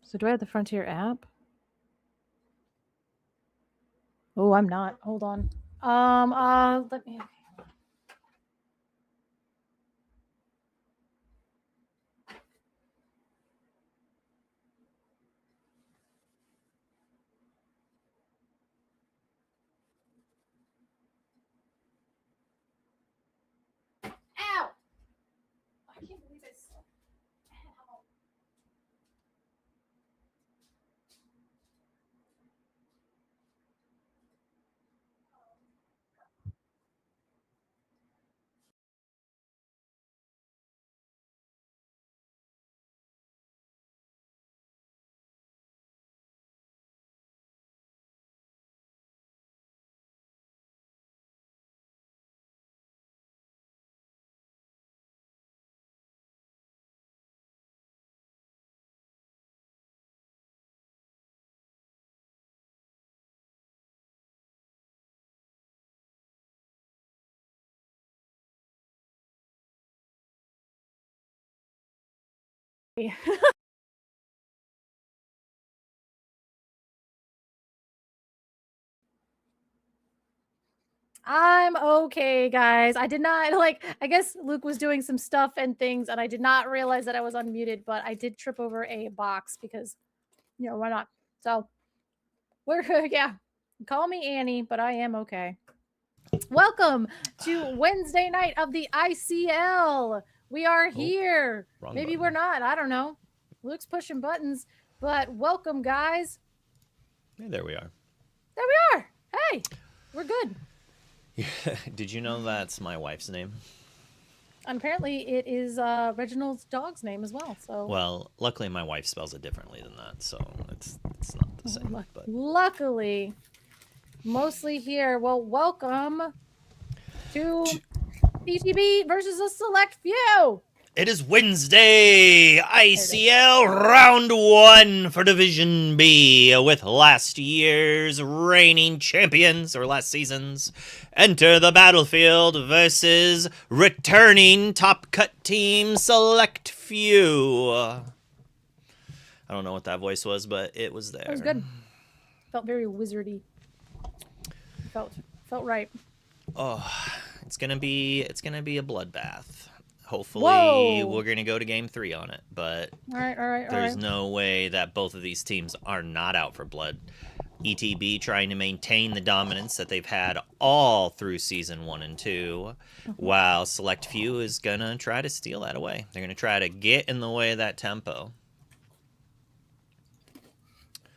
So do I have the Frontier app? Oh, I'm not. Hold on. Let me. Ow! I can't believe it's. I'm okay, guys. I did not I guess Luke was doing some stuff and things, and I did not realize that I was unmuted, but I did trip over a box because, why not? So we're yeah. Call me Annie, but I am okay. Welcome to Wednesday night of the ICL. We are here. Maybe button. we're not. I don't know. Luke's pushing buttons, but welcome, guys. Yeah, there we are. There we are. Hey, we're good. Did you know that's my wife's name? And apparently, it is Reginald's dog's name as well. So, well, luckily my wife spells it differently than that, so it's not the same. But luckily, mostly here. Well, welcome to ETB versus a select few. It is Wednesday, ICL Round 1 for Division B, with last year's reigning champions, or last season's, enter the battlefield versus returning top cut team Select Few. I don't know what that voice was, but it was there. It was good. Felt very wizardy. Felt right. Oh, it's gonna be a bloodbath. Hopefully, we're going to go to Game 3 on it, but all right, there's no way that both of these teams are not out for blood. ETB trying to maintain the dominance that they've had all through Season 1 and 2, while Select Few is going to try to steal that away. They're going to try to get in the way of that tempo.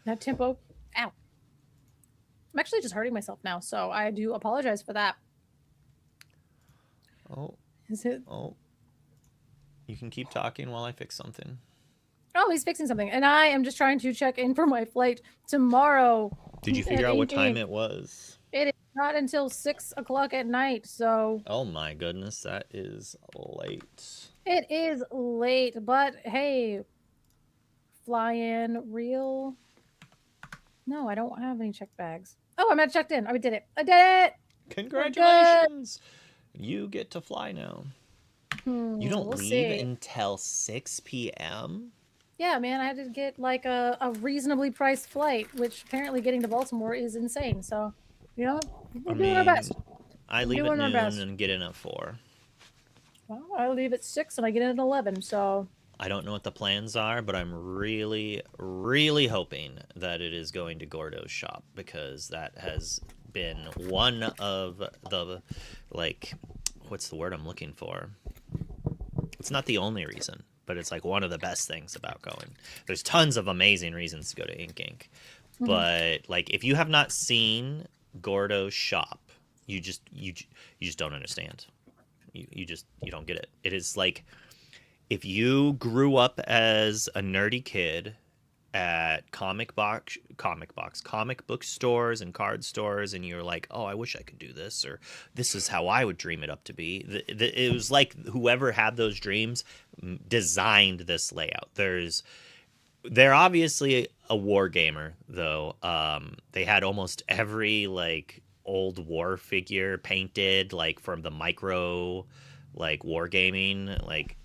That tempo? Ow. I'm actually just hurting myself now, so I do apologize for that. Oh. Is it? Oh. You can keep talking while I fix something. Oh, he's fixing something. And I am just trying to check in for my flight tomorrow. Did you figure out what time it was? It is not until 6 o'clock at night, so... Oh my goodness, that is late. It is late, but hey, fly in real... No, I don't have any checked bags. Oh, I'm not checked in. I did it. I did it! Congratulations! You get to fly now. You don't leave until 6 p.m.? Yeah, man, I had to get like a reasonably priced flight, which apparently getting to Baltimore is insane. So, we're doing our best. I leave at noon and get in at 4. Well, I leave at 6 and I get in at 11, so... I don't know what the plans are, but I'm really, really hoping that it is going to Gordo's shop, because that has been one of the, what's the word I'm looking for? It's not the only reason, but it's like one of the best things about going. There's tons of amazing reasons to go to Ink Ink, but like if you have not seen Gordo's shop, you just don't understand. You don't get it. It is like if you grew up as a nerdy kid at comic book stores and card stores, and you're like, oh, I wish I could do this, or this is how I would dream it up to be. It was like whoever had those dreams designed this layout. They're obviously a war gamer, though. They had almost every like old war figure painted, like from the micro like wargaming, like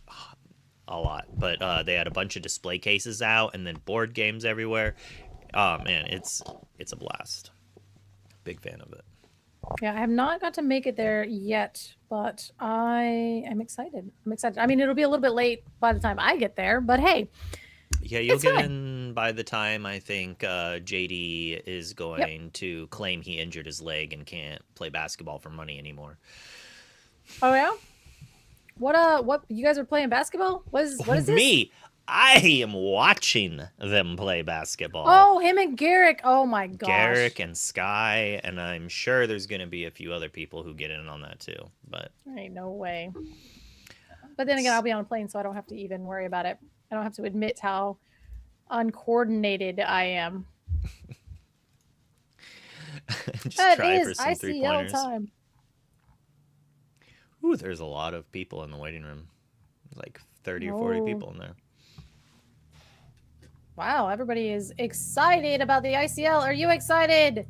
a lot. But they had a bunch of display cases out, and then board games everywhere. Oh man, it's a blast. Big fan of it. Yeah, I have not got to make it there yet, but I am excited. I'm excited. I mean, it'll be a little bit late by the time I get there, but hey, Yeah, you'll it's get fine. in by the time I think JD is Yep. going to claim he injured his leg and can't play basketball for money anymore. Oh yeah. What you guys are playing basketball? What is this? Me, I am watching them play basketball. Oh, him and Garrick. Oh my gosh. Garrick and Sky, and I'm sure there's going to be a few other people who get in on that too. But Ain't no way. But then again, I'll be on a plane, so I don't have to even worry about it. I don't have to admit how uncoordinated I am. just That try for is some three ICL pointers. time. Ooh, there's a lot of people in the waiting room. Like 30 or 40 Oh. people in there. Wow, everybody is excited about the ICL. Are you excited?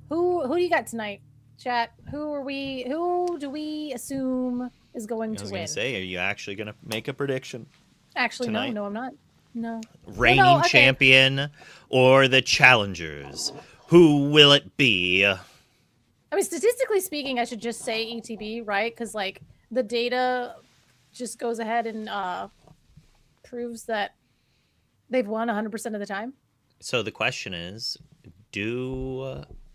Who do you got tonight? Chat. Who do we assume is going I to was win? going to say, are you actually going to make a prediction? Actually, tonight? no, I'm not. No. Reigning okay. champion or the challengers? Who will it be? I mean, statistically speaking, I should just say ETB, right? Because like the data just goes ahead and proves that they've won 100% of the time. So the question is,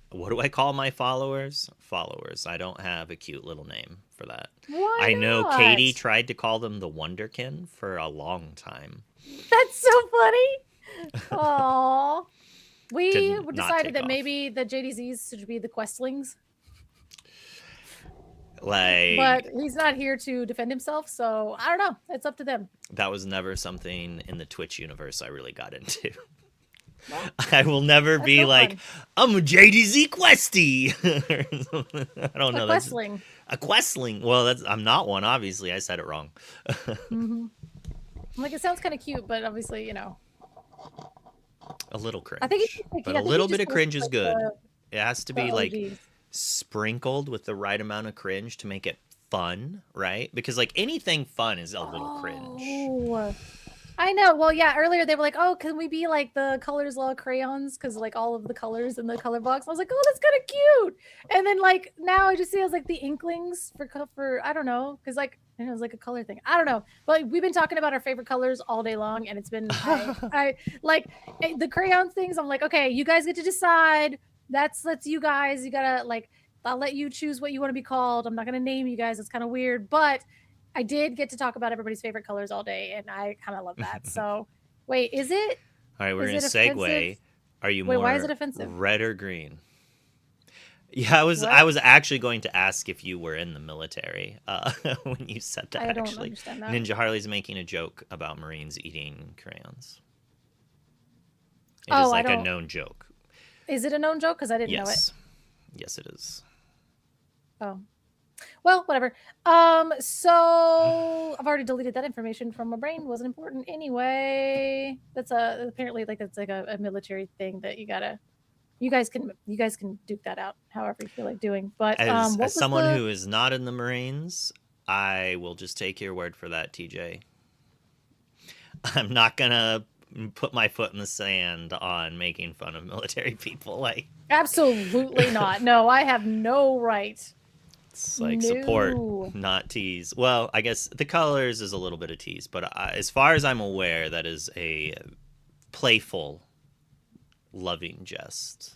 what do I call my followers? Followers. I don't have a cute little name for that. Why I know not? Katie tried to call them the Wonderkin for a long time. That's so funny. Aww. We Did not decided take that off. maybe the JDZs should be the Questlings, Like, but he's not here to defend himself, so I don't know. It's up to them. that was never something in the Twitch universe I really got into. Well, I will never that's be so like, fun. I'm a JDZ Questy. I don't A know. That's Questling. a Questling. Well, I'm not one, obviously. I said it wrong. Mm-hmm. Like, it sounds kind of cute, but obviously, you know. A little cringe. I think it's like, but yeah, a I think little he bit just of cringe wants, is like, good. It has to the be like OGs. sprinkled with the right amount of cringe to make it fun, right? Because like anything fun is a little cringe. Oh, I know. Well, yeah, earlier they were like, oh, can we be like the Colors Law crayons? Because like all of the colors in the color box. I was like, oh, that's kind of cute. And then like now I just see it as like the inklings for I don't know. Because like it was like a color thing. I don't know. But we've been talking about our favorite colors all day long. And it's been, I like the crayon things. I'm like, okay, you guys get to decide. That's you guys. You gotta like, I'll let you choose what you want to be called. I'm not gonna name you guys. It's kind of weird, but I did get to talk about everybody's favorite colors all day, and I kind of love that. So, wait, is it? All right, we're Is going it to segue. offensive? Are you Wait, more why is it offensive? red or green? Yeah, I was actually going to ask if you were in the military when you said that. I don't actually, understand that. Ninja Harley's making a joke about Marines eating crayons. It Oh, is I like a don't- known joke. Is it a known joke? Because I didn't know it. Yes, yes, it is. Oh, well, whatever. So I've already deleted that information from my brain. Wasn't important anyway. That's apparently like that's like a military thing that you gotta. You guys can duke that out however you feel like doing. But As what was someone the... who is not in the Marines, I will just take your word for that, TJ. I'm not gonna put my foot in the sand on making fun of military people. Like, Absolutely not. No, I have no right. it's like No. support, not tease. Well, I guess the colors is a little bit of tease, but as far as I'm aware, that is a playful, loving jest.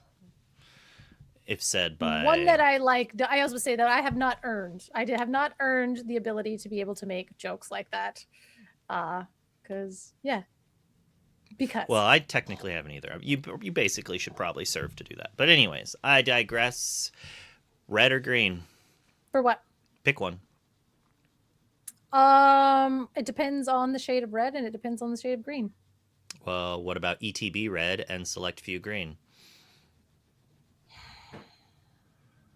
If said by One that I like. I also say that I have not earned. have not earned the ability to be able to make jokes like that. Because yeah. Because well, I technically haven't either. You basically should probably serve to do that. But anyways, I digress. Red or green? for what? Pick one. It depends on the shade of red and it depends on the shade of green. Well, what about ETB red and select few green?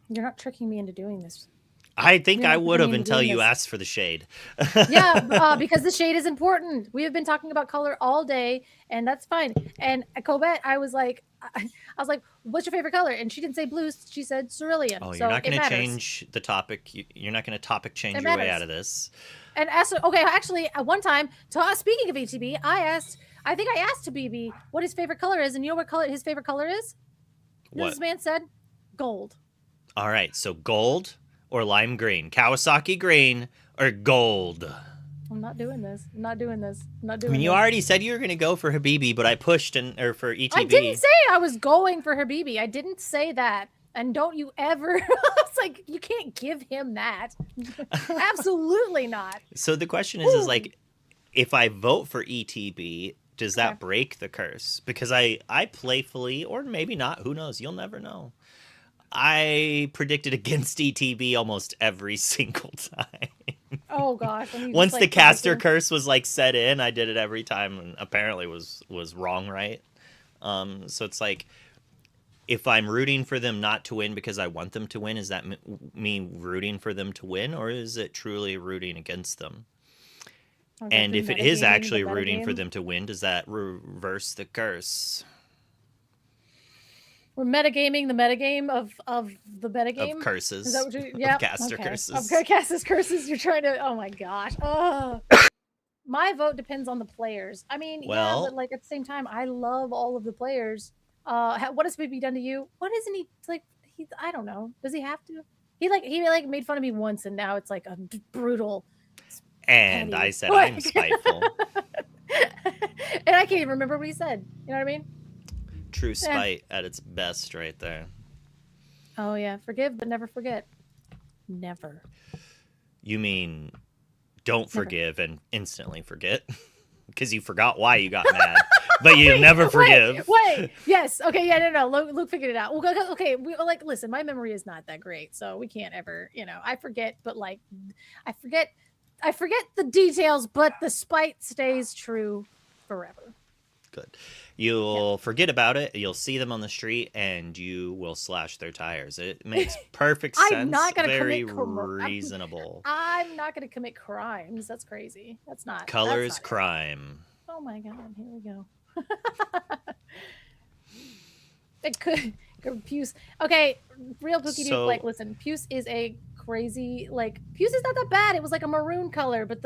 You're not tricking me into doing this. I think You're I not would have tricking me into until doing you this. asked for the shade. Yeah, because the shade is important. We have been talking about color all day, and that's fine. And Colbette, I was like, "What's your favorite color?" And she didn't say blue. She said cerulean. Oh, so you're not going it to matters. change the topic. You're not going to topic change It your way matters. out of this. And okay, actually, at one time, speaking of ETB, I think I asked Tabibi what his favorite color is, and you know what color his favorite color is? You know what What? this man said? Gold. All right, so gold or lime green, Kawasaki green or gold. I'm not doing this. I'm not doing this. I'm not I mean, doing you this. already said you were gonna go for Habibi, but I pushed or for ETB. I didn't say I was going for Habibi. I didn't say that. And don't you ever it's like you can't give him that. Absolutely not. So the question is like, if I vote for ETB, does that break the curse? Because I playfully, or maybe not, who knows? You'll never know. I predicted against ETB almost every single time. Oh gosh. Once the caster curse was like set in, I did it every time, and apparently was wrong, right? So it's like, if I'm rooting for them not to win because I want them to win, is that me rooting for them to win, or is it truly rooting against them? And if it is actually rooting for them to win, does that reverse the curse? We're metagaming the metagame of the metagame of curses. Is that what you? Yeah, of caster curses. Of caster's curses. You're trying to. Oh my gosh. Oh, my vote depends on the players. I mean, yeah, but like at the same time, I love all of the players. What has BB done to you? What isn't he like? I don't know. Does he have to? He made fun of me once, and now it's like a brutal. And petty. I said I'm spiteful. And I can't even remember what he said. You know what I mean? True spite at its best, right there. Oh yeah, forgive but never forget. Never. You mean don't forgive and instantly forget? Because you forgot why you got mad, but you never forgive. Wait, yes, okay, yeah, no, Luke figured it out. Okay, listen, my memory is not that great, so we can't ever, I forget, but like, I forget the details, but the spite stays true forever. Good. You'll forget about it. You'll see them on the street, and you will slash their tires. It makes perfect sense. I'm not gonna very commit reasonable. I'm not going to commit crimes. That's crazy. That's not colors that's not crime. It. Oh my god! Here we go. It could Puce. Okay, real Pookie Duke. Like, listen, Puce is a crazy. Like, Puce is not that bad. It was like a maroon color, but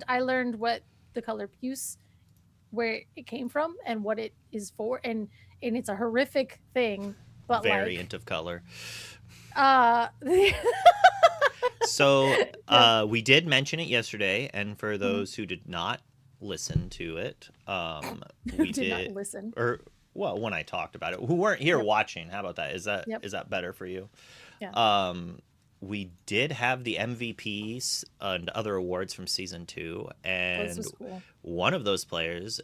I learned what the color Puce, where it came from and what it is for, and it's a horrific thing, but variant of color. So we did mention it yesterday, and for those who did not listen to it, we did not listen, or well, when I talked about it, who weren't here watching. How about that? Is that is that better for you? Yeah. We did have the MVPs and other awards from season 2, and cool. One of those players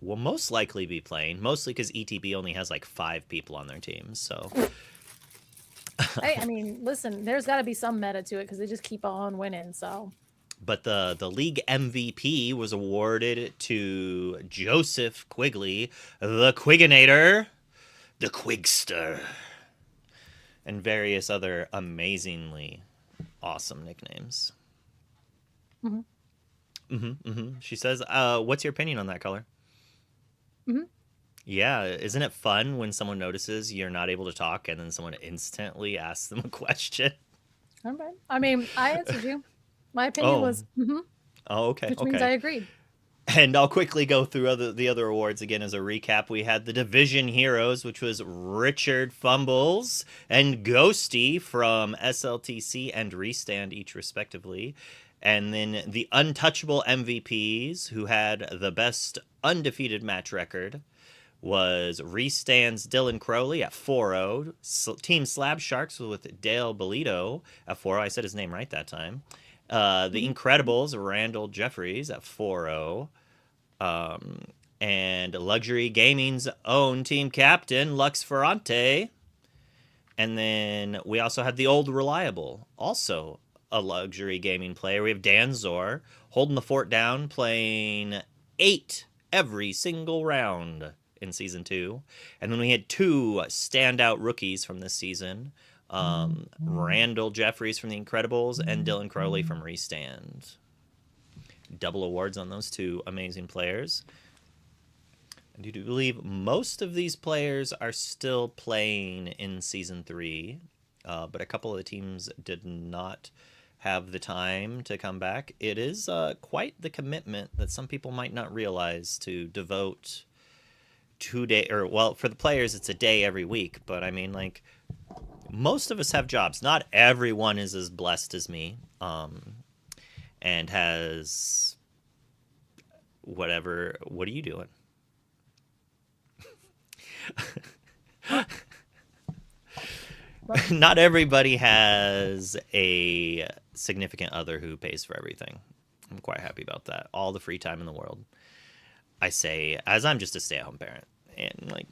will most likely be playing, mostly because ETB only has like 5 people on their team. So, hey, I mean, listen, there's got to be some meta to it because they just keep on winning. So, but the league MVP was awarded to Joseph Quigley, the Quigginator, the Quigster, and various other amazingly awesome nicknames. She says, what's your opinion on that color? Yeah, isn't it fun when someone notices you're not able to talk and then someone instantly asks them a question? Okay. I mean, I answered you. My opinion was, Oh, okay. Which means I agreed. And I'll quickly go through the other awards again as a recap. We had the Division Heroes, which was Richard Fumbles and Ghosty from SLTC and Restand, each respectively. And then the Untouchable MVPs, who had the best undefeated match record, was Restand's Dylan Crowley at 4-0. Team Slab Sharks with Dale Bolito at 4-0. I said his name right that time. The Incredibles, Randall Jeffries at 4-0. And Luxury Gaming's own team captain, Lux Ferrante. And then we also had the Old Reliable, also a Luxury Gaming player. We have Dan Zor holding the fort down, playing 8 every single round in Season 2. And then we had 2 standout rookies from this season. Randall Jeffries from the Incredibles and Dylan Crowley from Restand. Double awards on those 2 amazing players. I do believe most of these players are still playing in Season 3, but a couple of the teams did not have the time to come back. It is quite the commitment that some people might not realize to devote 2 day, or well, for the players it's a day every week, but I mean, like, most of us have jobs. Not everyone is as blessed as me, and has whatever. What are you doing? Not everybody has a significant other who pays for everything. I'm quite happy about that. All the free time in the world. I say, as I'm just a stay-at-home parent, and like,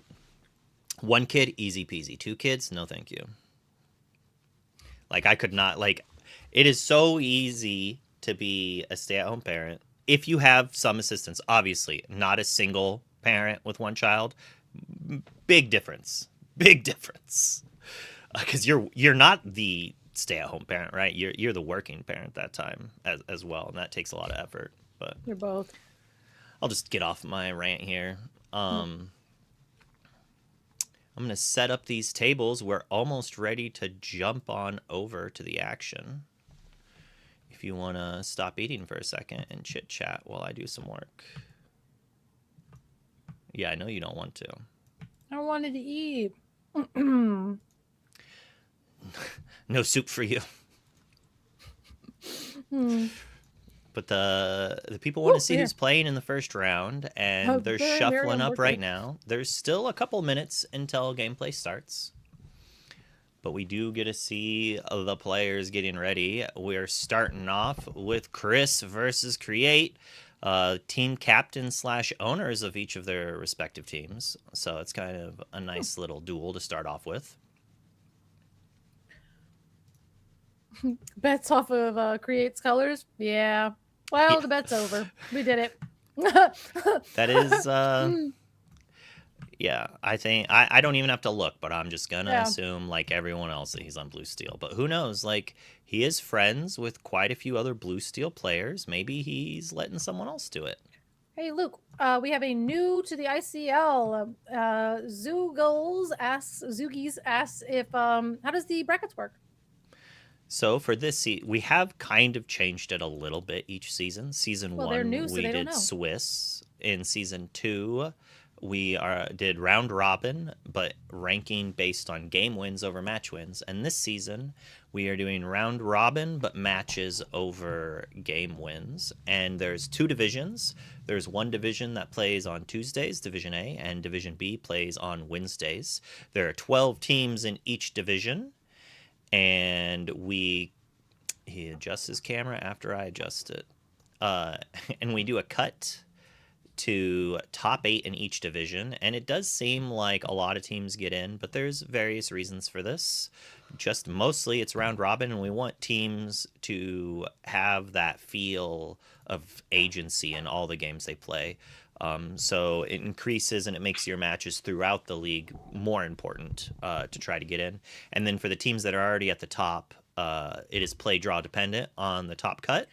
1 kid, easy peasy. 2 kids, no thank you. Like, I could not, like, it is so easy to be a stay-at-home parent if you have some assistance. Obviously, not a single parent with 1 child. Big difference. Big difference. Because you're not the stay-at-home parent, right? You're the working parent that time as well, and that takes a lot of effort. But You're both. I'll just get off my rant here. I'm going to set up these tables. We're almost ready to jump on over to the action. If you want to stop eating for a second and chit-chat while I do some work. Yeah, I know you don't want to. I wanted to eat. No soup for you. But the people want to see who's playing in the first round, and they're shuffling up right now. There's still a couple minutes until gameplay starts, but we do get to see the players getting ready. We're starting off with Chris versus Create, team captain / owners of each of their respective teams. So it's kind of a nice little duel to start off with. Bets off of Create's colors? Yeah. Well, the bet's over. We did it. That is, yeah, I think, I don't even have to look, but I'm just going to assume, like everyone else, that he's on Blue Steel. But who knows? Like, he is friends with quite a few other Blue Steel players. Maybe he's letting someone else do it. Hey, Luke, we have a new to the ICL. Zoogies asks if, how does the brackets work? So for this season, we have kind of changed it a little bit each season. Season 1, new, so we did Swiss. In Season 2, we did round robin, but ranking based on game wins over match wins. And this season, we are doing round robin, but matches over game wins. And there's 2 divisions. There's one division that plays on Tuesdays, Division A, and Division B plays on Wednesdays. There are 12 teams in each division. And he adjusts his camera after I adjust it. And we do a cut to top 8 in each division. And it does seem like a lot of teams get in, but there's various reasons for this. Just mostly it's round robin, and we want teams to have that feel of agency in all the games they play. So it increases and it makes your matches throughout the league more important to try to get in. And then for the teams that are already at the top, it is play draw dependent on the top cut.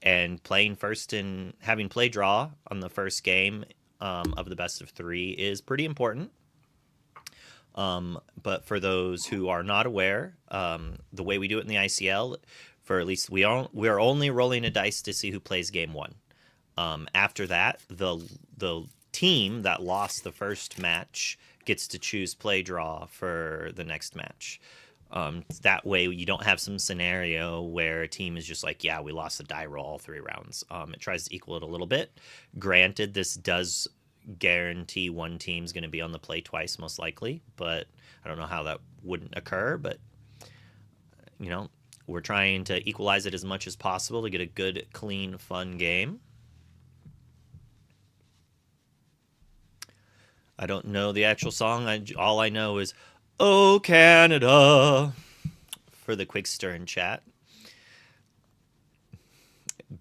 And playing first and having play draw on the first game of the best of 3 is pretty important. But for those who are not aware, the way we do it in the ICL, for at least we are only rolling a dice to see who plays game 1. After that, the team that lost the first match gets to choose play draw for the next match. That way you don't have some scenario where a team is just like, yeah, we lost the die roll all 3 rounds. It tries to equal it a little bit. Granted, this does guarantee one team's going to be on the play twice, most likely, but I don't know how that wouldn't occur. But, you know, we're trying to equalize it as much as possible to get a good, clean, fun game. I don't know the actual song. All I know is, "Oh, Canada," for the quick stir in chat.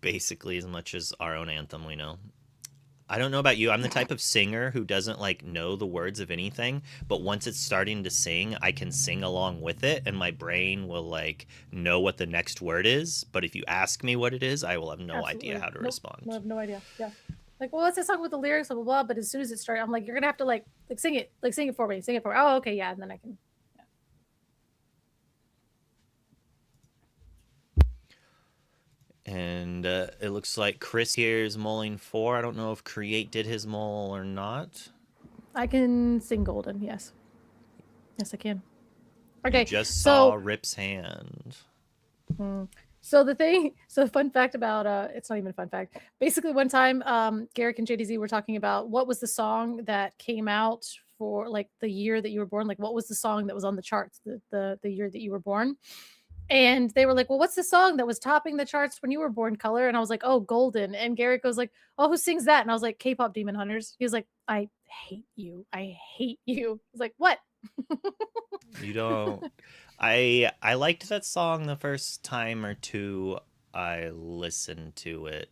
Basically as much as our own anthem we know. I don't know about you. I'm the type of singer who doesn't like know the words of anything, but once it's starting to sing, I can sing along with it, and my brain will like know what the next word is. But if you ask me what it is, I will have no idea how to respond. I have no idea. Yeah. Like, well, what's that song with the lyrics, blah, blah, blah. But as soon as it starts, I'm like, you're going to have to like sing it for me. Sing it for me. Oh, okay. Yeah. And then I can. Yeah. And it looks like Chris here is mulling 4. I don't know if Create did his mull or not. I can sing golden, yes. Yes, I can. You Okay, just saw so Rip's hand. so the fun fact about it's not even a fun fact. Basically, one time, Garrick and JDZ were talking about what was the song that came out for like the year that you were born. Like, what was the song that was on the charts the year that you were born? And they were like, "Well, what's the song that was topping the charts when you were born, Color?" And I was like, "Oh, Golden." And Garrick goes like, "Oh, who sings that?" And I was like, "K-pop Demon Hunters." He was like, "I hate you. I hate you." He's like, "What?" You don't. I liked that song the first time or two I listened to it,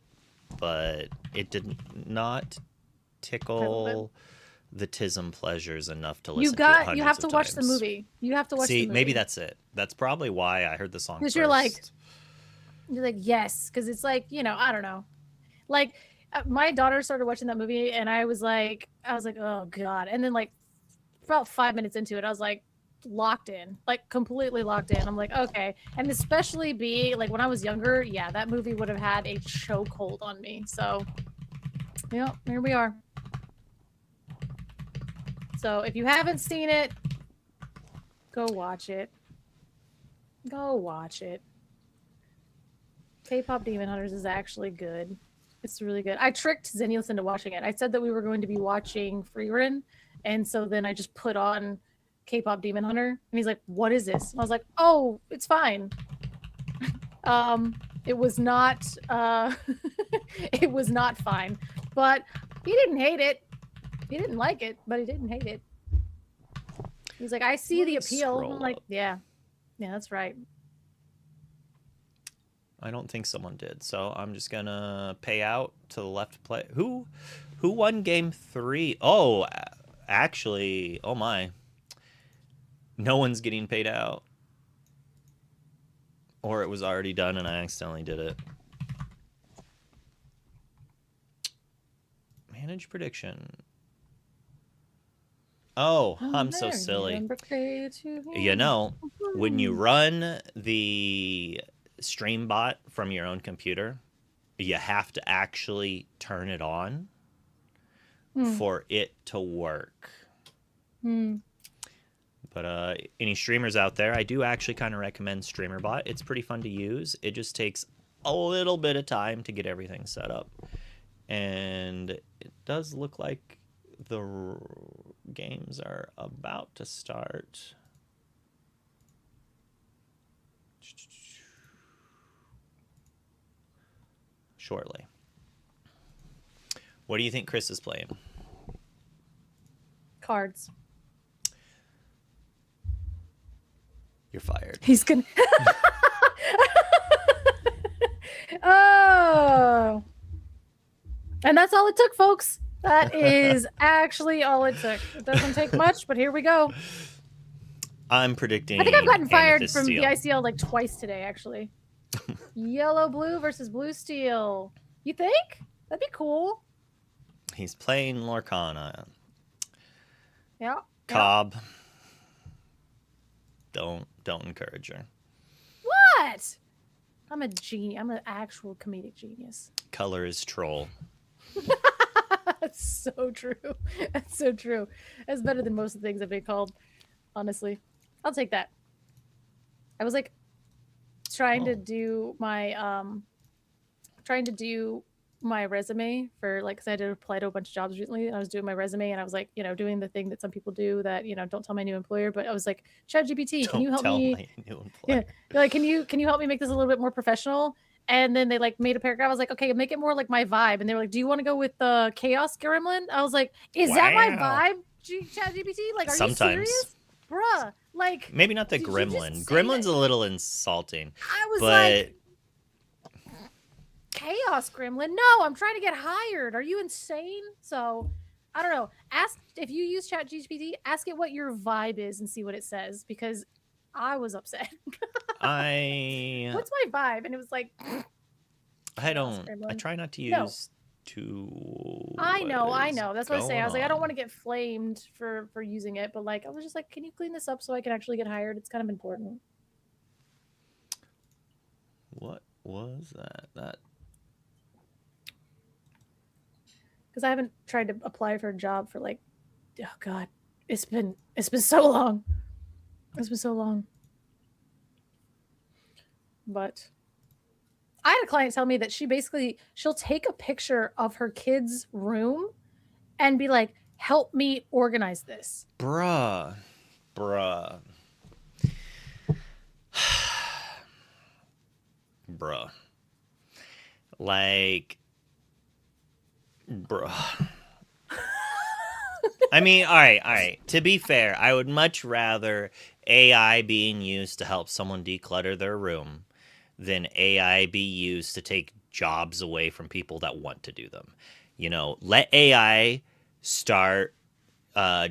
but it did not I love it. tickle the tism pleasures enough to You listen to it got you have hundreds to of watch the times. movie. You have to watch the See, maybe movie. that's it. That's probably why I heard the song Because first. you're like, yes, because it's like, I don't know. Like my daughter started watching that movie and I was like, oh God. And then like about 5 minutes into it, I was like locked in, like completely locked in. I'm like, okay. And especially be like when I was younger, yeah, that movie would have had a chokehold on me. So yeah, here we are. So if you haven't seen it, go watch it. Go watch it. K-pop Demon Hunters is actually good. It's really good. I tricked Zennius into watching it. I said that we were going to be watching Freerun, and so then I just put on K-pop Demon Hunter, and he's like, "What is this?" And I was like, "Oh, it's fine." It was not. It was not fine, but he didn't hate it. He didn't like it, but he didn't hate it. He's like, "I see the appeal." I'm like, "Yeah, yeah, that's right." I don't think someone did, so I'm just gonna pay out to the left play. Who won game 3? Oh, actually, oh my, no one's getting paid out, or it was already done and I accidentally did it. Manage prediction. Oh, I'm so silly. You know, when you run the stream bot from your own computer, you have to actually turn it on for it to work. But any streamers out there, I do actually kind of recommend StreamerBot. It's pretty fun to use. It just takes a little bit of time to get everything set up. And it does look like the games are about to start. Shortly. What do you think Chris is playing? Cards. You're fired. He's gonna. Oh. And that's all it took, folks. That is actually all it took. It doesn't take much, but here we go. I'm predicting. I think I've gotten fired from Steel. the ICL like twice today, actually. Yellow blue versus blue steel. You think? That'd be cool. He's playing Lorcana. Yeah. Cobb. Don't encourage her. What? I'm a genius. I'm an actual comedic genius. Color is troll. That's so true. That's so true. That's better than most of the things I've been called. Honestly, I'll take that. I was like trying to do my resume for like, because I did apply to a bunch of jobs recently, and I was doing my resume, and I was like, doing the thing that some people do that don't tell my new employer. But I was like, ChatGPT, can you help me? My new employer. Yeah, like, can you help me make this a little bit more professional? And then they like made a paragraph. I was like, okay, make it more like my vibe. And they were like, do you want to go with the Chaos Gremlin? I was like, is that my vibe, ChatGPT? Like, are you serious? Bruh, like, maybe not the Gremlin. Gremlin's a little insulting. I was like, Chaos Gremlin? No, I'm trying to get hired. Are you insane? So, I don't know. Ask if you use ChatGPT, ask it what your vibe is and see what it says, because I was upset. What's my vibe? And it was like, I try not to use too. I know. That's what I say. I was like, I don't want to get flamed for using it, but like, I was just like, can you clean this up so I can actually get hired? It's kind of important. What was that? Because I haven't tried to apply for a job for like, oh god, it's been so long. It's been so long. But I had a client tell me that she'll take a picture of her kid's room and be like, help me organize this. Bruh. Bruh. Like, bruh. I mean, all right. To be fair, I would much rather AI being used to help someone declutter their room than AI be used to take jobs away from people that want to do them. You know, let AI start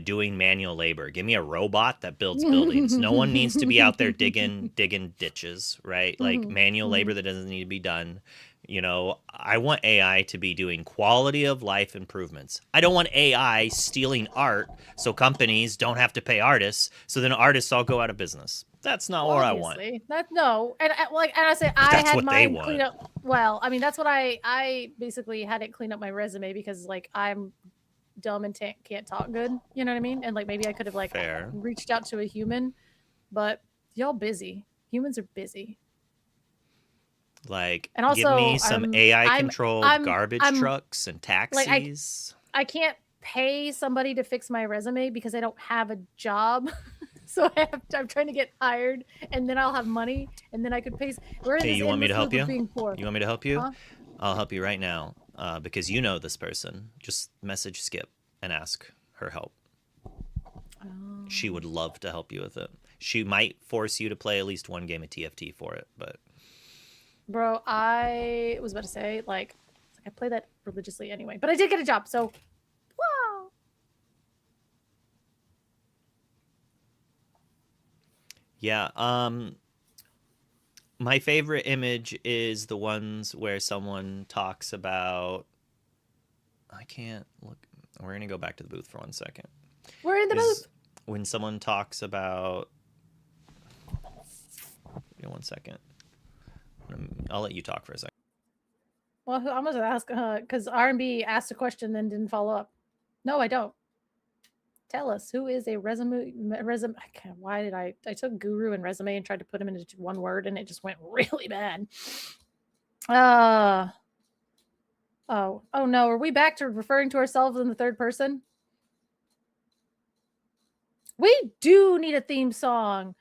doing manual labor. Give me a robot that builds buildings. No one needs to be out there digging ditches, right? Like manual labor that doesn't need to be done. You know, I want AI to be doing quality of life improvements. I don't want AI stealing art so companies don't have to pay artists, so then artists all go out of business. That's not what I want. That's no, and I say But I that's had what they mine want. clean up. Well, I mean that's what I basically had it clean up my resume because like I'm dumb and can't talk good. You know what I mean? And like maybe I could have like Fair. reached out to a human, but y'all busy. Humans are busy. Like, And give me also, some AI-controlled garbage I'm trucks and like taxis. I can't pay somebody to fix my resume because I don't have a job. So I'm trying to get hired, and then I'll have money, and then I could pay. We're in Hey, this you want me to endless help loop of you? being poor. You want me to help you? Huh? I'll help you right now because you know this person. Just message Skip and ask her help. She would love to help you with it. She might force you to play at least one game of TFT for it, but Bro, I was about to say like I play that religiously anyway, but I did get a job, so wow. yeah. My favorite image is the ones where someone talks about. I can't look. We're gonna go back to the booth for 1 second. We're in the booth. When someone talks about. 1 second. I'll let you talk for a second. Well, I'm gonna ask because R&B asked a question then didn't follow up. No, I don't. Tell us who is a resume. Why did I took guru and resume and tried to put them into one word and it just went really bad. Oh no, are we back to referring to ourselves in the third person? We do need a theme song.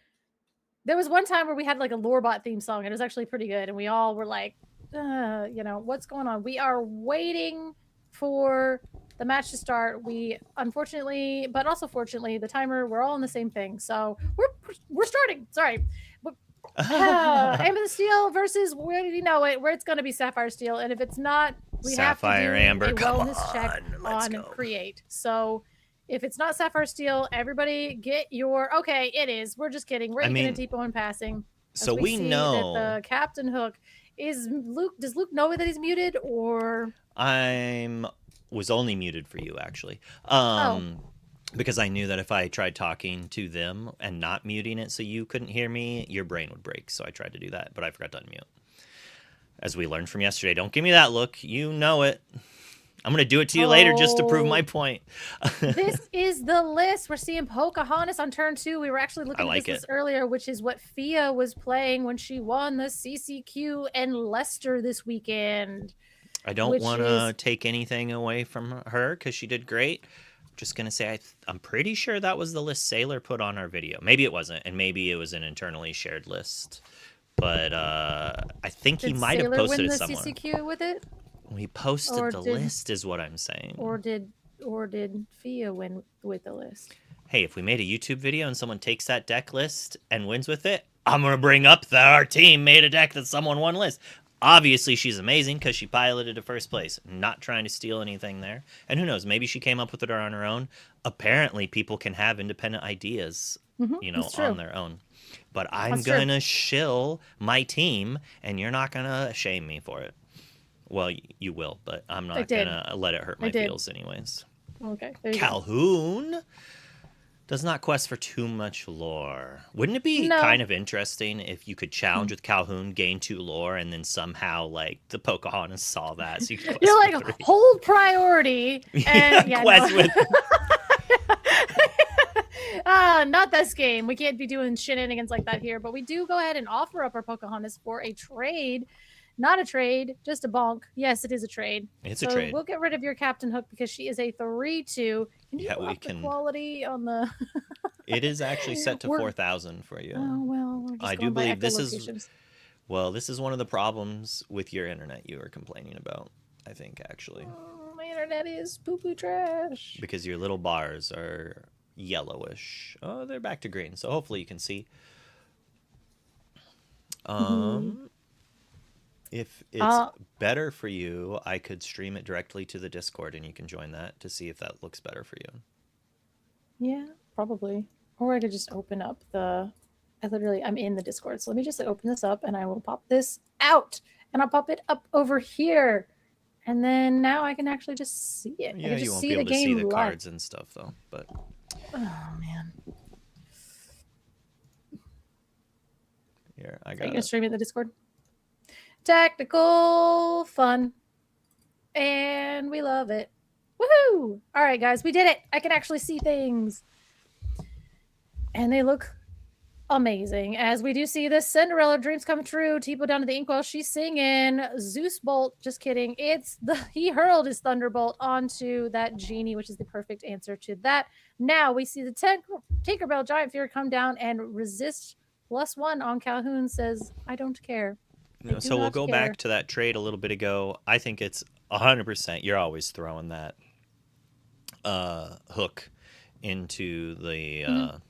There was one time where we had like a Lorebot theme song and it was actually pretty good and we all were like, you know, what's going on? We are waiting for the match to start. We unfortunately, but also fortunately, the timer, we're all in the same thing. So we're starting. Sorry. Amethyst Steel versus where did you know it? Where it's going to be Sapphire Steel, and if it's not, we Sapphire have to do Amber, a wellness check let's on go. Create. So if it's not Sapphire Steel, everybody get your okay. It is. We're just kidding. We're going to depot and passing. So we know that the Captain Hook is Luke. Does Luke know that he's muted or? Was only muted for you actually. Because I knew that if I tried talking to them and not muting it so you couldn't hear me, your brain would break. So I tried to do that, but I forgot to unmute. As we learned from yesterday, don't give me that look. You know it. I'm going to do it to you later just to prove my point. This is the list. We're seeing Pocahontas on turn 2. We were actually looking at this list earlier, which is what Fia was playing when she won the CCQ and Leicester this weekend. I don't want to take anything away from her because she did great. I'm just going to say I'm pretty sure that was the list Sailor put on our video. Maybe it wasn't, and maybe it was an internally shared list. But I think he might have posted it somewhere. Did Sailor win the CCQ with it? He posted the list is what I'm saying. Or did Fia win with the list? Hey, if we made a YouTube video and someone takes that deck list and wins with it, I'm going to bring up that our team made a deck that someone won list. Obviously, she's amazing because she piloted to first place. Not trying to steal anything there. And who knows, maybe she came up with it on her own. Apparently, people can have independent ideas, on their own. But I'm going to shill my team, and you're not going to shame me for it. Well, you will, but I'm not going to let it hurt my feels anyways. Okay. Calhoun Does not quest for too much lore. Wouldn't it be No. kind of interesting if you could challenge with Calhoun, gain 2 lore, and then somehow, like, the Pocahontas saw that, so you could quest You're for like 3? hold priority and yeah, quest no. with... Not this game. We can't be doing shenanigans like that here, but we do go ahead and offer up our Pocahontas for a trade. Not a trade, just a bonk. Yes, it is a trade. It's so a trade. We'll get rid of your Captain Hook because she is a 3/2. Can you Yeah, we up the can... quality on the... It is actually set to 4,000 for you. Oh, well, we're just I going do by believe this echolocations. is... Well, this is one of the problems with your internet you were complaining about, I think, actually. Oh, my internet is poo-poo trash. Because your little bars are yellowish. Oh, they're back to green, so hopefully you can see. If it's better for you, I could stream it directly to the Discord and you can join that to see if that looks better for you. Yeah, probably. Or I could just open up the... I'm in the Discord. So let me just open this up and I will pop this out. And I'll pop it up over here. And then now I can actually just see it. Yeah, I can just you won't see be able the to see game the live. cards and stuff, though. But oh, man. Here, I Are got you going to it. stream it in the Discord? Tactical fun. And we love it. Woohoo! All right, guys, we did it. I can actually see things. And they look amazing. As we do see this Cinderella dreams come true. Tipo down to the inkwell. She's singing Zeus Bolt. Just kidding. He hurled his thunderbolt onto that genie, which is the perfect answer to that. Now we see the Tinkerbell Giant Fear come down and resist +1 on Calhoun. Says, I don't care. So we'll go back to that trade a little bit ago. I think it's 100%. You're always throwing that hook into the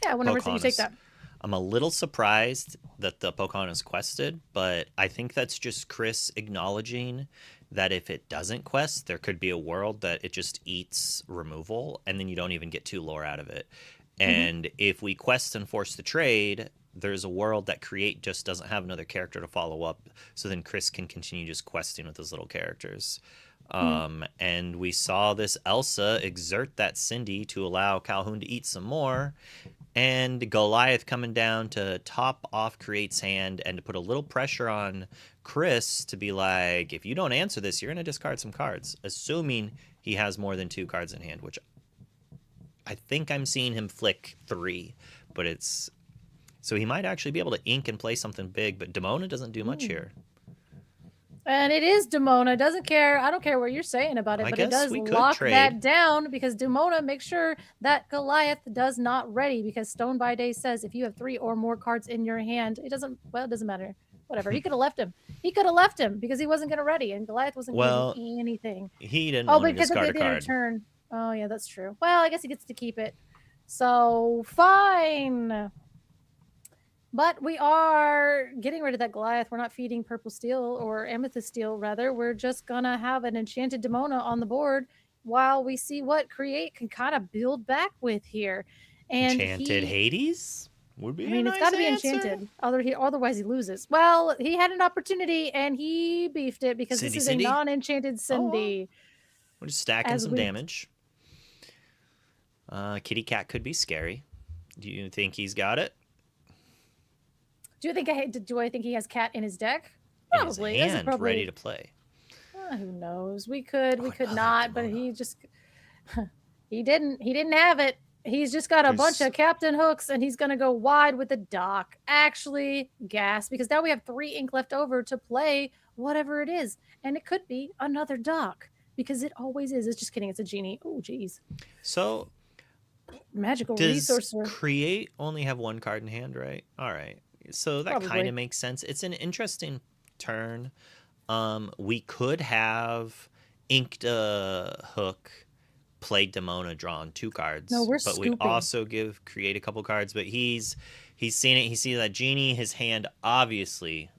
yeah, whenever you take that. I'm a little surprised that the Pocahontas quested, but I think that's just Chris acknowledging that if it doesn't quest, there could be a world that it just eats removal, and then you don't even get 2 lore out of it. And if we quest and force the trade, there's a world that Create just doesn't have another character to follow up, so then Chris can continue just questing with his little characters. And we saw this Elsa exert that Cindy to allow Calhoun to eat some more, and Goliath coming down to top off Create's hand and to put a little pressure on Chris to be like, if you don't answer this, you're going to discard some cards, assuming he has more than 2 cards in hand, which I think I'm seeing him flick 3, but it's... So he might actually be able to ink and play something big, but Demona doesn't do much here. And it is Demona. Doesn't care. I don't care what you're saying about it, but it does lock that down because Demona makes sure that Goliath does not ready, because Stone by Day says if you have 3 or more cards in your hand, it doesn't matter. Whatever. He could have left him. He could have left him because he wasn't going to ready, and Goliath wasn't going to do anything. He didn't want to discard a card. Turn. Oh, yeah, that's true. Well, I guess he gets to keep it. So, fine. But we are getting rid of that Goliath. We're not feeding purple steel, or amethyst steel, rather. We're just going to have an enchanted Demona on the board while we see what Create can kind of build back with here. And Enchanted Hades? Would be it's got to be enchanted. Otherwise, he loses. Well, he had an opportunity, and he beefed it because this is a non-enchanted Cindy. We're just stacking some damage. Kitty Cat could be scary. Do you think he's got it? Do I think he has Cat in his deck? Probably. In his hand, ready to play. Who knows? We could not, but he just he didn't have it. He's just got a bunch of Captain Hooks, and he's gonna go wide with the dock. Actually, gas, because now we have 3 ink left over to play whatever it is, and it could be another dock because it always is. It's just kidding. It's a genie. Oh, geez. So magical resource. Create only have 1 card in hand, right? All right. So that kind of makes sense. It's an interesting turn. We could have inked a Hook, played Demona, drawn 2 cards. No, we're but scooping. We also give Create a couple cards. But he's seen it. He's seen that genie. His hand obviously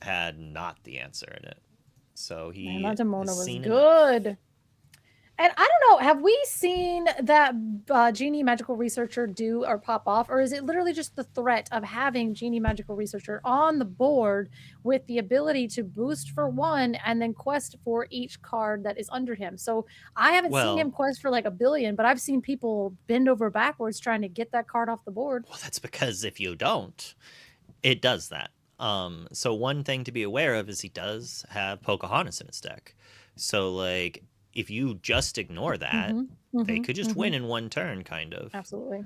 had not the answer in it. So that Demona was good. And I don't know, have we seen that Genie Magical Researcher do or pop off, or is it literally just the threat of having Genie Magical Researcher on the board with the ability to boost for one and then quest for each card that is under him? So I haven't seen Well, him quest for like a billion, but I've seen people bend over backwards trying to get that card off the board. well, that's because if you don't, it does that. So one thing to be aware of is he does have Pocahontas in his deck. So like if you just ignore that, they could just win in one turn, kind of. Absolutely.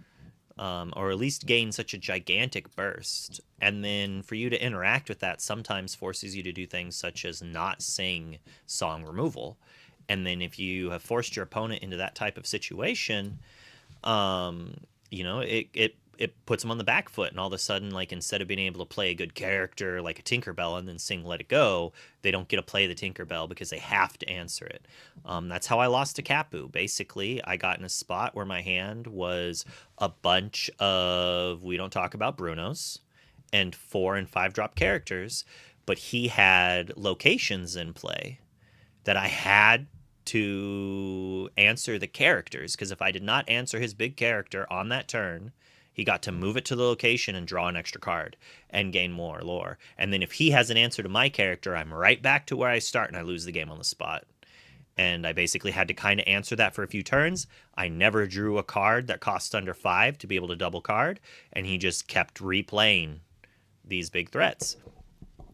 Or at least gain such a gigantic burst. And then for you to interact with that sometimes forces you to do things such as not sing song removal. And then if you have forced your opponent into that type of situation, it puts them on the back foot, and all of a sudden, like, instead of being able to play a good character like a Tinkerbell and then sing Let It Go, they don't get to play the Tinkerbell because they have to answer it. That's how I lost to Kapu. Basically, I got in a spot where my hand was a bunch of We Don't Talk About Brunos and 4 and 5 drop characters, but he had locations in play that I had to answer the characters, because if I did not answer his big character on that turn, he got to move it to the location and draw an extra card and gain more lore. And then if he has an answer to my character, I'm right back to where I start and I lose the game on the spot. And I basically had to kind of answer that for a few turns. I never drew a card that cost under 5 to be able to double card, and he just kept replaying these big threats.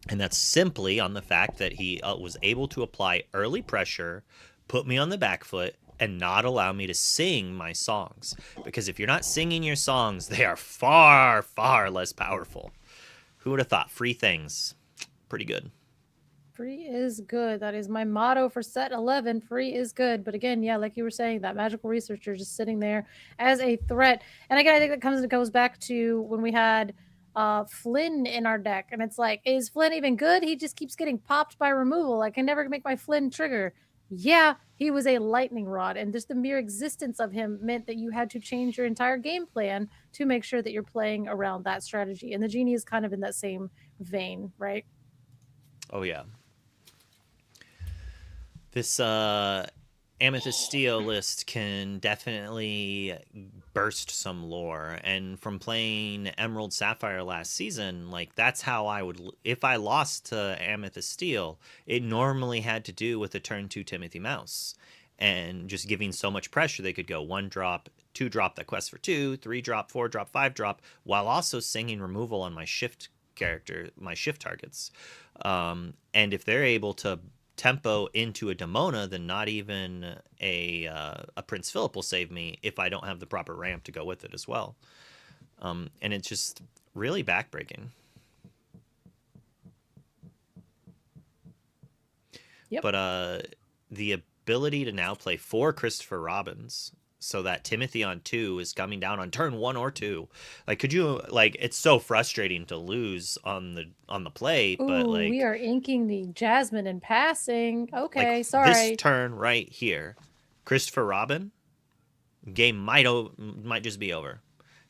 And that's simply on the fact that he was able to apply early pressure, put me on the back foot, and not allow me to sing my songs. Because if you're not singing your songs, they are far, far less powerful. Who would have thought? Free things. Pretty good. Free is good. That is my motto for set 11. Free is good. But again, yeah, like you were saying, that magical researcher just sitting there as a threat. And again, I think that goes back to when we had Flynn in our deck. And it's like, is Flynn even good? He just keeps getting popped by removal. I can never make my Flynn trigger. Yeah, he was a lightning rod, and just the mere existence of him meant that you had to change your entire game plan to make sure that you're playing around that strategy. And the Genie is kind of in that same vein, right? Oh, yeah. This Amethyst Steel list can definitely burst some lore, and from playing Emerald Sapphire last season, like, that's how I would, if I lost to Amethyst Steel, it normally had to do with a turn 2 Timothy Mouse and just giving so much pressure. They could go 1 drop, 2 drop that quest for 2, 3 drop, 4 drop, 5 drop, while also singing removal on my shift character, my shift targets. And if they're able to tempo into a Demona, then not even a Prince Philip will save me if I don't have the proper ramp to go with it as well. And it's just really backbreaking. Yep. But the ability to now play 4 Christopher Robins, so that Timothy on 2 is coming down on turn 1 or 2. Like, could you, like, it's so frustrating to lose on the play, Ooh, but like, we are inking the Jasmine and passing. Okay, like, sorry. this turn right here, Christopher Robin, game might just be over,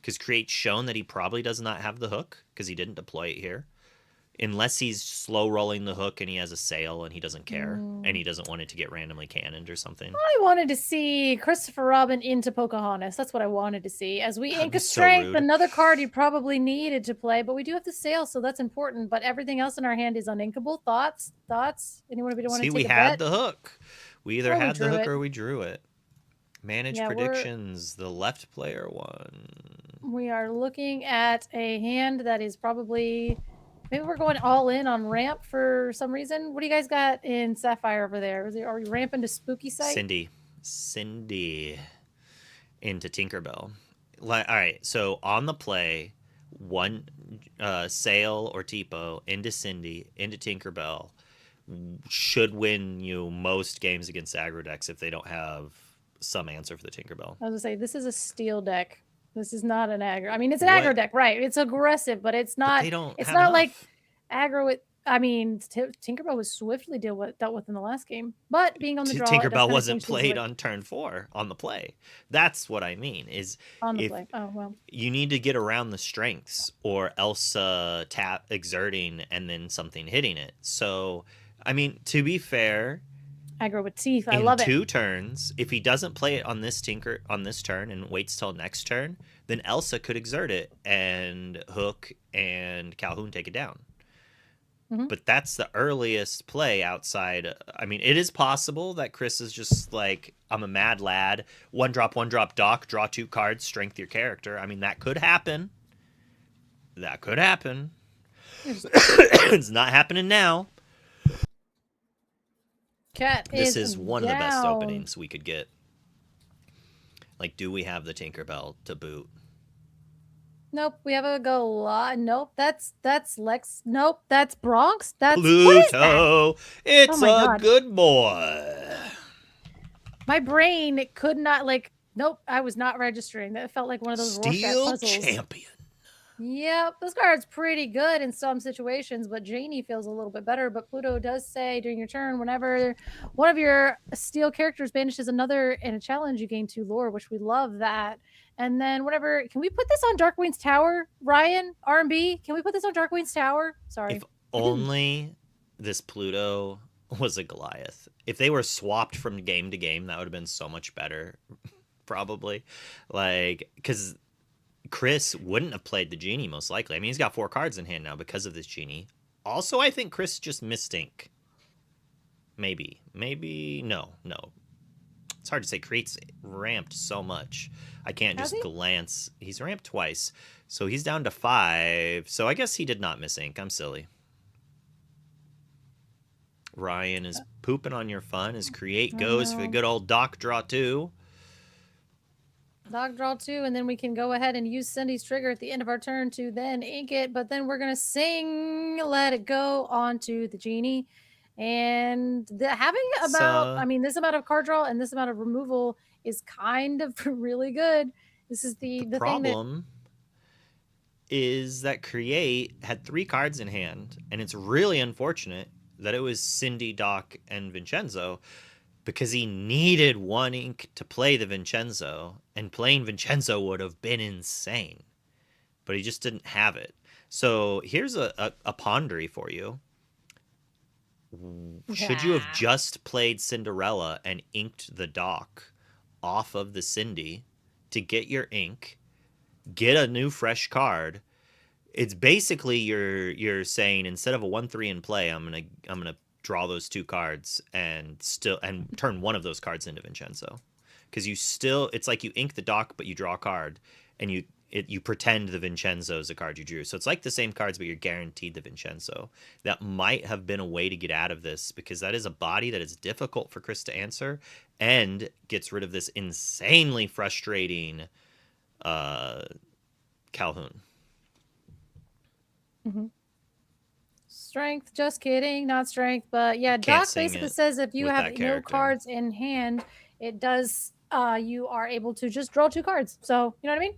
because Create's shown that he probably does not have the hook because he didn't deploy it here. Unless he's slow rolling the hook and he has a sail and he doesn't care and he doesn't want it to get randomly cannoned or something. I wanted to see Christopher Robin into Pocahontas. That's what I wanted to see. As we ink a So strength, rude. another card you probably needed to play, but we do have the sail, so that's important. But everything else in our hand is uninkable. Thoughts? Anyone want to See, take we a had bet? the hook. We either Or we had the drew hook it. or we drew it. Manage Yeah, predictions. The left player won. We are looking at a hand that is probably... Maybe we're going all in on ramp for some reason. What do you guys got in Sapphire over there? Are we ramping to Spooky Site? Cindy into Tinkerbell. All right, so on the play, 1 Sail or Tipo into Cindy, into Tinkerbell, should win you most games against aggro decks if they don't have some answer for the Tinkerbell. I was gonna say, this is a steel deck. This is not an aggro. I mean, it's an aggro deck, right? It's aggressive, but it's not. But they don't. It's have not enough. like aggro. I mean, Tinkerbell was swiftly dealt with in the last game, but being on the draw, Tinkerbell wasn't played on turn 4 on the play. That's what I mean. Is on the play. Oh well. You need to get around the strengths, or else exerting and then something hitting it. So, I mean, to be fair, Aggro with teeth. I In love it. 2 turns, if he doesn't play it on this turn and waits till next turn, then Elsa could exert it and Hook and Calhoun take it down. But that's the earliest play outside. I mean, it is possible that Chris is just like, I'm a mad lad. 1-drop, 1-drop, dock, draw 2 cards, strength your character. I mean, that could happen. That could happen. It's not happening now. Cat This is one of the best down. openings we could get. Like, do we have the Tinkerbell to boot? Nope, we have a Goliath. Nope, that's Lex. Nope, that's Bronx. That's Pluto. What is that? It's Oh my a God. good boy. My brain could not Nope, I was not registering. That felt like one of those Rorschach Steel puzzles. champion. Yep, this card's pretty good in some situations, but Janie feels a little bit better. But Pluto does say during your turn, whenever one of your steel characters banishes another in a challenge, you gain 2 lore, which we love that. And then whatever, can we put this on Darkwing's Tower, Ryan? R&B, can we put this on Darkwing's Tower? Sorry. If only this Pluto was a Goliath. If they were swapped from game to game, that would have been so much better, probably. Like, because Chris wouldn't have played the Genie, most likely. I mean, he's got 4 cards in hand now because of this Genie. Also, I think Chris just missed ink. Maybe. No. It's hard to say. Create's ramped so much. I can't just glance. He's ramped twice. So he's down to 5. So I guess he did not miss ink. I'm silly. Ryan is pooping on your fun as Create goes for the good old Doc Draw 2. Doc draw 2, and then we can go ahead and use Cindy's trigger at the end of our turn to then ink it, but then we're going to sing Let It Go onto the Genie. And having about, I mean, this amount of card draw and this amount of removal is kind of really good. This is the problem is that Create had 3 cards in hand, and it's really unfortunate that it was Cindy, Doc, and Vincenzo, because he needed 1 ink to play the Vincenzo, and playing Vincenzo would have been insane. But he just didn't have it. So here's a pondery for you. Should you have just played Cinderella and inked the Doc off of the Cindy to get your ink, get a new fresh card? It's basically you're saying, instead of a 1-3 in play, I'm gonna draw those 2 cards and turn one of those cards into Vincenzo, because it's like you ink the Doc but you draw a card and you pretend the Vincenzo is a card you drew. So it's like the same cards, but you're guaranteed the Vincenzo. That might have been a way to get out of this, because that is a body that is difficult for Chris to answer and gets rid of this insanely frustrating Calhoun. Strength, just kidding, not strength, but yeah, Doc basically says if you have no cards in hand, it does, you are able to just draw 2 cards. So, you know what I mean?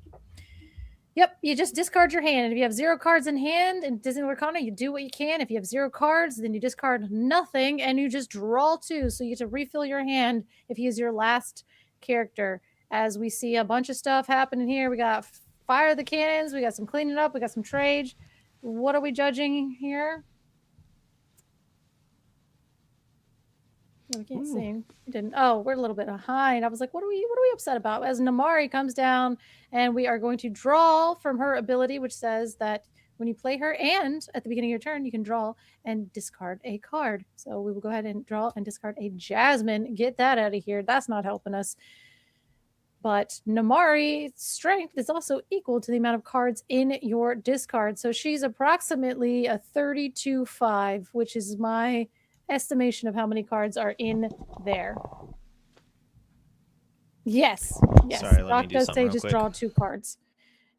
Yep, you just discard your hand. And if you have 0 cards in hand in Disney Arcana, you do what you can. If you have 0 cards, then you discard nothing and you just draw 2. So you get to refill your hand if he is your last character. As we see a bunch of stuff happening here. We got fire the cannons. We got some cleaning up. We got some trade. What are we judging here? We can't see. We didn't. Oh, we're a little bit behind. I was like, what are we upset about? As Namari comes down, and we are going to draw from her ability, which says that when you play her and at the beginning of your turn, you can draw and discard a card. So we will go ahead and draw and discard a Jasmine. Get that out of here. That's not helping us. But Namari's strength is also equal to the amount of cards in your discard. So she's approximately a 32-5, which is my estimation of how many cards are in there. Yes. Sorry, Doc does say just draw 2 cards.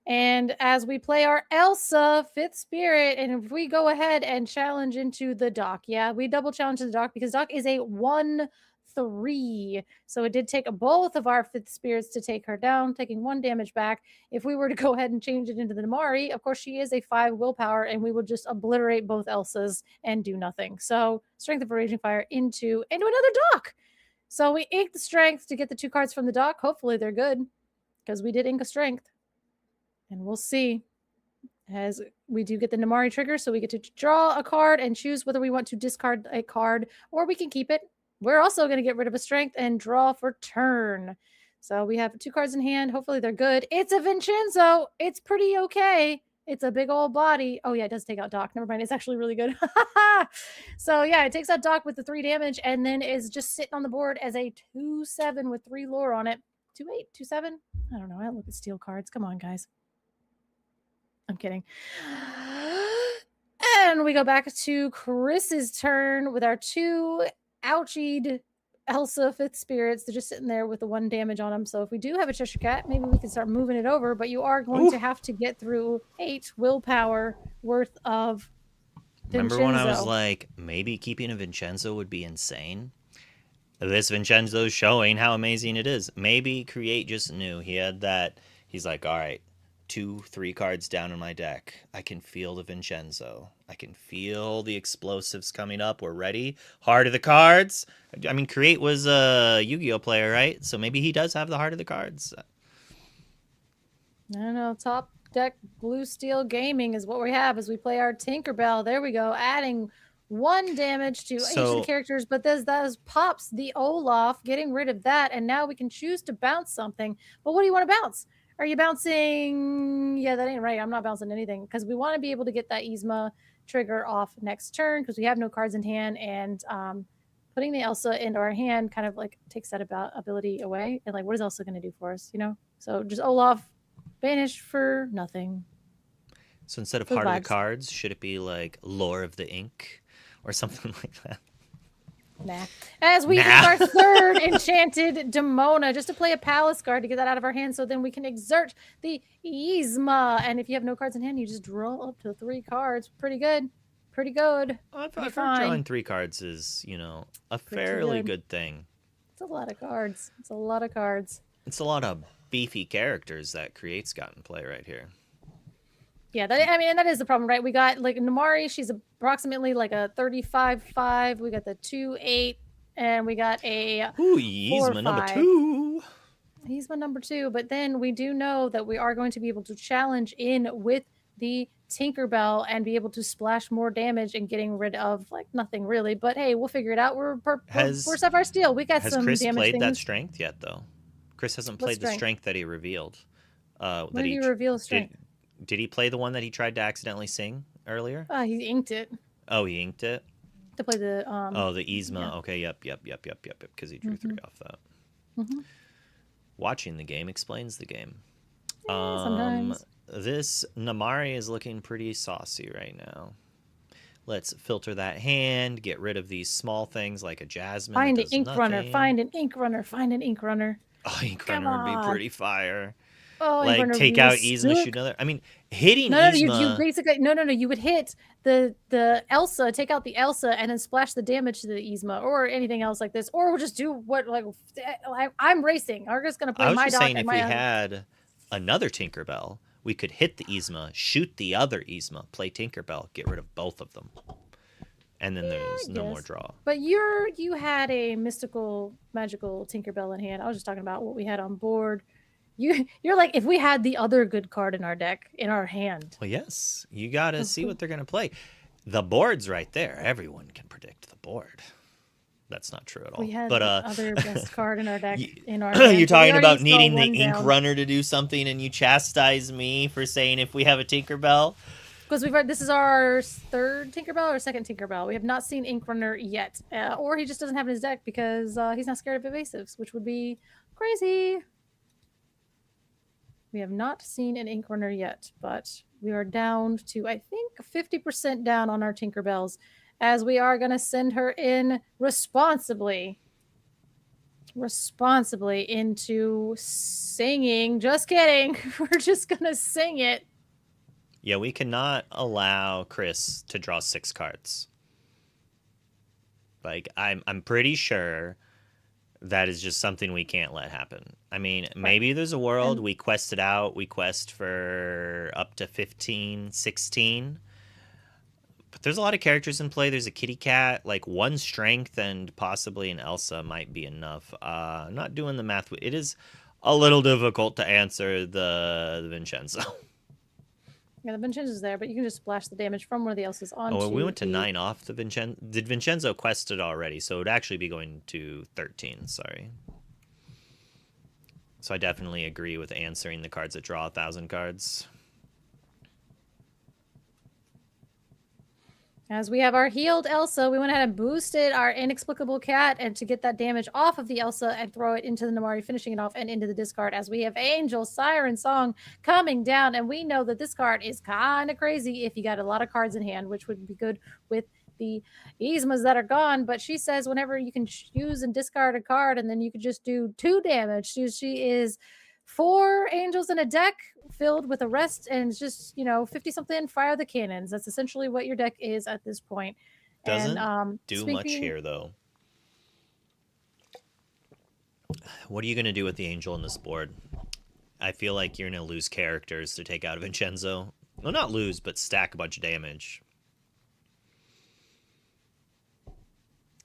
And as we play our Elsa, 5th Spirit, and if we go ahead and challenge into the Doc, we double challenge the Doc because Doc is a 1-3. So it did take both of our 5th Spirits to take her down, taking 1 damage back. If we were to go ahead and change it into the Namari, of course, she is a 5 willpower, and we would just obliterate both Elsas and do nothing. So Strength of a Raging Fire into another Doc. So we ink the Strength to get the 2 cards from the Doc. Hopefully they're good, because we did ink a Strength. And we'll see. As we do get the Namari trigger, so we get to draw a card and choose whether we want to discard a card or we can keep it. we're also going to get rid of a strength and draw for turn. So we have 2 cards in hand. Hopefully they're good. It's a Vincenzo. It's pretty okay. It's a big old body. Oh, yeah, it does take out Doc. Never mind. It's actually really good. So, yeah, it takes out Doc with the 3 damage and then is just sitting on the board as a 2/7 with 3 lore on it. 2/8, 2/7? I don't know. I don't look at steel cards. Come on, guys. I'm kidding. And we go back to Chris's turn with our 2 ouchied Elsa 5th spirits. They're just sitting there with the 1 damage on them. So if we do have a Cheshire Cat, maybe we can start moving it over. But you are going to have to get through 8 willpower worth of Vincenzo. Remember when I was like, maybe keeping a Vincenzo would be insane? This Vincenzo's showing how amazing it is. Maybe Create just knew. He had that. He's like, all right, 2, 3 cards down in my deck. I can feel the Vincenzo. I can feel the explosives coming up. We're ready. Heart of the cards. I mean, Create was a Yu-Gi-Oh player, right? So maybe he does have the heart of the cards. I don't know. Top deck blue steel gaming is what we have as we play our Tinkerbell. There we go. Adding 1 damage to each of the characters, but those pops the Olaf, getting rid of that, and now we can choose to bounce something. But what do you want to bounce? Are you bouncing? Yeah, that ain't right. I'm not bouncing anything because we want to be able to get that Yzma trigger off next turn because we have no cards in hand, and putting the Elsa into our hand kind of like takes that ability away. And like, what is Elsa going to do for us? You know? So just Olaf banished for nothing. So instead of Heart of the Cards, should it be like Lore of the Ink or something like that? Nah. As we get our 3rd enchanted Demona, just to play a palace card to get that out of our hand so then we can exert the Yzma. And if you have no cards in hand, you just draw up to 3 cards. Pretty good. Pretty good. I've heard drawing 3 cards is, you know, a fairly good thing. It's a lot of cards. It's a lot of cards. It's a lot of beefy characters that Create's got in play right here. Yeah, and that is the problem, right? We got like Namari, she's approximately like a 35/5. We got the 2/8, and we got a Yzma number 2. Yzma number 2, but then we do know that we are going to be able to challenge in with the Tinkerbell and be able to splash more damage and getting rid of like nothing really. But hey, we'll figure it out. We're Sapphire Steel. We got some damage. Has Chris played that strength yet, though? Chris hasn't played the strength that he revealed. When did he reveal strength? Did he play the one that he tried to accidentally sing earlier? He inked it. Oh, he inked it? To play the... the Yzma. Yeah. Okay, yep. Because he drew 3 off that. Watching the game explains the game. Yeah, sometimes. This Namari is looking pretty saucy right now. Let's filter that hand, get rid of these small things like a Jasmine. Find an ink runner. Find an ink runner. Find an ink runner. Oh, ink runner would be pretty fire. Oh, like take out Yzma, shoot another. I mean, hitting Yzma. You basically you would hit the Elsa, take out the Elsa, and then splash the damage to the Yzma or anything else like this, or we'll just do what like I'm racing. I'm just gonna play my dog. I was just saying if we had another Tinkerbell, we could hit the Yzma, shoot the other Yzma, play Tinkerbell, get rid of both of them, and then there's no more draw. But you had a mystical, magical Tinkerbell in hand. I was just talking about what we had on board. You're like, if we had the other good card in our deck, in our hand. Well, yes. You got to see what they're going to play. The board's right there. Everyone can predict the board. That's not true at all. We had the other best card in our deck. Hand. You're talking about needing the ink runner to do something, and you chastise me for saying if we have a Tinkerbell. Because this is our 3rd Tinkerbell or 2nd Tinkerbell. We have not seen ink runner yet. Or he just doesn't have in his deck because he's not scared of evasives, which would be crazy. We have not seen an ink runner yet, but we are down to, I think, 50% down on our Tinkerbells, as we are going to send her in responsibly into singing. Just kidding. We're just going to sing it. Yeah, we cannot allow Chris to draw 6 cards. Like, I'm pretty sure that is just something we can't let happen. I mean, maybe there's a world we quest it out. We quest for up to 15, 16. But there's a lot of characters in play. There's a kitty cat, like 1 strength and possibly an Elsa might be enough. I'm not doing the math. It is a little difficult to answer the Vincenzo. Yeah, the Vincenzo's there, but you can just splash the damage from where the else is onto. Oh, we went to 9 off the Vincenzo. Did Vincenzo quested already? So it would actually be going to 13. Sorry. So I definitely agree with answering the cards that draw 1,000 cards. As we have our healed Elsa, we went ahead and boosted our inexplicable cat and to get that damage off of the Elsa and throw it into the Namari, finishing it off and into the discard as we have Angel Siren Song coming down. And we know that this card is kind of crazy if you got a lot of cards in hand, which would be good with the Yzmas that are gone. But she says whenever you can use and discard a card and then you could just do 2 damage. She is 4 angels in a deck filled with a rest and it's just 50 something fire the cannons. That's essentially what your deck is at this point. Doesn't and do much here though. What are you going to do with the angel on this board? I feel like you're going to lose characters to take out Vincenzo. Well, not lose, but stack a bunch of damage.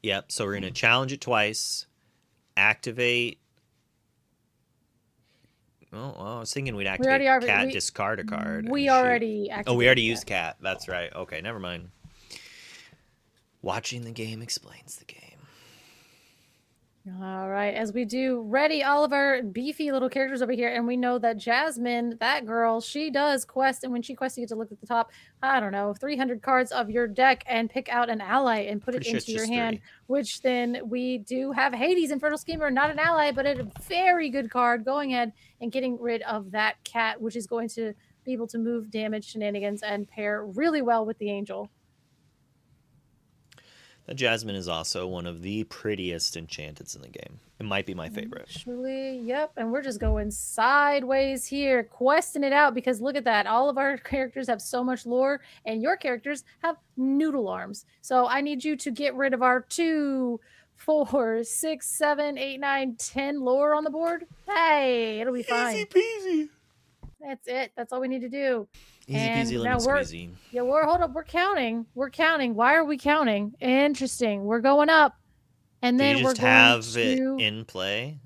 Yep, so we're going to challenge it twice. Activate. Oh, well, I was thinking we'd activate cat, discard a card. We already activated. Oh, we already used cat. That's right. Okay, never mind. Watching the game explains the game. All right, as we do ready all of our beefy little characters over here, and we know that Jasmine, that girl, she does quest, and when she quests, you get to look at the top, I don't know, 300 cards of your deck and pick out an ally and put it into your hand, which then we do have Hades, Infernal Schemer, not an ally, but a very good card, going ahead and getting rid of that cat, which is going to be able to move damage shenanigans and pair really well with the angel. The Jasmine is also one of the prettiest enchanteds in the game. It might be my favorite. Actually, yep. And we're just going sideways here, questing it out because look at that. All of our characters have so much lore and your characters have noodle arms. So I need you to get rid of our 2, 4, 6, 7, 8, 9, 10 lore on the board. Hey, it'll be fine. Easy peasy. That's it. That's all we need to do. Easy peasy lemon squeezy. Yeah, hold up. We're counting. Why are we counting? Interesting. We're going up. And then we're going to have it in play.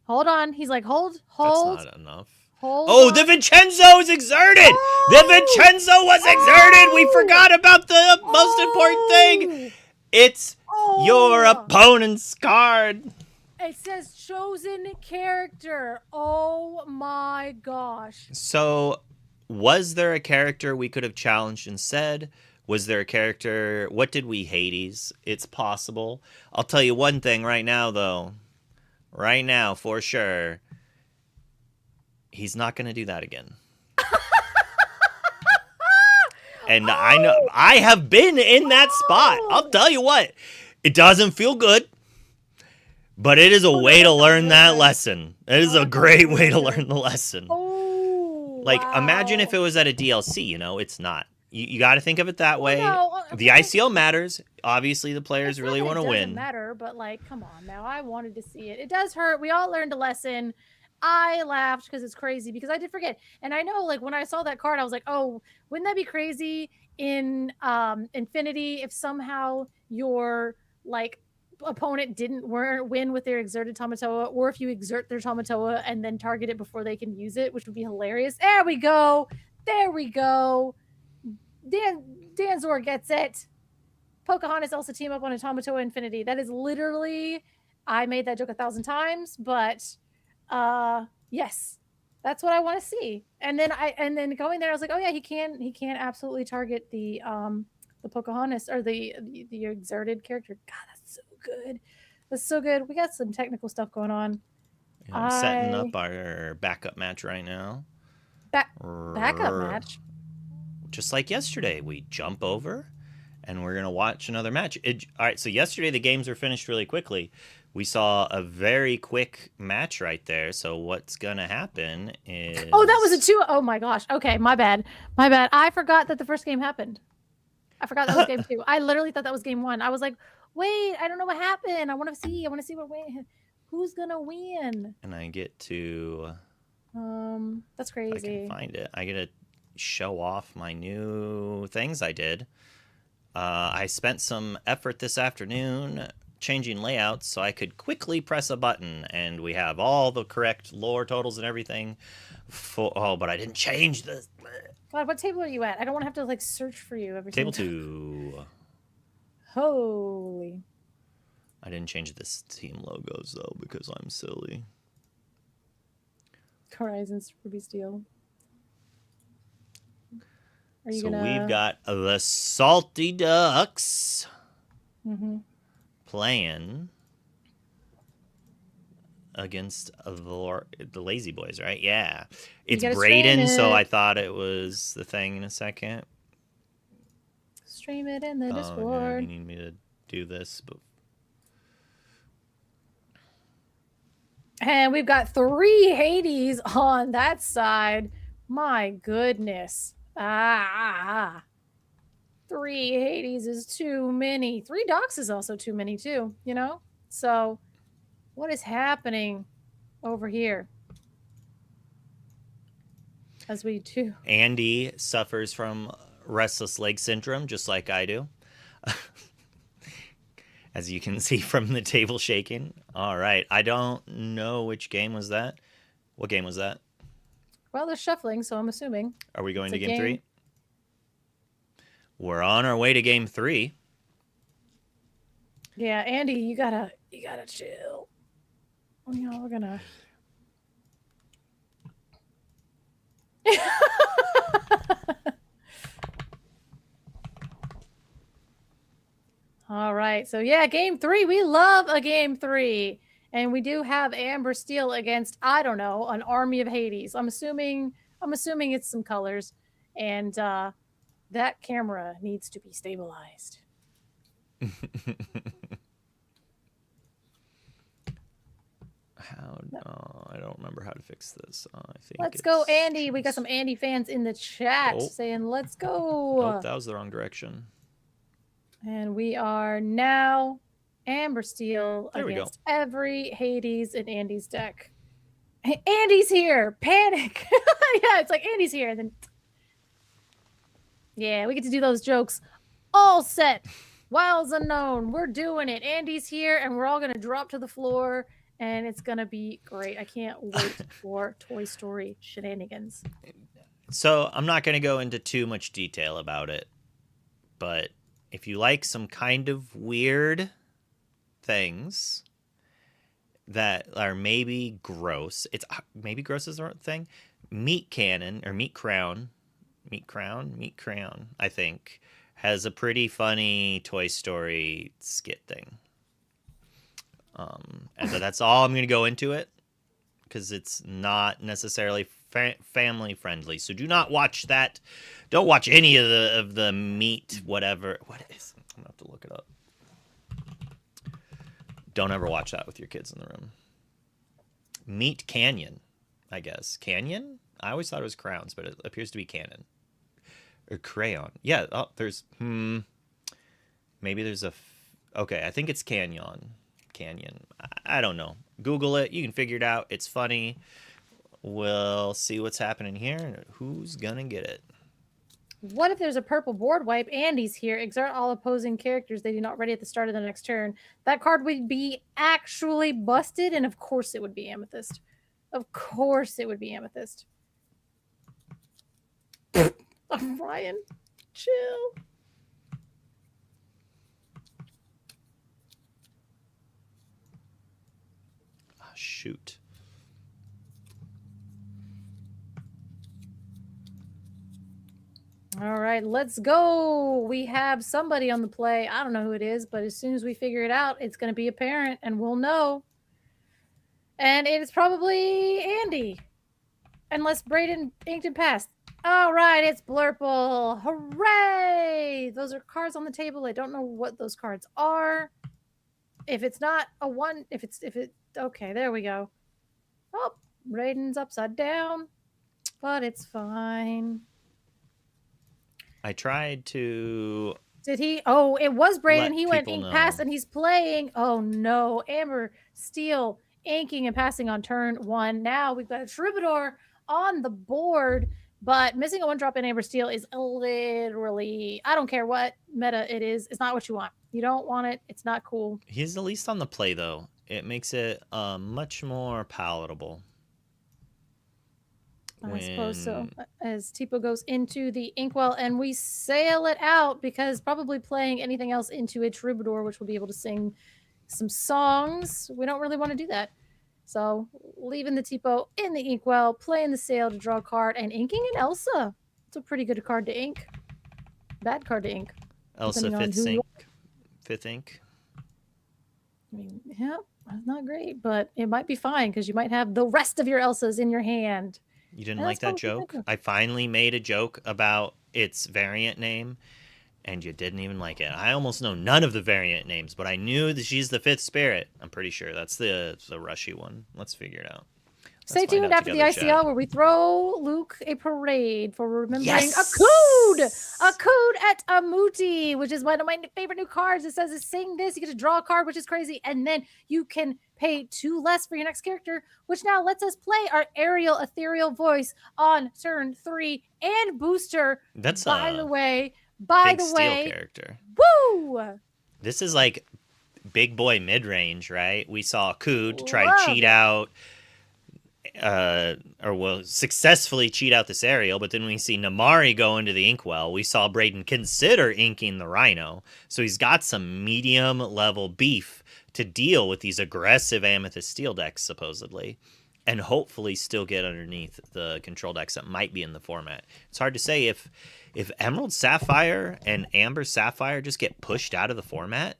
Hold on. He's like, hold. That's not enough. Hold on. The Vincenzo is exerted. Oh! The Vincenzo was exerted. We forgot about the most important thing. It's your opponent's card. It says chosen character. Oh my gosh. So, was there a character we could have challenged instead? Was there a character? What did we Hades? It's possible. I'll tell you one thing right now, though. Right now, for sure. He's not going to do that again. And I know I have been in that spot. I'll tell you what. It doesn't feel good. But it is a way to learn that lesson. It is a great way to learn the lesson. Like, imagine if it was at a DLC, it's not. You got to think of it that way. The ICL matters. Obviously, the players really want to win. It doesn't matter, but, come on now. I wanted to see it. It does hurt. We all learned a lesson. I laughed because it's crazy because I did forget. And I know, when I saw that card, I was like, oh, wouldn't that be crazy in Infinity if somehow your, opponent didn't win with their exerted Tamatoa, or if you exert their Tamatoa and then target it before they can use it, which would be hilarious. There we go. Danzor gets it. Pocahontas also team up on a Tamatoa Infinity. That is literally, I made that joke 1,000 times, but yes, that's what I want to see. And then going there, I was like, oh yeah, he can absolutely target the Pocahontas or the exerted character. God, that's so good. That's so good. We got some technical stuff going on. Yeah, I'm setting up our backup match right now. Backup match? Just like yesterday, we jump over and we're going to watch another match. All right, so yesterday the games were finished really quickly. We saw a very quick match right there. So what's going to happen is... Oh, that was a 2. Oh my gosh. Okay, my bad. I forgot that the first game happened. I forgot that was game 2. I literally thought that was game 1. I was like, wait, I don't know what happened. I want to see who's going to win. And I get to... That's crazy. I can find it. I get to show off my new things I did. I spent some effort this afternoon changing layouts so I could quickly press a button, and we have all the correct lore totals and everything. But I didn't change the... God, what table are you at? I don't want to have to like search for you every Table single time. 2. Holy. I didn't change this team logos though because I'm silly. Horizons Ruby Steel. Are you So gonna? we've got the Salty Ducks playing against the Lazy Boys, right? Yeah. It's gotta stream Brayden, so I it. thought it was the thing in a second. Stream it in the Oh, yeah, Discord. you need me to do this, but And we've got 3 Hades on that side. My goodness. 3 Hades is too many. 3 Docs is also too many too, you know? So what is happening over here? As we do. Andy suffers from restless leg syndrome, just like I do. As you can see from the table shaking. All right. I don't know which game was that. What game was that? Well, they're shuffling, so I'm assuming. Are we going It's to a game game. 3? We're on our way to game 3. Yeah, Andy, you gotta chill. You know, we're gonna. All right. So yeah, game 3. We love a game 3. And we do have Amber Steel against, I don't know, an army of Hades. I'm assuming it's some colors. And that camera needs to be stabilized. I don't remember how to fix this. I think Let's go, Andy. We got some Andy fans in the chat saying, let's go. Nope, that was the wrong direction. And we are now Amber Steel There against every Hades in Andy's deck. Andy's here. Panic. Yeah, it's like Andy's here. And then, yeah, we get to do those jokes. All set. Wilds unknown. We're doing it. Andy's here, and we're all going to drop to the floor, and it's going to be great. I can't wait for Toy Story shenanigans. So I'm not going to go into too much detail about it, but if you like some kind of weird things that are maybe gross, it's maybe gross is the right thing. Meat Crown, I think, has a pretty funny Toy Story skit thing. And that's all I'm going to go into it because it's not necessarily family friendly. So do not watch that. Don't watch any of the meat whatever. What is? I'm going to have to look it up. Don't ever watch that with your kids in the room. Meat Canyon, I guess. Canyon? I always thought it was crowns, but it appears to be canon. Or crayon. Yeah, oh, there's... Maybe there's a... Okay, I think it's Canyon. I don't know. Google it. You can figure it out. It's funny. We'll see what's happening here and who's gonna get it. What if there's a purple board wipe? Andy's here. Exert all opposing characters they do not ready at the start of the next turn. That card would be actually busted, and of course it would be Amethyst. Of course it would be Amethyst. Ryan, chill. Oh, shoot. All right, let's go. We have somebody on the play. I don't know who it is, but as soon as we figure it out, it's going to be apparent and we'll know. And it is probably Andy. Unless Brayden inked and passed. All right, it's Blurple. Hooray! Those are cards on the table. I don't know what those cards are. If it's not a one, okay, there we go. Oh, Brayden's upside down, but it's fine. I tried to... Did he? Oh, it was Brayden. He went ink pass and he's playing. Oh no, Amber Steel inking and passing on turn 1. Now we've got a Troubadour on the board, but missing a 1-drop in Amber Steel is literally, I don't care what meta it is. It's not what you want. You don't want it. It's not cool. He's at least on the play, though. It makes it much more palatable. I suppose so. When As Tipo goes into the inkwell and we sail it out because probably playing anything else into a troubadour, which will be able to sing some songs, we don't really want to do that. So leaving the Tipo in the inkwell, playing the sail to draw a card, and inking an Elsa. It's a pretty good card to ink. Bad card to ink. Elsa Depending on fifth who you ink, fifth ink. I mean, yeah, that's not great, but it might be fine because you might have the rest of your Elsas in your hand. You didn't And like that's that probably joke? good. I finally made a joke about its variant name, and you didn't even like it. I almost know none of the variant names, but I knew that she's the fifth spirit. I'm pretty sure that's the rushy one. Let's figure it out. Stay Let's find tuned out after the together, ICL chat. where we throw Luke a parade for remembering Yes! a code at Amuti, which is one of my favorite new cards. It says, sing this, you get to draw a card, which is crazy, and then you can pay 2 less for your next character, which now lets us play our aerial ethereal voice on turn 3 and booster. That's by the way, character. Woo! This is like big boy mid range, right? We saw Kood try to Love cheat it. out, successfully cheat out this aerial, but then we see Namari go into the inkwell. We saw Braden consider inking the Rhino, so he's got some medium level beef to deal with these aggressive Amethyst Steel decks, supposedly, and hopefully still get underneath the control decks that might be in the format. It's hard to say if Emerald Sapphire and Amber Sapphire just get pushed out of the format.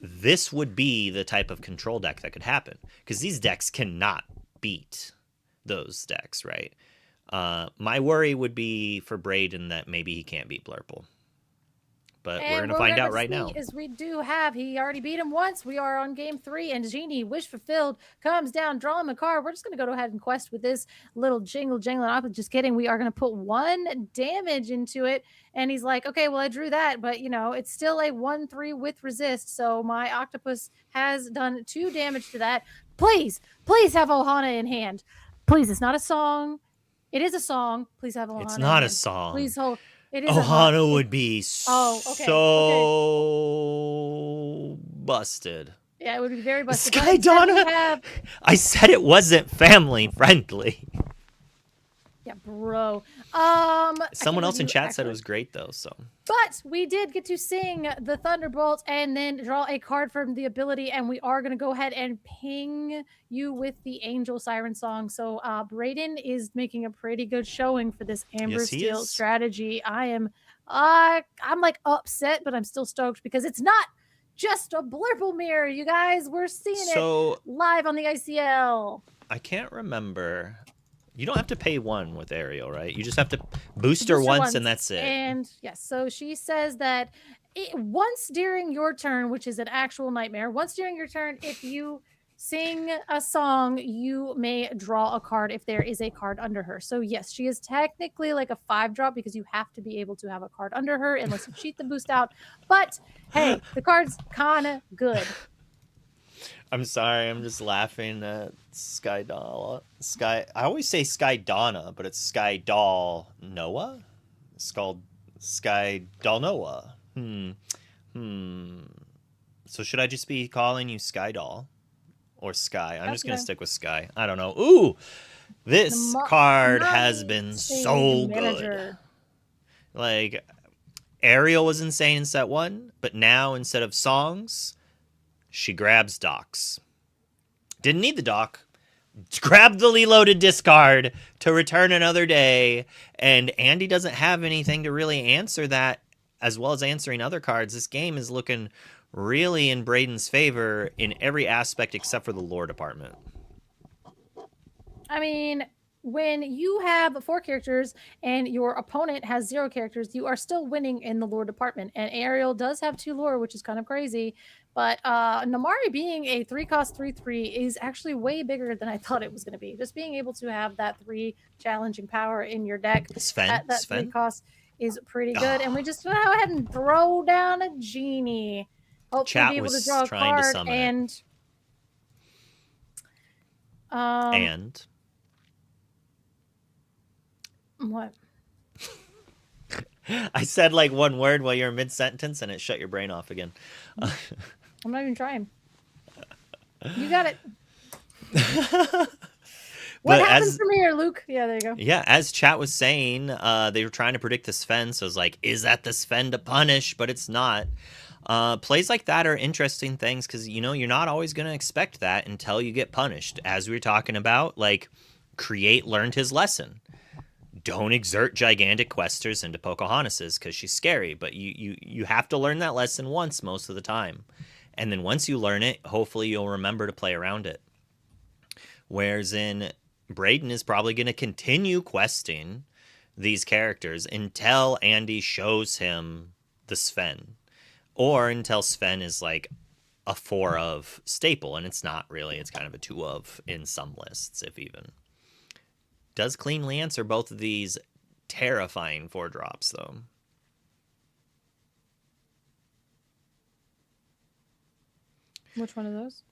This would be the type of control deck that could happen, because these decks cannot beat those decks, right? My worry would be for Braden that maybe he can't beat Blurple. But we're going to find out right now. As we do have, he already beat him once. We are on game 3, and Genie, wish fulfilled, comes down, draw him a card. We're just going to go ahead and quest with this little jingling up. Just kidding. We are going to put 1 damage into it. And he's like, okay, well, I drew that, but, it's still a 1/3 with resist. So my octopus has done 2 damage to that. Please have Ohana in hand. Please, it's not a song. It is a song. Please have Ohana. It's not in a hand. sonna. Please hold. It is Ohana would be okay. so busted. Yeah, it would be very busted. Sky Donna? I said it wasn't family friendly. Yeah, bro. Someone else in chat said it was great though, so. But we did get to sing the Thunderbolt and then draw a card from the ability, and we are going to go ahead and ping you with the Angel Siren song. So Braden is making a pretty good showing for this Amber Steel strategy. I'm like upset, but I'm still stoked because it's not just a blurple mirror, you guys. We're seeing it live on the ICL. I can't remember. You don't have to pay 1 with Ariel, right? You just have to booster once and that's it. And yes, so she says that once during your turn, which is an actual nightmare, once during your turn, if you sing a song, you may draw a card if there is a card under her. So yes, she is technically like a 5-drop because you have to be able to have a card under her unless you cheat the boost out. But hey, the card's kind of good. I'm sorry, I'm just laughing at Sky Doll. I always say Sky Donna, but it's Sky Doll Noah? It's called Sky Doll Noah. So should I just be calling you Sky Doll? Or Sky? I'm just going to stick with Sky. I don't know. Ooh! This card has been so good. Like, Ariel was insane in set 1, but now instead of songs, she grabs docks. Didn't need the dock. Grabbed the reloaded discard to return another day. And Andy doesn't have anything to really answer that, as well as answering other cards. This game is looking really in Braden's favor in every aspect except for the lore department. I mean, when you have 4 characters and your opponent has 0 characters, you are still winning in the lore department. And Ariel does have 2 lore, which is kind of crazy. But Namari being a 3-cost 3/3 is actually way bigger than I thought it was going to be. Just being able to have that 3 challenging power in your deck at that 3 cost is pretty good. And we just go ahead and throw down a Genie. Hopefully be able to draw a card and what? I said like one word while you're mid-sentence and it shut your brain off again. I'm not even trying. You got it. What But happens as from here, Luke? Yeah, there you go. yeah, as chat was saying, they were trying to predict the Sven, so it's like, is that the Sven to punish? But it's not. Plays like that are interesting things because you're not always going to expect that until you get punished. As we were talking about, like, Create learned his lesson. Don't exert gigantic questers into Pocahontas's because she's scary, but you have to learn that lesson once most of the time. And then once you learn it, hopefully you'll remember to play around it. Whereas in Braden is probably going to continue questing these characters until Andy shows him the Sven. Or until Sven is like a 4 of staple, and it's not really. It's kind of a 2 of in some lists, if even. Does cleanly answer both of these terrifying 4 drops, though. Which one of those?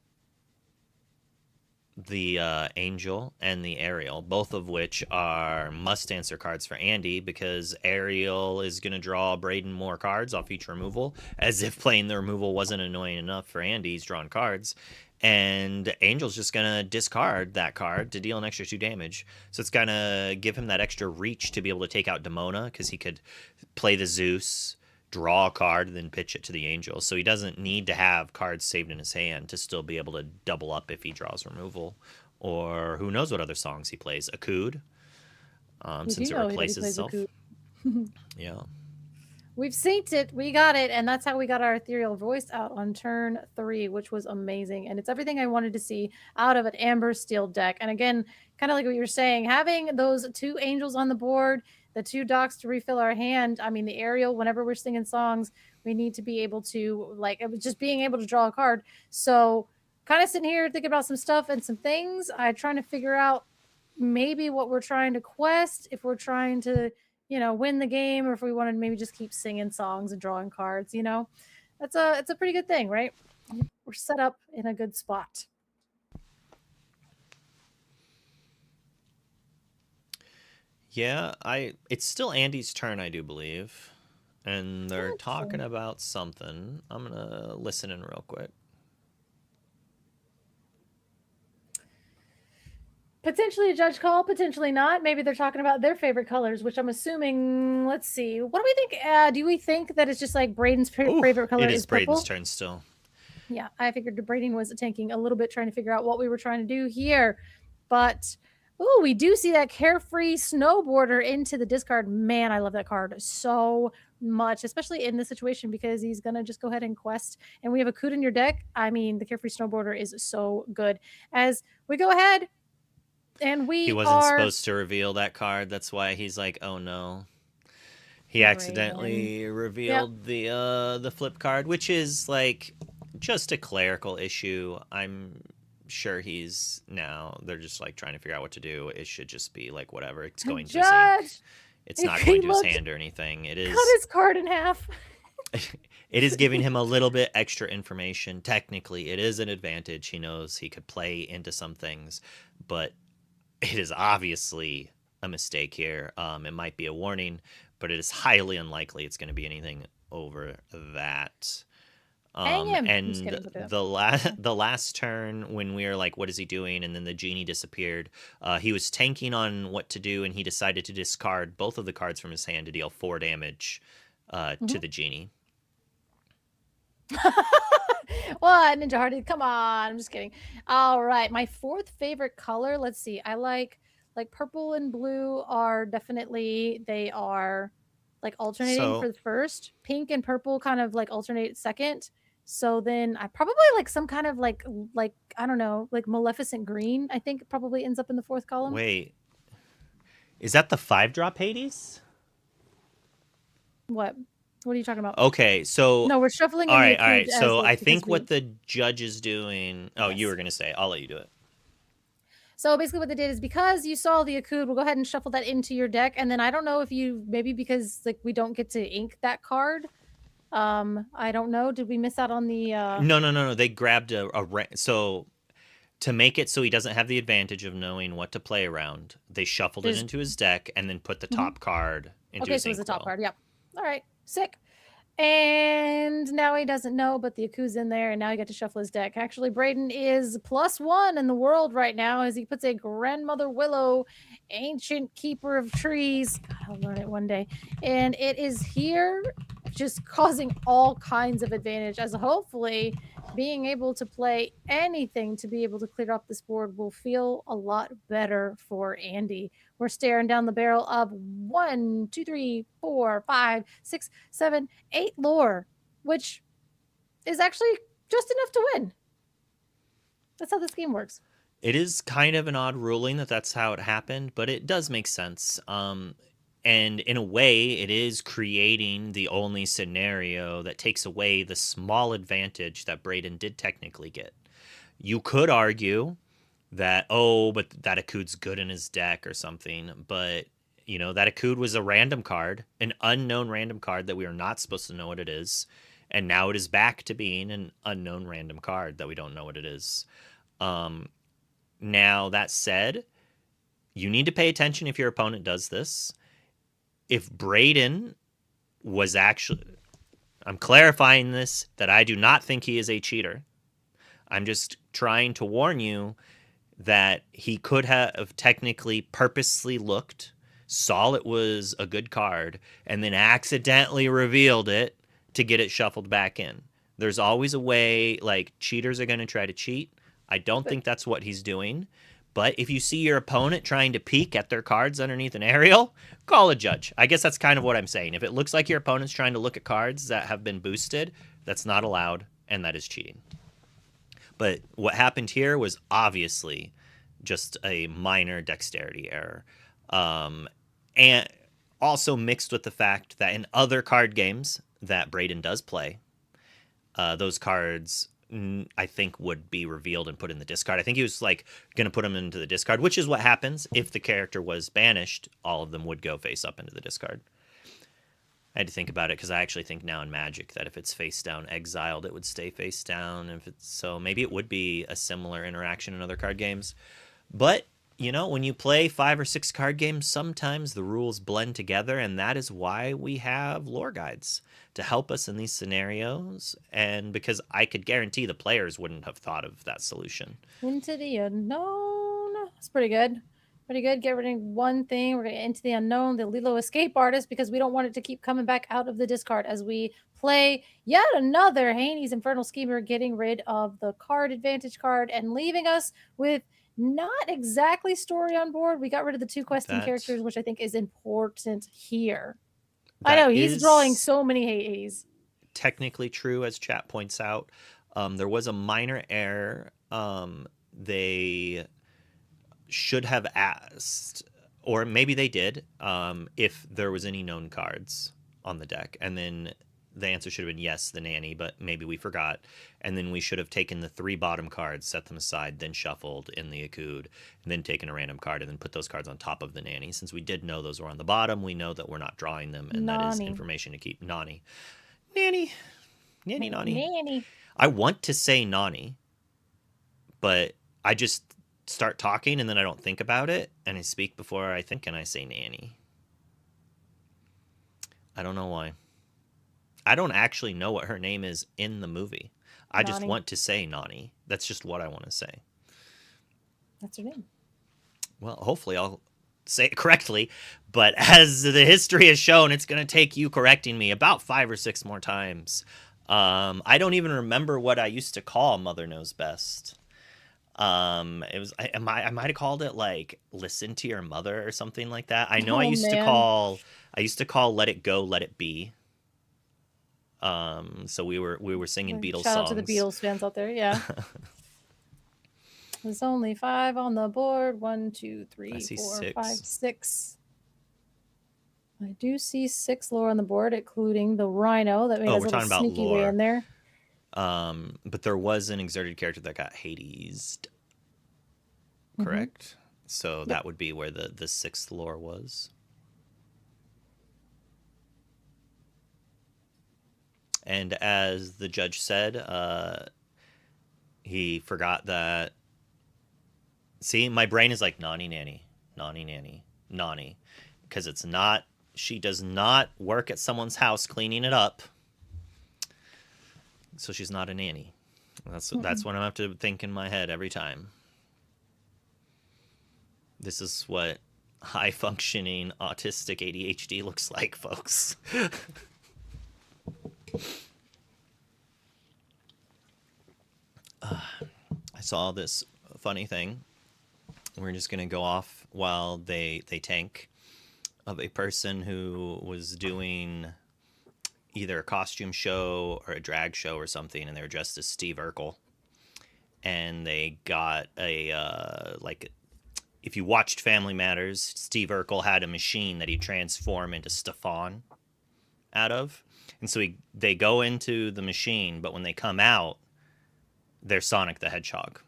The Angel and the Ariel, both of which are must-answer cards for Andy, because Ariel is going to draw Braden more cards off each removal, as if playing the removal wasn't annoying enough for Andy. He's drawn cards. And Angel's just going to discard that card to deal an extra 2 damage. So it's going to give him that extra reach to be able to take out Demona, because he could play the Zeus, draw a card, and then pitch it to the Angel. So he doesn't need to have cards saved in his hand to still be able to double up if he draws removal. Or who knows what other songs he plays. Akud, since it replaces itself. Yeah. We've synced it. We got it. And that's how we got our ethereal voice out on turn 3, which was amazing. And it's everything I wanted to see out of an Amber Steel deck. And again, kind of like what you were saying, having those 2 angels on the board, the 2 docks to refill our hand. I mean, the Ariel, whenever we're singing songs, we need to be able to, like, it was just being able to draw a card. So kind of sitting here thinking about some stuff and some things. I'm trying to figure out maybe what we're trying to quest, if we're trying to, win the game, or if we want to maybe just keep singing songs and drawing cards. It's a pretty good thing, right? We're set up in a good spot. Yeah, it's still Andy's turn, I do believe. And they're talking about something. I'm going to listen in real quick. Potentially a judge call, potentially not. Maybe they're talking about their favorite colors, which I'm assuming. Let's see. What do we think? Do we think that it's just like Braden's favorite color is purple? Braden's turn still. Yeah, I figured Braden was tanking a little bit, trying to figure out what we were trying to do here. But, we do see that Carefree Snowboarder into the discard. Man, I love that card so much, especially in this situation, because he's going to just go ahead and quest. And we have a Coot in your deck. I mean, the Carefree Snowboarder is so good. As we go ahead, and he wasn't supposed to reveal that card. That's why he's like, oh no. He accidentally revealed the flip card, which is like just a clerical issue. I'm sure they're just like trying to figure out what to do. It should just be like whatever. It's going to zinc. It's not going to his hand or anything. It is cut his card in half. It is giving him a little bit extra information. Technically, it is an advantage. He knows he could play into some things, but it is obviously a mistake here. It might be a warning, but it is highly unlikely it's going to be anything over that. And the last turn, when we were like, what is he doing? And then the genie disappeared. He was tanking on what to do, and he decided to discard both of the cards from his hand to deal 4 damage to the genie. What, Ninja Hearted? Come on, I'm just kidding. All right, my 4th favorite color. Let's see. I like purple and blue are definitely, they are like alternating for the first. Pink and purple kind of like alternate second. So then I probably like some kind of like I don't know, like Maleficent green. I think probably ends up in the 4th column. Wait, is that the 5-drop Hades? What? What are you talking about? Okay, so no, we're shuffling. All right. So I think what the judge is doing. Oh, yes. You were gonna say. I'll let you do it. So basically, what they did is, because you saw the Akud, we'll go ahead and shuffle that into your deck, and then I don't know if you maybe because like we don't get to ink that card. I don't know. Did we miss out on the? No. They grabbed a so to make it so he doesn't have the advantage of knowing what to play around. They shuffled it into his deck and then put the top card into his. Okay, so it was the top card. Yep. All right. Sick. And now he doesn't know, but the Aku's in there, and now he got to shuffle his deck. Actually, Braden is +1 in the world right now as he puts a Grandmother Willow, Ancient Keeper of Trees. God, I'll learn it one day. And it is here, just causing all kinds of advantage, as hopefully being able to play anything to be able to clear up this board will feel a lot better for Andy. We're staring down the barrel of 1, 2, 3, 4, 5, 6, 7, 8 lore, which is actually just enough to win. That's how this game works. It is kind of an odd ruling that that's how it happened, but it does make sense. And in a way, it is creating the only scenario that takes away the small advantage that Braden did technically get. You could argue that, oh, but that Akud's good in his deck or something, but that Akud was a random card, an unknown random card that we are not supposed to know what it is, and now it is back to being an unknown random card that we don't know what it is. Now, that said, you need to pay attention if your opponent does this. If Braden was actually... I'm clarifying this, that I do not think he is a cheater. I'm just trying to warn you that he could have technically purposely looked, saw it was a good card, and then accidentally revealed it to get it shuffled back in. There's always a way, like, cheaters are going to try to cheat. I don't think that's what he's doing. But if you see your opponent trying to peek at their cards underneath an aerial, call a judge. I guess that's kind of what I'm saying. If it looks like your opponent's trying to look at cards that have been boosted, that's not allowed, and that is cheating. But what happened here was obviously just a minor dexterity error. And also mixed with the fact that in other card games that Braden does play, those cards... I think would be revealed and put in the discard. I think he was like going to put them into the discard, which is what happens if the character was banished. All of them would go face up into the discard. I had to think about it because I actually think now in Magic that if it's face down exiled, it would stay face down. So maybe it would be a similar interaction in other card games. But when you play 5 or 6 card games, sometimes the rules blend together, and that is why we have lore guides to help us in these scenarios, and because I could guarantee the players wouldn't have thought of that solution. Into the unknown. That's pretty good. Pretty good. Get rid of one thing. We're going to Into the Unknown, the Lilo Escape Artist, because we don't want it to keep coming back out of the discard as we play yet another Haney's Infernal Schemer, getting rid of the card advantage card and leaving us with not exactly story on board. We got rid of the 2 questing characters, which I think is important here. I know, he's drawing so many Hades. Technically true, as chat points out. There was a minor error. They should have asked, or maybe they did, if there was any known cards on the deck. And then the answer should have been yes, the nanny, but maybe we forgot. And then we should have taken the 3 bottom cards, set them aside, then shuffled in the Akud, and then taken a random card and then put those cards on top of the nanny. Since we did know those were on the bottom, we know that we're not drawing them, and that is information to keep. Nanny. I want to say Nani, but I just start talking and then I don't think about it, and I speak before I think, and I say nanny. I don't know why. I don't actually know what her name is in the movie. I just want to say Nani. That's just what I want to say. That's her name. Well, hopefully I'll say it correctly, but as the history has shown, it's going to take you correcting me about 5 or 6 more times. I don't even remember what I used to call Mother Knows Best. It was I might have called it like Listen to Your Mother or something like that. I know I used to call Let It Go, Let It Be. So we were singing Beatles songs. Shout out to the Beatles fans out there, yeah. There's only 5 on the board. 1, 2, 3, 4, 6. 5, 6. I do see 6 lore on the board, including the Rhino that made us a little sneaky way in there. But there was an exerted character that got Hades'd. Correct? So that would be where the 6th lore was. And as the judge said, he forgot that... See, my brain is like, Nani, nanny, Nani, nanny, Nani. Because it's not... She does not work at someone's house cleaning it up. So she's not a nanny. That's what I have to think in my head every time. This is what high functioning autistic ADHD looks like, folks. I saw this funny thing. We're just gonna go off while they tank, of a person who was doing either a costume show or a drag show or something, and they were dressed as Steve Urkel, and they got a like, if you watched Family Matters, Steve Urkel had a machine that he transformed into Stefan out of, and so they go into the machine, but when they come out, they're Sonic the Hedgehog.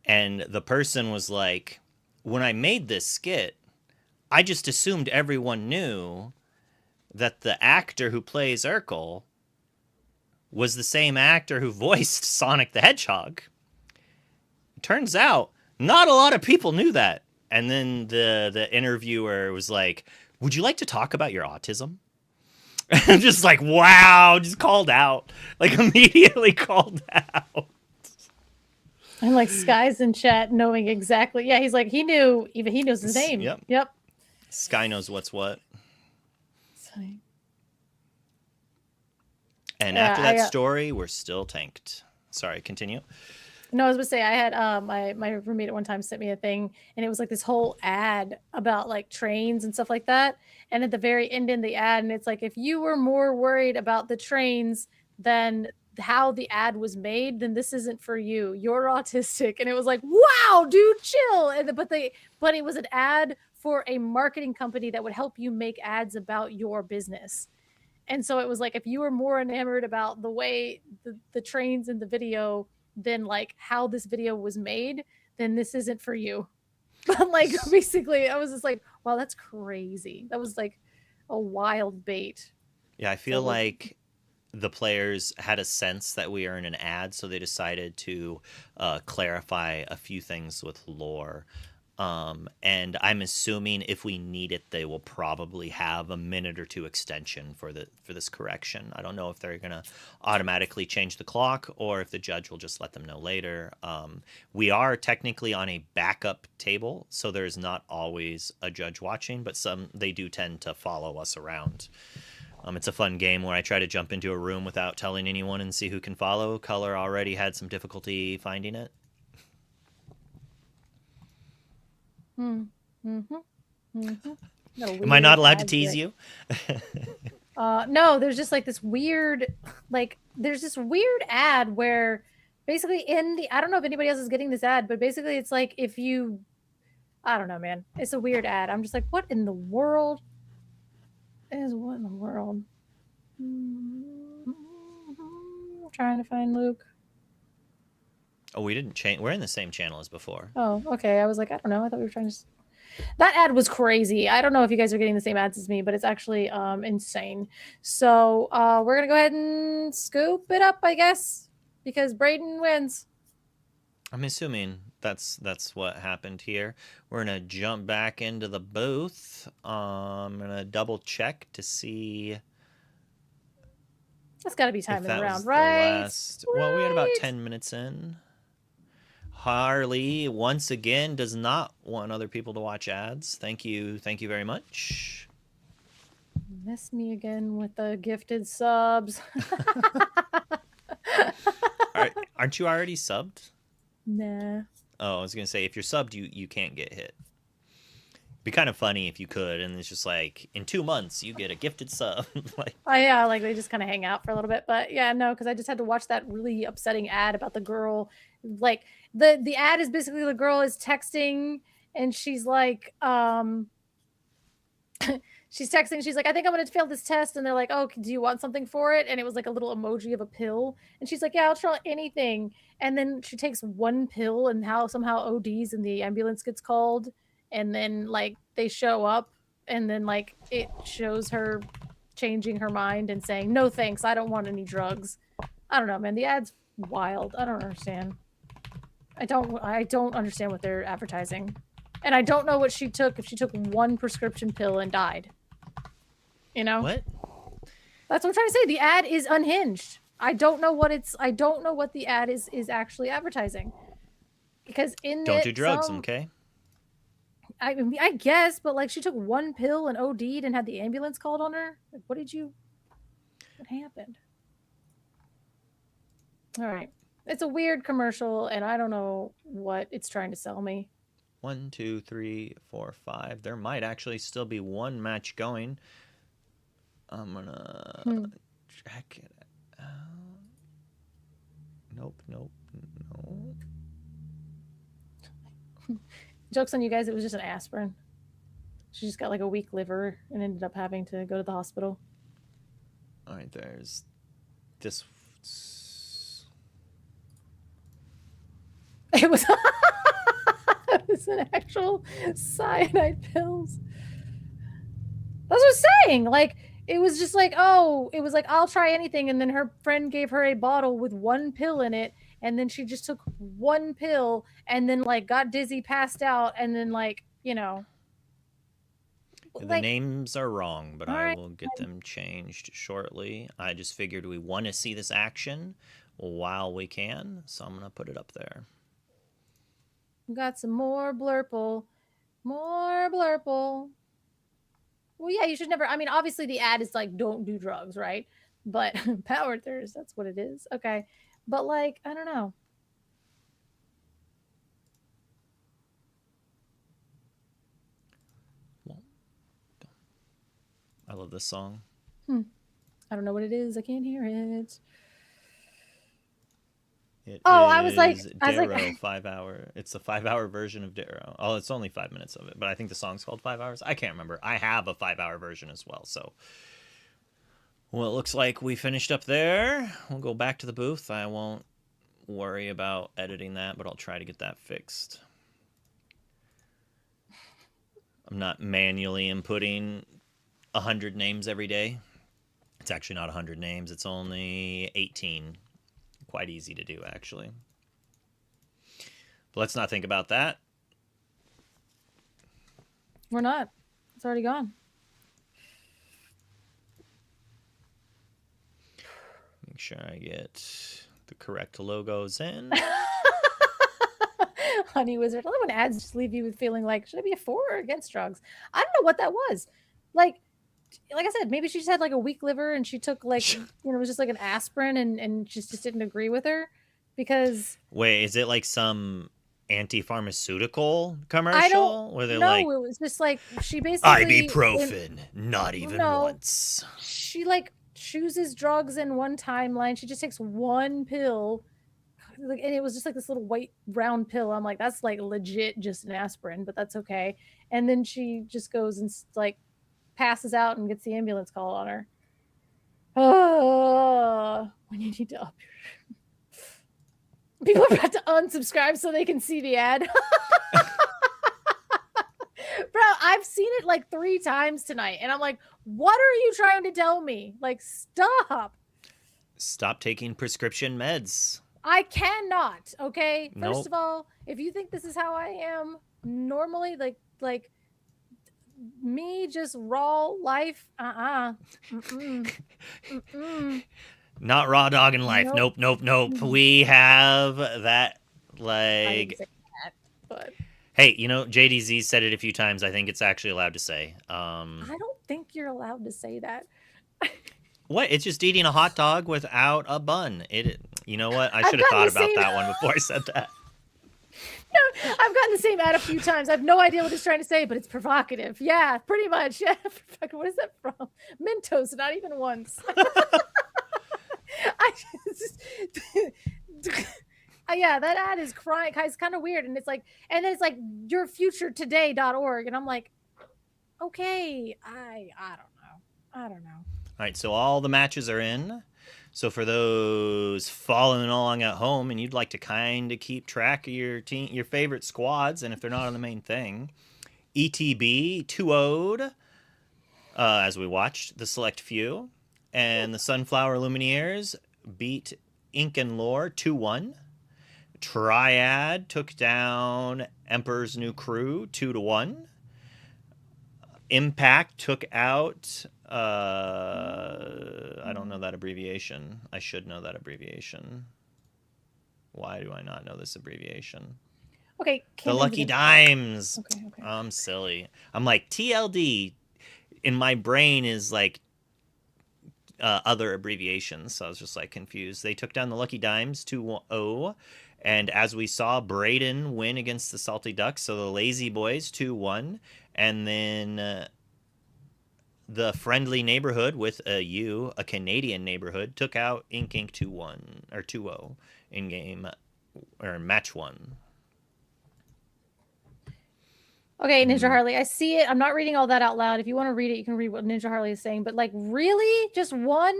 And the person was like, when I made this skit, I just assumed everyone knew that the actor who plays Urkel was the same actor who voiced Sonic the Hedgehog. Turns out, not a lot of people knew that. And then the interviewer was like, would you like to talk about your autism? I'm just like, wow, just called out. Like, immediately called out. And like Sky's in chat knowing exactly. Yeah, he's like, he knows his name. Yep. Sky knows what's what. Sorry. And after that story, we're still tanked. Sorry, continue. No, I was gonna say, I had my roommate at one time sent me a thing, and it was like this whole ad about like trains and stuff like that. And at the very end in the ad, and it's like, if you were more worried about the trains than how the ad was made, then this isn't for you. You're autistic. And it was like, wow, dude, chill. But it was an ad for a marketing company that would help you make ads about your business. And so it was like, if you were more enamored about the way the trains in the video than like how this video was made, then this isn't for you. But like, basically, I was just like, wow, that's crazy. That was like a wild bait. Yeah, I feel like the players had a sense that we are in an ad, so they decided to clarify a few things with lore. And I'm assuming if we need it, they will probably have a minute or two extension for this correction. I don't know if they're gonna automatically change the clock or if the judge will just let them know later. We are technically on a backup table, so there's not always a judge watching, but they do tend to follow us around. It's a fun game where I try to jump into a room without telling anyone and see who can follow. Color already had some difficulty finding it. No, Am I not allowed to tease you? No, there's just like this weird, there's this weird ad where basically I don't know if anybody else is getting this ad, but basically it's like I don't know, man. It's a weird ad. I'm just like, what in the world? What in the world? I'm trying to find Luke. Oh, we didn't change. We're in the same channel as before. Oh, okay. I was like, I don't know. I thought we were trying to. That ad was crazy. I don't know if you guys are getting the same ads as me, but it's actually insane. So we're gonna go ahead and scoop it up, I guess, because Brayden wins. I'm assuming that's what happened here. We're gonna jump back into the booth. I'm gonna double check to see. That's got to be time in the round, right? Well, we had about 10 minutes in. Harley once again does not want other people to watch ads. Thank you very much. Miss me again with the gifted subs. Aren't you already subbed? Nah. Oh, I was gonna say, if you're subbed, you can't get hit. Be kind of funny if you could, and it's just like, in 2 months you get a gifted sub. Yeah, like they just kind of hang out for a little bit. But yeah, no, because I just had to watch that really upsetting ad about the girl. Like the ad is basically the girl is texting and she's like, she's texting. She's like, I think I'm going to fail this test. And they're like, oh, do you want something for it? And it was like a little emoji of a pill. And she's like, yeah, I'll try anything. And then she takes one pill and somehow ODs and the ambulance gets called. And then like they show up and then like it shows her changing her mind and saying, no, thanks. I don't want any drugs. I don't know, man. The ad's wild. I don't understand. I don't understand what they're advertising. And I don't know what she took, if she took one prescription pill and died. You know? What? That's what I'm trying to say. The ad is unhinged. I don't know what the ad is actually advertising. Because in Don't it, do drugs, okay? I mean, I guess, but like she took one pill and OD'd and had the ambulance called on her. Like, what happened? All right. It's a weird commercial, and I don't know what it's trying to sell me. 1, 2, 3, 4, 5. There might actually still be one match going. I'm gonna check it out. Nope, no. Joke's on you guys, it was just an aspirin. She just got like a weak liver and ended up having to go to the hospital. All right, there's this. It was it was an actual cyanide pills. That's what I'm saying. Like, it was just like, oh, it was like, I'll try anything. And then her friend gave her a bottle with one pill in it. And then she just took one pill and then like got dizzy, passed out. And then like, you know. The names are wrong, but I right. will get them changed shortly. I just figured we want to see this action while we can. So I'm going to put it up there. We got some more blurple. More blurple. Well, yeah, you should never. I mean, obviously the ad is like, don't do drugs, right? But power thirst, that's what it is. Okay. But like, I don't know. I love this song. I don't know what it is. I can't hear it. I was like, Darrow 5 hour. It's a 5 hour version of Darrow. Oh, it's only 5 minutes of it, but I think the song's called 5 hours. I can't remember. I have a 5 hour version as well. So, well, it looks like we finished up there. We'll go back to the booth. I won't worry about editing that, but I'll try to get that fixed. I'm not manually inputting 100 names every day. It's actually not 100 names. It's only 18. Quite easy to do, actually. But let's not think about that. We're not. It's already gone. Make sure I get the correct logos in. Honey Wizard. I love when ads just leave you with feeling like, should I be for or against drugs? I don't know what that was. Like I said, maybe she just had like a weak liver and she took like, it was just like an aspirin and just didn't agree with her because. Wait, is it like some anti-pharmaceutical commercial where they're like, it was just like she basically ibuprofen, not even once. She like chooses drugs in one timeline. She just takes one pill. Like, and it was just like this little white round pill. I'm like, that's like legit just an aspirin, but that's okay. And then she just goes and like passes out and gets the ambulance call on her. Oh, when you need to up your people are about to unsubscribe so they can see the ad. Bro, I've seen it like 3 times tonight, and I'm like, what are you trying to tell me? Like, stop taking prescription meds. I cannot. Okay. Nope. First of all, if you think this is how I am normally, like me just raw life, not raw dog in life. Nope. We have that like but hey, JDZ said it a few times. I think it's actually allowed to say. I don't think you're allowed to say that. What? It's just eating a hot dog without a bun. You know what? I should have thought about that one before I said that. No, I've gotten the same ad a few times. I have no idea what it's trying to say, but it's provocative. Yeah, pretty much. Yeah. What is that from? Mentos, not even once. Yeah, that ad is crying. It's kind of weird. And it's like, and then it's like yourfuturetoday.org. And I'm like, okay, I don't know. All right, so all the matches are in. So for those following along at home and you'd like to kind of keep track of your team, your favorite squads, and if they're not on the main thing, ETB 2-0'd as we watched the select few, and the Sunflower Illumineers beat Ink and Lore 2-1. Triad took down Emperor's New Crew 2-1. Impact took out I don't know that abbreviation. I should know that abbreviation. Why do I not know this abbreviation? Okay, The cannons Lucky against Dimes. Okay, okay. I'm silly. I'm like, TLD in my brain is like other abbreviations, so I was just like confused. They took down the Lucky Dimes 2-0, and as we saw, Braden win against the Salty Ducks, so the Lazy Boys 2-1, and then the Friendly Neighborhood with a Canadian neighborhood, took out Ink Inc 2-1 or 2-0 in game or match 1. Okay, Ninja Harley, I see it. I'm not reading all that out loud. If you want to read it, you can read what Ninja Harley is saying. But like, really, just one?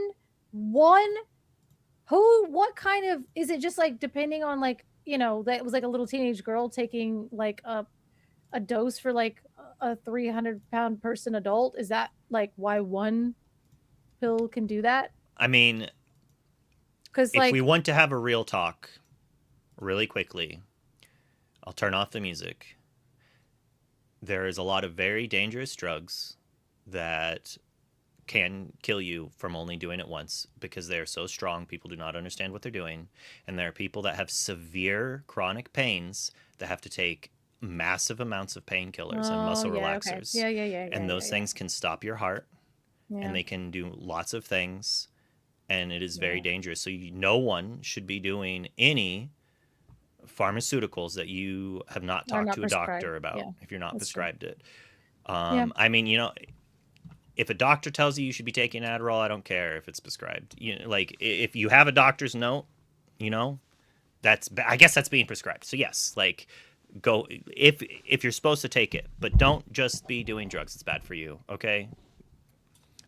Who? What kind of? Is it just like depending on like that was like a little teenage girl taking like a dose for like a 300-pound person adult? Is that like why one pill can do that? I mean, Because if we like, want to have a real talk really quickly, I'll turn off the music. There is a lot of very dangerous drugs that can kill you from only doing it once because they are so strong people do not understand what they're doing, and there are people that have severe chronic pains that have to take massive amounts of painkillers and muscle relaxers. Okay. And those things can stop your heart, and they can do lots of things, and it is very dangerous. So no one should be doing any pharmaceuticals that you have not talked to a doctor about if you're not prescribed it. I mean, if a doctor tells you should be taking Adderall, I don't care if it's prescribed. Like if you have a doctor's note, I guess that's being prescribed. So yes, like go if you're supposed to take it, but don't just be doing drugs. It's bad for you. Okay.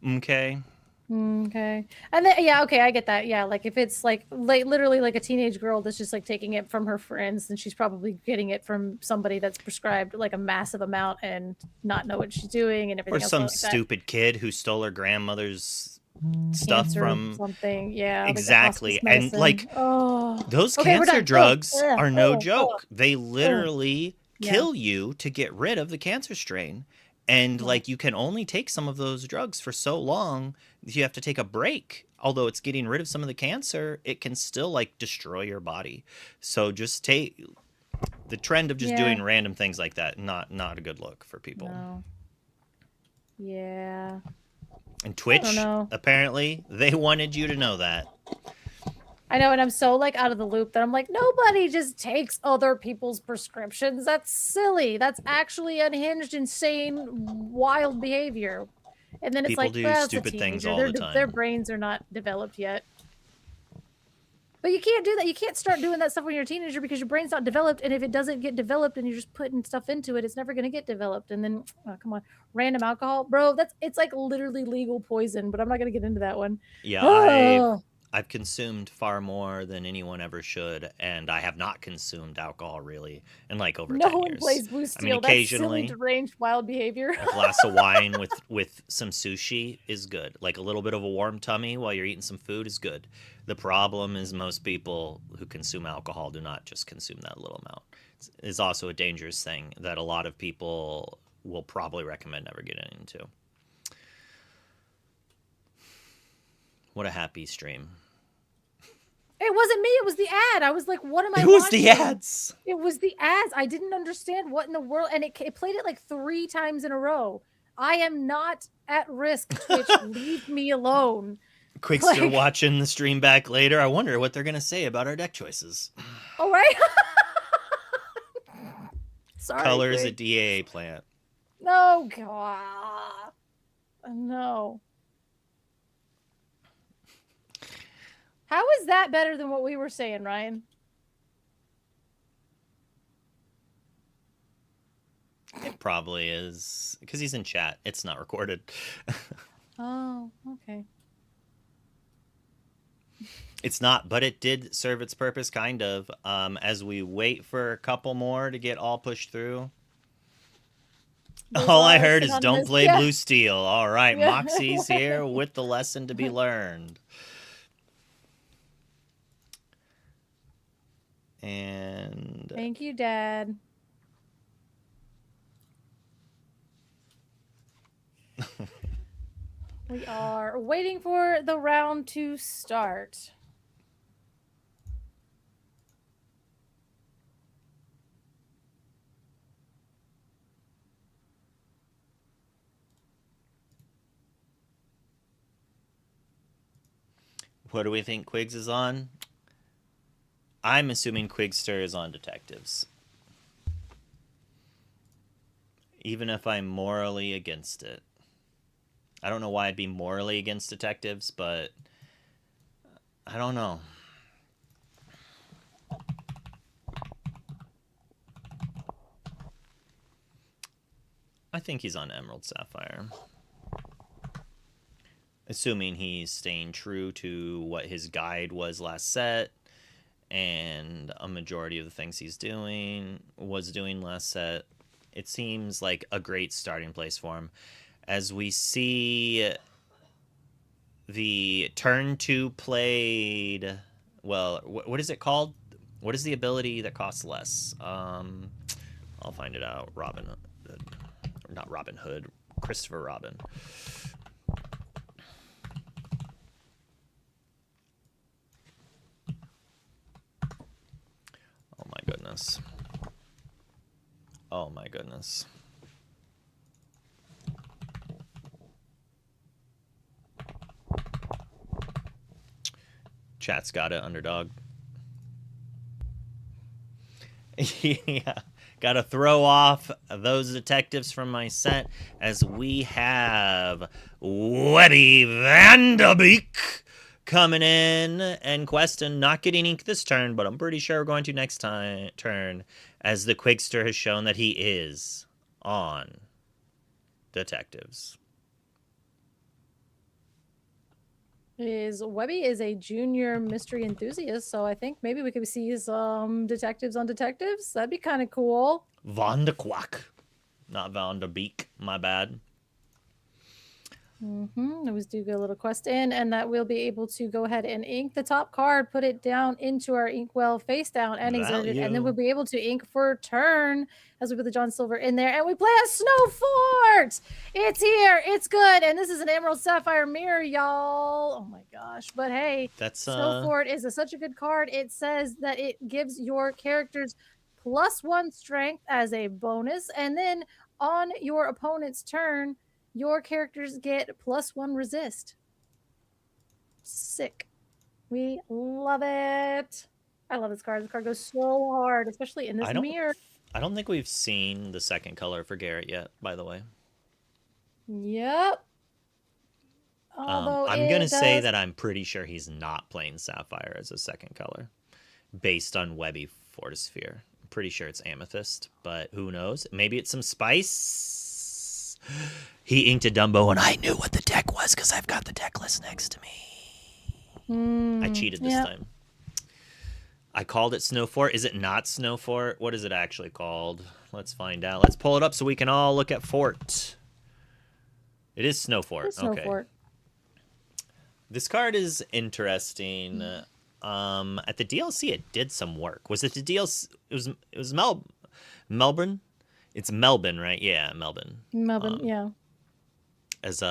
Okay. And then, okay, I get that. Yeah, like if it's like literally like a teenage girl that's just like taking it from her friends, then she's probably getting it from somebody that's prescribed like a massive amount and not know what she's doing and everything or else. some like stupid kid who stole her grandmother's stuff from something. Yeah, exactly. Like And like those cancer drugs are no joke. They literally kill you to get rid of the cancer strain. And like you can only take some of those drugs for so long, you have to take a break. Although it's getting rid of some of the cancer, it can still like destroy your body. So just take the trend of just doing random things like that. Not a good look for people. No. Yeah. And Twitch, apparently, they wanted you to know that. I know, and I'm so like out of the loop that I'm like, nobody just takes other people's prescriptions. That's silly. That's actually unhinged, insane, wild behavior. And then it's people like, do well, stupid things all the time. Their brains are not developed yet. But you can't do that. You can't start doing that stuff when you're a teenager because your brain's not developed. And if it doesn't get developed and you're just putting stuff into it, it's never going to get developed. And then, come on, random alcohol, bro. It's like literally legal poison. But I'm not going to get into that one. Yeah, I've consumed far more than anyone ever should, and I have not consumed alcohol really in like over 10 years. No one plays Blue Steel. I mean, occasionally, that's silly, deranged, wild behavior. A glass of wine with some sushi is good. Like a little bit of a warm tummy while you're eating some food is good. The problem is most people who consume alcohol do not just consume that little amount. It's also a dangerous thing that a lot of people will probably recommend never getting into. What a happy stream. It wasn't me. It was the ad. I was like, what am I watching? It was watching? the ads. It was the ads. I didn't understand what in the world. And it played it like 3 times in a row. I am not at risk, Twitch. Leave me alone. Quickster watching the stream back later. I wonder what they're going to say about our deck choices. All right. Sorry. Colors a DAA plant. No, God. No. How is that better than what we were saying, Ryan? It probably is because he's in chat. It's not recorded. Oh, okay. It's not, but it did serve its purpose, kind of. As we wait for a couple more to get all pushed through. All I heard is don't play Blue Steel. All right, Moxie's here with the lesson to be learned. And thank you, Dad. We are waiting for the round to start. What do we think Quigs is on? I'm assuming Quigster is on detectives. Even if I'm morally against it. I don't know why I'd be morally against detectives, but I don't know. I think he's on Emerald Sapphire. Assuming he's staying true to what his guide was last set, and a majority of the things he's was doing last set. It seems like a great starting place for him. As we see the turn 2 played, well, what is it called? What is the ability that costs less? I'll find it out. Not Robin Hood, Christopher Robin. Oh my goodness. Oh my goodness. Chat's got it, underdog. Yeah. Gotta throw off those detectives from my set as we have Webby Vanderbeek coming in, and Queston not getting ink this turn, but I'm pretty sure we're going to next turn, as the Quigster has shown that he is on detectives. Webby is a junior mystery enthusiast, so I think maybe we could see some detectives on detectives. That'd be kind of cool. Van de Kwak. Not Van de Beek, my bad. It was do get a little quest in, and that we'll be able to go ahead and ink the top card, put it down into our inkwell face down, and exert it, and then we'll be able to ink for turn as we put the John Silver in there, and we play a Snow Fort. It's here, it's good, and this is an Emerald Sapphire Mirror, y'all. Oh my gosh! But hey, that's Snow Fort is such a good card. It says that it gives your characters +1 strength as a bonus, and then on your opponent's turn, your characters get +1 resist. Sick. We love it. I love this card. This card goes so hard, especially in this mirror. I don't think we've seen the second color for Garrett yet, by the way. Yep. Although I'm going to say that I'm pretty sure he's not playing Sapphire as a second color, based on Webby Fortisphere. I'm pretty sure it's Amethyst, but who knows? Maybe it's some spice. He inked a Dumbo, and I knew what the deck was because I've got the deck list next to me. I cheated this time. I called it Snow Fort. Is it not Snow Fort? What is it actually called? Let's find out. Let's pull it up so we can all look at Fort. It is Snow Fort. Snow Fort. This card is interesting. At the DLC, it did some work. Was it the DLC? It was Melbourne. It's Melbourne, right? Yeah, Melbourne. Melbourne, yeah. As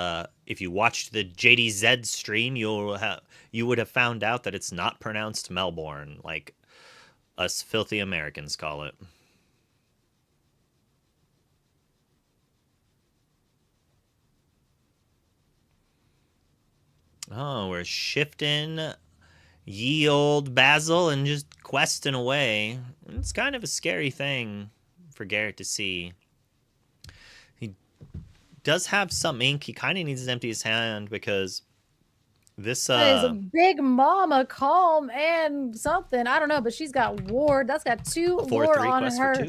if you watched the JDZ stream, you would have found out that it's not pronounced Melbourne, like us filthy Americans call it. Oh, we're shifting ye old Basil and just questing away. It's kind of a scary thing for Garrett to see. He does have some ink. He kind of needs to empty his hand because this that is a big mama calm and something. I don't know, but she's got ward. That's got 2 ward on her.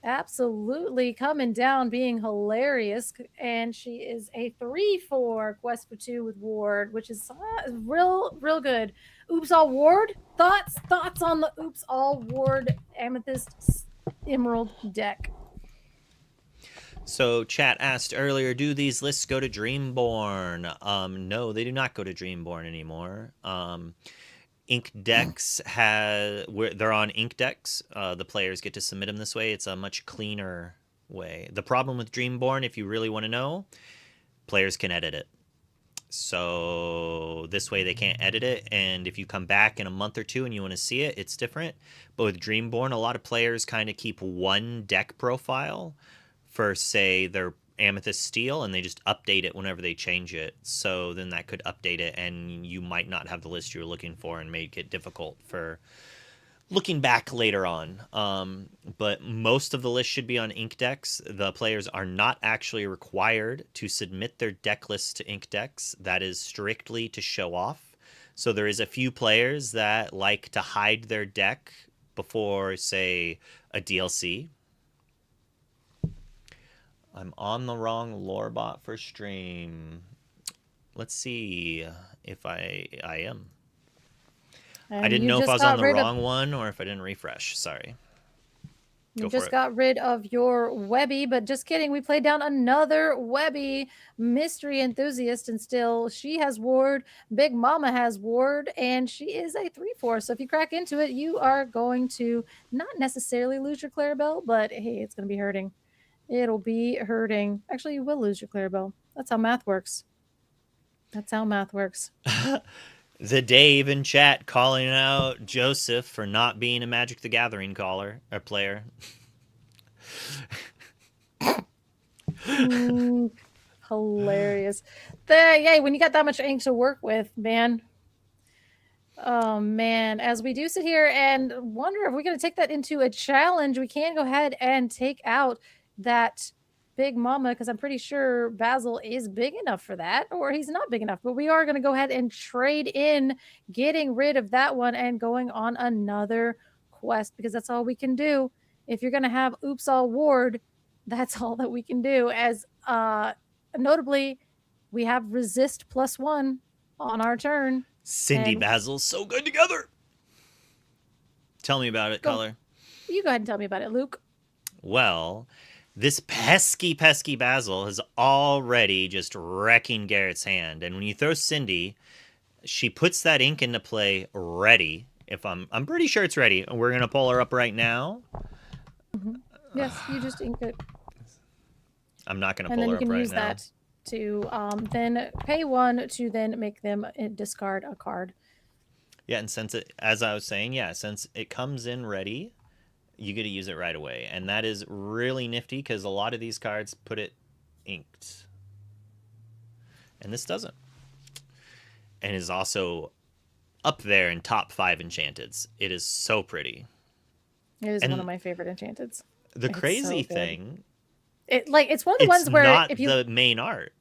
Absolutely coming down, being hilarious, and she is a 3/4 quest for 2 with ward, which is real good. Oops all ward. Thoughts on the oops all ward Amethyst Emerald deck. So chat asked earlier, do these lists go to Dreamborn? No, they do not go to Dreamborn anymore. Ink decks they're on ink decks. The players get to submit them this way. It's a much cleaner way. The problem with Dreamborn, if you really want to know, players can edit it. So this way they can't edit it, and if you come back in a month or two and you want to see it, it's different. But with Dreamborn, a lot of players kind of keep one deck profile for, say, their Amethyst Steel, and they just update it whenever they change it. So then that could update it, and you might not have the list you're looking for and make it difficult for looking back later on. But most of the list should be on ink decks. The players are not actually required to submit their deck lists to ink decks. That is strictly to show off. So there is a few players that like to hide their deck before, say, a DLC. I'm on the wrong lore bot for stream. Let's see if I am. And I didn't you know if just I was got on the rid of- wrong one or if I didn't refresh. Sorry. You Go for just it. got rid of your Webby, but just kidding. We played down another Webby mystery enthusiast, and still she has Ward. Big Mama has Ward, and she is a 3/4. So if you crack into it, you are going to not necessarily lose your Clarabelle, but hey, it's going to be hurting. It'll be hurting. Actually, you will lose your Clarabelle. That's how math works. That's how math works. The Dave in chat calling out Joseph for not being a Magic the Gathering caller or player. Hilarious. Yay, when you got that much ink to work with, man. Oh man, as we do sit here and wonder if we're going to take that into a challenge, we can go ahead and take out that Big Mama, because I'm pretty sure Basil is big enough for that, or he's not big enough. But we are going to go ahead and trade in getting rid of that one and going on another quest, because that's all we can do. If you're going to have Oops All Ward, that's all that we can do. As notably, we have resist +1 on our turn. Cindy And- Basil's so good together. Tell me about it, Go. Color. You go ahead and tell me about it, Luke. Well, this pesky Basil is already just wrecking Garrett's hand. And when you throw Cindy, she puts that ink into play ready. If I'm pretty sure it's ready. We're going to pull her up right now. Yes, you just ink it. I'm not going to And pull then her you up can right use now. that to then pay 1 to then make them discard a card. Yeah, and since it, as I was saying, yeah, since it comes in ready, you get to use it right away. And that is really nifty because a lot of these cards put it inked. And this doesn't. And is also up there in top 5 enchanteds. It is so pretty. It is And one of my favorite enchanteds. The It's crazy so good. thing, It's one of the it's ones where not if you the main art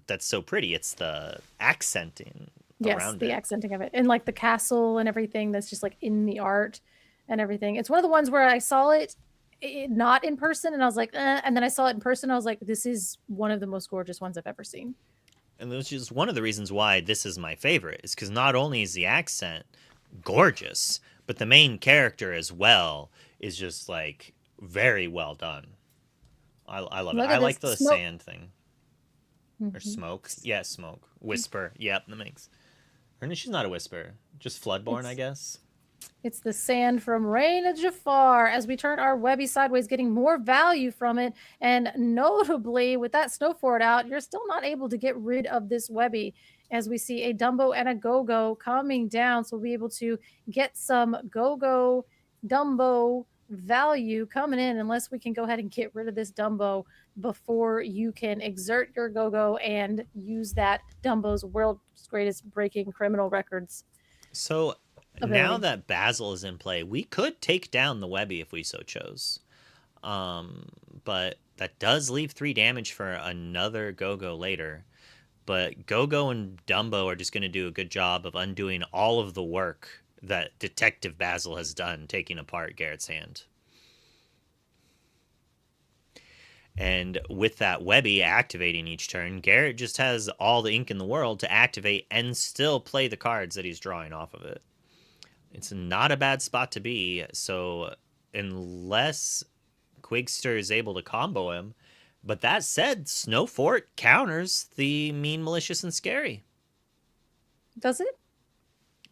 that's so pretty. It's the accenting around the it. accenting of it, and like the castle and everything that's just like in the art and everything. It's one of the ones where I saw it not in person, and I was like, and then I saw it in person. I was like, this is one of the most gorgeous ones I've ever seen. And which is one of the reasons why this is my favorite, is because not only is the accent gorgeous, but the main character as well is just like very well done. I love it. Look at I like this the smoke. sand thing. Or smoke. Yeah, smoke. Whisper. Yep, that makes. Or no, she's not a whisper. Just Floodborn, I guess. It's the sand from Rain of Jafar as we turn our Webby sideways, getting more value from it. And notably, with that Snow Fort out, you're still not able to get rid of this Webby as we see a Dumbo and a Go-Go coming down. So we'll be able to get some Go-Go, Dumbo value coming in, unless we can go ahead and get rid of this Dumbo before you can exert your Go-Go and use that Dumbo's world's greatest breaking criminal records. So ability. now that Basil is in play, we could take down the Webby if we so chose. But that does leave 3 damage for another Go-Go later. But Go-Go and Dumbo are just going to do a good job of undoing all of the work that Detective Basil has done, taking apart Garrett's hand. And with that Webby activating each turn, Garrett just has all the ink in the world to activate and still play the cards that he's drawing off of it. It's not a bad spot to be, so unless Quigster is able to combo him. But that said, Snow Fort counters the Mean, Malicious, and Scary. Does it?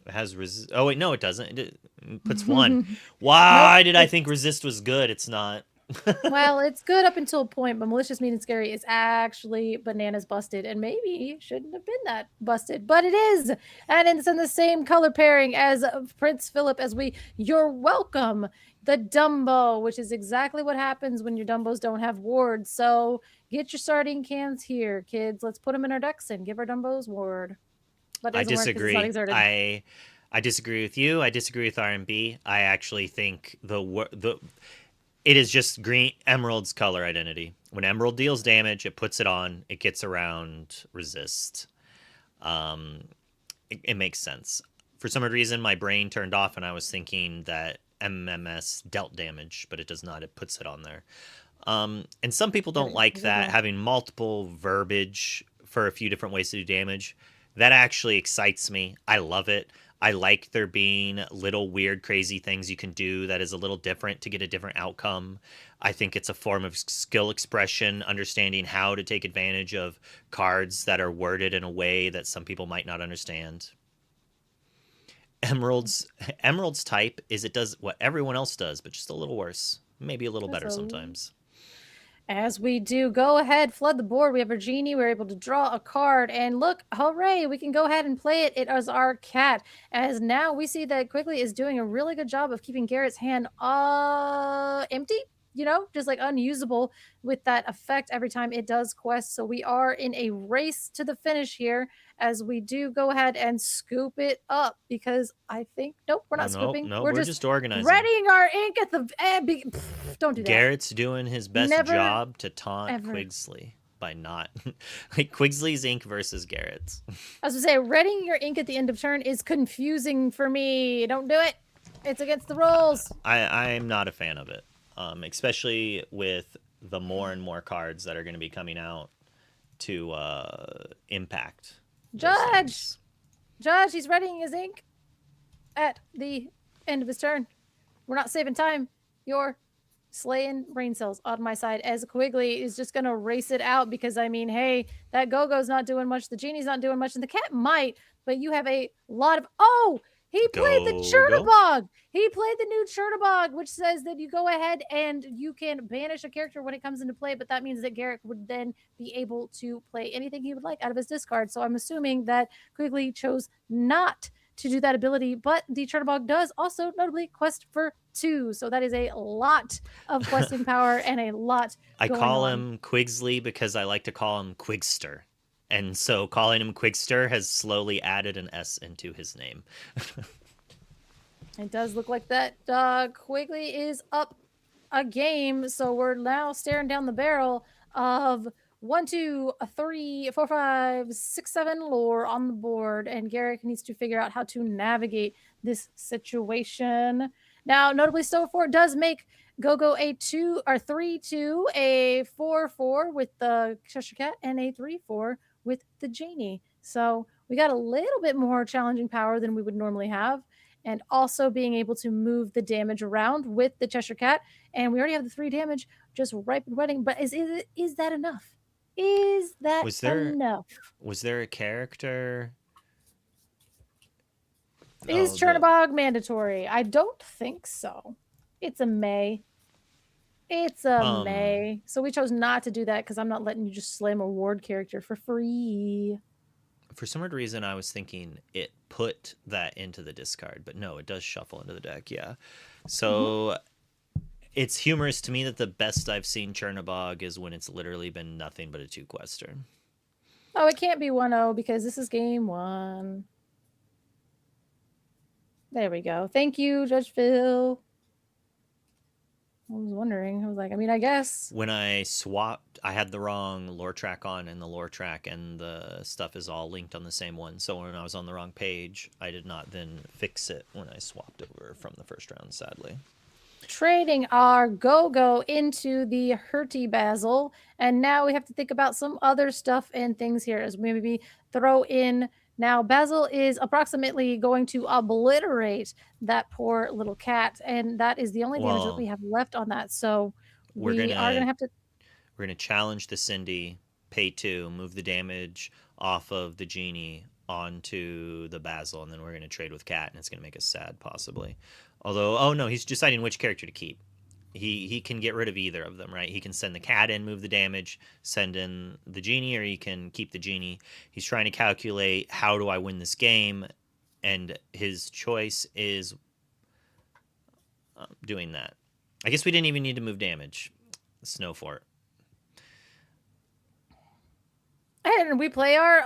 It has oh wait, no, it doesn't. It puts 1. Why Nope. did I think Resist was good? It's not. Well, it's good up until a point, but malicious, mean, and scary is actually bananas busted, and maybe shouldn't have been that busted, but it is, and it's in the same color pairing as Prince Philip. As you're welcome, the Dumbo, which is exactly what happens when your Dumbos don't have wards. So get your sardine cans here, kids. Let's put them in our decks and give our Dumbos ward. But it I doesn't work because it's not disagree. exerted. I disagree with you. I disagree with RMB. I actually think it is just green emerald's color identity. When emerald deals damage, it puts it on. It gets around resist. It makes sense. For some reason, my brain turned off, and I was thinking that MMS dealt damage, but it does not. It puts it on there. And some people don't like that, having multiple verbiage for a few different ways to do damage. That actually excites me. I love it. I like there being little weird, crazy things you can do that is a little different to get a different outcome. I think it's a form of skill expression, understanding how to take advantage of cards that are worded in a way that some people might not understand. Emerald's type is it does what everyone else does, but just a little worse. Maybe a little better sometimes. As we do, go ahead, flood the board. We have our genie. We're able to draw a card. And look, hooray, we can go ahead and play it. It is our cat. As now we see that Quigley is doing a really good job of keeping Garrett's hand empty. Just like unusable with that effect every time it does quest. So we are in a race to the finish here as we do go ahead and scoop it up because I think, nope, we're not scooping. No, we're just organizing. Readying our ink at the, don't do that. Garrett's doing his best job to taunt Quigsley by not, like Quigsley's ink versus Garrett's. I was going to say, readying your ink at the end of turn is confusing for me. Don't do it. It's against the rules. I'm not a fan of it. Especially with the more and more cards that are going to be coming out to impact. Judge, he's readying his ink at the end of his turn. We're not saving time. You're slaying brain cells on my side as Quigley is just going to race it out because, I mean, hey, that Go-Go's not doing much. The Genie's not doing much. And the cat might, but you have a lot of... Oh! He played the Chernabog. He played the new Chernabog, which says that you go ahead and you can banish a character when it comes into play, but that means that Garrett would then be able to play anything he would like out of his discard. So I'm assuming that Quigley chose not to do that ability, but the Chernabog does also notably quest for 2. So that is a lot of questing power and a lot I call him Quigsley because I like to call him Quigster. And so calling him Quigster has slowly added an S into his name. It does look like that Quigley is up a game. So we're now staring down the barrel of 1, 2, 3, 4, 5, 6, 7 lore on the board. And Garrick needs to figure out how to navigate this situation. Now, notably, Stowe 4 does make Go-Go a 2 or 3-2, a 4-4 with the Cheshire Cat, and a 3-4 with the Genie. So we got a little bit more challenging power than we would normally have. And also being able to move the damage around with the Cheshire Cat. And we already have the 3 damage just right wedding. But is that enough? Is that enough? Was there a character? Is Chernabog mandatory? I don't think so. It's a May. It's a May. So we chose not to do that because I'm not letting you just slam a ward character for free. For some weird reason, I was thinking it put that into the discard, but no, it does shuffle into the deck, yeah. So it's humorous to me that the best I've seen Chernabog is when it's literally been nothing but a 2-quester. Oh, it can't be 1-0 because this is game 1. There we go. Thank you, Judge Phil. I was wondering. I was like, I mean, I guess. When I swapped, I had the wrong lore track on, and the lore track and the stuff is all linked on the same one. So when I was on the wrong page, I did not then fix it when I swapped over from the first round, sadly. Trading our Go-Go into the Hurty Basil. And now we have to think about some other stuff and things here as we maybe throw in. Now, Basil is approximately going to obliterate that poor little cat. And that is the only damage that we have left on that. So we are going to have to... We're going to challenge the Cindy, pay 2, move the damage off of the Genie onto the Basil, and then we're going to trade with Cat, and it's going to make us sad, possibly. Although, oh no, he's deciding which character to keep. He can get rid of either of them, right? He can send the cat in, move the damage, send in the genie, or he can keep the genie. He's trying to calculate, how do I win this game? And his choice is doing that. I guess we didn't even need to move damage. Snow Fort. And we play our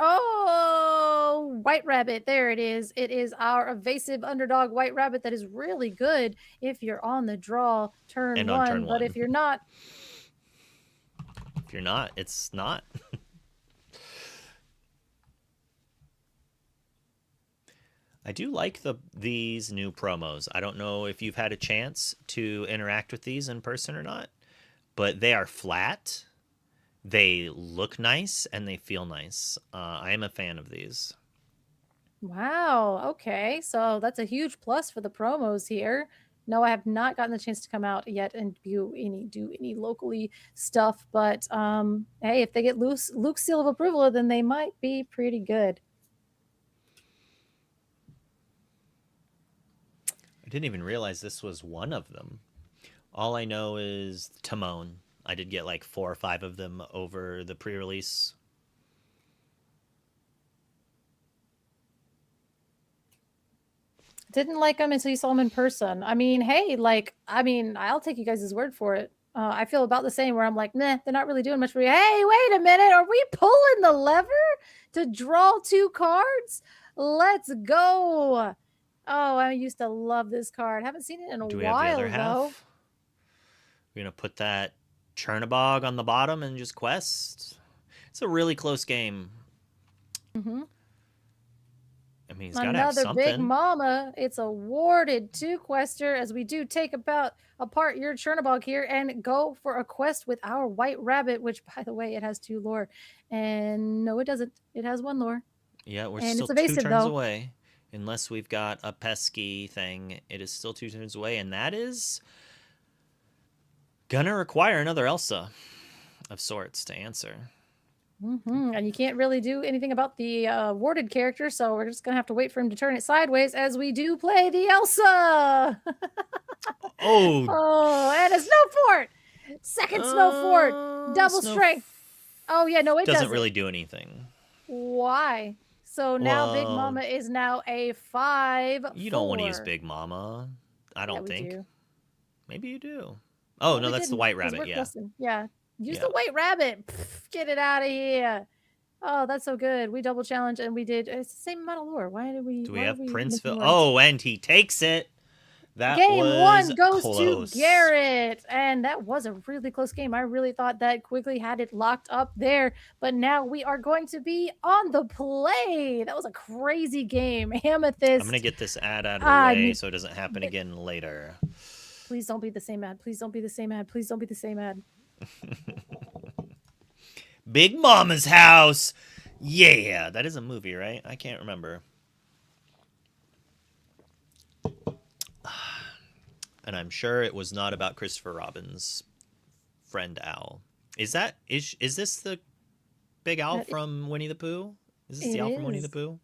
white rabbit. There it is. It is our evasive underdog white rabbit that is really good if you're on the draw turn And one. on turn But one. if you're not, it's not. I do like these new promos. I don't know if you've had a chance to interact with these in person or not, but they are flat. They look nice and they feel nice. I am a fan of these. wow. Okay. So that's a huge plus for the promos here. No, I have not gotten the chance to come out yet and do any locally stuff. But hey, if they get Luke's seal of approval, then they might be pretty good. I didn't even realize this was one of them. All I know is Timon. I did get like 4 or 5 of them over the pre-release. Didn't like him until you saw him in person. I mean, hey, I'll take you guys' word for it. I feel about the same where I'm like, nah, they're not really doing much for you. Hey, wait a minute. Are we pulling the lever to draw 2 cards? Let's go. Oh, I used to love this card. Haven't seen it in a Do we have the while, other though. half? We're going to put that Chernabog on the bottom and just quest. It's a really close game. Mm-hmm. I mean, he's got to have something. Another Big Mama. It's awarded to Quester as we do take apart your Chernabog here and go for a quest with our White Rabbit, which, by the way, it has 2 lore. And no, it doesn't. It has 1 lore. Yeah, we're And still it's evasive, 2 turns though. away. Unless we've got a pesky thing, it is still 2 turns away. And that is going to require another Elsa of sorts to answer. Mm-hmm. And you can't really do anything about the warded character, so we're just going to have to wait for him to turn it sideways as we do play the Elsa. Oh, and a Snow Fort. Second Snow Fort. Double strength. Oh, yeah, no, it doesn't really do anything. Why? So now Big Mama is now a 5/4. You don't want to use Big Mama. I don't think. Do. Maybe you do. Oh, no, that's the White Rabbit, yeah. Yeah. Use the White Rabbit. Pff, get it out of here. Oh, that's so good. We double challenge and we did. It's the same amount of lore. Why did we? Do we have Princeville? Words? Oh, and he takes it. That game was 1 goes close. to Garrett, and that was a really close game. I really thought that Quigley had it locked up there, but now we are going to be on the play. That was a crazy game. Amethyst. I'm gonna get this ad out of the way so it doesn't happen again later. Please don't be the same ad. Please don't be the same ad. Please don't be the same ad. Big Mama's House. Yeah, that is a movie, right? I can't remember. And I'm sure it was not about Christopher Robin's friend Owl. Is this the big owl from Winnie the Pooh? Is this the owl from Winnie the Pooh?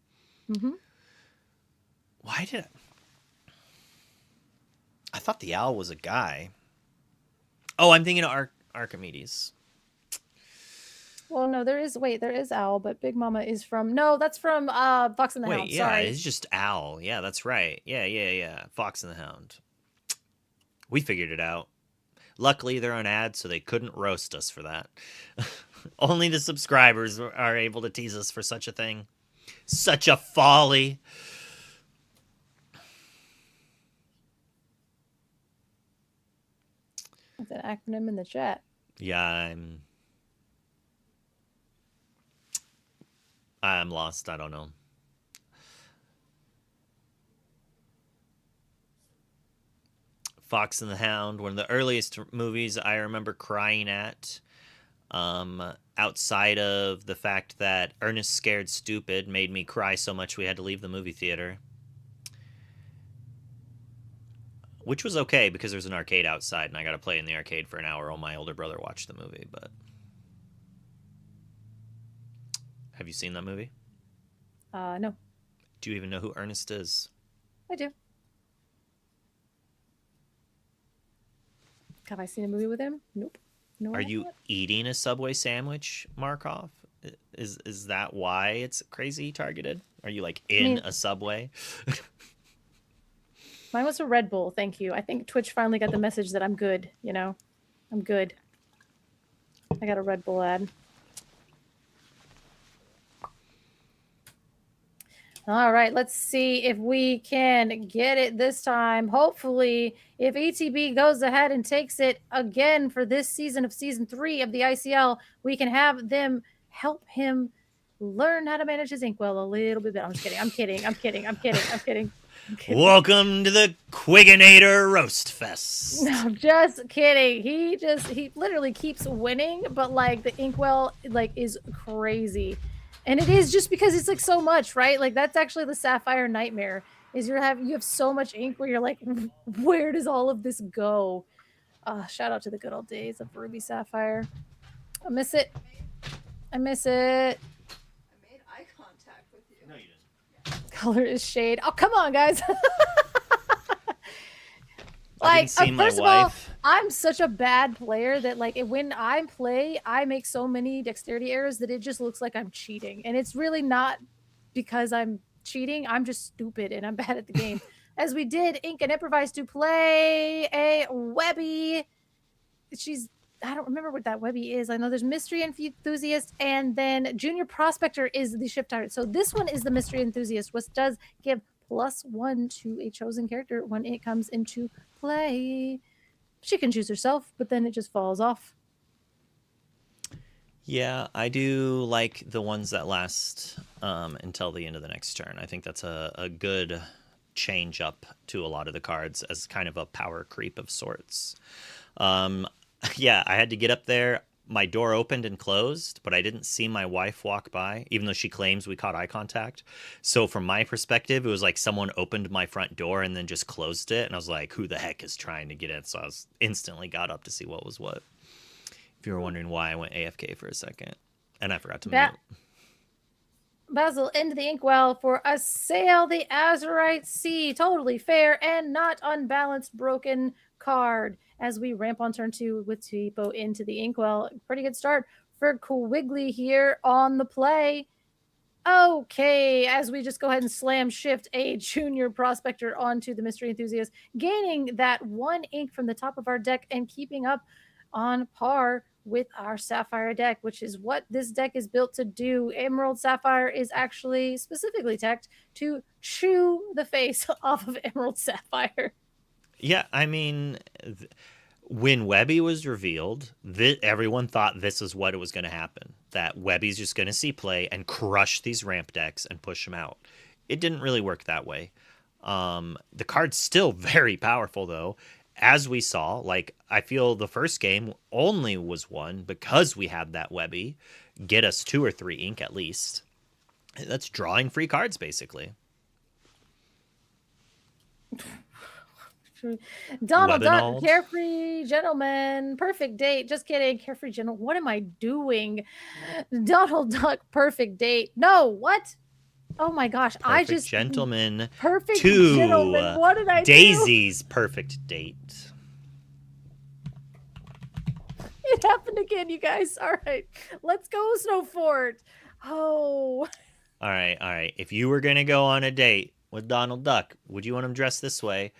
Mm-hmm. Why did I thought the owl was a guy. Oh, I'm thinking of Archimedes. Well, no, there is Owl, but Big Mama is from that's from Fox and the Hound. Yeah, sorry. It's just Owl. Yeah, that's right. Yeah. Fox and the Hound. We figured it out. Luckily, they're on ads, so they couldn't roast us for that. Only the subscribers are able to tease us for such a thing. Such a folly. It's an acronym in the chat. Yeah, I'm lost. I don't know. Fox and the Hound, one of the earliest movies I remember crying at. Outside of the fact that Ernest Scared Stupid made me cry so much we had to leave the movie theater. Which was okay because there's an arcade outside and I got to play in the arcade for an hour while my older brother watched the movie. But have you seen that movie? No. Do you even know who Ernest is? I do. Have I seen a movie with him? Nope. No. Are you eating a Subway sandwich, Markov? Is that why it's crazy targeted? Are you like in a Subway? Mine was a Red Bull, thank you. I think Twitch finally got the message that I'm good, you know? I'm good. I got a Red Bull ad. All right, let's see if we can get it this time. Hopefully, if ETB goes ahead and takes it again for this season of Season 3 of the ICL, we can have them help him learn how to manage his inkwell a little bit better. I'm just kidding. I'm kidding. I'm kidding. I'm kidding. I'm kidding. I'm kidding. Welcome to the Quigginator Roast Fest. No, I'm just kidding. He literally keeps winning, but like the inkwell like is crazy. And it is just because it's like so much, right? Like that's actually the Sapphire nightmare. Is you have so much ink where you're like, where does all of this go? Shout out to the good old days of Ruby Sapphire. I miss it. I miss it. I made eye contact with you. No, you didn't. Color is shade. Oh, come on, guys. Like, first of all, I'm such a bad player that like when I play, I make so many dexterity errors that it just looks like I'm cheating. And it's really not because I'm cheating. I'm just stupid and I'm bad at the game. As we did Ink and Improvise to play a Webby. I don't remember what that Webby is. I know there's Mystery Enthusiast and then Junior Prospector is the Shift Tyrant. So this one is the Mystery Enthusiast, which does give +1 to a chosen character when it comes into play. She can choose herself, but then it just falls off. Yeah, I do like the ones that last until the end of the next turn. I think that's a good change up to a lot of the cards as kind of a power creep of sorts. Yeah, I had to get up there. My door opened and closed, but I didn't see my wife walk by, even though she claims we caught eye contact. So from my perspective, it was like someone opened my front door and then just closed it. And I was like, who the heck is trying to get in? So I was instantly got up to see what was what. If you were wondering why I went AFK for a second. And I forgot to mute. Basil into the inkwell for a Sail the Azurite Sea. Totally fair and not unbalanced broken card. As we ramp on turn 2 with Tipo into the inkwell. Pretty good start for Quigley here on the play. Okay, as we just go ahead and slam shift a Junior Prospector onto the Mystery Enthusiast, gaining that 1 ink from the top of our deck and keeping up on par with our Sapphire deck, which is what this deck is built to do. Emerald Sapphire is actually specifically teched to chew the face off of Emerald Sapphire. Yeah, I mean, when Webby was revealed, everyone thought this is what it was going to happen. That Webby's just going to see play and crush these ramp decks and push them out. It didn't really work that way. The card's still very powerful, though. As we saw, like, I feel the first game only was won because we had that Webby get us 2 or 3 ink at least. That's drawing free cards, basically. Donald Duck, Carefree Gentleman, Perfect Date. Just kidding. Carefree Gentleman. What am I doing? Donald Duck, Perfect Date. No, what? Oh my gosh. Perfect Gentleman. Perfect Gentleman. What did I Daisy's Perfect Date. It happened again, you guys. All right. Let's go, Snowfort. Oh. All right. If you were going to go on a date with Donald Duck, would you want him dressed this way?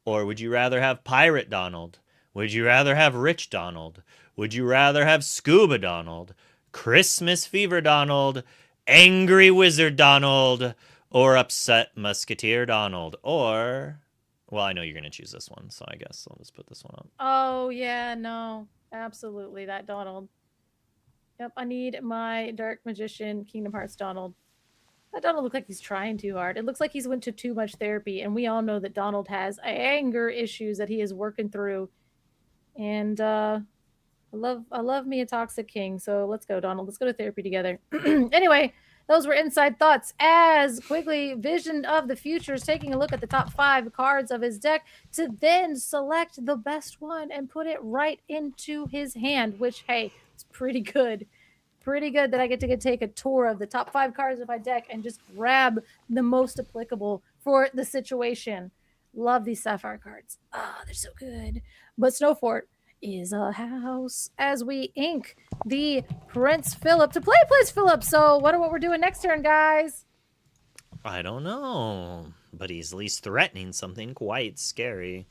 Or would you rather have Pirate Donald? Would you rather have Rich Donald? Would you rather have Scuba Donald? Christmas Fever Donald? Angry Wizard Donald? Or Upset Musketeer Donald? Or, well, I know you're going to choose this one, so I guess I'll just put this one up. Oh, yeah, no. Absolutely, that Donald. Yep, I need my Dark Magician Kingdom Hearts Donald. That Donald looks like he's trying too hard. It looks like he's went to too much therapy, and we all know that Donald has anger issues that he is working through. And I love me a toxic king. So let's go, Donald. Let's go to therapy together. Anyway, those were inside thoughts as Quigley visioned of the future is taking a look at the top 5 cards of his deck to then select the best one and put it right into his hand, which, hey, it's pretty good. Pretty good that I get to take a tour of the top 5 cards of my deck and just grab the most applicable for the situation. Love these Sapphire cards. Ah, they're so good. But Snowfort, is a house as we ink the Prince Philip to play Prince Philip. So what we're doing next turn, guys? I don't know, but he's at least threatening something quite scary.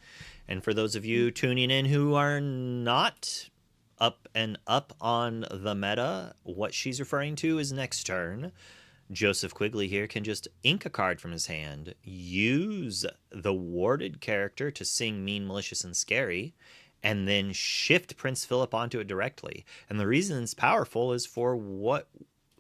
And for those of you tuning in who are not up on the meta, what she's referring to is next turn. Joseph Quigley here can just ink a card from his hand, use the warded character to sing Mean, Malicious, and Scary, and then shift Prince Philip onto it directly. And the reason it's powerful is for what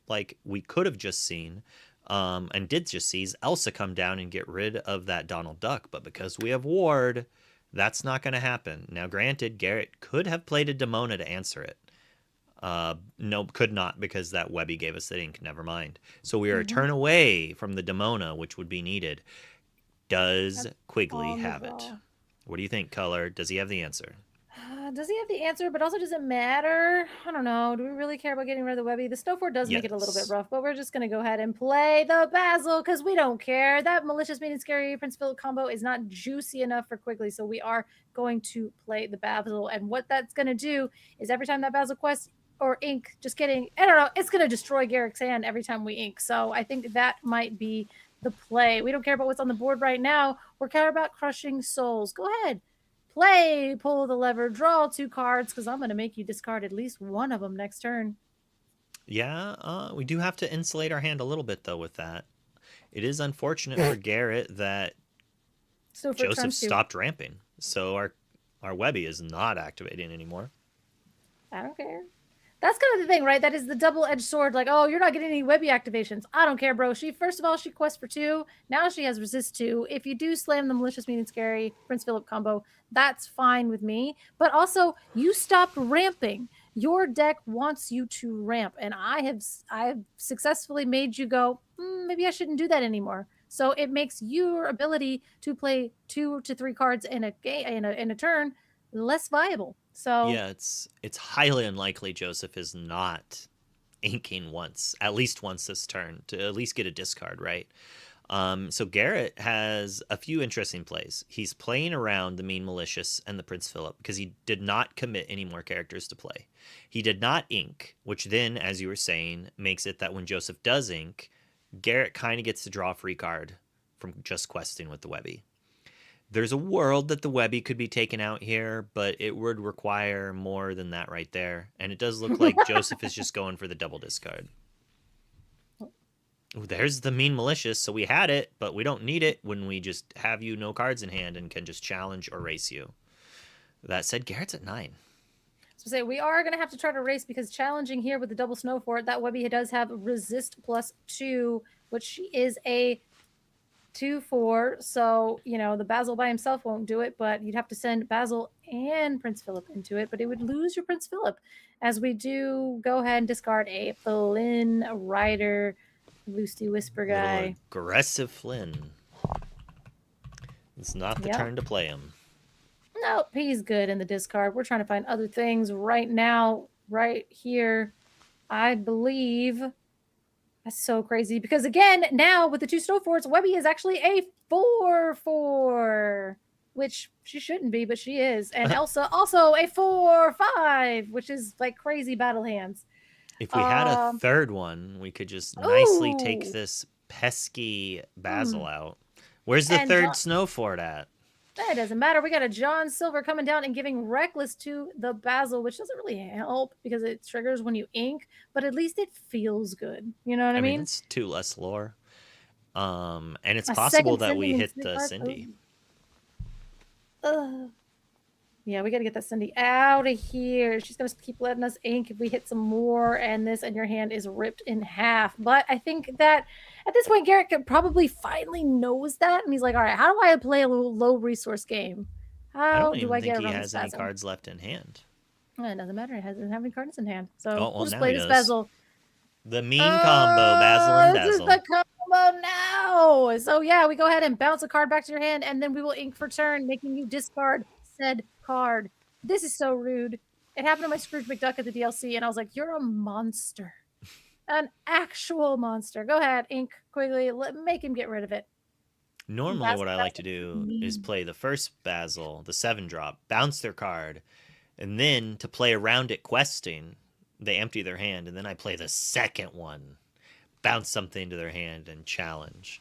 like we could have just seen and did just see is Elsa come down and get rid of that Donald Duck. But because we have Ward, that's not going to happen. Now, granted, Garrett could have played a Demona to answer it. No, could not, because that Webby gave us that ink. Never mind. So we are a turn away from the Demona, which would be needed. Does Quigley have it? What do you think, Color? Does he have the answer? Does he have the answer? But also, does it matter? I don't know. Do we really care about getting rid of the Webby? The Snowfort does make it a little bit rough, but we're just going to go ahead and play the Basil because we don't care. That Malicious, Mean, and Scary Prince Philip combo is not juicy enough for Quigley, so we are going to play the Basil. And what that's going to do is every time that Basil quest or ink, just kidding, I don't know, it's going to destroy Garrick's hand every time we ink. So I think that might be the play. We don't care about what's on the board right now. We're care about crushing souls. Go ahead. Play, pull the lever, draw 2 cards, because I'm going to make you discard at least one of them next turn. Yeah, we do have to insulate our hand a little bit, though, with that. It is unfortunate for Garrett that Joseph stopped ramping. So our Webby is not activating anymore. I don't care. That's kind of the thing, right? That is the double-edged sword. Like, oh, you're not getting any Webby activations. I don't care, bro. First of all, she quests for 2. Now she has resist 2. If you do slam the Malicious, Mean, and Scary Prince Philip combo, that's fine with me. But also, you stopped ramping. Your deck wants you to ramp, and I have successfully made you go, maybe I shouldn't do that anymore. So it makes your ability to play 2 to 3 cards in a turn less viable. So yeah, it's highly unlikely Joseph is not inking at least once this turn to at least get a discard, right? So Garrett has a few interesting plays. He's playing around the Mean, Malicious and the Prince Philip because he did not commit any more characters to play. He did not ink, which then, as you were saying, makes it that when Joseph does ink, Garrett kind of gets to draw a free card from just questing with the Webby. There's a world that the Webby could be taken out here, but it would require more than that right there. And it does look like Joseph is just going for the double discard. Ooh, there's the Mean, Malicious, so we had it, but we don't need it when we just have you no cards in hand and can just challenge or race you. That said, Garrett's at 9. So say we are going to have to try to race because challenging here with the double snow fort, that Webby does have resist +2, which is a 2/4. So, the Basil by himself won't do it, but you'd have to send Basil and Prince Philip into it, but it would lose your Prince Philip. As we do go ahead and discard a Flynn Rider, Loosey Whisper guy. Little aggressive Flynn. It's not the turn to play him. Nope, he's good in the discard. We're trying to find other things right now, right here. I believe that's so crazy because again, now with the 2 snow forts, Webby is actually a 4/4, which she shouldn't be, but she is. And Elsa also a 4/5, which is like crazy battle hands. If we had a third one, we could just nicely take this pesky Basil out. Where's the third snow fort at? It doesn't matter. We got a John Silver coming down and giving Reckless to the Basil, which doesn't really help because it triggers when you ink, but at least it feels good. You know what I mean? It's 2 less lore. And it's possible that we hit the Cindy. Yeah, we got to get that Cindy out of here. She's going to keep letting us ink if we hit some more and your hand is ripped in half. But I think that at this point, Garrett probably finally knows that. And he's like, all right, how do I play a little low resource game? How do I get around this? I don't even think he has any cards left in hand. It doesn't matter. It doesn't have any cards in hand. So we'll just now play this Basil. The mean combo, Basil and Dazzle. This is the combo now. So yeah, we go ahead and bounce a card back to your hand, and then we will ink for turn, making you discard said card. This is so rude. It happened to my Scrooge McDuck at the DLC, and I was like, you're a monster. An actual monster. Go ahead, ink Quigley. Make him get rid of it. Normally what I like to do is play the first Basil, the 7-drop, bounce their card, And then to play around it questing, they empty their hand, and then I play the second one, bounce something to their hand, and challenge.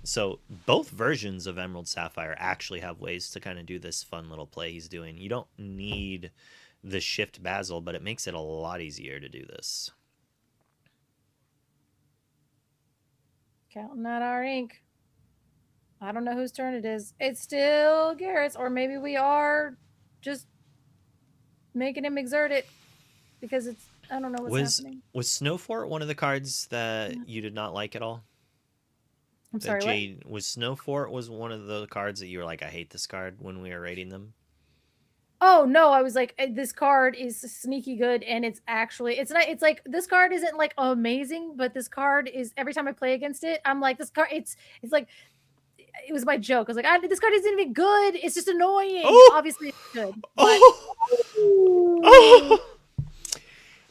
So both versions of Emerald Sapphire actually have ways to kind of do this fun little play he's doing. You don't need the Shift Basil, but it makes it a lot easier to do this. Counting out our ink. I don't know whose turn it is. It's still Garrett's, or maybe we are just making him exert it because it's, I don't know what's happening. Was Snowfort one of the cards that you did not like at all? I'm sorry, Jade, was Snowfort was one of the cards that you were like, I hate this card when we were rating them? Oh no, I was like, this card is sneaky good, and it's actually, it's not, it's like, this card isn't like amazing, but this card is, every time I play against it, I'm like, this card, it's like, it was my joke. I was like, this card isn't even good. It's just annoying. Oh! Obviously, it's good. But... Oh!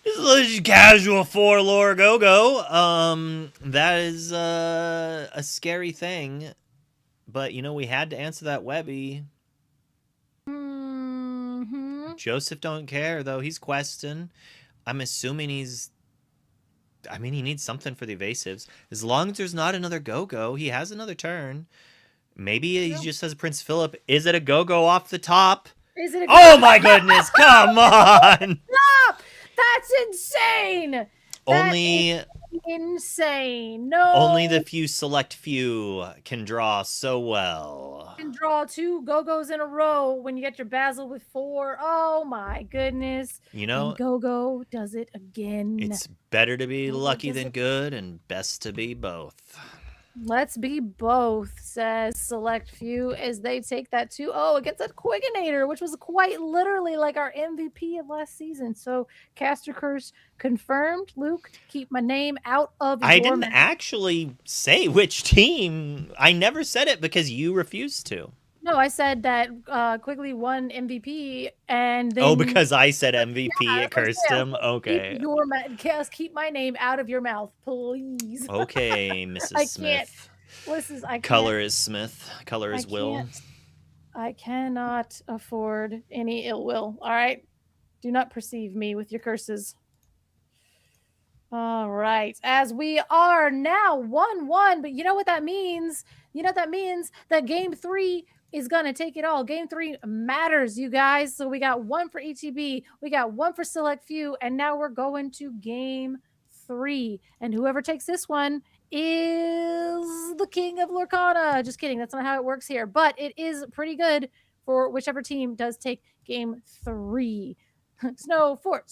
This is just casual 4 lore go-go. That is a scary thing. But, you know, we had to answer that Webby. Mm-hmm. Joseph don't care, though. He's questing. I'm assuming he needs something for the evasives. As long as there's not another go-go, he has another turn. Maybe he just says Prince Philip. Is it a go-go off the top? Is it a Oh my goodness, come on! Stop! That's insane! Only insane. No. Only the select few can draw so well. You can draw 2 go-go's in a row when you get your Basil with 4. Oh my goodness. You know, and go-go does it again. It's better to be Go-Go lucky does than it. good, and best to be both. Let's be both, says Select Few, as they take that 2-0 against that Quigginator, which was quite literally like our MVP of last season. So, Caster Curse confirmed. Luke, keep my name out of your I didn't mouth. actually say which team. I never said it because you refused to. No, I said that Quigley won MVP, and then because I said MVP, it cursed him? Okay. Keep my name out of your mouth, please. Okay, Mrs. I Smith. can't. Listen, I can't. Color is Smith. Color is I Will. can't. I cannot afford any ill will. All right? Do not perceive me with your curses. All right. As we are now 1-1, but you know what that means? You know what that means? That game 3 is going to take it all. Game 3 matters, you guys. So we got 1 for ETB. We got 1 for Select Few. And now we're going to game 3. And whoever takes this one is the king of Lorcana. Just kidding. That's not how it works here. But it is pretty good for whichever team does take game 3. Snow Fort.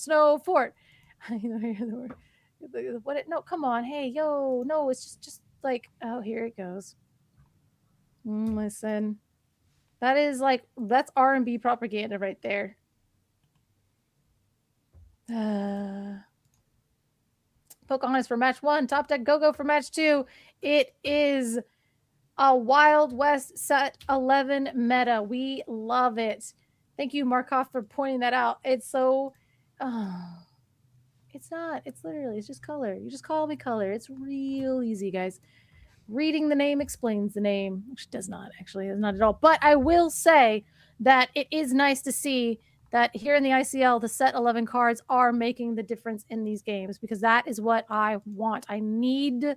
What? No, come on. Hey, yo. No, it's just like, oh, here it goes. Listen. That is like, that's R&B propaganda right there. Pocahontas for match 1. Top deck go-go for match 2. It is a Wild West set 11 meta. We love it. Thank you, Markov, for pointing that out. It's so... it's not. It's literally, it's just color. You just call me color. It's real easy, guys. Reading the name explains the name, which does not actually, is not at all. But I will say that it is nice to see that here in the ICL, the set 11 cards are making the difference in these games, because that is what I want. I need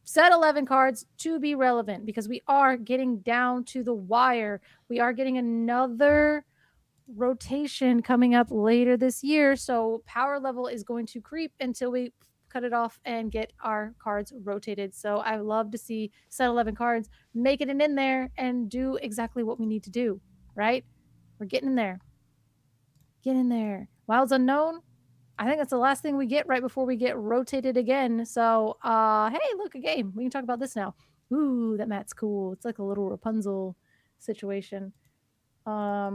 set 11 cards to be relevant, because we are getting down to the wire. We are getting another rotation coming up later this year. So power level is going to creep until we cut it off and get our cards rotated. So I love to see set 11 cards make it in there and do exactly what we need to do, right? We're getting in there. Get in there. Wilds Unknown, I think that's the last thing we get right before we get rotated again. So, hey, look, a game. We can talk about this now. Ooh, that mat's cool. It's like a little Rapunzel situation. I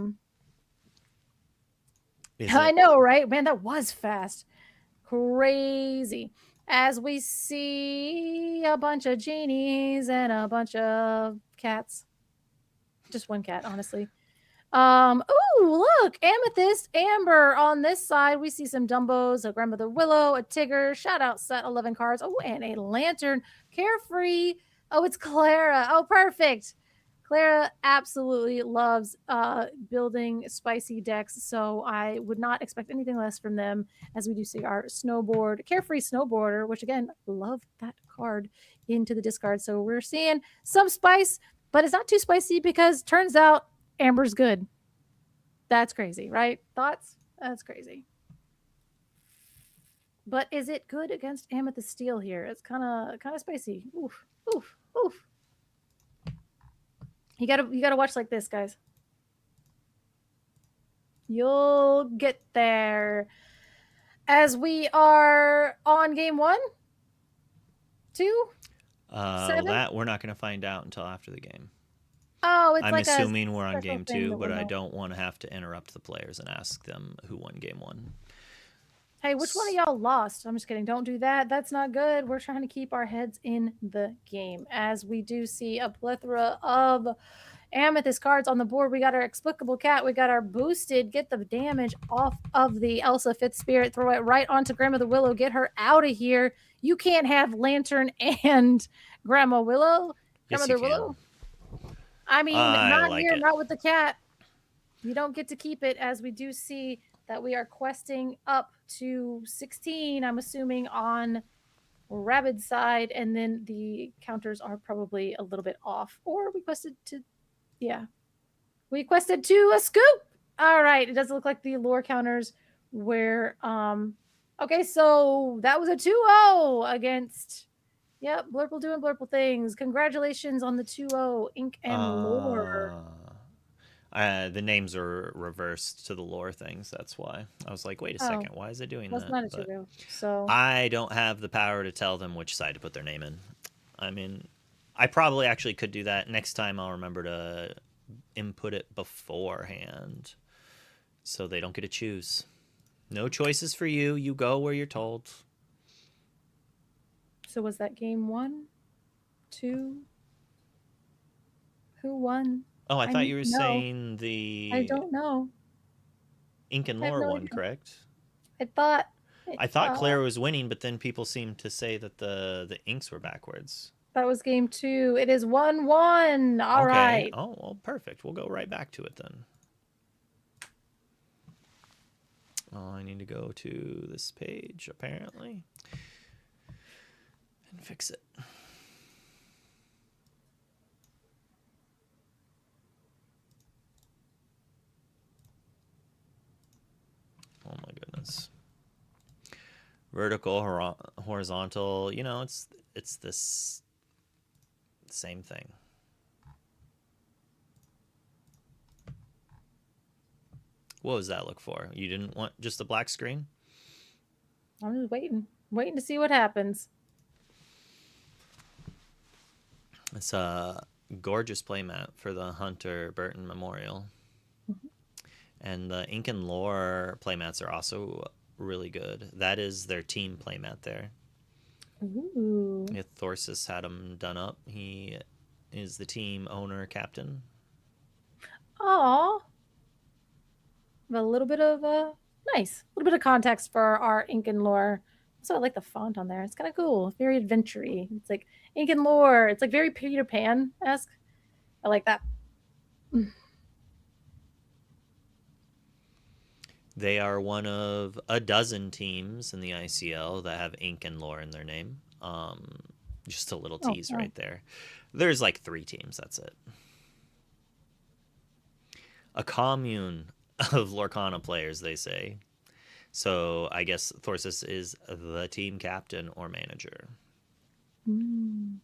know, right? Man, that was fast. Crazy. As we see a bunch of genies and a bunch of cats. Just one cat, honestly. Ooh, look, Amethyst, Amber on this side. We see some Dumbos, a Grandmother Willow, a Tigger. Shout out set 11 cards. Oh, and a Lantern. Carefree. Oh, it's Clara. Oh, perfect. Clara absolutely loves building spicy decks, so I would not expect anything less from them. As we do see our Carefree Snowboarder, which again, love that card into the discard. So we're seeing some spice, but it's not too spicy because turns out Amber's good. That's crazy, right? Thoughts? That's crazy. But is it good against Amethyst Steel here? It's kind of spicy. Oof, oof, oof. You gotta watch like this, guys. You'll get there. As we are on game 1, 2, 7? That we're not going to find out until after the game. Oh, it's I'm like assuming we're on special game thing 2, that but we'll I know. don't want to have to interrupt the players and ask them who won game 1. Hey, which one of y'all lost? I'm just kidding. Don't do that. That's not good. We're trying to keep our heads in the game. As we do see a plethora of Amethyst cards on the board. We got our Explicable Cat. We got our Boosted. Get the damage off of the Elsa Fifth Spirit. Throw it right onto Grandma the Willow. Get her out of here. You can't have Lantern and Grandma Willow. Yes, Grandmother you can. Willow. I mean, I not like here, it. not with the cat. You don't get to keep it, as we do see that we are questing up to 16, I'm assuming, on Rabid's side, and then the counters are probably a little bit off. Or we quested to, yeah. We quested to a scoop. All right, it doesn't look like the lore counters were, okay, so that was a 2-0 against, yep, Blurple doing Blurple things. Congratulations on the 2-0, Ink and Lore. The names are reversed to the lore things. That's why I was like, wait a second, why is it doing That's that? not a But 2-0, so I don't have the power to tell them which side to put their name in. I mean, I probably actually could do that. Next time I'll remember to input it beforehand so they don't get to choose. No choices for you. You go where you're told. So was that game 1, 2? Who won? Oh, I I thought need you were to know. saying the I don't know. Ink and I have Lore no one, idea. correct? I thought Claire was winning, but then people seemed to say that the inks were backwards. that was game 2. It is 1-1. All Okay. right. Oh, well, perfect. We'll go right back to it then. Oh, I need to go to this page, apparently, and fix it. Oh my goodness. Vertical, horizontal, you know, it's this same thing. What was that look for? You didn't want just a black screen? I'm just waiting to see what happens. It's a gorgeous playmat for the Hunter Burton Memorial. Mhm. And the Ink and Lore playmats are also really good. That is their team playmat there. Ooh. If Thorsis had him done up, he is the team owner captain. Aw. A little bit of nice. A little bit of context for our Ink and Lore. Also, I like the font on there. It's kind of cool. Very adventure-y. It's like Ink and Lore. It's like very Peter Pan-esque. I like that. They are one of a dozen teams in the ICL that have Ink and Lore in their name. Just a little tease right there. There's like 3 teams. That's it. A commune of Lorcana players, they say. So I guess Thorsis is the team captain or manager. Mm.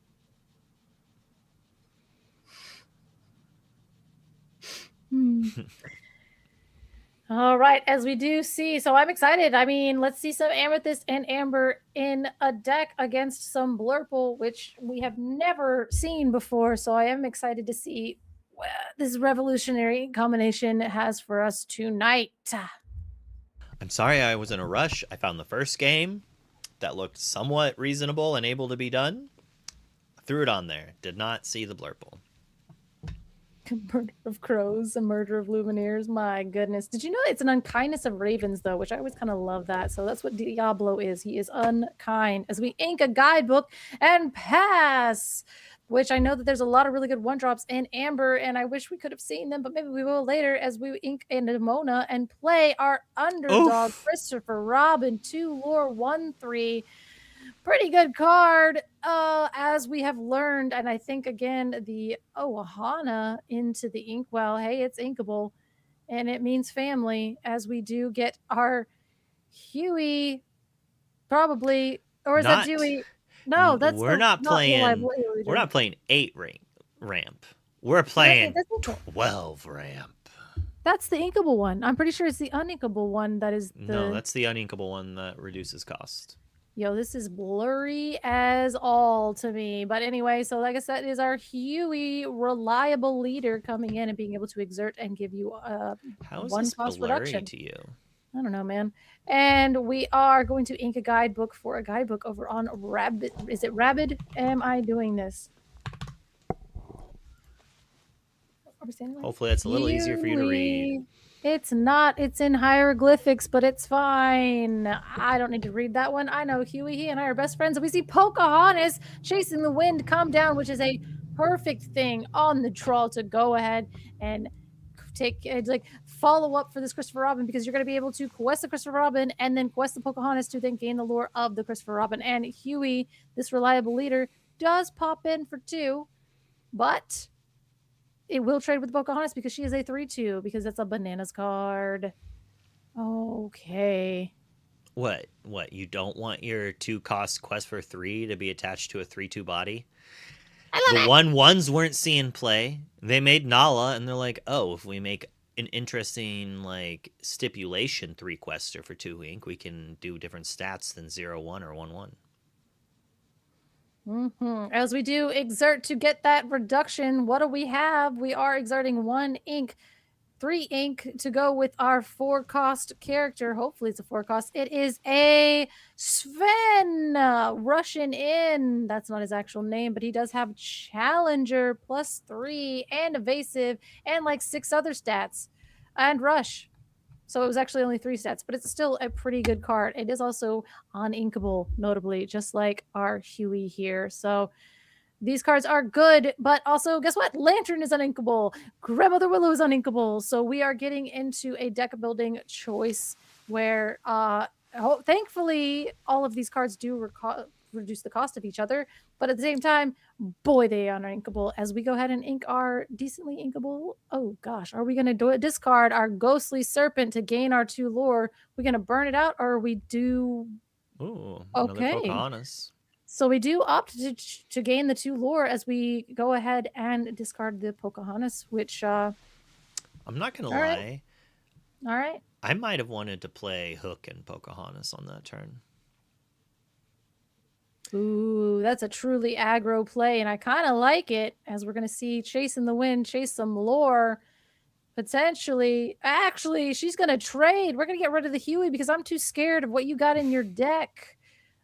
All right, as we do see, so I'm excited. I mean, let's see some Amethyst and Amber in a deck against some Blurple, which we have never seen before. So I am excited to see what this revolutionary combination has for us tonight. I'm sorry I was in a rush. I found the first game that looked somewhat reasonable and able to be done. Threw it on there. Did not see the Blurple. Murder of crows, a murder of lumineers. My goodness. Did you know it's an unkindness of ravens, though, which I always kind of love that. So that's what Diablo is. He is unkind. As we ink a guidebook and pass which I know that there's a lot of really good one drops in Amber, and I wish we could have seen them, but maybe we will later as we ink a Nimona and play our underdog, Oof. Christopher Robin, 2 lore, 1/3. Pretty good card, as we have learned, and I think again the Ohana into the inkwell. Hey, it's inkable, and it means family, as we do get our Huey, probably, or is that Not. Dewey? No, that's We're the not not playing. reliability We're leader. not playing 8 ramp. We're But playing that's inkable. 12 ramp. That's the inkable one. I'm pretty sure it's the uninkable one that is No, the. that's the uninkable one that reduces cost. Yo, this is blurry as all to me. But anyway, so like I said, is our Huey reliable leader coming in and being able to exert and give you How is one this cost blurry reduction. to you? I don't know, man. And we are going to ink a guidebook for a guidebook over on Rabbit. Is it Rabid? Am I doing this? Are we standing like Hopefully that's a little easier for you to read. Huey. It's not. It's in hieroglyphics, but it's fine. I don't need to read that one. I know Huey. He and I are best friends. And we see Pocahontas chasing the wind come down, which is a perfect thing on the draw to go ahead and take like follow up for this Christopher Robin, because you're going to be able to quest the Christopher Robin and then quest the Pocahontas to then gain the lore of the Christopher Robin. And Huey, this reliable leader, does pop in for 2, but it will trade with Pocahontas because she is a 3/2, because that's a bananas card. Okay. What? You don't want your 2-cost quest for 3 to be attached to a 3/2 body? The 1/1s weren't seeing play. They made Nala, and they're like, oh, if we make an interesting like stipulation 3-quester for 2 ink, we can do different stats than 0/1 or 1/1. As we do exert to get that reduction, what do we have? We are exerting 1 ink, 3 ink to go with our 4-cost character. Hopefully it's a 4-cost. It is a Sven rushing in. That's not his actual name, but he does have Challenger +3 and evasive and like 6 other stats and rush. So it was actually only 3 stats, but it's still a pretty good card. It is also uninkable, notably, just like our Huey here. So these cards are good, but also, guess what? Lantern is uninkable. Grandmother Willow is uninkable. So we are getting into a deck building choice where, thankfully, all of these cards do reduce the cost of each other. But at the same time, boy, they are uninkable. As we go ahead and ink our decently inkable. Oh gosh, are we going to discard our Ghostly Serpent to gain our 2 lore? We're going to burn it out, or we do. Ooh, another Okay. Pocahontas. So we do opt to gain the 2 lore as we go ahead and discard the Pocahontas, which I'm not gonna lie. All right. I might have wanted to play Hook and Pocahontas on that turn. Ooh, that's a truly aggro play, and I kind of like it, as we're going to see Chasing the Wind chase some lore. Potentially. Actually, she's going to trade. We're going to get rid of the Huey because I'm too scared of what you got in your deck.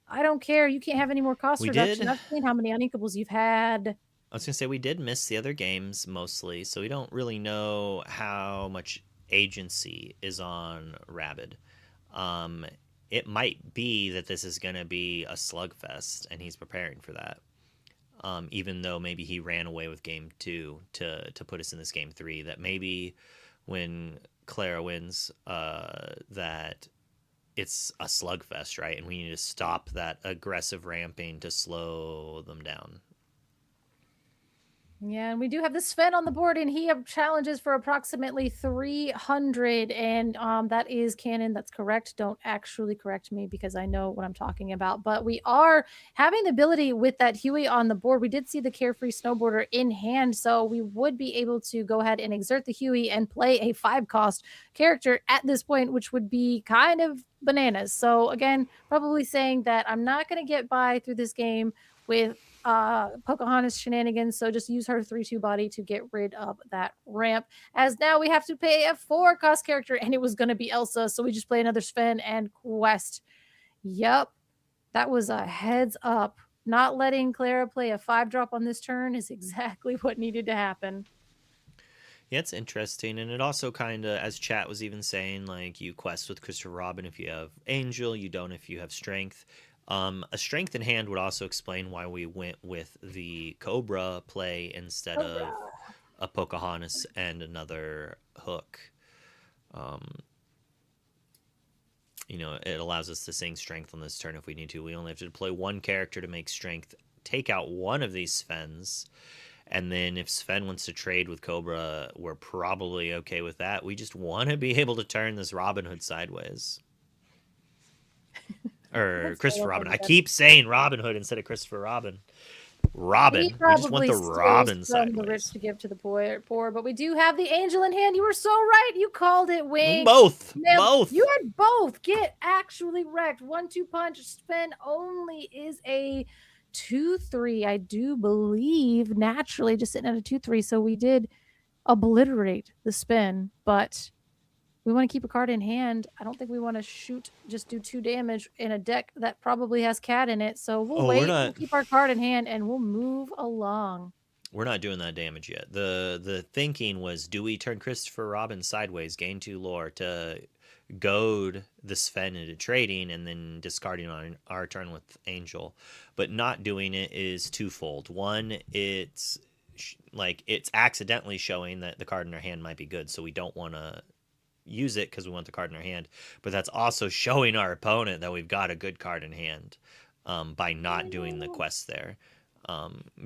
I don't care. You can't have any more cost reduction. I've seen how many uninkables you've had. I was going to say, we did miss the other games mostly, so we don't really know how much agency is on Rabid. It might be that this is going to be a slugfest, and he's preparing for that. Even though maybe he ran away with game 2 to put us in this game 3, that maybe when Clara wins, that it's a slugfest, right? And we need to stop that aggressive ramping to slow them down. Yeah, and we do have the Sven on the board, and he challenges for approximately 300, and that is canon. That's correct. Don't actually correct me because I know what I'm talking about. But we are having the ability with that Huey on the board. We did see the Carefree Snowboarder in hand, so we would be able to go ahead and exert the Huey and play a 5-cost character at this point, which would be kind of bananas. So again, probably saying that I'm not going to get by through this game with Pocahontas shenanigans, so just use her 3/2 body to get rid of that ramp, as now we have to pay a 4-cost character, and it was going to be Elsa, so we just play another Sven and quest. Yep, that was a heads up. Not letting Clara play a 5-drop on this turn is exactly what needed to happen. Yeah, it's interesting, and it also kind of, as chat was even saying, like, you quest with Christopher Robin if you have Angel, you don't if you have Strength. A strength in hand would also explain why we went with the Cobra play instead of a Pocahontas and another hook. You know, it allows us to sing strength on this turn if we need to. We only have to play one character to make strength, take out one of these Svens, and then if Sven wants to trade with Cobra, we're probably okay with that. We just want to be able to turn this Robin Hood sideways. Or Let's Christopher go Robin. I ahead. keep saying Robin Hood instead of Christopher Robin. Robin. He We just want probably the steals Robin from the rich sideways. to give to the poor, but we do have the angel in hand. You were so right. You called it, Wink. Both. Nailed- Both. You had both. Get actually wrecked. 1-2 punch. Spin only is a 2-3. I do believe naturally just sitting at a 2-3. So we did obliterate the spin, but we want to keep a card in hand. I don't think we want to just do 2 damage in a deck that probably has cat in it. So we'll wait. We'll keep our card in hand and we'll move along. We're not doing that damage yet. The thinking was, do we turn Christopher Robin sideways, gain 2 lore to goad the Sven into trading and then discarding on our turn with Angel? But not doing it is twofold. One, it's accidentally showing that the card in our hand might be good, so we don't want to use it because we want the card in our hand, but that's also showing our opponent that we've got a good card in hand by not doing the quest there.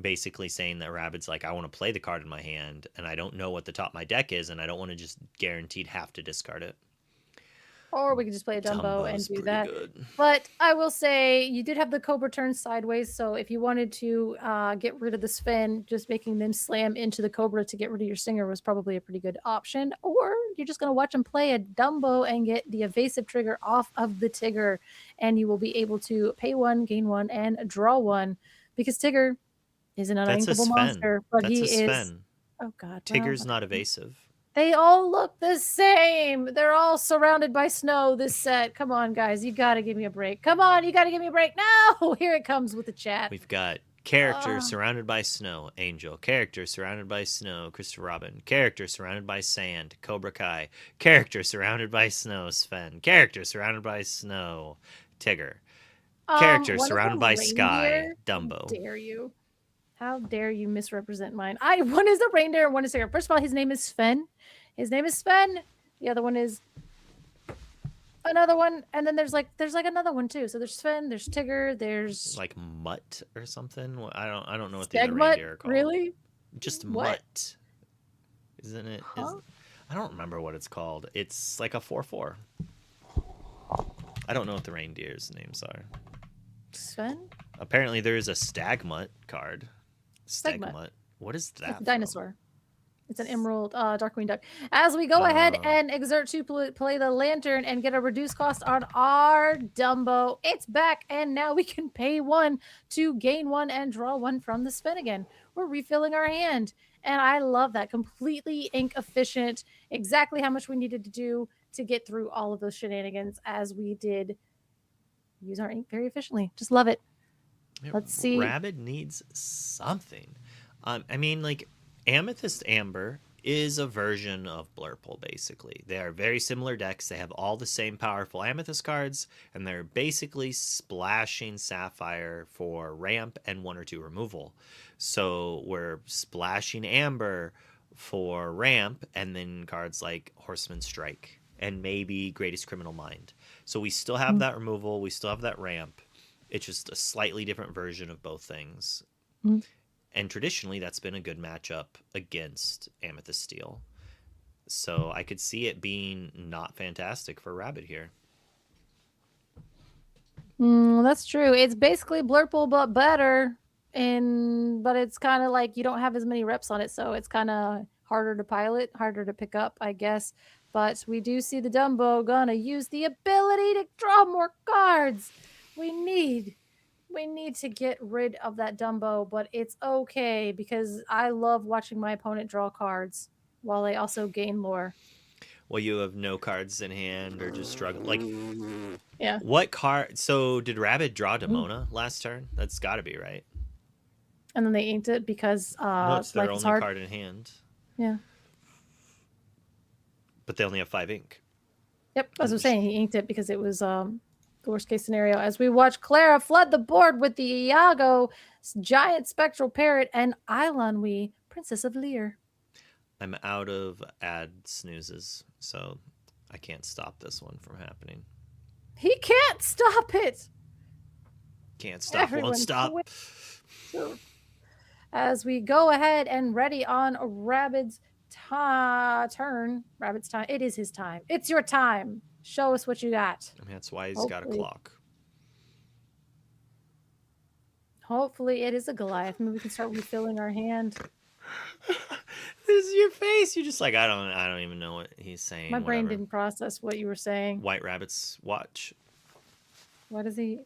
Basically saying that Rabbit's like, I want to play the card in my hand and I don't know what the top of my deck is and I don't want to just guaranteed have to discard it. Or we could just play a Dumbo and do that. Good. But I will say you did have the Cobra turn sideways, so if you wanted to get rid of the Sven, just making them slam into the Cobra to get rid of your Singer was probably a pretty good option. Or you're just going to watch them play a Dumbo and get the evasive trigger off of the Tigger, and you will be able to pay 1, gain 1, and draw 1. Because Tigger is an uninkable monster, but That's he a is... Sven. Oh, God. Tigger's not evasive. They all look the same. They're all surrounded by snow this set. Come on, guys. You got to give me a break. Come on. You got to give me a break. No. Here it comes with the chat. We've got character surrounded by snow, Angel. Character surrounded by snow, Christopher Robin. Character surrounded by sand, Cobra Kai. Character surrounded by snow, Sven. Character surrounded by snow, Tigger. Character surrounded by sky, Dumbo. How dare you? How dare you misrepresent mine? One is a reindeer and one is Tigger. First of all, his name is Sven. His name is Sven. The other one is another one, and then there's like another one too. So there's Sven, there's Tigger, there's like Mutt or something. I don't know what the Stagmutt, other reindeer are called. Really? Just What? Mutt, isn't it? Huh? I don't remember what it's called. It's like a 4/4. I don't know what the reindeer's names are. Sven? Apparently, there is a Stagmutt card. Stagmutt. What is that? It's a dinosaur. It's an emerald Darkwing Duck. As we go ahead and exert to play the lantern and get a reduced cost on our Dumbo, it's back, and now we can pay 1 to gain 1 and draw 1 from the spin again. We're refilling our hand, and I love that. Completely ink efficient, exactly how much we needed to do to get through all of those shenanigans as we did use our ink very efficiently. Just love it. Let's see. Rabbit needs something. I mean, like, Amethyst Amber is a version of Blurple, basically. They are very similar decks. They have all the same powerful Amethyst cards, and they're basically splashing Sapphire for ramp and 1 or 2 removal. So we're splashing Amber for ramp, and then cards like Horseman Strike, and maybe Greatest Criminal Mind. So we still have that removal, we still have that ramp. It's just a slightly different version of both things. And traditionally, that's been a good matchup against Amethyst Steel. So I could see it being not fantastic for Rabbit here. That's true. It's basically Blurple, but better. But it's kind of like you don't have as many reps on it, so it's kind of harder to pilot, harder to pick up, I guess. But we do see the Dumbo gonna use the ability to draw more cards. We need to get rid of that Dumbo, but it's okay because I love watching my opponent draw cards while they also gain lore. Well, you have no cards in hand or just struggle. Like, yeah. What card? So did Rabbit draw Demona last turn? That's got to be right. And then they inked it because no, it's their only hard. card in hand. Yeah. But they only have 5 ink. Yep, as I was saying, he inked it because it was worst case scenario, as we watch Clara flood the board with the Iago, giant spectral parrot, and Eilonwy, Princess of Lear. I'm out of ad snoozes, so I can't stop this one from happening. He can't stop it. Can't stop, Everyone won't stop. As we go ahead and ready on Rabbit's turn. Rabbit's time. It is his time. It's your time. Show us what you got. I mean, that's why he's got a clock. Hopefully it is a Goliath. Maybe we can start refilling our hand. This is your face. You're just like, I don't even know what he's saying. My brain didn't process what you were saying. White Rabbit's watch. What is he?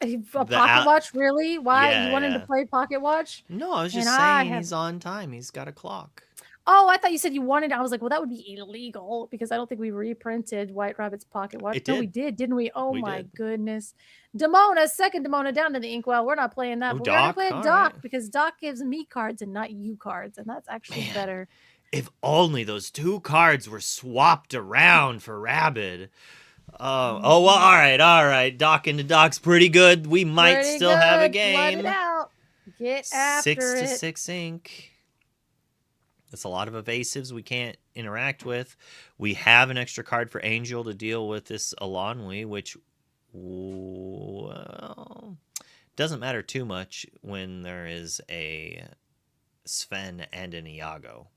A pocket watch, really? Why? Yeah, you wanted to play pocket watch? No, I was just saying he's on time. He's got a clock. Oh, I thought you said you wanted. I was like, well, that would be illegal because I don't think we reprinted White Rabbit's pocket watch. No, we did, didn't we? Oh my goodness. Demona, second Demona down to the inkwell. We're not playing that, but we're gonna play a Doc because Doc gives me cards and not you cards, and that's actually better. If only those two cards were swapped around for Rabbit. Oh well, all right. Doc into Doc's pretty good. We might still have a game. Let it out. Get after it. 6-6 ink. That's a lot of evasives we can't interact with. We have an extra card for Angel to deal with this Eilonwy, which doesn't matter too much when there is a Sven and an Iago.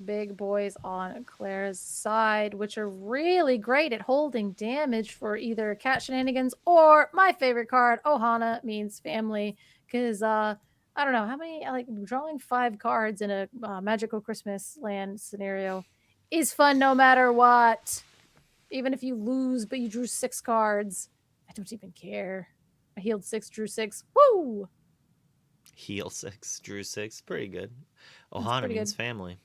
Big boys on Clara's side, which are really great at holding damage for either cat shenanigans or my favorite card, Ohana, means family. Because I don't know how many, like drawing 5 cards in a magical Christmas land scenario is fun no matter what. Even if you lose, but you drew 6 cards, I don't even care. I healed 6, drew 6. Woo! Heal 6, drew 6. Pretty good. Ohana means family.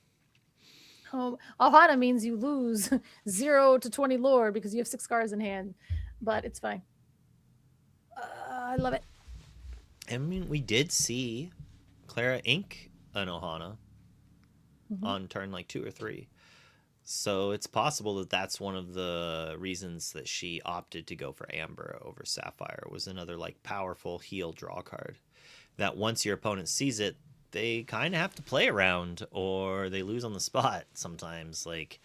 Oh, Ohana means you lose 0 to 20 lore because you have 6 cards in hand, but it's fine. I love it. I mean, we did see Clara ink an Ohana on turn like 2 or 3. So it's possible that that's one of the reasons that she opted to go for Amber over Sapphire, was another like powerful heal draw card that once your opponent sees it, they kind of have to play around or they lose on the spot sometimes. Like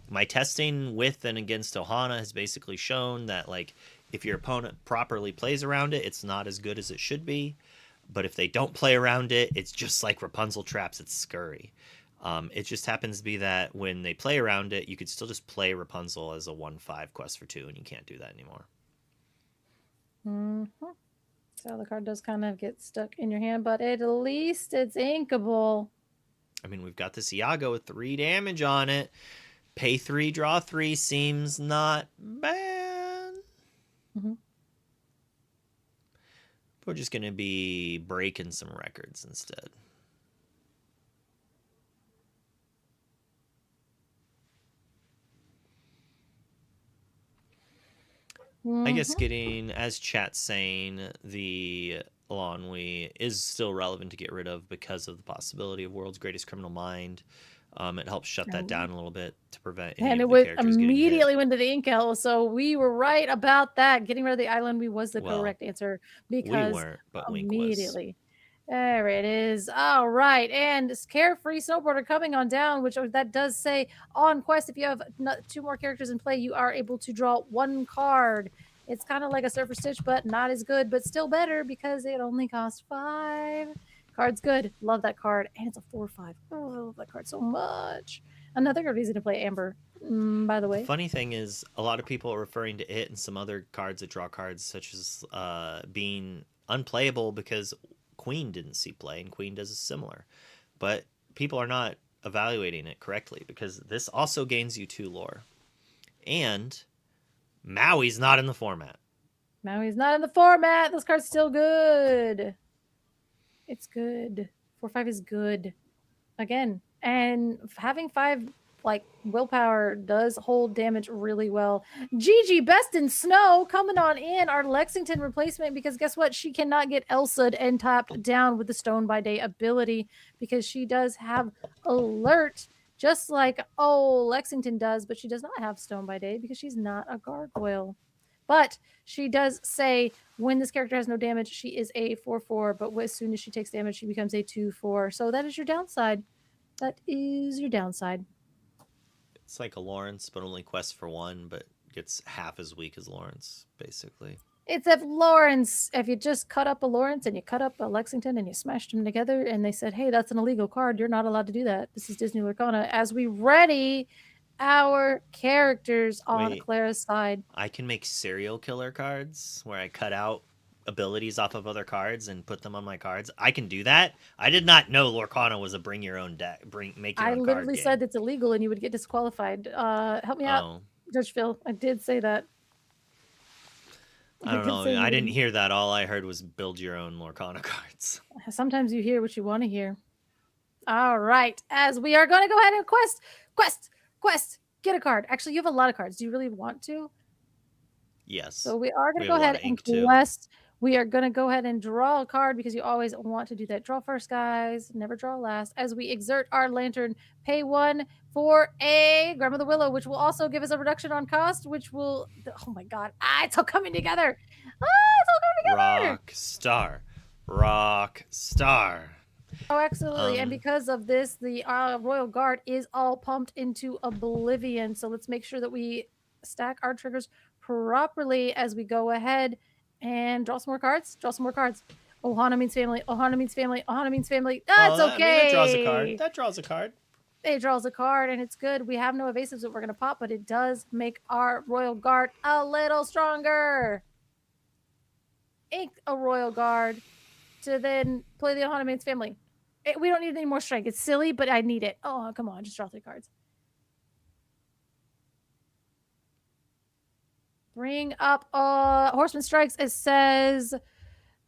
my testing with and against Ohana has basically shown that like if your opponent properly plays around it, it's not as good as it should be. But if they don't play around it, it's just like Rapunzel traps, it's scurry. It just happens to be that when they play around it, you could still just play Rapunzel as a 1/5 quest for 2, and you can't do that anymore. So the card does kind of get stuck in your hand, but at least it's inkable. I mean, we've got this Iago with 3 damage on it. Pay 3, draw 3 seems not bad. We're just going to be breaking some records instead. I guess getting, as chat's saying, the Eilonwy is still relevant to get rid of because of the possibility of World's Greatest Criminal Mind. It helps shut that down a little bit to prevent any and of it the would characters immediately went to the Inkel, so we were right about that. Getting rid of the Eilonwy was the correct answer because we weren't, but Wink immediately. There it is. All right, and Carefree Snowboarder coming on down, which that does say on quest, if you have 2 more characters in play, you are able to draw 1 card. It's kind of like a Surfer Stitch, but not as good, but still better because it only costs 5. Card's good. Love that card. And it's a 4/5. Oh, I love that card so much. Another good reason to play Amber, by the way. The funny thing is, a lot of people are referring to it and some other cards that draw cards, such as being unplayable because Queen didn't see play, and Queen does a similar. But people are not evaluating it correctly because this also gains you 2 lore. And Maui's not in the format. Maui's not in the format. This card's still good. It's good. 4/5 is good. Again. And having 5 like willpower does hold damage really well. Gigi Best in Snow coming on in, our Lexington replacement, because guess what? She cannot get Elsa'd and tapped down with the Stone by Day ability because she does have Alert. just like Lexington does, but she does not have Stone by Day because she's not a gargoyle. But she does say when this character has no damage, she is a 4/4, but as soon as she takes damage, she becomes a 2/4. So that is your downside. That is your downside. It's like a Lawrence, but only quests for 1, but gets half as weak as Lawrence, basically. It's if you just cut up a Lawrence and you cut up a Lexington and you smashed them together and they said, hey, that's an illegal card. You're not allowed to do that. This is Disney Lorcana. As we ready our characters on Wait. Clara's side. I can make serial killer cards where I cut out abilities off of other cards and put them on my cards. I can do that. I did not know Lorcana was a bring your own deck, make your own I card literally game. said it's illegal and you would get disqualified. Help me out, Judge Phil. I did say that. I don't know. I didn't hear that. All I heard was build your own Lorcana cards. Sometimes you hear what you want to hear. All right. As we are going to go ahead and quest, get a card. Actually, you have a lot of cards. Do you really want to? Yes. So we are going to go ahead and quest. We are going to go ahead and draw a card because you always want to do that. Draw first, guys. Never draw last. As we exert our lantern, pay 1 for a Grandmother Willow, which will also give us a reduction on cost, which will... Oh, my God. It's all coming together. It's all coming together. Rock star. Oh, absolutely. And because of this, the Royal Guard is all pumped into oblivion. So let's make sure that we stack our triggers properly as we go ahead and draw some more cards. Ohana means family. Ohana means family. Ohana means family. That's okay. That draws a card. That draws a card. It draws a card, and it's good. We have no evasives that we're going to pop, but it does make our Royal Guard a little stronger. Ink a Royal Guard to then play the Ohana means family. We don't need any more strength. It's silly, but I need it. Oh, come on. Just draw 3 cards. Bring up Horseman Strikes. It says,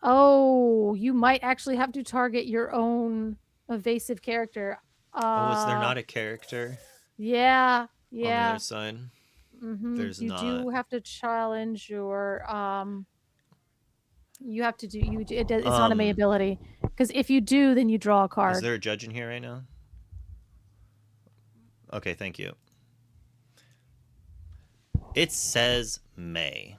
you might actually have to target your own evasive character. Is there not a character? Yeah. On the other side? Mm-hmm. There's not. You do have to challenge your... You have to do... it's not a May ability. Because if you do, then you draw a card. Is there a judge in here right now? Okay, thank you. It says May.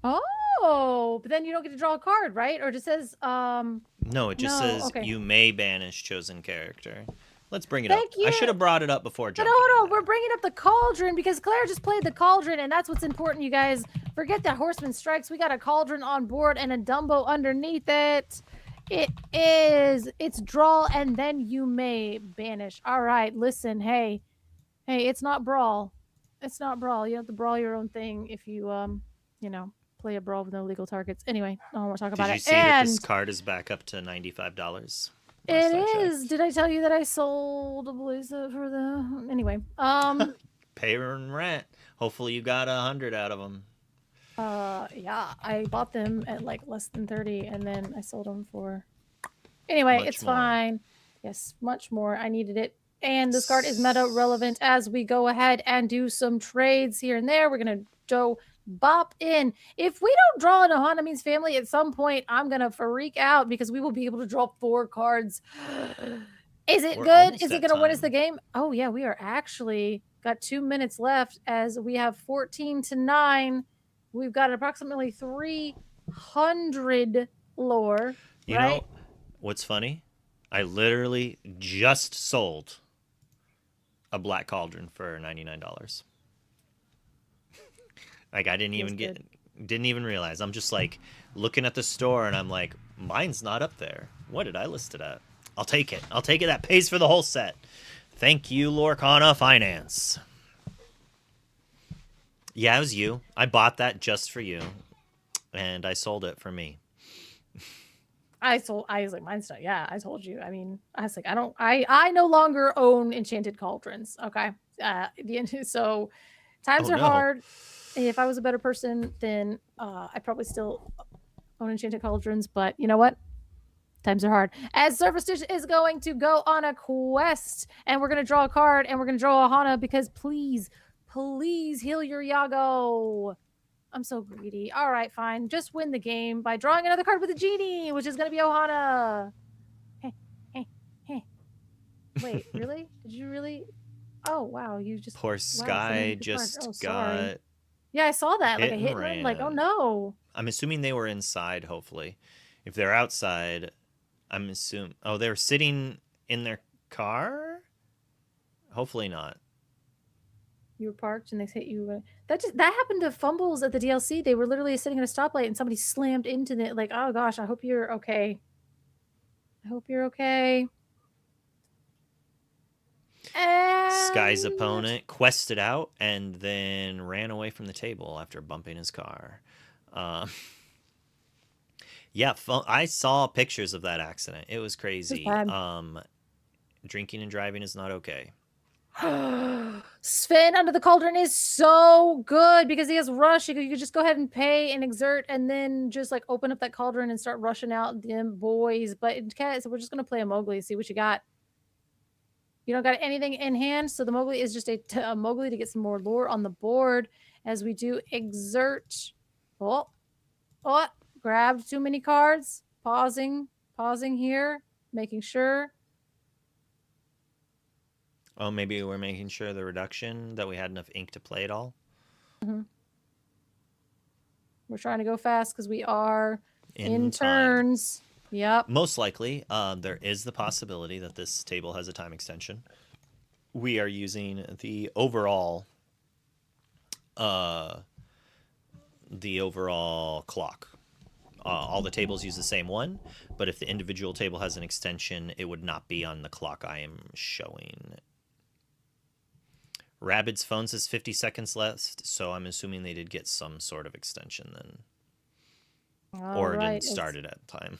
Oh, but then you don't get to draw a card, right? Or it just says... No, it just says you may banish chosen character. Let's bring it up. You. I should have brought it up before jumping. But hold on, we're bringing up the Cauldron because Claire just played the Cauldron, and that's what's important, you guys. Forget that Horseman Strikes. We got a Cauldron on board and a Dumbo underneath it. It's draw and then you may banish. All right, listen, hey, it's not brawl. It's not brawl. You have to brawl your own thing if you, play a brawl with no legal targets. Anyway, I don't want to talk about it. Did you see that this card is back up to $95? It is. Did I tell you that I sold a Blazer for the... Anyway. Pay rent. Hopefully you got 100 out of them. Yeah, I bought them at like less than 30 and then I sold them for... Anyway, it's fine. Yes, much more. I needed it. And this card is meta relevant as we go ahead and do some trades here and there. We're going to go bop in. If we don't draw an Ohana Means Family at some point, I'm going to freak out because we will be able to draw 4 cards. Is it good? Is it going to win us the game? Oh, yeah, we are actually got 2 minutes left as we have 14-9. We've got approximately 300 lore. You know what's funny? I literally just sold a Black Cauldron for $99. Like I didn't even realize. I'm just like looking at the store and I'm like, mine's not up there. What did I list it at? I'll take it. I'll take it. That pays for the whole set. Thank you, Lorcana Finance. Yeah, it was you. I bought that just for you, and I sold it for me. I was like, mine's not. Yeah, I told you. I mean, I was like, I no longer own Enchanted Cauldrons. Okay. So times are hard. If I was a better person, then I probably still own Enchanted Cauldrons. But you know what? Times are hard. As Surface Dish is going to go on a quest, and we're going to draw a card, and we're going to draw a Hana because please heal your Yago. I'm so greedy. All right, fine. Just win the game by drawing another card with a genie, which is going to be Ohana. Hey. Wait, really? Did you really? Oh wow, you just Poor wow, so Sky many good cards. just Oh, sorry. got Yeah, I saw that. Like hit a and hit and run. Like, oh ran. no. I'm assuming they were inside, hopefully. If they're outside, I'm assuming... Oh, they were sitting in their car? Hopefully not. You were parked and they hit you. That happened to fumbles at the DLC. They were literally sitting at a stoplight and somebody slammed into it. Like, oh gosh, I hope you're okay. I hope you're okay. Sky's And opponent quested out and then ran away from the table after bumping his car. Yeah, I saw pictures of that accident. It was crazy. bad. Drinking and driving is not okay. Sven under the cauldron is so good because he has rush. You could just go ahead and pay and exert and then just like open up that cauldron and start rushing out them boys. But so we're just gonna play a Mowgli, see what you got. You don't got anything in hand, so the Mowgli is just a Mowgli to get some more lore on the board as we do exert. Oh, grabbed too many cards. Pausing here, making sure. Oh, maybe we're making sure the reduction, that we had enough ink to play it all? Mm-hmm. We're trying to go fast because we are in time. turns. Yep. Most likely, there is the possibility that this table has a time extension. We are using the overall clock. All the tables use the same one, but if the individual table has an extension, it would not be on the clock I am showing. Rabid's phone says 50 seconds left, so I'm assuming they did get some sort of extension then. Or it didn't start it at the time.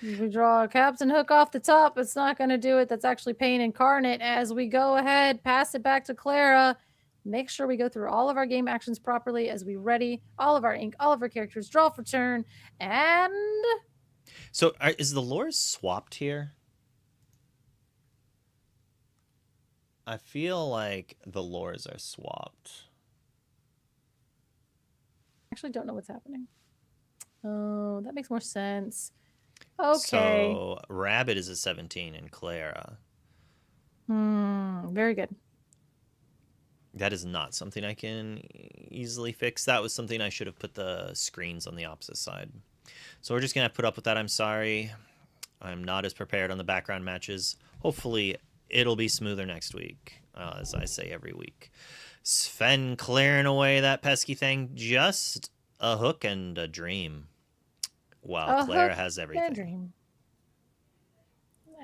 If we draw a Captain Hook off the top, it's not going to do it. That's actually Pain Incarnate. As we go ahead, pass it back to Clara. Make sure we go through all of our game actions properly as we ready all of our ink, all of our characters, draw for turn, and... So is the lore swapped here? I feel like the lores are swapped. I actually don't know what's happening. Oh, that makes more sense. Okay. So Rabbit is a 17 and Clara. Very good. That is not something I can easily fix. That was something I should have put the screens on the opposite side. So we're just going to put up with that. I'm sorry. I'm not as prepared on the background matches. Hopefully it'll be smoother next week, as I say every week. Sven clearing away that pesky thing. Just a hook and a dream. Wow, Clara has everything. Dream.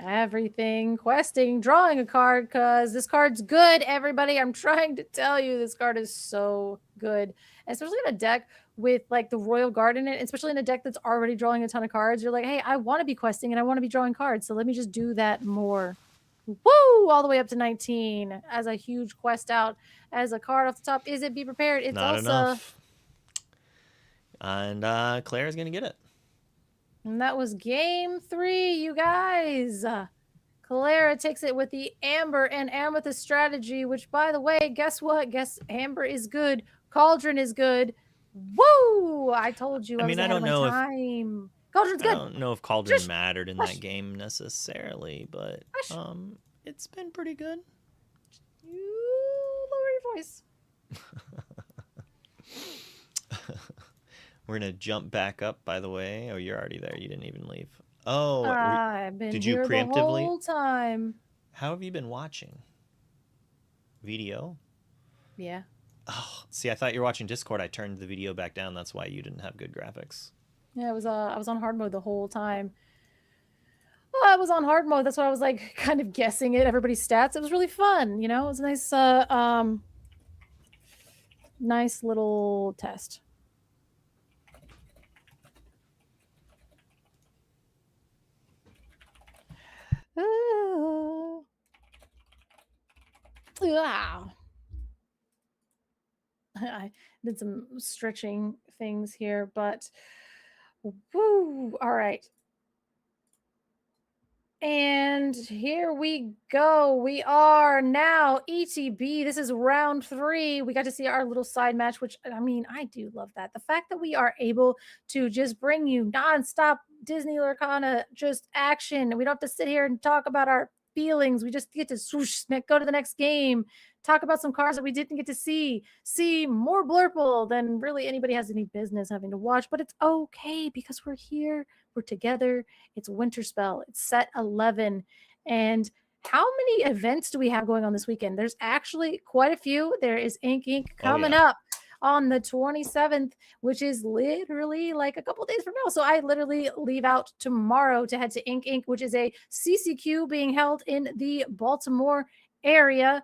Everything. Questing. Drawing a card because this card's good, everybody. I'm trying to tell you this card is so good. Especially in a deck with like the Royal Guard in it, especially in a deck that's already drawing a ton of cards. You're like, hey, I want to be questing and I want to be drawing cards. So let me just do that more. Woo! All the way up to 19 as a huge quest out. As a card off the top. Is it Be Prepared? It's not also enough. And Claire's going to get it. And that was game 3, you guys. Clara takes it with the Amber and Amethyst strategy, which, by the way, guess what? Guess Amber is good. Cauldron is good. Woo! I told you. I mean, I don't know if Cauldron's good. I don't know if Cauldron mattered in that game necessarily, but it's been pretty good. You lower your voice. We're going to jump back up, by the way. Oh, you're already there. You didn't even leave. Oh, I've been did you here preemptively? the whole time. How have you been watching? Video? Yeah. Oh, see, I thought you were watching Discord. I turned the video back down. That's why you didn't have good graphics. Yeah, I was on hard mode the whole time. Well, I was on hard mode. That's why I was like kind of guessing at everybody's stats. It was really fun, you know? It was a nice nice little test. Wow. I did some stretching things here, but woo, all right. And here we go. We are now ETB. This is round 3. We got to see our little side match, which, I mean, I do love that. The fact that we are able to just bring you nonstop Disney Lorcana, just action. We don't have to sit here and talk about our feelings. We just get to swoosh, go to the next game, talk about some cars that we didn't get to see more Blurple than really anybody has any business having to watch. But it's okay because we're here, we're together. It's Winter Spell, it's set 11. And how many events do we have going on this weekend? There's actually quite a few. There is Ink coming up on the 27th, which is literally like a couple days from now. So I literally leave out tomorrow to head to Ink, which is a CCQ being held in the Baltimore area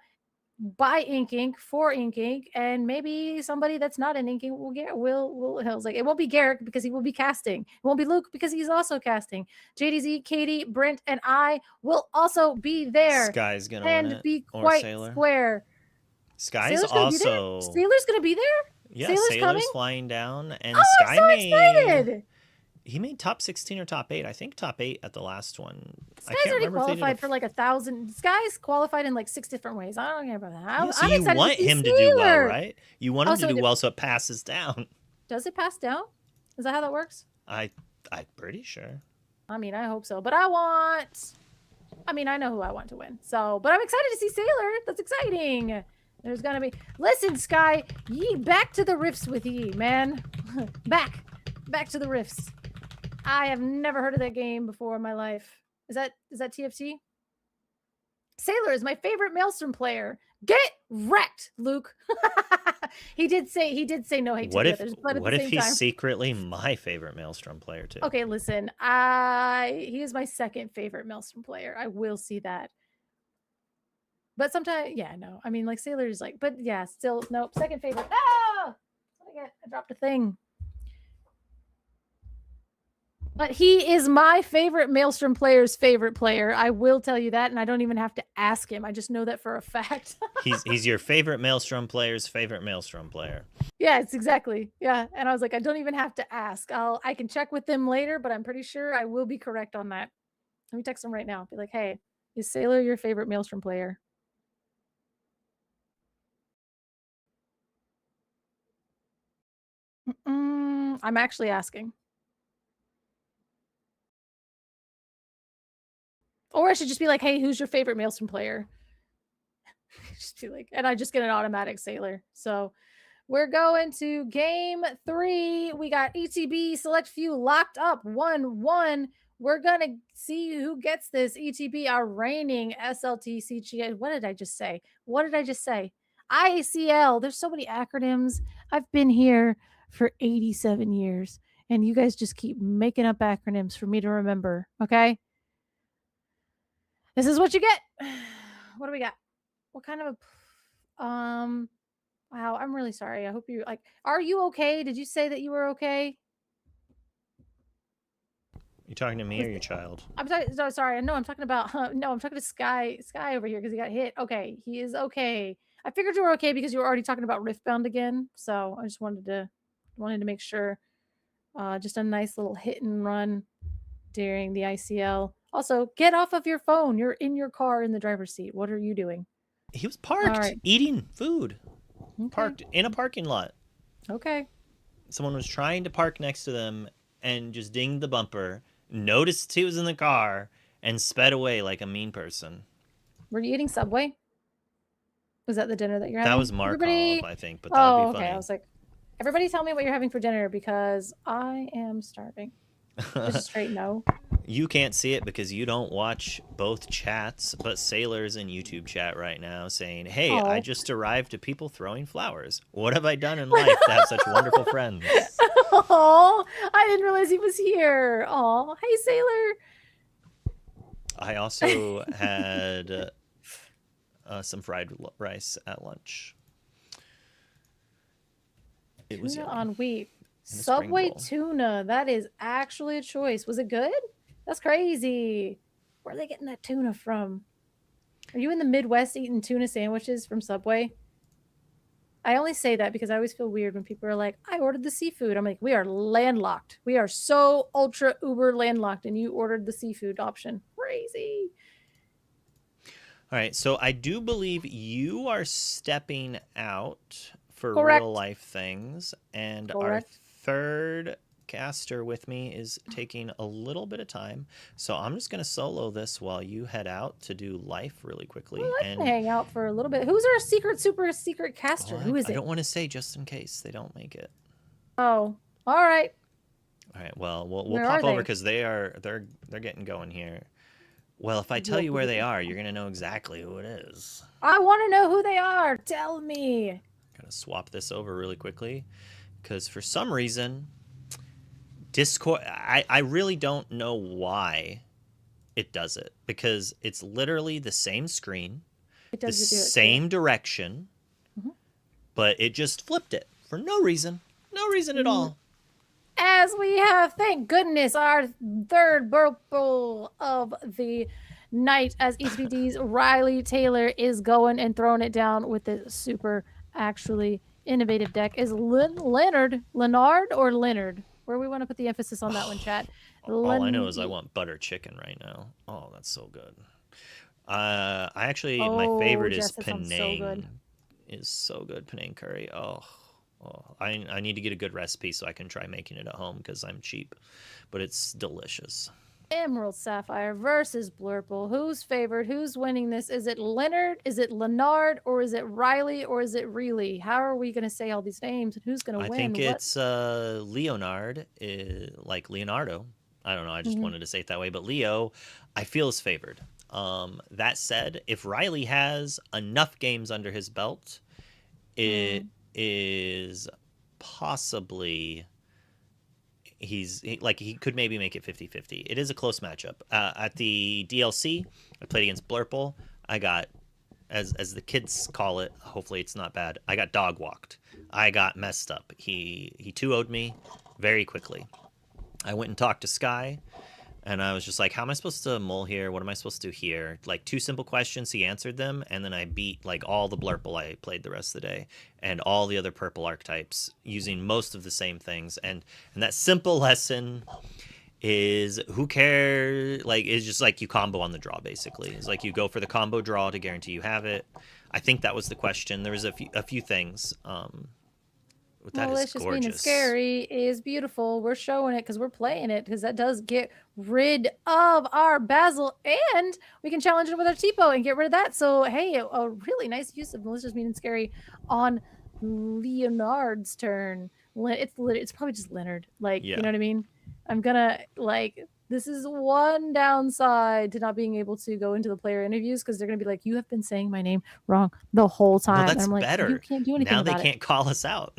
by Ink for Ink, and maybe somebody that's not in Ink will get will Hills. Like, it won't be Garrick because he will be casting. It won't be Luke because he's also casting. JDZ, Katie, Brent, and I will also be there. Sky's gonna and win it, be or quite Sailor. square. Sky's Sailor's also Sailor's gonna be there. yeah. Sailor's Sailor's coming? flying down, and Oh, Sky I'm so excited! He made top 16 or top 8. I think top 8 at the last one. Sky's already qualified for like 1,000. Sky's qualified in like 6 different ways. I don't care about that. Yeah, so I'm you excited want to see him to do well, Sailor. right? You want him to so do well so it passes down. Does it pass down? Is that how that works? I'm pretty sure. I mean, I hope so. But I know who I want to win. So, but I'm excited to see Sailor. That's exciting. There's gonna be. Listen, Sky, ye back to the rifts with ye, man. back to the rifts. I have never heard of that game before in my life. Is that TFT? Sailor is my favorite Maelstrom player. Get wrecked, Luke. he did say no hate to the others, but at what the if same he's time, secretly my favorite Maelstrom player too? okay, listen. He is my second favorite Maelstrom player. I will see that. But sometimes, yeah, no. I mean, like, Sailor is like, but yeah, still, nope. Second favorite. Ah! I dropped a thing. But he is my favorite Maelstrom player's favorite player. I will tell you that, and I don't even have to ask him. I just know that for a fact. he's your favorite Maelstrom player's favorite Maelstrom player. Yes, exactly. Yeah, and I was like, I don't even have to ask. I can check with them later, but I'm pretty sure I will be correct on that. Let me text him right now. Be like, hey, is Sailor your favorite Maelstrom player? I'm actually asking. Or I should just be like, hey, who's your favorite Maelstrom player? Just be like, and I just get an automatic Sailor. So we're going to game 3. We got ETB select few locked up 1-1. We're going to see who gets this. ETB, our reigning SLT CGA. What did I just say? ICL. There's so many acronyms. I've been here for 87 years, and you guys just keep making up acronyms for me to remember, okay? This is what you get. What do we got? What kind of a wow, I'm really sorry. I hope you like, are you okay? Did you say that you were okay? You talking to me or your child? I'm sorry. No, I'm talking about no, I'm talking to Sky over here because he got hit. Okay, he is okay. I figured you were okay because you were already talking about Riftbound again. So I just wanted to make sure. Just a nice little hit and run during the ICL. Also, get off of your phone. You're in your car in the driver's seat. What are you doing? He was parked eating food. Okay. Parked in a parking lot. Okay. Someone was trying to park next to them and just dinged the bumper, noticed he was in the car, and sped away like a mean person. Were you eating Subway? Was that the dinner that you're having? That was Markov, I think, but that'd be funny. Okay. I was like, everybody tell me what you're having for dinner because I am starving. Just straight no. You can't see it because you don't watch both chats, but Sailor's in YouTube chat right now saying, hey, I just arrived to people throwing flowers. What have I done in life to have such wonderful friends? Oh, I didn't realize he was here. Oh, hey, Sailor. I also had some fried rice at lunch. It was tuna yummy. On wheat. Subway tuna. That is actually a choice. Was it good? That's crazy. Where are they getting that tuna from? Are you in the Midwest eating tuna sandwiches from Subway? I only say that because I always feel weird when people are like, I ordered the seafood. I'm like, we are landlocked. We are so ultra uber landlocked, and you ordered the seafood option. Crazy. All right, so I do believe you are stepping out for Correct. real life things, and Correct. our third caster with me is taking a little bit of time, so I'm just gonna solo this while you head out to do life really quickly. Well, I And can hang out for a little bit. Who's our super secret caster? well, Who is I it? don't want to say just in case they don't make it. Oh, all right. All right. Well, we'll Where pop are over they? because they're getting going here. Well, if I tell you where they are, you're gonna know exactly who it is. I want to know who they are. Tell me. Gonna swap this over really quickly because for some reason Discord, I really don't know why it does it, because it's literally the same screen, It the does do it. same direction, Mhm. but it just flipped it for no reason at all. As we have, thank goodness, our third purple of the night, as ETBD's Riley Taylor is going and throwing it down with the super actually innovative deck. Is Leonard or Leonard? Where we want to put the emphasis on that one, chat. All I know is I want butter chicken right now. Oh, that's so good. I actually, my favorite is Jess, that sounds so good. Penang. Is so good, Penang curry. Oh, I need to get a good recipe so I can try making it at home because I'm cheap, but it's delicious. Emerald Sapphire versus Blurple. Who's favored? Who's winning this? Is it Leonard? Is it Leonard? Or is it Riley? Or is it Reilly? How are we going to say all these names? And who's going to I win? think it's Leonard, like Leonardo. I don't know. I just wanted to say it that way. But Leo, I feel is favored. That said, if Riley has enough games under his belt, it is possibly he could maybe make it 50-50. It is a close matchup. At the DLC, I played against Blurple. I got, as the kids call it, hopefully it's not bad, I got dog walked. I got messed up. He 2-0'd me very quickly. I went and talked to Sky, and I was just like, how am I supposed to mull here? What am I supposed to do here? Like, 2 simple questions, he answered them, and then I beat, like, all the Blurple I played the rest of the day, and all the other purple archetypes, using most of the same things. And that simple lesson is, who cares? Like, it's just like you combo on the draw, basically. It's like you go for the combo draw to guarantee you have it. I think that was the question. There was a few things. That Malicious, is mean, and gorgeous. scary is beautiful. We're showing it because we're playing it, because that does get rid of our Basil, and we can challenge it with our Tipo and get rid of that. So hey, a really nice use of malicious, mean, and scary on Leonard's turn. It's probably just Leonard. Like, Yeah. you know what I mean? I'm gonna this is one downside to not being able to go into the player interviews, because they're gonna be like, you have been saying my name wrong the whole time. No, that's and I'm like, better. You can't do anything now about they can't call us out.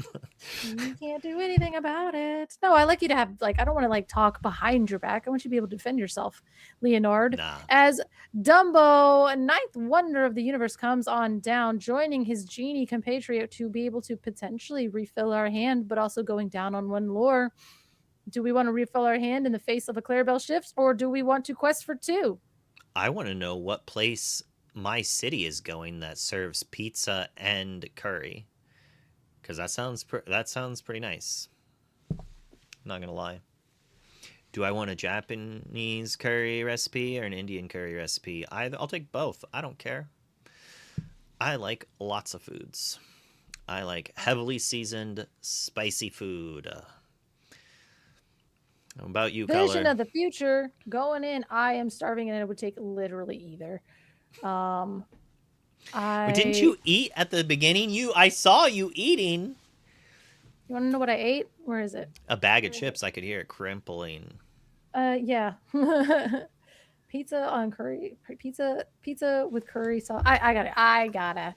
You can't do anything about it. No, I like you to have, I don't want to talk behind your back. I want you to be able to defend yourself, Leonard. Nah. As Dumbo, ninth wonder of the universe, comes on down, joining his genie compatriot to be able to potentially refill our hand, but also going down on one lore. Do we want to refill our hand in the face of a Clarabelle shift, or do we want to quest for 2? I want to know what place my city is going that serves pizza and curry, because that sounds pretty nice. I'm not gonna lie. Do I want a Japanese curry recipe or an Indian curry recipe? I'll take both. I don't care. I like lots of foods. I like heavily seasoned, spicy food. How about you, Vision Color? of the future going in. I am starving, and it would take literally either. Didn't you eat at the beginning? I saw you eating. You want to know what I ate? Where is it? A bag of chips. I could hear it crimpling. Yeah. Pizza on curry. Pizza with curry sauce. I gotta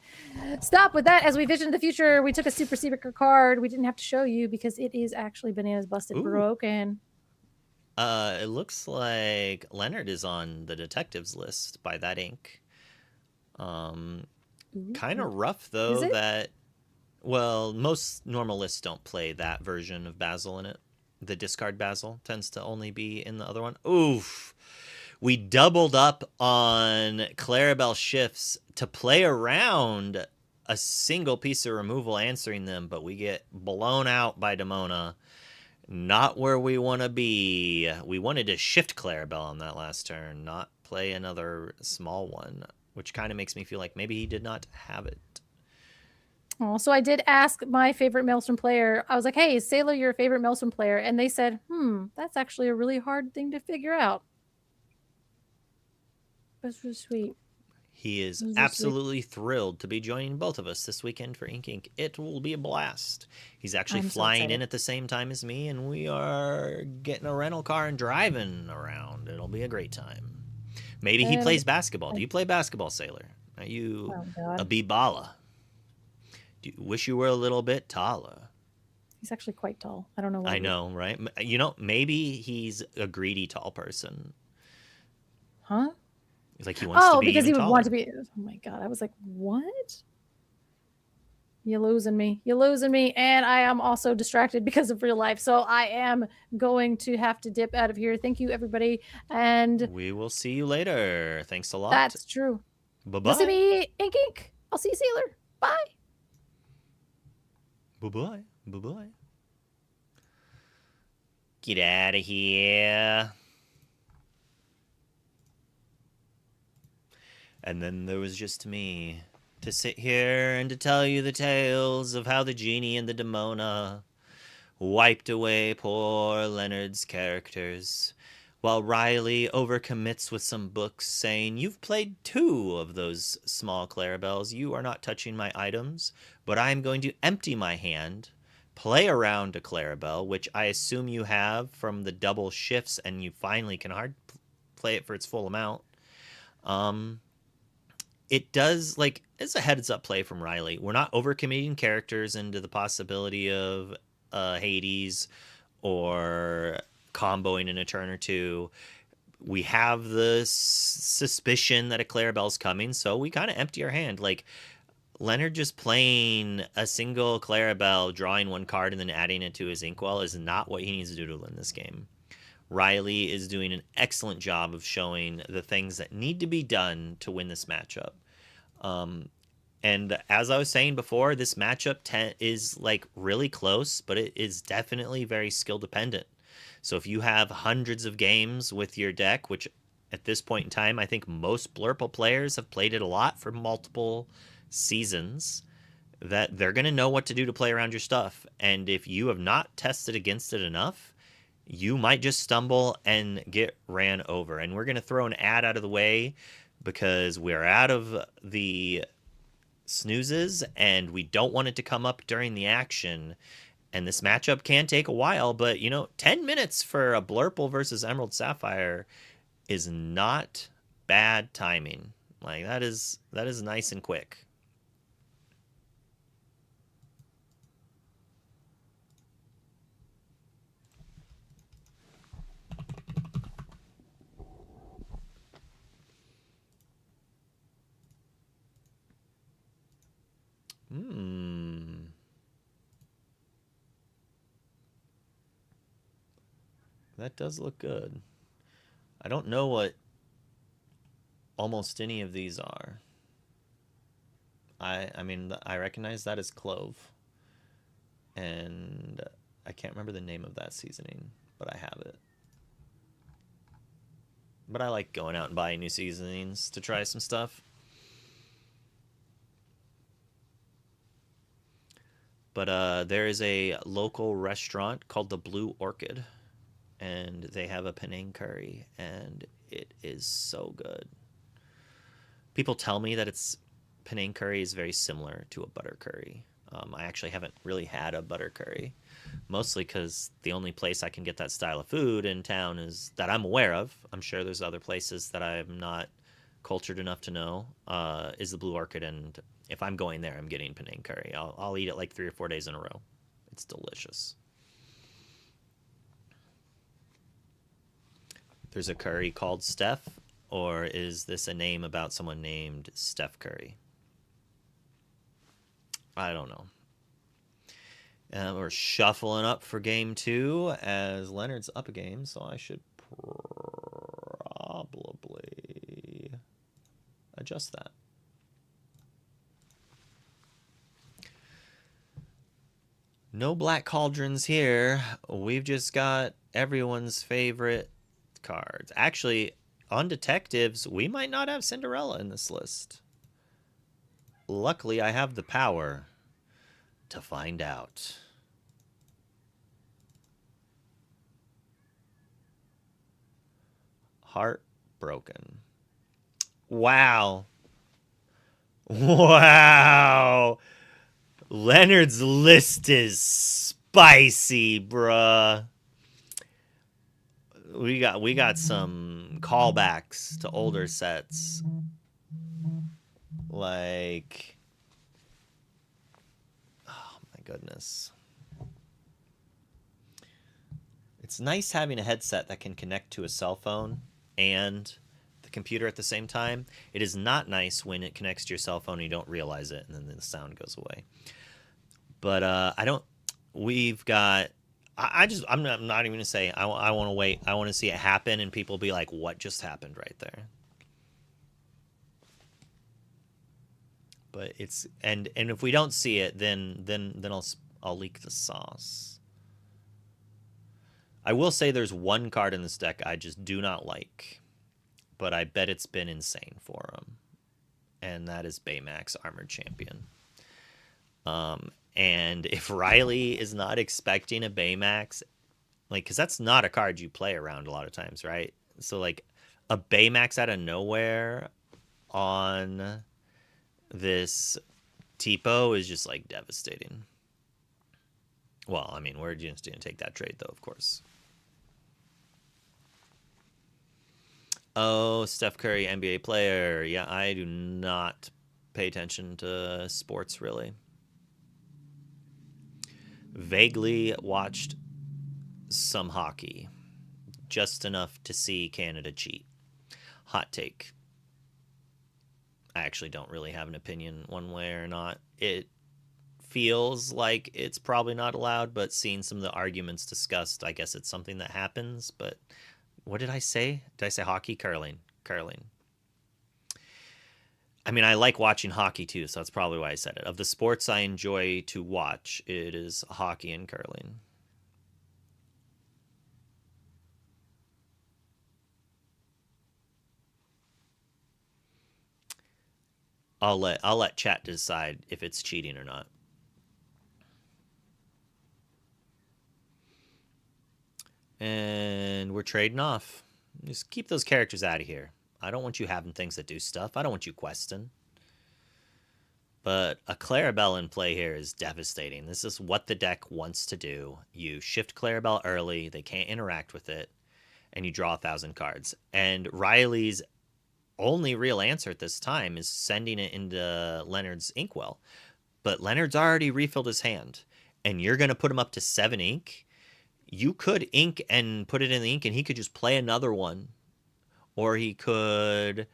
stop with that. As we vision the future, we took a super secret card. We didn't have to show you because it is actually Bananas Busted Broken. It looks like Leonard is on the detectives list by that ink. Kind of rough though that. Well, most normal lists don't play that version of Basil in it. The discard Basil tends to only be in the other one. Oof. We doubled up on Clarabelle shifts to play around a single piece of removal answering them, but we get blown out by Demona. Not where we want to be. We wanted to shift Clarabelle on that last turn, not play another small one, which kind of makes me feel like maybe he did not have it. Oh, so I did ask my favorite Maelstrom player. I was like, "Hey, is Sailor your favorite Maelstrom player?" And they said, that's actually a really hard thing to figure out." That's really sweet. He is It was really sweet. absolutely thrilled to be joining both of us this weekend for Ink Inc. It will be a blast. He's actually I'm so flying excited. in at the same time as me, and we are getting a rental car and driving around. It'll be a great time. Maybe he It'll be plays basketball. Do fun. you play basketball, Sailor? Are you Oh a God, b-balla? Do you wish you were a little bit taller? he's actually quite tall. I don't know I what. know, right? You know, maybe he's a greedy tall person. Huh? Like he wants to Oh, be because even he would want to taller. be. Oh my God, I was like, what? You're losing me. You're losing me. And I am also distracted because of real life. So I am going to have to dip out of here. Thank you, everybody. And We will see you later. Thanks a lot. that's true. You'll see Bye-bye. me ink ink. I'll see you, Sailor. Bye. Bye-bye. Bye-bye. Get out of here. And then there was just me to sit here and to tell you the tales of how the genie and the demona wiped away poor Leonard's characters, while Riley overcommits with some books, saying, "You've played 2 of those small Clarabelles. You are not touching my items, but I am going to empty my hand, play around a Clarabelle, which I assume you have from the double shifts, and you finally can hard play it for its full amount." It does, like, it's a heads-up play from Riley. We're not overcommitting characters into the possibility of Hades or comboing in a turn or two. We have the suspicion that a Clarabelle's coming, so we kind of empty our hand. Like, Leonard just playing a single Clarabelle, drawing 1 card, and then adding it to his inkwell is not what he needs to do to win this game. Riley is doing an excellent job of showing the things that need to be done to win this matchup. And as I was saying before, this matchup is like really close, but it is definitely very skill dependent. So if you have hundreds of games with your deck, which at this point in time, I think most Blurple players have played it a lot for multiple seasons, that they're going to know what to do to play around your stuff. And if you have not tested against it enough, you might just stumble and get ran over. And we're going to throw an ad out of the way because we're out of the snoozes and we don't want it to come up during the action. And this matchup can take a while, but 10 minutes for a Blurple versus Emerald Sapphire is not bad timing. Like that is nice and quick. That does look good. I don't know what almost any of these are. I mean, I recognize that as clove. And I can't remember the name of that seasoning, but I have it. But I like going out and buying new seasonings to try some stuff. But there is a local restaurant called the Blue Orchid, and they have a Penang curry, and it is so good. People tell me that Penang curry is very similar to a butter curry. I actually haven't really had a butter curry, mostly because the only place I can get that style of food in town is that I'm aware of. I'm sure there's other places that I'm not cultured enough to know. Is the Blue Orchid, and if I'm going there, I'm getting Penang curry. I'll eat it like 3 or 4 days in a row. It's delicious. There's a curry called Steph, or is this a name about someone named Steph Curry? I don't know. We're shuffling up for game 2 as Leonard's up a game, so I should probably adjust that. No black cauldrons here. We've just got everyone's favorite cards. Actually, on detectives, we might not have Cinderella in this list. Luckily, I have the power to find out. Heartbroken. Wow. Wow. Leonard's list is spicy, bruh. We got some callbacks to older sets. Like, oh my goodness. It's nice having a headset that can connect to a cell phone and the computer at the same time. It is not nice when it connects to your cell phone and you don't realize it and then the sound goes away. But I'm not even gonna say I want to wait. I want to see it happen and people be like, what just happened right there? But it's and if we don't see it, then I'll leak the sauce. I will say there's one card in this deck I just do not like, but I bet it's been insane for him, and that is Baymax Armored Champion. And if Riley is not expecting a Baymax, like, because that's not a card you play around a lot of times, right? So, like, a Baymax out of nowhere on this Tipo is just, like, devastating. Well, I mean, we're just going to take that trade, though, of course. Oh, Steph Curry, NBA player. Yeah, I do not pay attention to sports, really. Vaguely watched some hockey. Just enough to see Canada cheat. Hot take. I actually don't really have an opinion one way or not. It feels like it's probably not allowed, but seeing some of the arguments discussed, I guess it's something that happens. But what did I say? Did I say hockey? Curling. I mean, I like watching hockey too, so that's probably why I said it. Of the sports I enjoy to watch, it is hockey and curling. I'll let chat decide if it's cheating or not. And we're trading off. Just keep those characters out of here. I don't want you having things that do stuff. I don't want you questing. But a Clarabelle in play here is devastating. This is what the deck wants to do. You shift Clarabelle early, they can't interact with it, and you draw 1,000 cards. And Riley's only real answer at this time is sending it into Leonard's Inkwell. But Leonard's already refilled his hand, and you're going to put him up to 7 ink. You could ink and put it in the ink, and he could just play another one. Or he could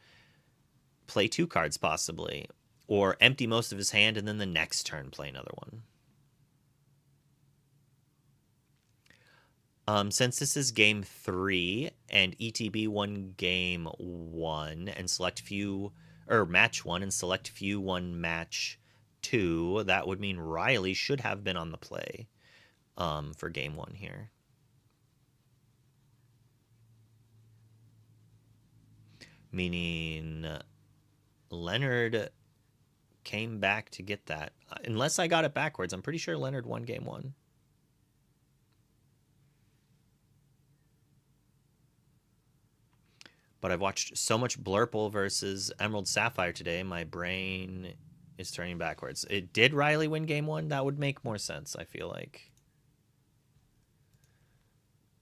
play 2 cards, possibly. Or empty most of his hand, and then the next turn play another one. Since this is game 3, and ETB won game 1, and select few, or match 1, and select few won match 2, that would mean Riley should have been on the play for game 1 here. Meaning Leonard came back to get that. Unless I got it backwards, I'm pretty sure Leonard won game 1. But I've watched so much Blurple versus Emerald Sapphire today, my brain is turning backwards. Did Riley win game 1? That would make more sense, I feel like.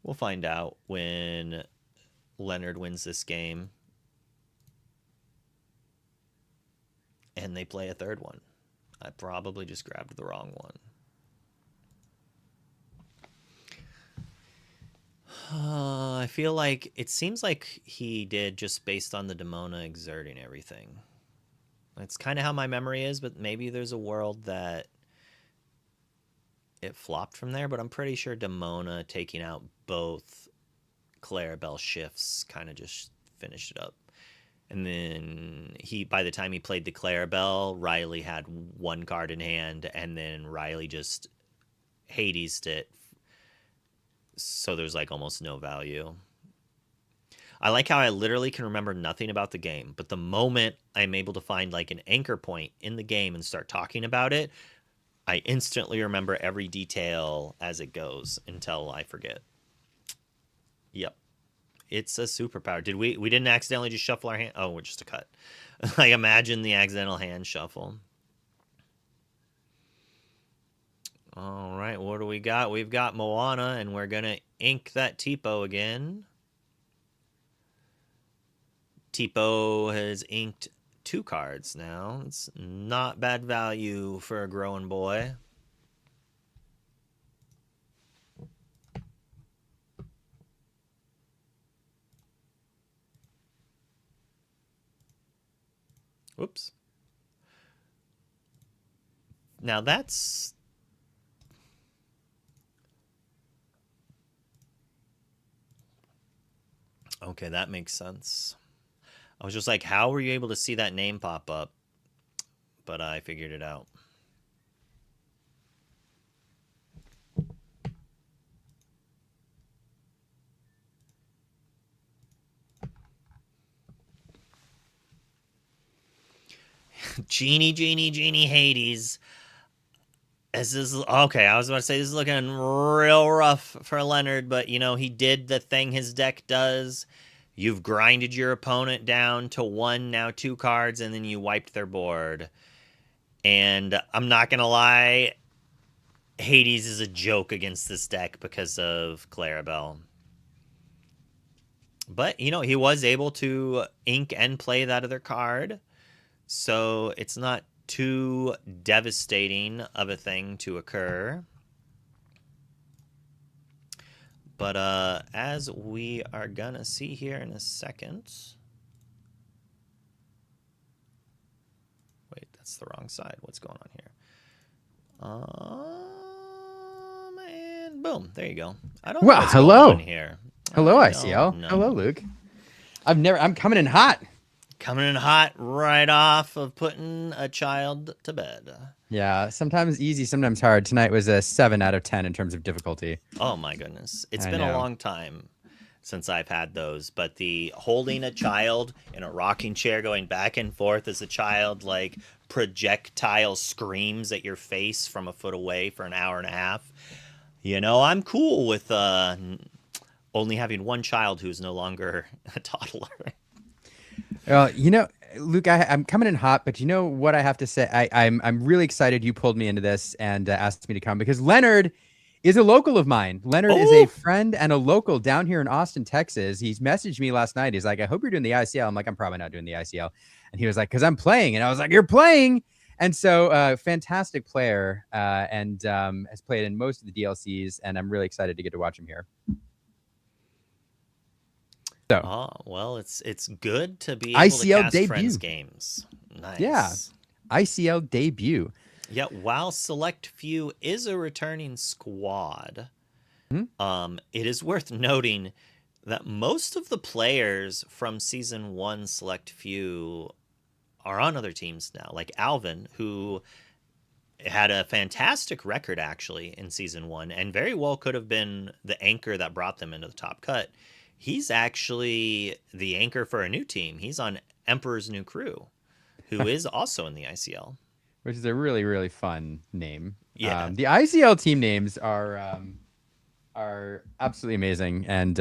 We'll find out when Leonard wins this game. And they play a third one. I probably just grabbed the wrong one. I feel like it seems like he did just based on the Demona exerting everything. That's kind of how my memory is, but maybe there's a world that it flopped from there, but I'm pretty sure Demona taking out both Clarabelle shifts kind of just finished it up. And then by the time he played the Clarabelle, Riley had 1 card in hand, and then Riley just Hades'd it. So there's like almost no value. I like how I literally can remember nothing about the game, but the moment I'm able to find like an anchor point in the game and start talking about it, I instantly remember every detail as it goes until I forget. Yep. It's a superpower. We didn't accidentally just shuffle our hand? Oh, we're just a cut. I imagine the accidental hand shuffle. All right, what do we got? We've got Moana, and we're going to ink that Tipo again. Tipo has inked 2 cards now. It's not bad value for a growing boy. Whoops. Now that's... Okay, that makes sense. I was just like, how were you able to see that name pop up? But I figured it out. Genie Hades. This is okay. I was about to say this is looking real rough for Leonard, but you know, he did the thing his deck does. You've grinded your opponent down to 1, now 2 cards, and then you wiped their board. And I'm not gonna lie, Hades is a joke against this deck because of Clarabelle. But you know, he was able to ink and play that other card, so it's not too devastating of a thing to occur. But as we are gonna see here in a second. Wait, that's the wrong side. What's going on here? And boom, there you go. I don't know what's going on here. Hello, ICL. Hello, Luke. I'm coming in hot. Coming in hot right off of putting a child to bed. Yeah, sometimes easy, sometimes hard. Tonight was a 7 out of 10 in terms of difficulty. Oh my goodness. It's been a long time since I've had those, but the holding a child in a rocking chair going back and forth as the child like projectile screams at your face from a foot away for an hour and a half. You know, I'm cool with only having one child who's no longer a toddler. Well, you know, Luke, I'm coming in hot, but you know what I have to say? I'm really excited you pulled me into this and asked me to come because Leonard is a local of mine. Leonard is a friend and a local down here in Austin, Texas. He's messaged me last night. He's like, I hope you're doing the ICL. I'm like, I'm probably not doing the ICL. And he was like, because I'm playing. And I was like, you're playing. And so fantastic player and has played in most of the DLCs. And I'm really excited to get to watch him here. So, well, it's good to be able ICL to cast debut. Friends games. Nice. Yeah, ICL debut. Yeah, while Select Few is a returning squad, it is worth noting that most of the players from Season 1 Select Few are on other teams now. Like Alvin, who had a fantastic record, actually, in Season 1, and very well could have been the anchor that brought them into the top cut. He's actually the anchor for a new team. He's on Emperor's New Crew, who is also in the ICL. Which is a really, really fun name. Yeah. The ICL team names are absolutely amazing. And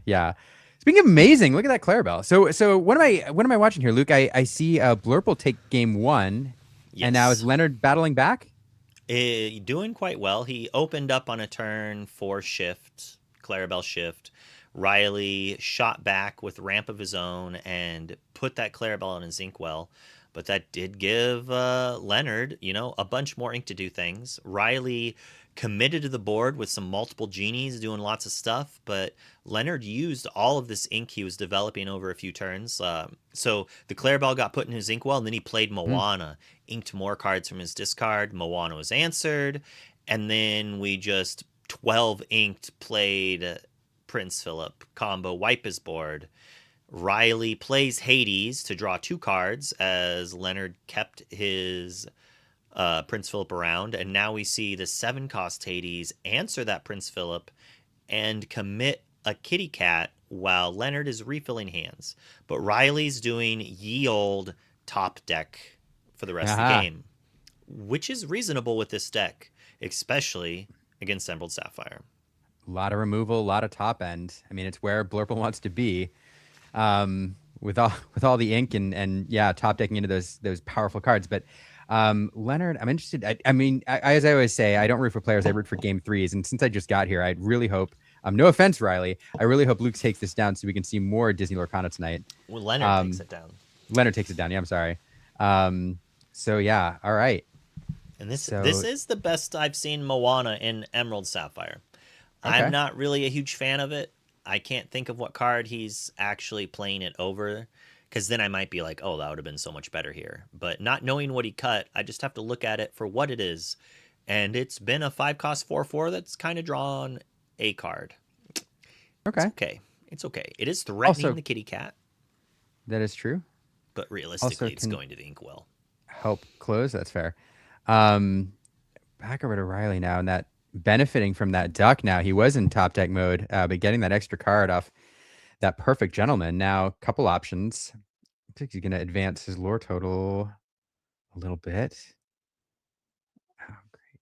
yeah. Speaking of amazing, look at that Clarabelle. So what am I watching here, Luke? I see Blurple take game 1. Yes. And now is Leonard battling back? Doing quite well. He opened up on a turn 4 shift, Clarabelle shift. Riley shot back with ramp of his own and put that Clarabelle in his inkwell. But that did give Leonard, you know, a bunch more ink to do things. Riley committed to the board with some multiple genies doing lots of stuff, but Leonard used all of this ink he was developing over a few turns. So the Clarabelle got put in his inkwell, and then he played Moana, inked more cards from his discard. Moana was answered, and then we just 12 inked, played Prince Philip combo, wipe his board. Riley plays Hades to draw 2 cards as Leonard kept his Prince Philip around. And now we see the 7-cost Hades answer that Prince Philip and commit a kitty cat while Leonard is refilling hands. But Riley's doing ye old top deck for the rest of the game. which is reasonable with this deck, especially against Emerald Sapphire. A lot of removal, a lot of top end. I mean, it's where Blurple wants to be. With all the ink and yeah, top decking into those powerful cards. But Leonard, I'm interested. I mean, as I always say, I don't root for players. I root for game threes. And since I just got here, I really hope. No offense, Riley. I really hope Luke takes this down so we can see more Disney Lorcana tonight. Well, Leonard takes it down. Leonard takes it down. Yeah, I'm sorry. So yeah, all right. And this is the best I've seen Moana in Emerald Sapphire. Okay. I'm not really a huge fan of it. I can't think of what card he's actually playing it over, because then I might be like, oh, that would have been so much better here. But not knowing what he cut, I just have to look at it for what it is. And it's been a 5-cost 4/4 that's kind of drawn a card. Okay. It's okay. It is threatening also, the kitty cat. That is true. But realistically, it's going to the inkwell. Help close. That's fair. Back over to Riley now, and that benefiting from that duck. Now he was in top deck mode, but getting that extra card off that perfect gentleman. Now, a couple options. I think he's going to advance his lore total a little bit. Oh, great.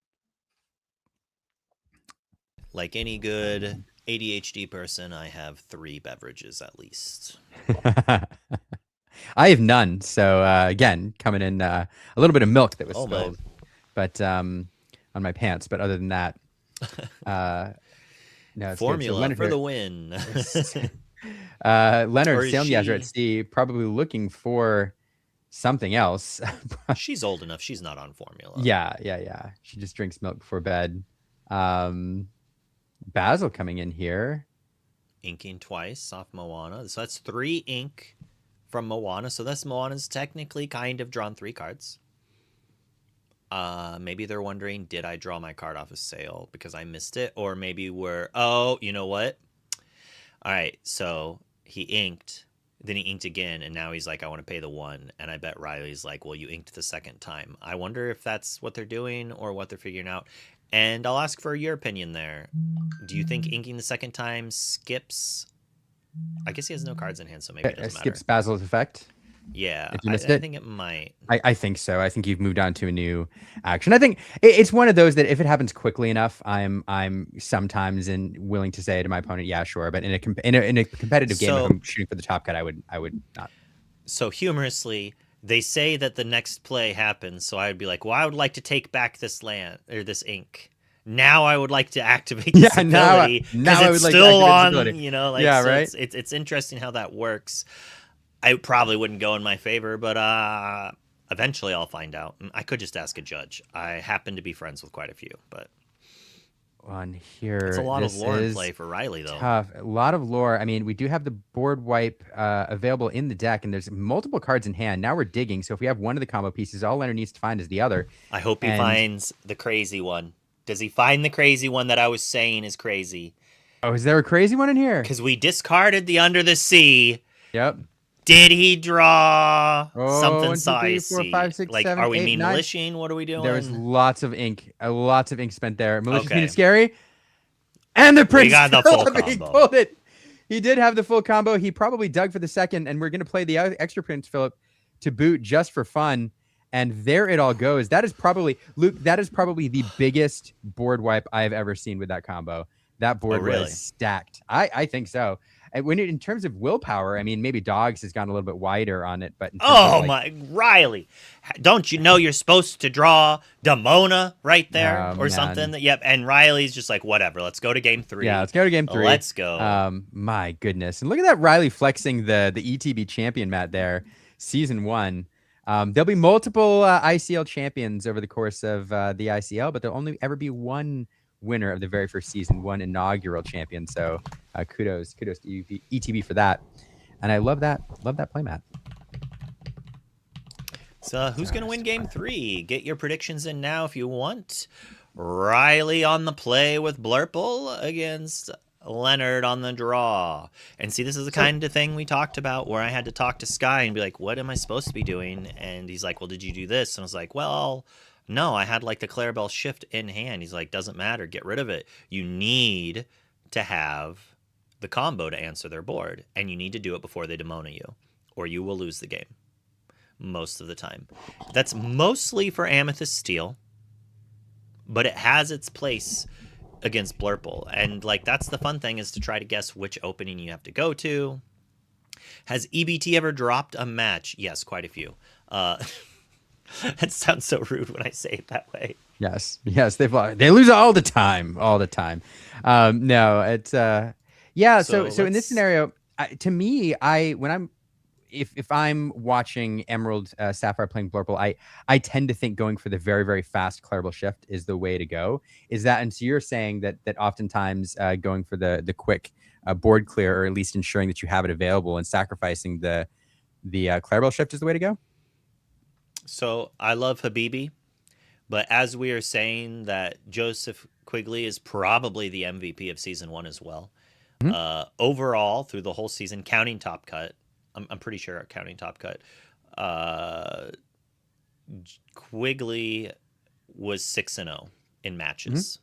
Like any good ADHD person, I have 3 beverages at least. I have none. So again, coming in a little bit of milk that was spilled, but on my pants. But other than that, no. Formula so for the win. Leonard sailing the Azure at Sea, probably looking for something else. She's old enough. She's not on formula. Yeah. She just drinks milk before bed. Basil coming in here. Inking twice off Moana. So that's 3 ink from Moana. So this Moana's technically kind of drawn 3 cards. Maybe they're wondering, did I draw my card off a sale because I missed it? Or maybe oh, you know what? All right, so he inked, then he inked again, and now he's like, I want to pay the 1. And I bet Riley's like, well, you inked the second time. I wonder if that's what they're doing or what they're figuring out. And I'll ask for your opinion there. Do you think inking the second time skips? I guess he has no cards in hand, so maybe it doesn't matter. Skips Basil's effect? Yeah, I think it might. I think so. I think you've moved on to a new action. I think it's one of those that if it happens quickly enough, I'm sometimes willing to say to my opponent, yeah, sure. But in a competitive game, if I'm shooting for the top cut, I would not. So humorously, they say that the next play happens. So I would be like, well, I would like to take back this land or this ink. Now I would like to activate this ability because it's still on. Right. It's interesting how that works. I probably wouldn't go in my favor, but eventually I'll find out. I could just ask a judge. I happen to be friends with quite a few, but on here, it's a lot of lore in play for Riley, though. Tough. A lot of lore. I mean, we do have the board wipe available in the deck, and there's multiple cards in hand. Now we're digging, so if we have one of the combo pieces, all Leonard needs to find is the other. I hope he finds the crazy one. Does he find the crazy one that I was saying is crazy? Oh, is there a crazy one in here? Because we discarded the Under the Sea. Yep. Did he draw something 1, 2, 3, 4, 5, 6, like, 7, are we 8, 9? militiaing? What are we doing? There was lots of ink spent there. Malicious meaning scary. And the Prince. We got the full combo. He pulled it. He did have the full combo. He probably dug for the second, and we're going to play the extra Prince Philip to boot just for fun. And there it all goes. That is probably, Luke, the biggest board wipe I've ever seen with that combo. That board was stacked. I think so. And in terms of willpower, I mean, maybe Dogs has gone a little bit wider on it, but Riley, don't you know you're supposed to draw Demona right there or something? Yep. And Riley's just like, whatever. Let's go to game 3. Yeah, let's go to game 3. Let's go. My goodness, and look at that Riley flexing the ETB champion mat there, season 1. There'll be multiple ICL champions over the course of the ICL, but there'll only ever be one winner of the very first season, one inaugural champion. So kudos to ETB for that. And I love that playmat. So who's going to win game 3? Get your predictions in now if you want. Riley on the play with Blurple against Leonard on the draw. And see, this is the kind of thing we talked about where I had to talk to Sky and be like, what am I supposed to be doing? And he's like, well, did you do this? And I was like, well, no, I had like the Clarabelle shift in hand. He's like, doesn't matter. Get rid of it. You need to have the combo to answer their board, and you need to do it before they demona you, or you will lose the game. most of the time. That's mostly for Amethyst Steel, but it has its place against Blurple. And like that's the fun thing, is to try to guess which opening you have to go to. Has EBT ever dropped a match? Yes, quite a few. That sounds so rude when I say it that way. Yes, they lose all the time, all the time. No, it's yeah. So in this scenario, to me, if I'm watching Emerald Sapphire playing Blurple, I tend to think going for the very, very fast Clarable Shift is the way to go. Is that, and so you're saying that oftentimes going for the quick board clear, or at least ensuring that you have it available and sacrificing the Clarable Shift is the way to go? So I love Habibi, but as we are saying that Joseph Quigley is probably the MVP of season 1 as well. Overall, through the whole season, counting Top Cut, I'm pretty sure counting Top Cut, Quigley was 6-0 in matches.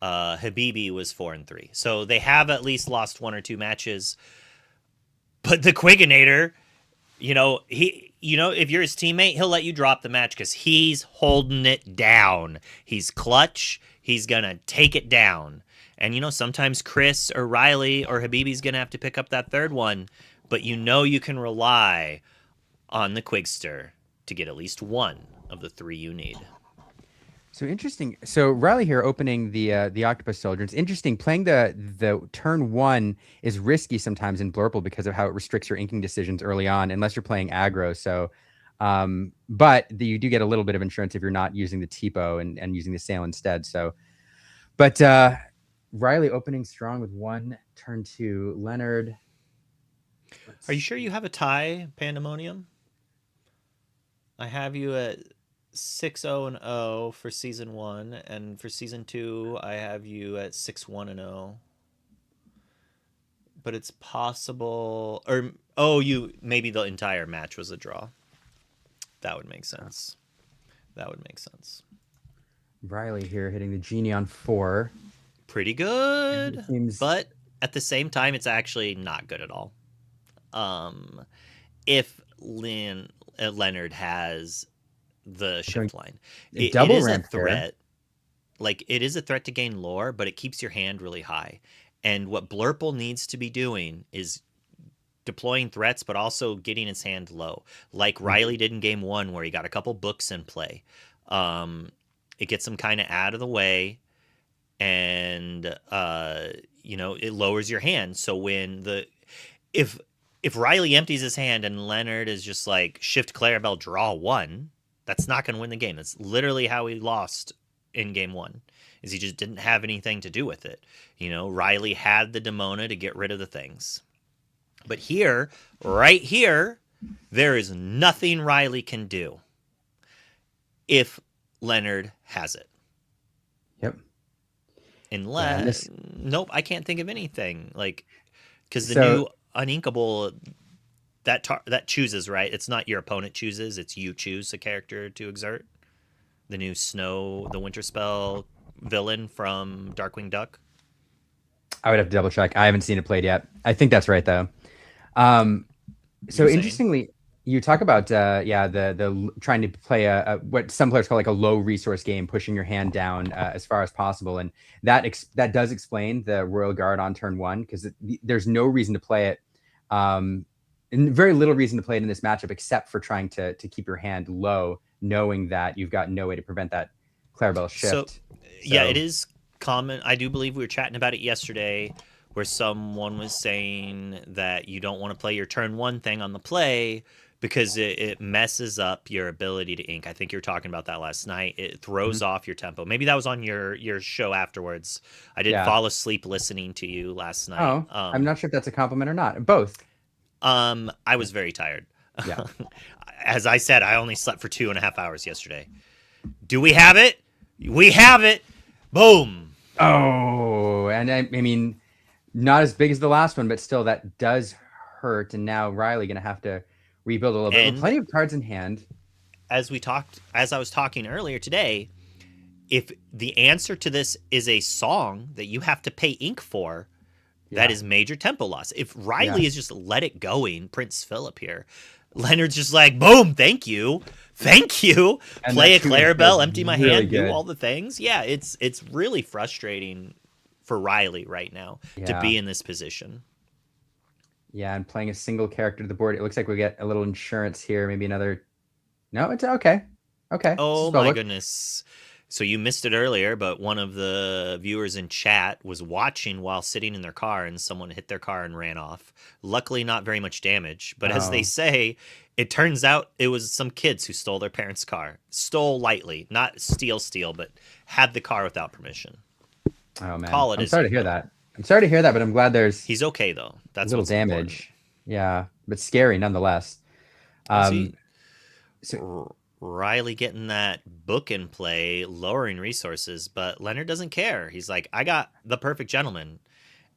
Habibi was 4-3. So they have at least lost 1 or 2 matches. But the Quigginator, if you're his teammate, he'll let you drop the match because he's holding it down. He's clutch. He's going to take it down. And, sometimes Chris or Riley or Habibi's going to have to pick up that third one. But you can rely on the Quigster to get at least one of the 3 you need. So interesting. So Riley here opening the Octopus Soldier. It's interesting. Playing the turn 1 is risky sometimes in Blurple because of how it restricts your inking decisions early on, unless you're playing aggro. So, but you do get a little bit of insurance if you're not using the Tipo and using the Sail instead. So, but Riley opening strong with 1, turn 2. Leonard. Are you sure you have a tie, Pandemonium? I have you at 6-0-0 for season 1, and for season 2, I have you at 6-1-0. But it's possible, or maybe the entire match was a draw. That would make sense. Riley here hitting the Genie on 4. Pretty good, seems... but at the same time, it's actually not good at all. If Leonard has the shift line, it is a threat. Like, it is a threat to gain lore, but it keeps your hand really high. And what Blurple needs to be doing is deploying threats, but also getting his hand low, like Riley did in game 1, where he got a couple books in play. It gets him kind of out of the way, and it lowers your hand. So when if Riley empties his hand and Leonard is just like shift Clarabelle, draw 1, that's not going to win the game. That's literally how he lost in game 1, is he just didn't have anything to do with it. Riley had the Demona to get rid of the things. But here, right here, there is nothing Riley can do if Leonard has it. Yep. Unless, nope, I can't think of anything. Like, because the new Uninkable, that chooses, right? It's not your opponent chooses, it's you choose a character to exert. The new Snow, the Winter Spell villain from Darkwing Duck. I would have to double check. I haven't seen it played yet. I think that's right though. So interestingly, you talk about the trying to play a what some players call like a low resource game, pushing your hand down as far as possible, and that does explain the Royal Guard on turn 1, because there's no reason to play it, and very little reason to play it in this matchup except for trying to keep your hand low, knowing that you've got no way to prevent that Clarabelle shift. Yeah, it is common. I do believe we were chatting about it yesterday, where someone was saying that you don't want to play your turn 1 thing on the play because it messes up your ability to ink. I think you were talking about that last night. It throws off your tempo. Maybe that was on your show afterwards. I did fall asleep listening to you last night. Oh, I'm not sure if that's a compliment or not. Both. I was very tired. Yeah. As I said, I only slept for 2.5 hours yesterday. Do we have it? We have it. Boom. Oh, and I mean, not as big as the last one, but still that does hurt. And now Riley going to have to rebuild a little bit. Plenty of cards in hand. As I was talking earlier today, if the answer to this is a song that you have to pay ink for, that is major tempo loss. If Riley is just let it going, Prince Philip here, Leonard's just like, boom, thank you. Thank you. And Play a that 2-inch Clarabelle, feels empty my really hand, do good. all the things. Yeah, it's really frustrating for Riley right now to Yeah. be in this position. Yeah, and playing a single character to the board, it looks like we get a little insurance here, maybe another. No, it's okay. Okay. Oh Spell my book. goodness. So you missed it earlier, but one of the viewers in chat was watching while sitting in their car and someone hit their car and ran off. Luckily, not very much damage. But as they Oh. say, it turns out it was some kids who stole their parents' car. Stole lightly, not steal, but had the car without permission. Oh man, Call it I'm as sorry you to hear will. that. I'm sorry to hear that, but I'm glad there's He's okay though. That's little what's damage. important. Yeah, but scary nonetheless. See, So Riley getting that book in play, lowering resources, but Leonard doesn't care. He's like, I got the perfect gentleman.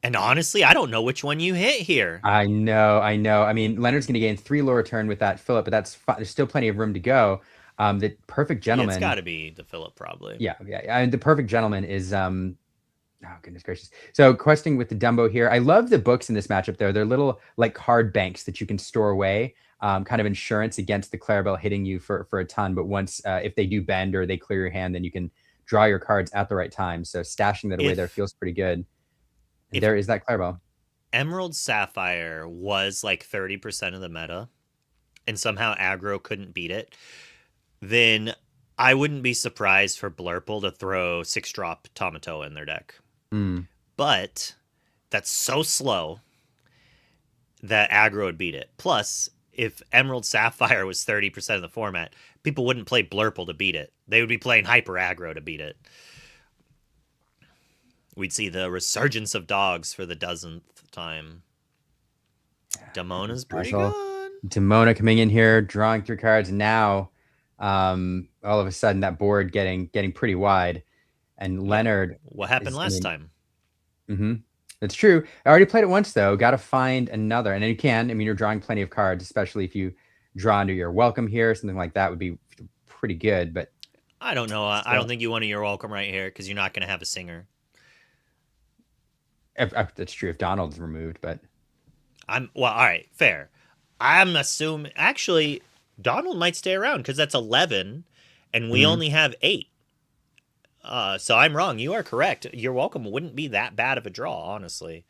And honestly, I don't know which one you hit here. I know. I mean, Leonard's going to gain 3 lower turn with that Philip, but there's still plenty of room to go. The perfect Yeah, gentleman. it's got to be the Philip, probably. Yeah. And the perfect gentleman is oh goodness gracious. So questing with the Dumbo here. I love the books in this matchup though. They're little like card banks that you can store away. Kind of insurance against the Clarabelle hitting you for a ton. But once if they do bend or they clear your hand, then you can draw your cards at the right time. So stashing that away there feels pretty good. And there is that Clarabelle. Emerald Sapphire was like 30% of the meta, and somehow aggro couldn't beat it, then I wouldn't be surprised for Blurple to throw 6-drop Tomato in their deck. But that's so slow that aggro would beat it. Plus, if Emerald Sapphire was 30% of the format, people wouldn't play Blurple to beat it. They would be playing Hyper Aggro to beat it. We'd see the resurgence of dogs for the dozenth time. Damona's pretty good. Damona coming in here, drawing 3 cards. Now, all of a sudden, that board getting pretty wide. And Leonard. What happened last time? That's true. I already played it once, though. Got to find another. And then you can. I mean, you're drawing plenty of cards, especially if you draw under your welcome here. Something like that would be pretty good. But I don't know. I don't think you want your welcome right here because you're not going to have a singer. That's true if Donald's removed, but all right, fair. I'm assuming actually Donald might stay around because that's 11 and we only have 8. So I'm wrong. You are correct. Your welcome wouldn't be that bad of a draw, honestly.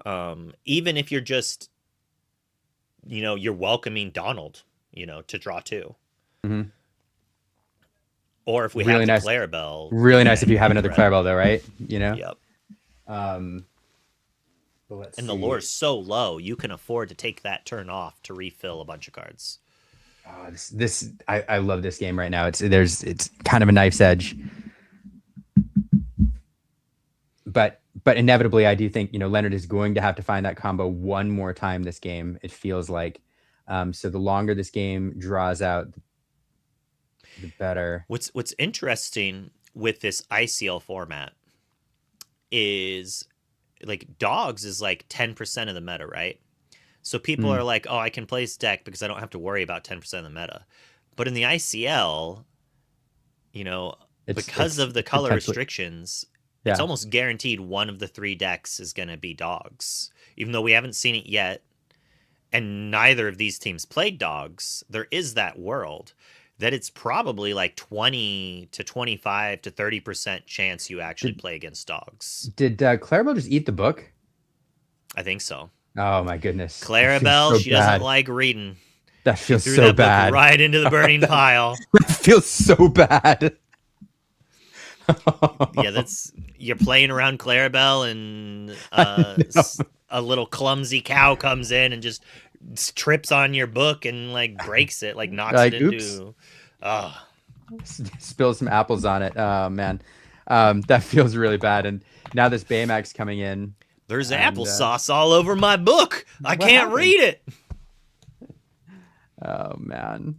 Even if you're just, you're welcoming Donald, to draw 2. Or if we really have the nice Clarabelle. Really nice if you have another Clarabelle, though, right? Yep. And the lore is so low, you can afford to take that turn off to refill a bunch of cards. Oh, I love this game right now. It's kind of a knife's edge. But inevitably, I do think Leonard is going to have to find that combo one more time this game. It feels like, so the longer this game draws out, the better. What's interesting with this ICL format is like dogs is like 10% of the meta, right? So people are like, oh, I can play this deck because I don't have to worry about 10% of the meta. But in the ICL, because of the color restrictions, it's almost guaranteed one of the 3 decks is going to be dogs. Even though we haven't seen it yet, and neither of these teams played dogs, there is that world that it's probably like 20 to 25 to 30% chance you actually play against dogs. Did Clarabelle just eat the book? I think so. Oh my goodness. Clarabelle, she doesn't like reading. That feels threw so that bad. Book right into the burning pile. That feels so bad. Yeah, you're playing around Clarabelle and a little clumsy cow comes in and just trips on your book and like breaks it, like knocks it into. Spills some apples on it. Oh man, that feels really bad. And now this Baymax coming in. There's applesauce all over my book. I can't read it. Oh man.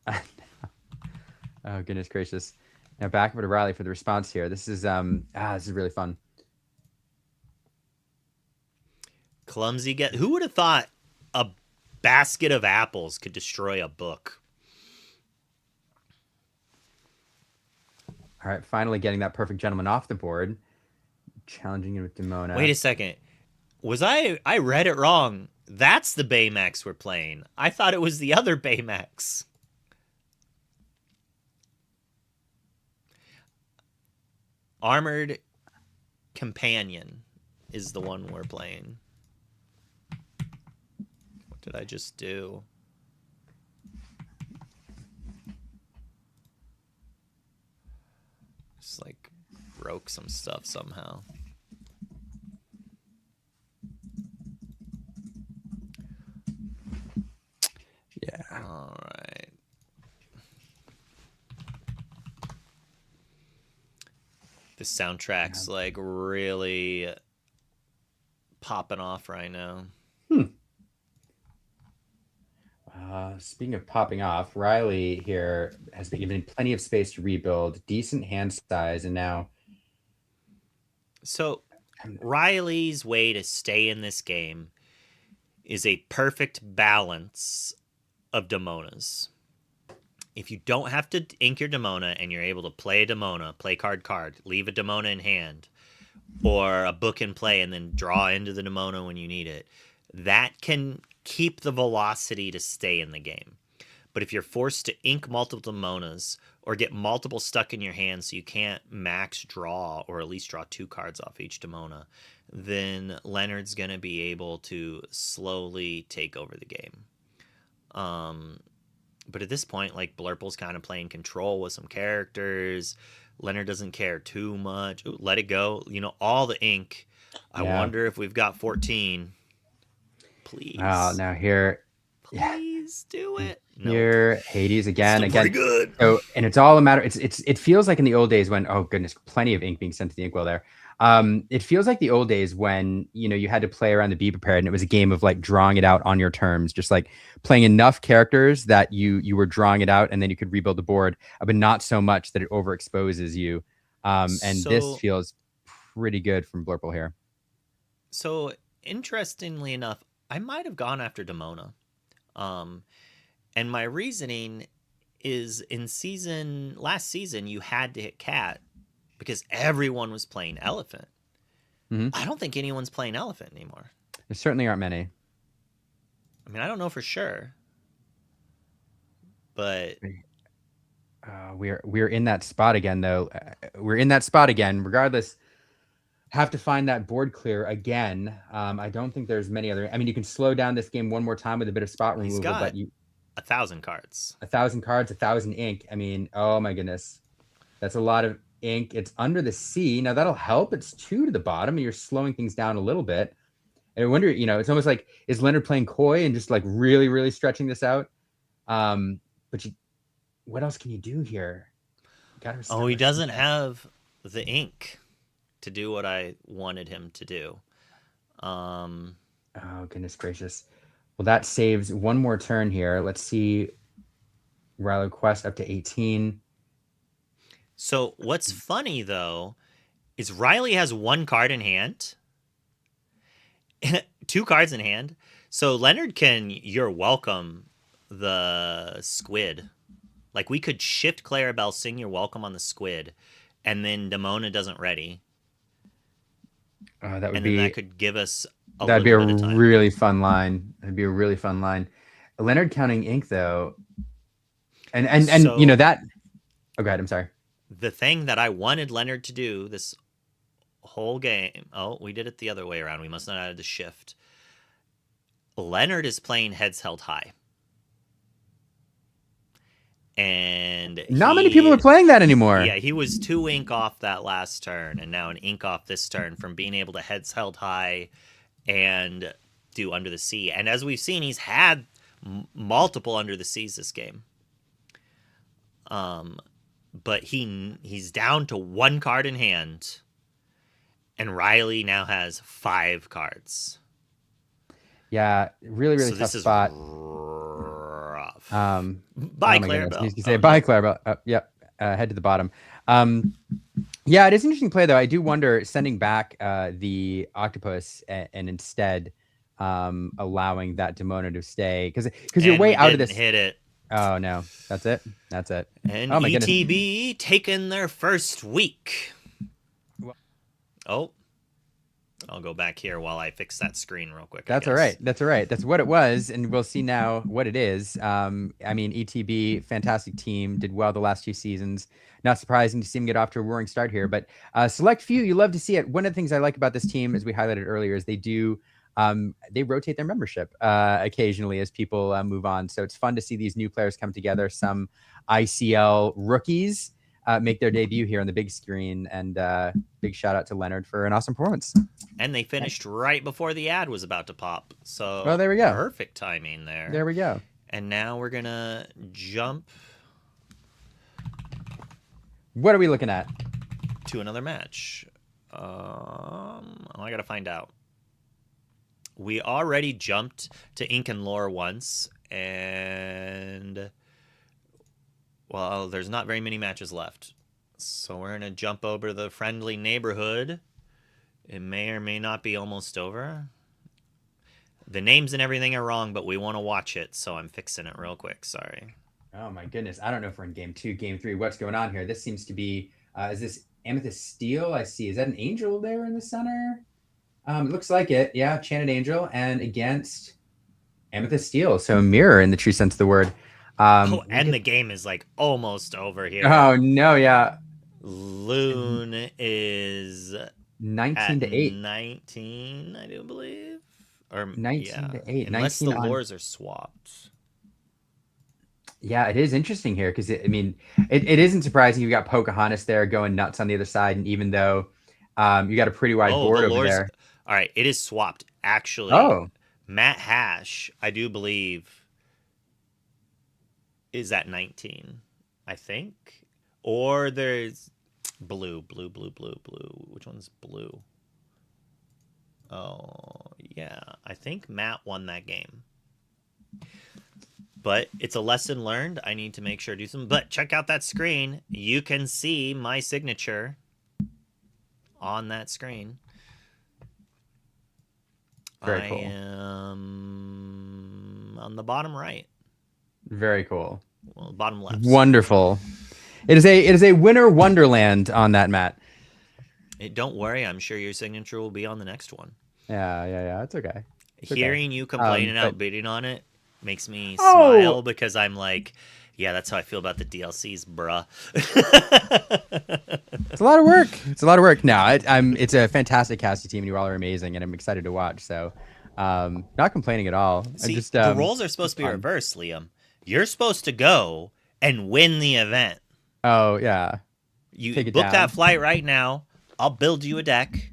Oh goodness gracious. Now back over to Riley for the response here. This is really fun. Clumsy who would have thought a basket of apples could destroy a book? All right, finally getting that perfect gentleman off the board. Challenging it with Demona. Wait a second. I read it wrong. That's the Baymax we're playing. I thought it was the other Baymax. Armored Companion is the one we're playing. What did I just do? Just like broke some stuff somehow. Yeah. All right. The soundtrack's like really popping off right now. Speaking of popping off, Riley here has been given plenty of space to rebuild, decent hand size, and now. So Riley's way to stay in this game is a perfect balance of Demonas. If you don't have to ink your Demona and you're able to play a Demona, play card, leave a Demona in hand, or a book in play and then draw into the Demona when you need it, that can keep the velocity to stay in the game. But if you're forced to ink multiple Demonas or get multiple stuck in your hand so you can't max draw or at least draw 2 cards off each Demona, then Leonard's going to be able to slowly take over the game. But at this point, like, Blurple's kind of playing control with some characters. Leonard doesn't care too much. Ooh, let it go. You know, all the ink. I wonder if we've got 14. Please. Oh, now here. Please do it. Here, Hades again. Pretty good. So, and it's all a matter. It feels like in the old days when, oh goodness, plenty of ink being sent to the inkwell there. It feels like the old days when, you know, you had to play around the Be Prepared, and it was a game of like drawing it out on your terms, just like playing enough characters that you were drawing it out, and then you could rebuild the board, but not so much that it overexposes you. And this feels pretty good from Blurple here. So interestingly enough, I might have gone after Demona. And my reasoning is last season, you had to hit Cat because everyone was playing Elephant. Mm-hmm. I don't think anyone's playing Elephant anymore. There certainly aren't many. I mean, I don't know for sure, but we're in that spot again, though. We're in that spot again, regardless. Have to find that board clear again. I don't think there's many other. I mean, you can slow down this game one more time with a bit of spot removal, but 1,000 cards. 1,000 cards, 1,000 ink. I mean, oh my goodness, that's a lot of ink. It's under the C. Now that'll help. It's 2 to the bottom, and you're slowing things down a little bit. And I wonder, you know, it's almost like, is Leonard playing coy and just like really, really stretching this out? But what else can you do here? He doesn't have the ink to do what I wanted him to do. Oh, goodness gracious. Well, that saves one more turn here. Let's see. Riley Quest up to 18. So what's funny, though, is Riley has 1 card in hand. 2 cards in hand. So Leonard can, you're welcome, the squid. Like, we could shift Clarabelle, sing You're Welcome on the squid, and then Demona doesn't ready. That could give us that'd be a really fun line. That'd be a really fun line. Leonard counting ink, though. And so, you know that. Oh, go ahead. I'm sorry. The thing that I wanted Leonard to do this whole game. Oh, we did it the other way around. We must not have added the shift. Leonard is playing heads held high. And not many people are playing that anymore. Yeah, he was 2 ink off that last turn, and now an ink off this turn from being able to heads held high and do Under the Sea. And as we've seen, he's had multiple Under the Seas this game. But he's down to 1 card in hand, and Riley now has 5 cards. Yeah, really, really tough spot. Rough. Bye, Clarabelle. Bye, Clarabelle. Yep. Head to the bottom. Yeah, it is an interesting play, though. I do wonder sending back the octopus and instead allowing that Demona to stay because you're way out of this. Hit it. Oh no, that's it. And oh, my ETB taking their first week. Oh. I'll go back here while I fix that screen real quick. That's all right. That's all right. That's what it was, and we'll see now what it is. I mean, ETB, fantastic team, did well the last 2 seasons. Not surprising to see them get off to a roaring start here, but select few, you love to see it. One of the things I like about this team, as we highlighted earlier, is they rotate their membership occasionally as people move on. So it's fun to see these new players come together. Some ICL rookies make their debut here on the big screen, and big shout out to Leonard for an awesome performance. And they finished right before the ad was about to pop. So well, there we go. Perfect timing there. There we go. And now we're gonna jump. What are we looking at? To another match. I gotta find out. We already jumped to Ink and Lore once, and well, there's not very many matches left. So we're gonna jump over to the friendly neighborhood. It may or may not be almost over. The names and everything are wrong, but we want to watch it, so I'm fixing it real quick. Sorry. Oh my goodness. I don't know if we're in game 2, game 3. What's going on here? This seems to be, is this Amethyst Steel? I see. Is that an angel there in the center? It looks like it. Yeah, Enchanted Angel, and against Amethyst Steel. So mirror in the true sense of the word. And the game is like almost over here. Oh no, yeah. Loon is 19 to 8. 19, I do believe. Or 19 to 8. Unless the 19 on... lures are swapped. Yeah, it is interesting here because it isn't surprising you got Pocahontas there going nuts on the other side, and even though you got a pretty wide board over there. All right, it is swapped actually. Oh, Matt Hash, I do believe, is at 19, I think. Or there's blue. Which one's blue? Oh, yeah. I think Matt won that game. But it's a lesson learned. I need to make sure to do some. But check out that screen. You can see my signature on that screen. Very cool. I am on the bottom right. Very cool. Well, bottom left. Wonderful. It is a winter wonderland on that, Matt. Don't worry. I'm sure your signature will be on the next one. Yeah. It's okay. Hearing you complaining and outbidding on it makes me smile because I'm like, yeah, that's how I feel about the DLCs, bruh. It's a lot of work. No, it's a fantastic casting team, and you all are amazing, and I'm excited to watch. So, not complaining at all. See, the roles are supposed to be reversed, Liam. You're supposed to go and win the event. Oh yeah. You book that flight right now. I'll build you a deck.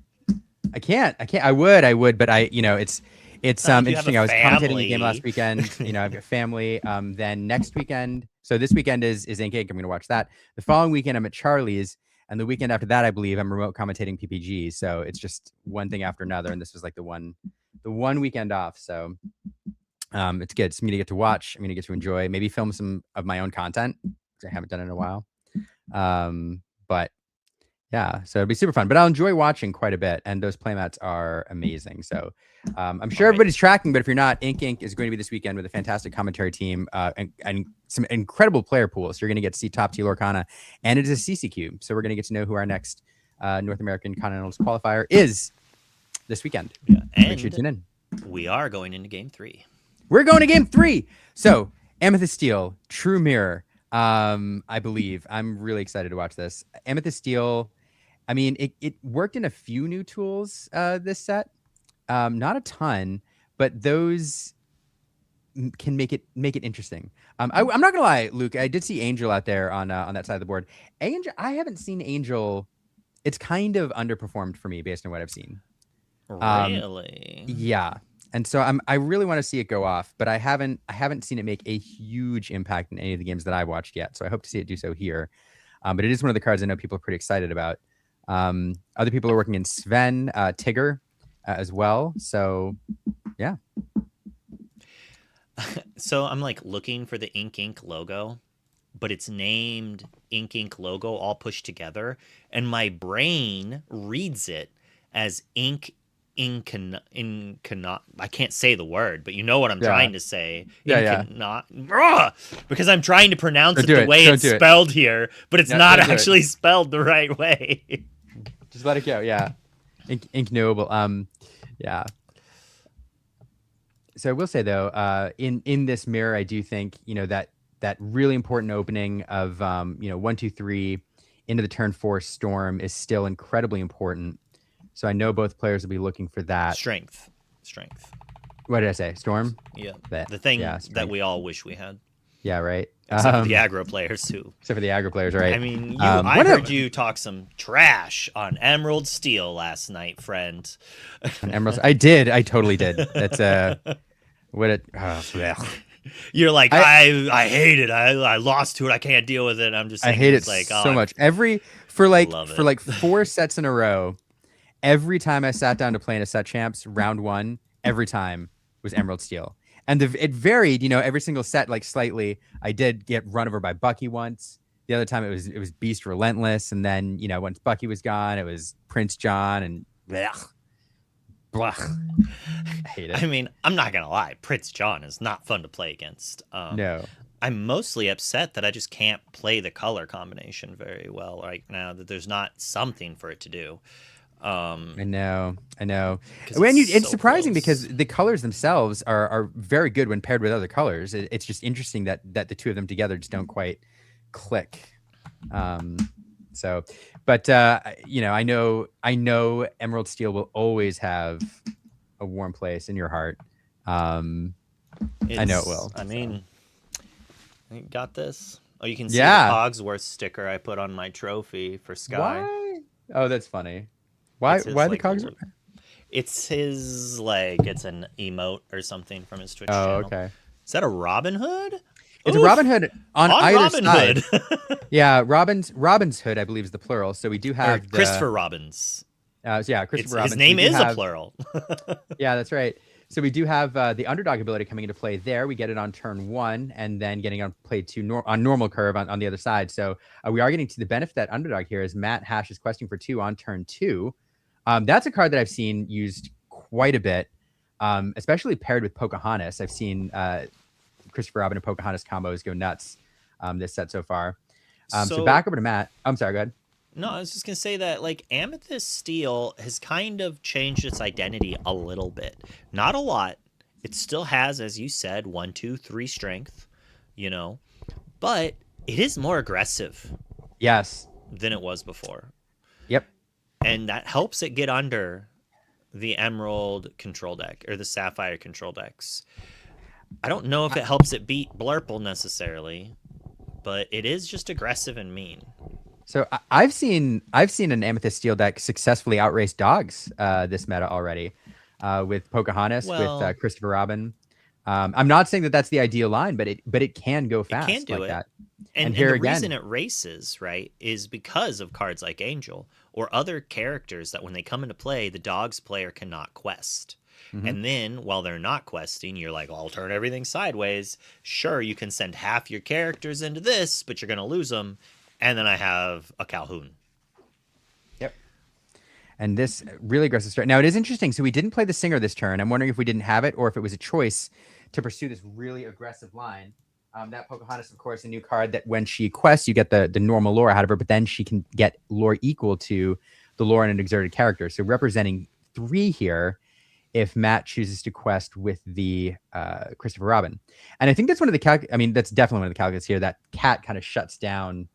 I can't. I would, but it's interesting. I was commentating the game last weekend. I've got family. Then next weekend. So this weekend is Ink. I'm going to watch that. The following weekend I'm at Charlie's, and the weekend after that I believe I'm remote commentating PPG. So it's just one thing after another, and this was like the one weekend off. So it's good. It's me to get to watch. I'm going to get to enjoy. Maybe film some of my own content, which I haven't done in a while. But yeah, so it'll be super fun. But I'll enjoy watching quite a bit, and those playmats are amazing. So I'm sure everybody's tracking, but if you're not, Ink is going to be this weekend with a fantastic commentary team and some incredible player pools. So you're going to get to see top tier Lorcana, and it is a CCQ. So we're going to get to know who our next North American Continentals qualifier is this weekend. Yeah, and make sure you tune in. We are going into game 3. We're going to game 3. So Amethyst Steel, True Mirror. I believe I'm really excited to watch this. Amethyst Steel. I mean, it worked in a few new tools this set, not a ton, but those can make it interesting. I'm not gonna lie, Luke. I did see Angel out there on that side of the board. Angel, I haven't seen Angel. It's kind of underperformed for me based on what I've seen. Really? Yeah. And so I really want to see it go off, but I haven't seen it make a huge impact in any of the games that I've watched yet. So I hope to see it do so here. But it is one of the cards I know people are pretty excited about. Other people are working in Sven, Tigger as well. So yeah. So I'm like looking for the Ink logo, but it's named Ink logo all pushed together, and my brain reads it as Ink. I can't say the word, but you know what I'm trying to say. Because I'm trying to pronounce it the way it's spelled here, but it's not actually spelled the right way. Just let it go. Yeah. Ignoble. Yeah. So I will say though, in this mirror, I do think that really important opening of 1, 2, 3 into the turn 4 storm is still incredibly important. So I know both players will be looking for that. Strength. What did I say? Storm? Yeah. That- The thing yeah, that strength. we all wish we had. Yeah, right. Except for the aggro players who. Except for the aggro players, right? I mean, I heard you talk some trash on Emerald Steel last night, friend. Emeralds. I did. I totally did. That's what it. Ugh. You're like, I hate it. I lost to it. I can't deal with it. I'm just. I saying, hate it like, so much. For love it. like 4 sets in a row. Every time I sat down to play in a set champs round 1, every time was Emerald Steel, and it varied. Every single set like slightly. I did get run over by Bucky once. The other time it was Beast Relentless, and then once Bucky was gone, it was Prince John and. Blech. I hate it. I mean, I'm not gonna lie. Prince John is not fun to play against. No. I'm mostly upset that I just can't play the color combination very well right now. That there's not something for it to do. I know. Because It's so surprising close. because the colors themselves are very good when paired with other colors. It's just interesting that the two of them together just don't quite click. But I know Emerald Steel will always have a warm place in your heart. I know it will. I mean, I got this. Oh, you can see Yeah. the Cogsworth sticker I put on my trophy for Sky. Why? Oh, that's funny. Why? It's his, Why the like, cogs? It's his it's an emote or something from his Twitch Oh, channel. okay. Is that a Robin Hood? It's Oof. a Robin Hood on either Robin side. Hood. Yeah, Robin's Hood, I believe, is the plural. So we do Or have Christopher Robbins. Christopher Robin. His name We do is have- a plural. Yeah, that's right. So we do have the underdog ability coming into play there. We get it on turn 1, and then getting on play 2 on normal curve on the other side. So we are getting to the benefit of that underdog here as Matt Hash is questing for 2 on turn 2. That's a card that I've seen used quite a bit, especially paired with Pocahontas. I've seen Christopher Robin and Pocahontas combos go nuts this set so far. So back over to Matt. I'm sorry, go ahead. No, I was just gonna say that Amethyst Steel has kind of changed its identity a little bit. Not a lot. It still has, as you said, 1, 2, 3 strength, but it is more aggressive Yes. than it was before. Yep. And that helps it get under the Emerald control deck or the Sapphire control decks. I don't know if it helps it beat Blurple necessarily, but it is just aggressive and mean. So I've seen an Amethyst Steel deck successfully outrace dogs this meta already with Pocahontas, with Christopher Robin. I'm not saying that that's the ideal line, but it can go fast. It can do like it. that. And here the again- reason it races, right, is because of cards like Angel or other characters that when they come into play, the dogs player cannot quest. Mhm. And then while they're not questing, you're like, I'll turn everything sideways. Sure, you can send half your characters into this, but you're going to lose them. And then I have a Calhoun. Yep. And this really aggressive start. Now, it is interesting. So we didn't play the Singer this turn. I'm wondering if we didn't have it or if it was a choice to pursue this really aggressive line. That Pocahontas, of course, a new card that when she quests, you get the normal lore out of her, but then she can get lore equal to the lore in an exerted character. So representing 3 here if Matt chooses to quest with the Christopher Robin. And I think that's that's definitely one of the calculus here. That cat kind of shuts down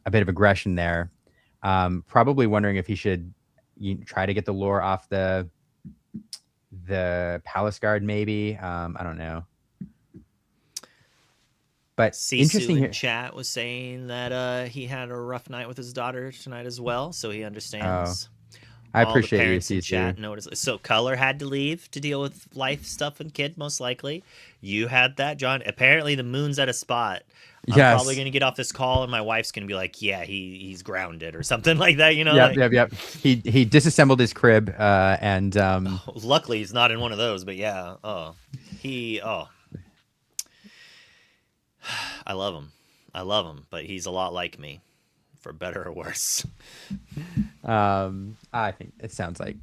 a bit of aggression there. Probably wondering if he should try to get the lore off the Palace Guard, maybe. I don't know. But interesting Sisu here. in chat was saying that he had a rough night with his daughter tonight as well, so he understands. I All appreciate the you, parents in Sisu. chat notice. So Color had to leave to deal with life stuff and kid, most likely. You had that, John. Apparently the moon's at a spot. I'm Yes. probably gonna get off this call and my wife's gonna be like, "Yeah, he's grounded" or something like that. Yep. He disassembled his crib and Luckily, he's not in one of those, but yeah. I love him, but he's a lot like me, for better or worse. I think it sounds like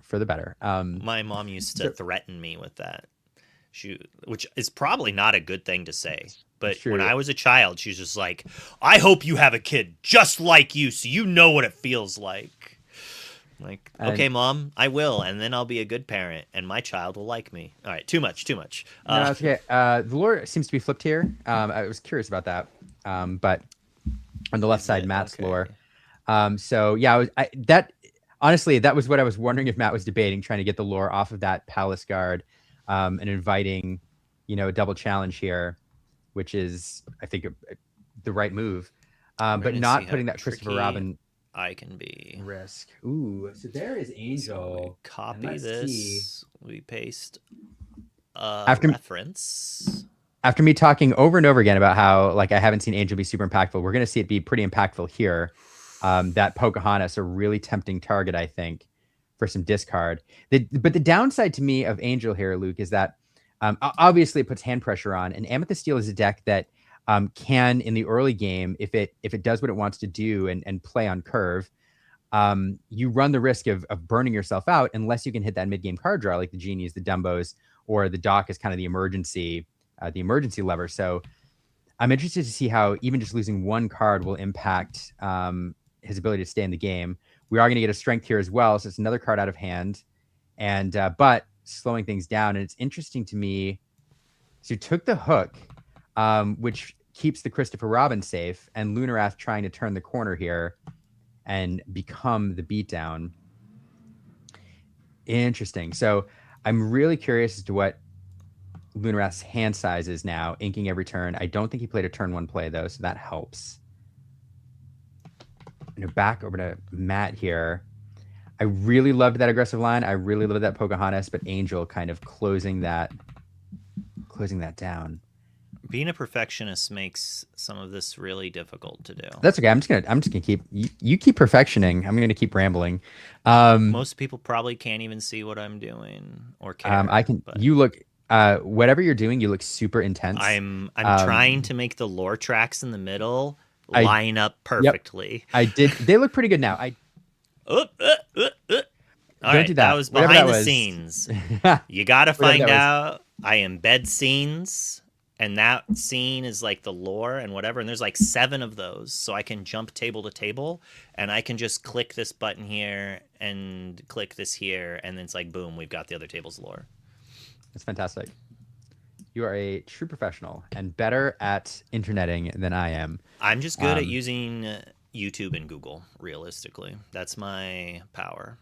for the better. My mom used to threaten me with that, which is probably not a good thing to say. But True. when I was a child, she's just like, "I hope you have a kid just like you, so you know what it feels like." Like, And- okay, mom, I will, and then I'll be a good parent, and my child will like me. All right, too much. No, it's okay. The lore seems to be flipped here. I was curious about that. But on the left Is side, it? Matt's Okay. lore. So yeah, that honestly, that was what I was wondering if Matt was debating, trying to get the lore off of that palace guard, and inviting, a double challenge here, which is, I think, the right move. We're But gonna see not how putting that Christopher tricky Robin I can be. risk. Ooh, so there is So we Angel. And copy let's this. see. We paste a After- reference. After me talking over and over again about how like I haven't seen Angel be super impactful, we're gonna see it be pretty impactful here. That Pocahontas, a really tempting target, I think, for some discard. But the downside to me of Angel here, Luke, is that obviously it puts hand pressure on, and Amethyst Steel is a deck that can, in the early game, if it does what it wants to do and play on curve, you run the risk of burning yourself out unless you can hit that mid game card draw, like the Genies, the Dumbos, or the Dock is kind of the emergency lever. So I'm interested to see how even just losing one card will impact his ability to stay in the game. We are going to get a strength here as well, so it's another card out of hand, and but slowing things down. And it's interesting to me. So you took the hook, which keeps the Christopher Robin safe, and Lunarath trying to turn the corner here and become the beatdown. Interesting. So I'm really curious as to what Lunarath's hand size is now, inking every turn. I don't think he played a turn one play though, so that helps. Back over to Matt here. I really loved that aggressive line. I really loved that Pocahontas, but Angel kind of closing that down. Being a perfectionist makes some of this really difficult to do. That's okay. I'm just gonna keep you keep perfectioning. I'm gonna keep rambling. Most people probably can't even see what I'm doing or care. I can. But You look. Whatever you're doing, you look super intense. I'm trying to make the lore tracks in the middle line up perfectly. I did. They look pretty good now. All Don't right, do that that. was Whatever behind that the was. scenes. You gotta Whatever find that was. out. I embed scenes, and that scene is like the lore and whatever. And there's like 7 of those, so I can jump table to table, and I can just click this button here and click this here, and then it's like boom, we've got the other table's lore. That's fantastic. You are a true professional and better at interneting than I am. I'm just good at using YouTube and Google. Realistically, that's my power.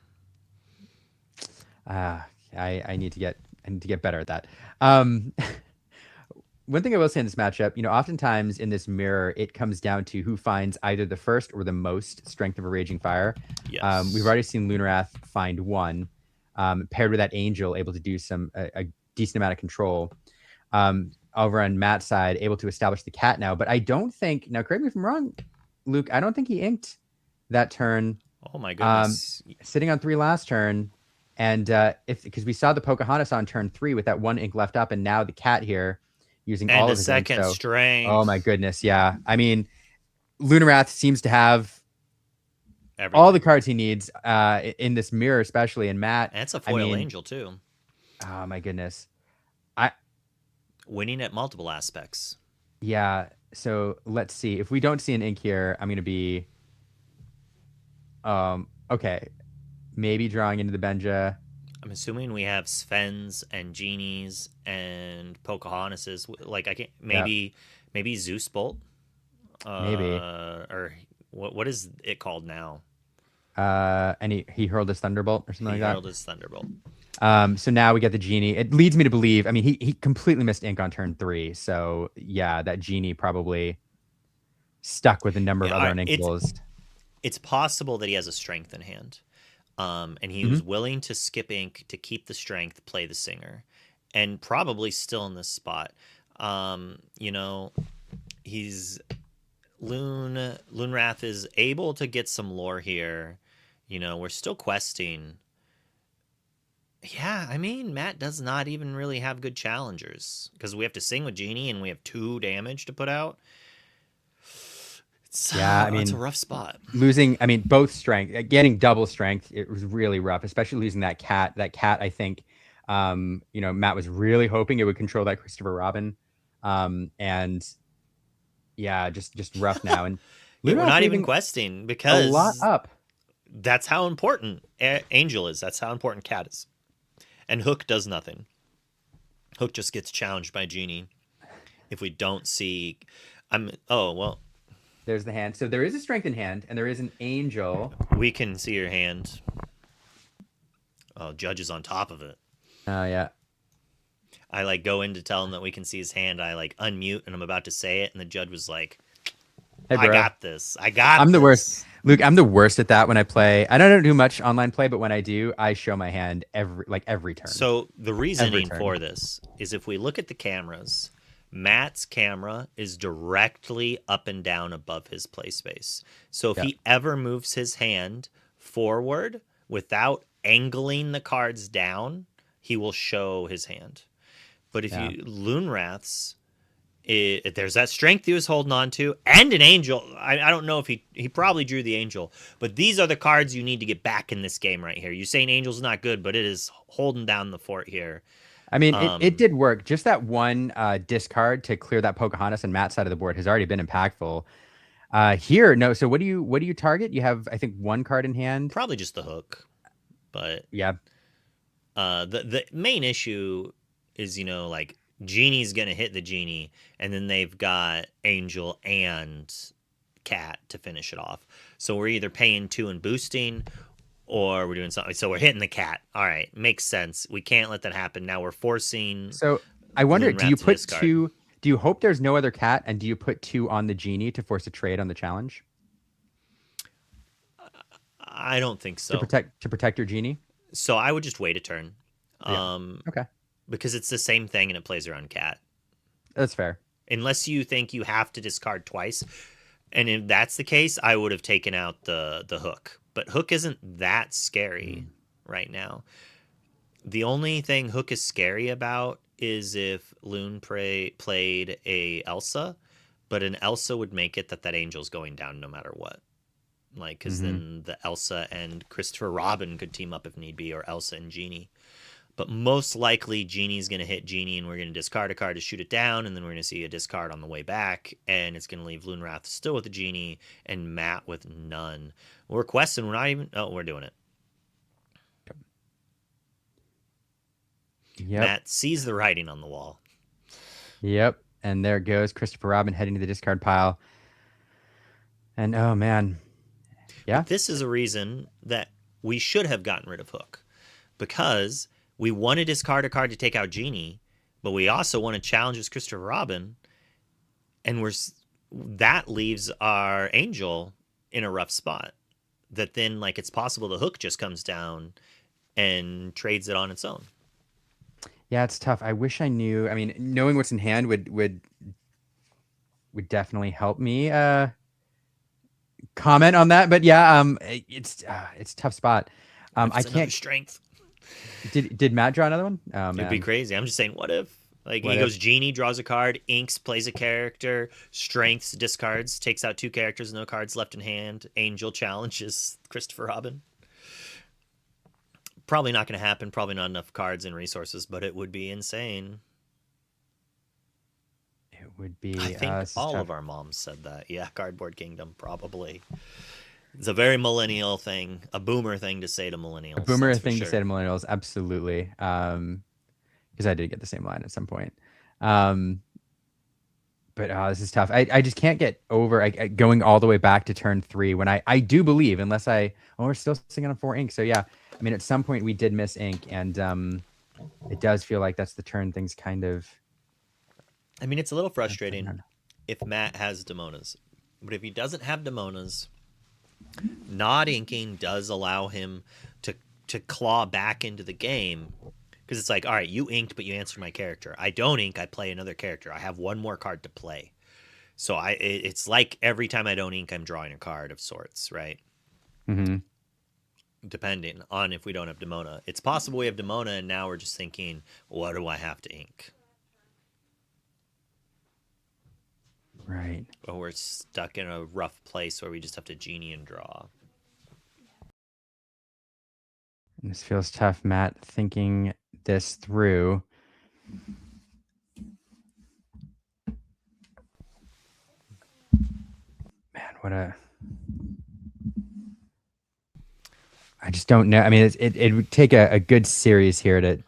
I need to get better at that. One thing I will say in this matchup, oftentimes in this mirror, it comes down to who finds either the first or the most strength of a raging fire. Yes. We've already seen Lunarath find one, paired with that Angel, able to do a decent amount of control. Over on Matt's side, able to establish the cat now, but I don't think. Now, correct me if I'm wrong, Luke. I don't think he inked that turn. Oh my goodness. Sitting on 3 last turn. And because we saw the Pocahontas on turn 3 with that 1 ink left up, and now the cat here using And all a of his ink, second so- strength. Oh my goodness, yeah. I mean, Lunarath seems to have Everything. all the cards he needs in this mirror, especially. And Matt, And it's a foil mean- angel too. oh my goodness, Winning at multiple aspects. yeah. So let's see. If we don't see an ink here, I'm gonna be okay. Maybe drawing into the Benja. I'm assuming we have Svens and Genies and Pocahontases. Like I can't maybe Zeus Bolt. Maybe. Or what is it called now? And he hurled his Thunderbolt or something He like hurled his Thunderbolt. that. So now we get the Genie. It leads me to believe. I mean, he completely missed ink on turn 3. So yeah, that Genie probably stuck with a number of Yeah, other it's- uninkables. It's possible that he has a strength in hand. And he was willing to skip ink to keep the strength, play the singer, and probably still in this spot. He's Lunarath is able to get some lore here. We're still questing. Yeah, I mean, Matt does not even really have good challengers because we have to sing with Genie and we have 2 damage to put out. Yeah, I it's a mean, rough spot. Losing, I mean, both strength, getting double strength, it was really rough, especially losing that cat. That cat, I think, Matt was really hoping it would control that Christopher Robin. And yeah, just rough now. And Yeah, we're Lunarath not even leaving questing a because lot up. That's how important Angel is. That's how important Cat is. And Hook does nothing. Hook just gets challenged by Genie. If we don't see, oh well. There's the hand. So there is a strengthened hand, and there is an angel. We can see your hand. Oh, Judge is on top of it. Oh yeah. I like go in to tell him that we can see his hand. I like unmute and I'm about to say it, and the judge was like, Hey, I bro. got this. I got I'm this. the worst. Luke, I'm the worst at that when I play. I don't do much online play, but when I do, I show my hand every turn. So the reasoning for this is if we look at the cameras, Matt's camera is directly up and down above his play space. So if he ever moves his hand forward without angling the cards down, he will show his hand. But if you Loonrath's, there's that strength he was holding on to, and an angel. I don't know if he probably drew the angel, but these are the cards you need to get back in this game right here. You're saying angel's not good, but it is holding down the fort here. I mean, it did work. Just that one discard to clear that Pocahontas and Matt's side of the board has already been impactful. Here, no. So what do you target? You have, I think, one card in hand. Probably just the Hook, but yeah. The main issue is, like Genie's gonna hit the Genie, and then they've got Angel and Cat to finish it off. So we're either paying 2 and boosting, or we're doing something. So we're hitting the Cat. All right, makes sense. We can't let that happen. Now we're forcing. So I wonder, do you put discard. 2? Do you hope there's no other Cat, and do you put 2 on the Genie to force a trade on the challenge? I don't think so. To protect your Genie. So I would just wait a turn. Okay. Because it's the same thing and it plays around Cat. That's fair. Unless you think you have to discard twice. And if that's the case, I would have taken out the Hook. But Hook isn't that scary right now. The only thing Hook is scary about is if Loon played a Elsa. But an Elsa would make it that Angel's going down no matter what. Like, because then the Elsa and Christopher Robin could team up if need be, or Elsa and Genie. But most likely, Genie's going to hit Genie, and we're going to discard a card to shoot it down, and then we're going to see a discard on the way back, and it's going to leave Loonrath still with the Genie, and Matt with none. We're questing, we're not even... Oh, we're doing it. Yep. Matt sees the writing on the wall. Yep, and there goes Christopher Robin heading to the discard pile. And, oh, man. Yeah. But this is a reason that we should have gotten rid of Hook, because... we want to discard a card to take out Genie, but we also want to challenge as Christopher Robin, and that leaves our Angel in a rough spot. That then, like, it's possible the Hook just comes down and trades it on its own. Yeah, it's tough. I wish I knew. I mean, knowing what's in hand would definitely help me comment on that. But yeah, it's a tough spot. I can't. Strength. Did Matt draw another one? Oh, man. It'd be crazy. I'm just saying, what if? Like, What he if? goes Genie, draws a card, inks, plays a character, strengths, discards, takes out 2 characters, no cards left in hand. Angel challenges Christopher Robin. Probably not going to happen. Probably not enough cards and resources, but it would be insane. It would be. I think this is all tough. of our moms said that. Yeah, Cardboard Kingdom, probably. It's a very millennial thing, a boomer thing to say to millennials. A boomer that's for thing sure. to say to millennials, absolutely. Because I did get the same line at some point. But this is tough. I just can't get over going all the way back to turn 3 when I do believe, unless we're still sitting on 4 ink. So yeah, I mean, at some point we did miss ink, and it does feel like that's the turn things kind of. I mean, it's a little frustrating if Matt has Damonas. But if he doesn't have Damonas, not inking does allow him to claw back into the game. Because it's like, all right, you inked, but you answered my character. I don't ink, I play another character. I have one more card to play. So it's like every time I don't ink, I'm drawing a card of sorts, right? Mm-hmm. Depending on if we don't have Demona. It's possible we have Demona, and now we're just thinking, what do I have to ink? Right. Or we're stuck in a rough place where we just have to Genie and draw. And this feels tough, Matt, thinking this through. Man, what a... I just don't know. I mean, it would take a good series here to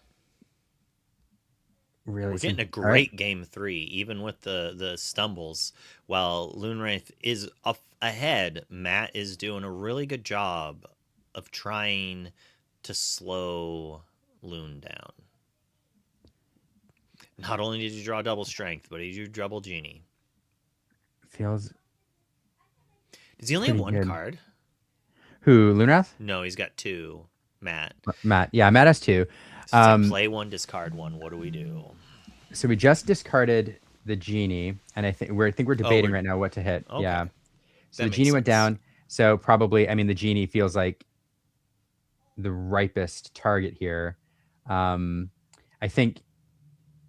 really. We're getting a All right. great game 3, even with the stumbles. While Loonwraith is up ahead, Matt is doing a really good job of trying to slow Loon down. Not only did you draw double strength, but he drew double genie. Feels. Does he only have pretty one good. card? Who, Lunrath? No, he's got 2. Matt. Matt. Yeah, Matt has 2. So it's like play 1, discard 1. What do we do? So we just discarded the genie, and I think we're debating right now what to hit. Okay. Yeah. So That the genie makes went sense. down. So probably, I mean, the genie feels like the ripest target here. I think,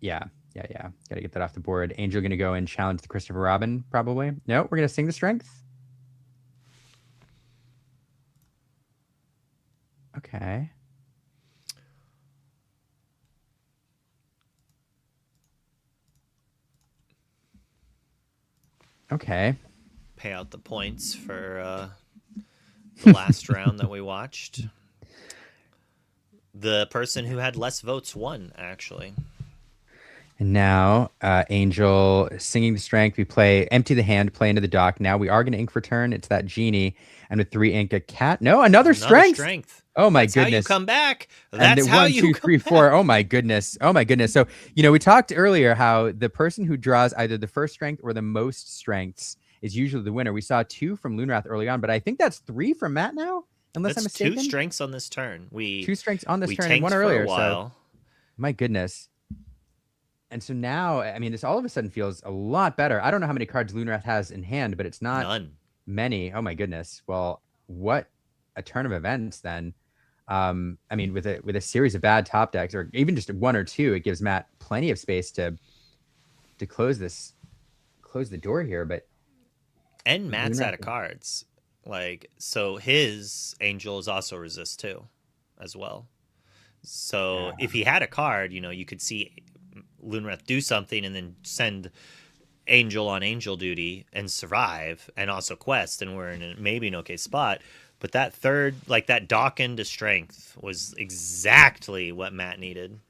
yeah. Got to get that off the board. Angel going to go and challenge the Christopher Robin, probably. No, we're going to sing the strength. Okay. Okay. Pay out the points for the last round that we watched. The person who had less votes won, actually. And now, Angel singing the strength. We play empty the hand, play into the dock. Now we are going to ink for turn. It's that genie, and with 3 ink, a cat. No, another strength. Oh my That's how you goodness! come back. And That's then how 1, you 2, come 3, back. 4. Oh my goodness! Oh my goodness! So we talked earlier how the person who draws either the first strength or the most strengths is usually the winner. We saw 2 from Loonrath early on, but I think that's 3 from Matt now, unless I'm That's mistaken. 2 strengths on this turn. 2 strengths on this we turn and 1 tanked earlier. for a while. So my goodness. And so now, I mean, this all of a sudden feels a lot better. I don't know how many cards Loonrath has in hand, but it's not None. many. Oh my goodness. Well, what a turn of events then. I mean, with a series of bad top decks, or even just 1 or 2, it gives Matt plenty of space to close the door here. But And Matt's Loonrath- out of cards. Like, so his Angel is also resist too, as well. So if he had a card, you could see Loonrath do something and then send Angel on Angel duty and survive, and also quest, and we're in maybe an okay spot. But that third, like that dock into strength, was exactly what Matt needed.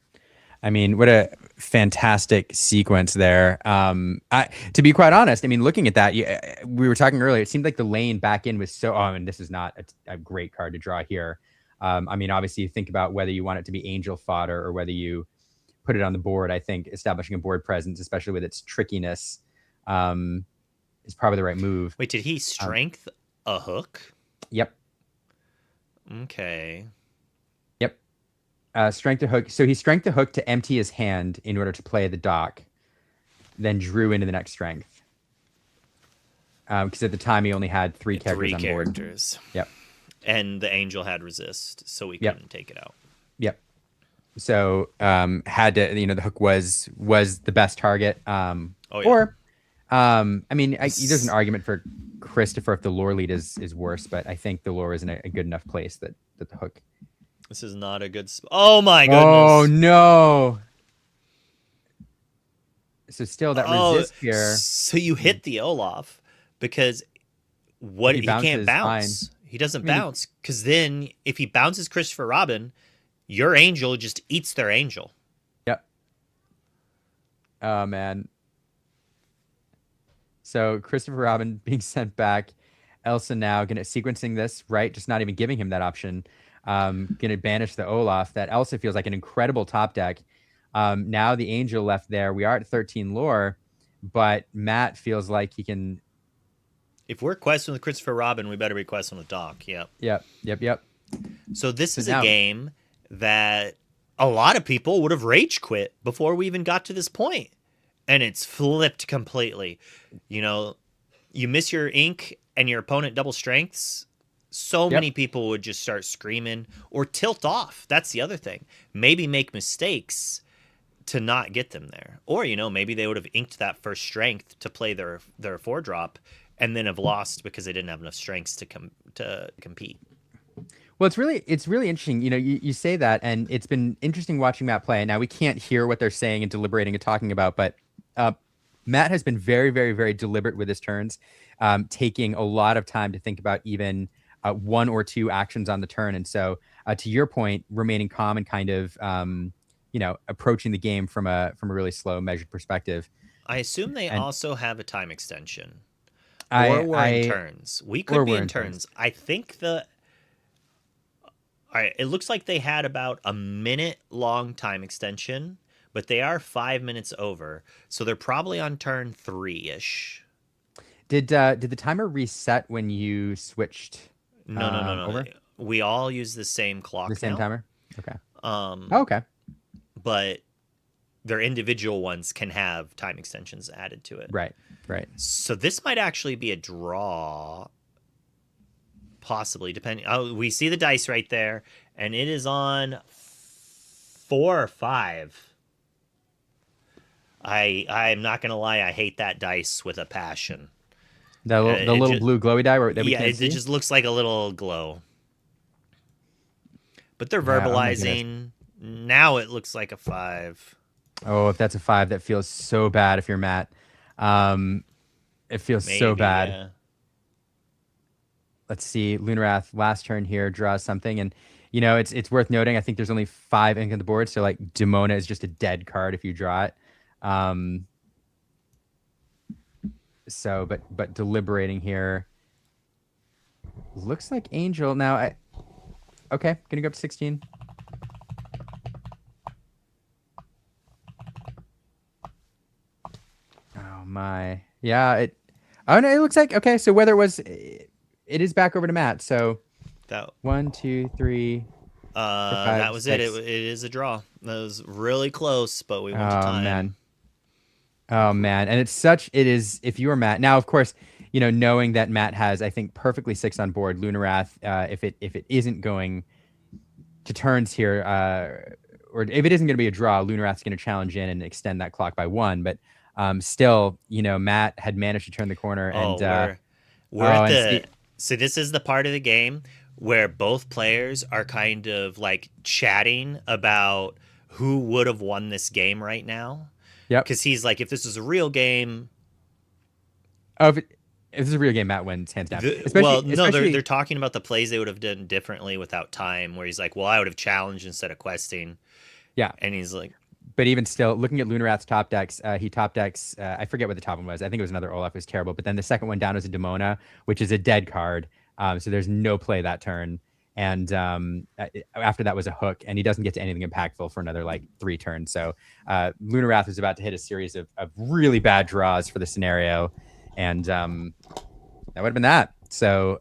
I mean, what a fantastic sequence there. To be quite honest, I mean, looking at that, we were talking earlier, it seemed like the lane back in was so, and this is not a great card to draw here. I mean, obviously you think about whether you want it to be Angel fodder or whether you put it on the board. I think establishing a board presence, especially with its trickiness, is probably the right move. Wait, did he strength a hook? Yep. Okay. Yep. Strength a hook. So he strength a hook to empty his hand in order to play the dock, then drew into the next strength. Because at the time he only had 3 characters on board. 3 characters. Yep. And the Angel had resist, so we couldn't take it out. Yep. So had to, the hook was the best target. Or, I mean, there's an argument for Christopher if the lore lead is worse, but I think the lore is in a good enough place that the hook. This is not a good. Oh my goodness! Oh no! So still that resist here. So you hit the Olaf because he can't bounce. Fine. He doesn't bounce because then if he bounces Christopher Robin, your Angel just eats their Angel. Yep. Oh man. So Christopher Robin being sent back. Elsa now gonna sequencing this, right? Just not even giving him that option. Gonna banish the Olaf. That Elsa feels like an incredible top deck. Now the Angel left there. We are at 13 lore, but Matt feels like he can. If we're questing with Christopher Robin, we better be questing with Doc. Yep. Yep. So this is now, a game that a lot of people would have rage quit before we even got to this point. And it's flipped completely. You miss your ink and your opponent double strengths. So many people would just start screaming or tilt off. That's the other thing. Maybe make mistakes to not get them there. Or, maybe they would have inked that first strength to play their 4-drop and then have lost because they didn't have enough strengths to compete. Well, it's really interesting. You say that, and it's been interesting watching Matt play. Now we can't hear what they're saying and deliberating and talking about, but Matt has been very, very, very deliberate with his turns, taking a lot of time to think about even one or two actions on the turn. And so, to your point, remaining calm and kind of approaching the game from a really slow, measured perspective. I assume they And also have a time extension. I Or we're in I turns. We or could be we're in in turns. turns. I think all right, it looks like they had about a minute long time extension, but they are 5 minutes over. So they're probably on turn 3-ish. Did the timer reset when you switched No. over? We all use the same clock The same now. timer? Okay. Um, Oh, okay. but their individual ones can have time extensions added to it. Right. So this might actually be a draw, possibly, depending. Oh, we see the dice right there, and it is on 4 or 5. I'm not gonna lie, I hate that dice with a passion. The little blue glowy die that we can't it see? just looks like a little glow. But they're Yeah, oh my goodness. verbalizing. Now it looks like a 5. Oh, if that's a 5, that feels so bad if you're Matt. It feels so Maybe, bad. yeah. Let's see. Lunarath last turn here draws something, and it's worth noting. I think there's only 5 ink on the board, so like Demona is just a dead card if you draw it. So, but deliberating here. Looks like Angel now. Okay, gonna go up to 16. Oh my, yeah. Oh no, it looks like okay. So whether it is back over to Matt. So That 1, 2, 3. that was it. 6. It is a draw. That was really close, but we went to time. Oh man, and it is. If you are Matt now, of course, knowing that Matt has, I think, perfectly 6 on board. Lunarath, if it isn't going to turns here, or if it isn't going to be a draw, Lunarath's going to challenge in and extend that clock by 1. But still, Matt had managed to turn the corner, and we're at the. So this is the part of the game where both players are kind of like chatting about who would have won this game right now. Yep. Because he's like, if this was a real game. Oh, if this is a real game, Matt wins hands down. They're talking about the plays they would have done differently without time. Where he's like, well, I would have challenged instead of questing. Yeah. And he's like, but even still, looking at Lunarath's top decks, he top decks. I forget what the top one was. I think it was another Olaf. It was terrible. But then the second one down was a Demona, which is a dead card. So there's no play that turn. And after that was a hook, and he doesn't get to anything impactful for another like 3 turns. So Lunarath was about to hit a series of really bad draws for the scenario, and that would have been that. So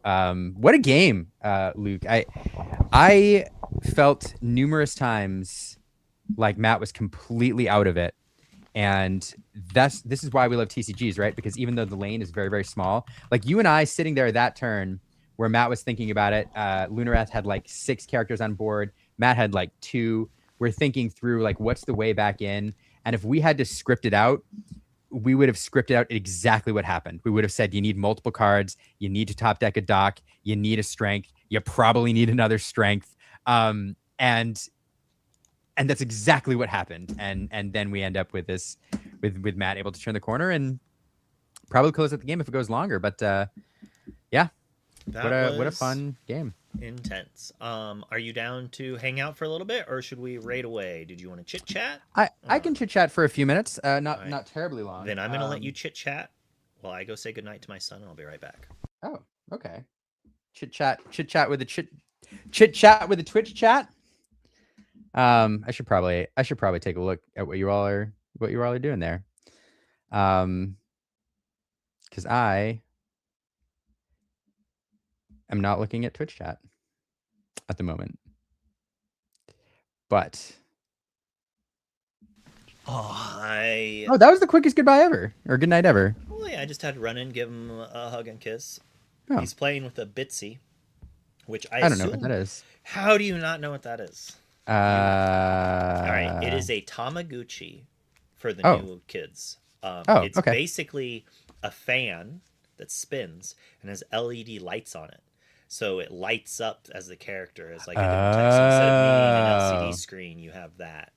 what a game, Luke. I felt numerous times like Matt was completely out of it. And this is why we love TCGs, right? Because even though the lane is very, very small, like you and I sitting there that turn where Matt was thinking about it, Lunarath had like 6 characters on board. Matt had like 2. We're thinking through like, what's the way back in? And if we had to script it out, we would have scripted out exactly what happened. We would have said, you need multiple cards. You need to top deck a dock. You need a strength. You probably need another strength. And that's exactly what happened. And then we end up with this, with Matt able to turn the corner and probably close out the game if it goes longer. But yeah, what a fun game. Intense. Are you down to hang out for a little bit, or should we raid away? Did you want to chit chat? I can chit chat for a few minutes. Not right. not terribly long. Then I'm gonna let you chit chat while I go say goodnight to my son, and I'll be right back. Oh, okay. Chit chat with the Twitch chat. I should probably take a look at what you all are doing there. Because I am not looking at Twitch chat at the moment. But that was the quickest goodbye ever, or good night ever. Well, yeah, I just had to run in, give him a hug and kiss. Oh. He's playing with a Bitsy, which I don't know what that is. How do you not know what that is? All right, it is a Tamagotchi for the new kids. It's basically a fan that spins and has LED lights on it. So it lights up as the character as like a different type. So instead of needing an LCD screen, you have that.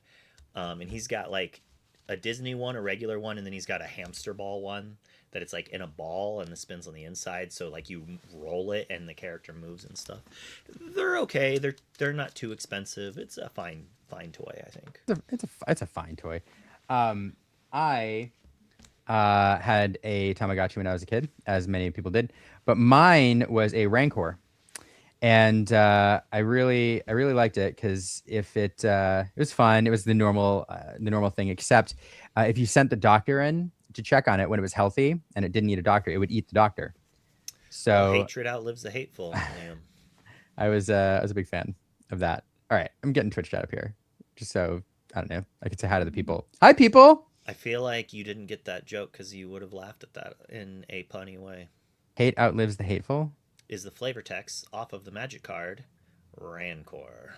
And he's got like a Disney one, a regular one, and then he's got a hamster ball one that it's like in a ball and the spins on the inside. So like you roll it and the character moves and stuff. They're okay. They're not too expensive. It's a fine toy, I think. It's a fine toy. I had a Tamagotchi when I was a kid, as many people did, but mine was a Rancor, and I really liked it because it was fun. It was the normal thing, except if you sent the doctor in to check on it when it was healthy and it didn't need a doctor, it would eat the doctor. So hatred outlives the hateful. Liam. I was a big fan of that. All right, I'm getting Twitch chat up here, just so I don't know, I could say hi to the people. Hi, people. I feel like you didn't get that joke because you would have laughed at that in a punny way. Hate outlives the hateful is the flavor text off of the magic card, Rancor.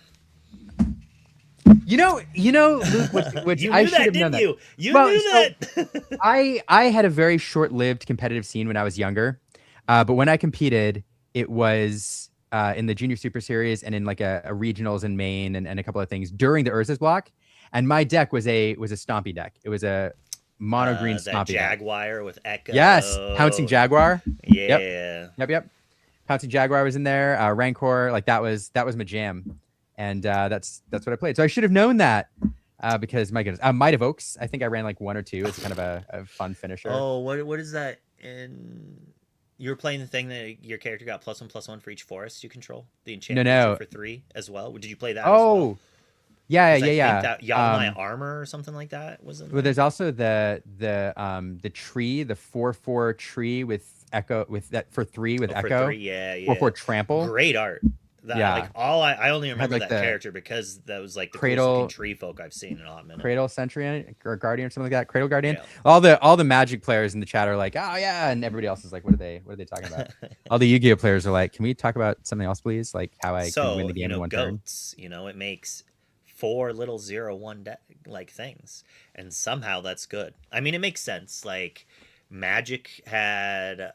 You know, Luke, which you I knew should that, have known didn't you? that. You Well, knew so that. I had a very short-lived competitive scene when I was younger, but when I competed, it was in the Junior Super Series and in like a regionals in Maine and a couple of things during the Ursus block. And my deck was a Stompy deck. It was a mono green that Stompy deck. Jaguar with Echo. Yes, Pouncing Jaguar. Yeah. Yep. Pouncing Jaguar was in there. Rancor, like that was my jam, and that's what I played. So I should have known that because my goodness, Might of Oaks. I think I ran like 1 or 2. It's kind of a fun finisher. Oh, what is that? You were playing the thing that your character got +1/+1 for each forest you control. The enchantment for 3 as well. Did you play that? As well? Yeah. I think that Yalmai armor or something like that was in there. Well, there's also the tree, the 4/4 tree with Echo with that for 3 with Echo. For 3, yeah. 4/4 trample. Great art. Like I only remember like that character because that was like the Cradle, coolest tree folk I've seen in a hot minute. Cradle Sentry or Guardian or something like that. Cradle Guardian. Yeah. All the Magic players in the chat are like, oh yeah, and everybody else is like, what are they talking about? All the Yu-Gi-Oh players are like, can we talk about something else, please? Like how I can win the game in one goats, turn. It makes 4 little 0/1 like things, and somehow that's good. I mean, it makes sense. Like Magic had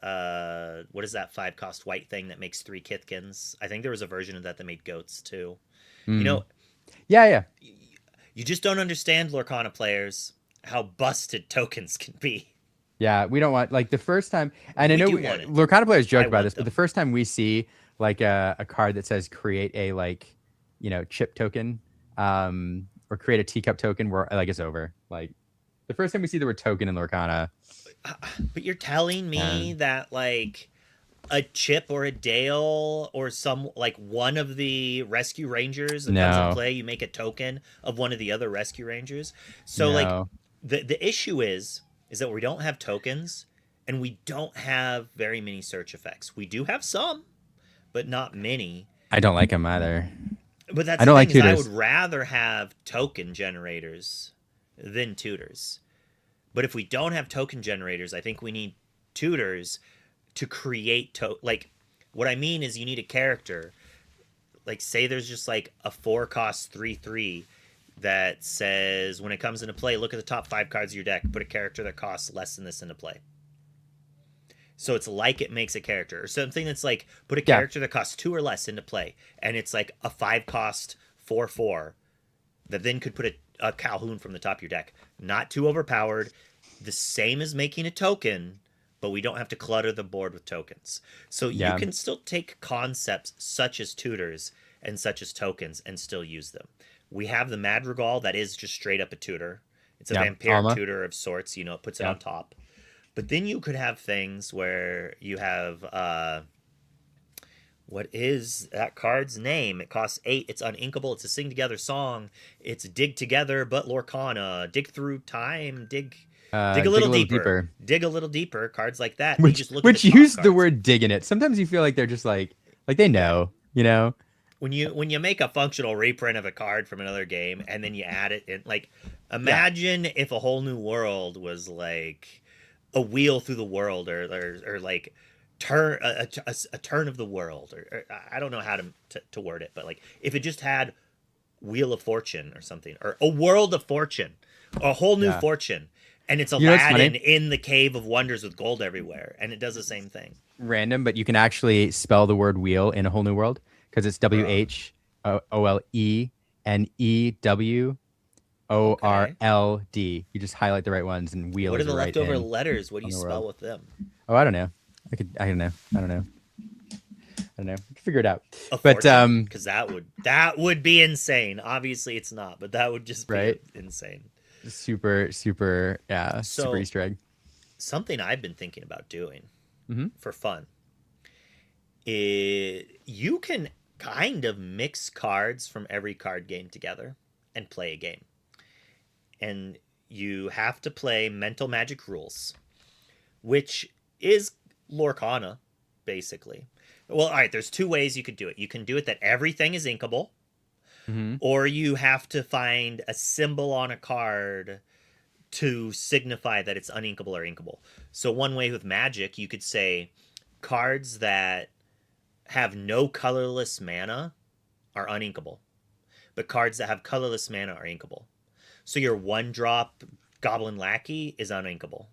what is that 5-cost white thing that makes 3 Kithkins? I think there was a version of that made goats too. Yeah. You just don't understand Lorcana players how busted tokens can be. Yeah, we don't want like the first time, and I know Lorcana players joke about this, but the first time we see like a card that says create a chip token, or create a teacup token, where like it's over. Like the first time we see the word token in Lorcana. But you're telling me that like a Chip or a Dale or some like one of the rescue rangers that comes in play, you make a token of one of the other rescue rangers. So like the issue is that we don't have tokens and we don't have very many search effects. We do have some, but not many. I don't like them either. But that's I don't like tutors. I would rather have token generators than tutors. But if we don't have token generators, I think we need tutors to create like what I mean is you need a character. Like say there's just like a 4-cost 3/3 that says when it comes into play, look at the top 5 cards of your deck, put a character that costs less than this into play. So it's like it makes a character, or something that's like put a character that costs 2 or less into play, and it's like a 5-cost 4/4 that then could put a Calhoun from the top of your deck. Not too overpowered, the same as making a token, but we don't have to clutter the board with tokens. So you can still take concepts such as tutors and such as tokens and still use them. We have the Madrigal that is just straight up a tutor. It's a vampire tutor of sorts, it puts it on top. But then you could have things where you have what is that card's name? It costs 8. It's uninkable. It's a sing together song. It's dig together, but Lorcana. Dig through time. Dig a little deeper. Dig a little deeper. Cards like that. Which use the word dig in it. Sometimes you feel like they're just like they know, When you make a functional reprint of a card from another game and then you add it in, like imagine if a whole new world was like a wheel through the world or like turn a turn of the world or I don't know how to word it, but like if it just had Wheel of Fortune or something, or a World of Fortune, or a whole new fortune, and it's Aladdin in the Cave of Wonders with gold everywhere, and it does the same thing. Random, but you can actually spell the word wheel in a whole new world because it's WHOLENEW ORLD. You just highlight the right ones and wheel What are is the right leftover in letters? What do on you the spell world. with them? Oh, I don't know. I don't know. I don't know. Figure it out. A But fortune? Because that would be insane. Obviously, it's not, but that would just be Right. insane. super super super So Easter egg. something I've been thinking about doing Mhm. for fun is you can kind of mix cards from every card game together and play a game. And you have to play mental magic rules, which is Lorcana, basically. Well, all right, there's two ways you could do it. You can do it that everything is inkable, Mhm. or you have to find a symbol on a card to signify that it's uninkable or inkable. So one way with Magic, you could say cards that have no colorless mana are uninkable, but cards that have colorless mana are inkable. So your 1-drop Goblin Lackey is uninkable,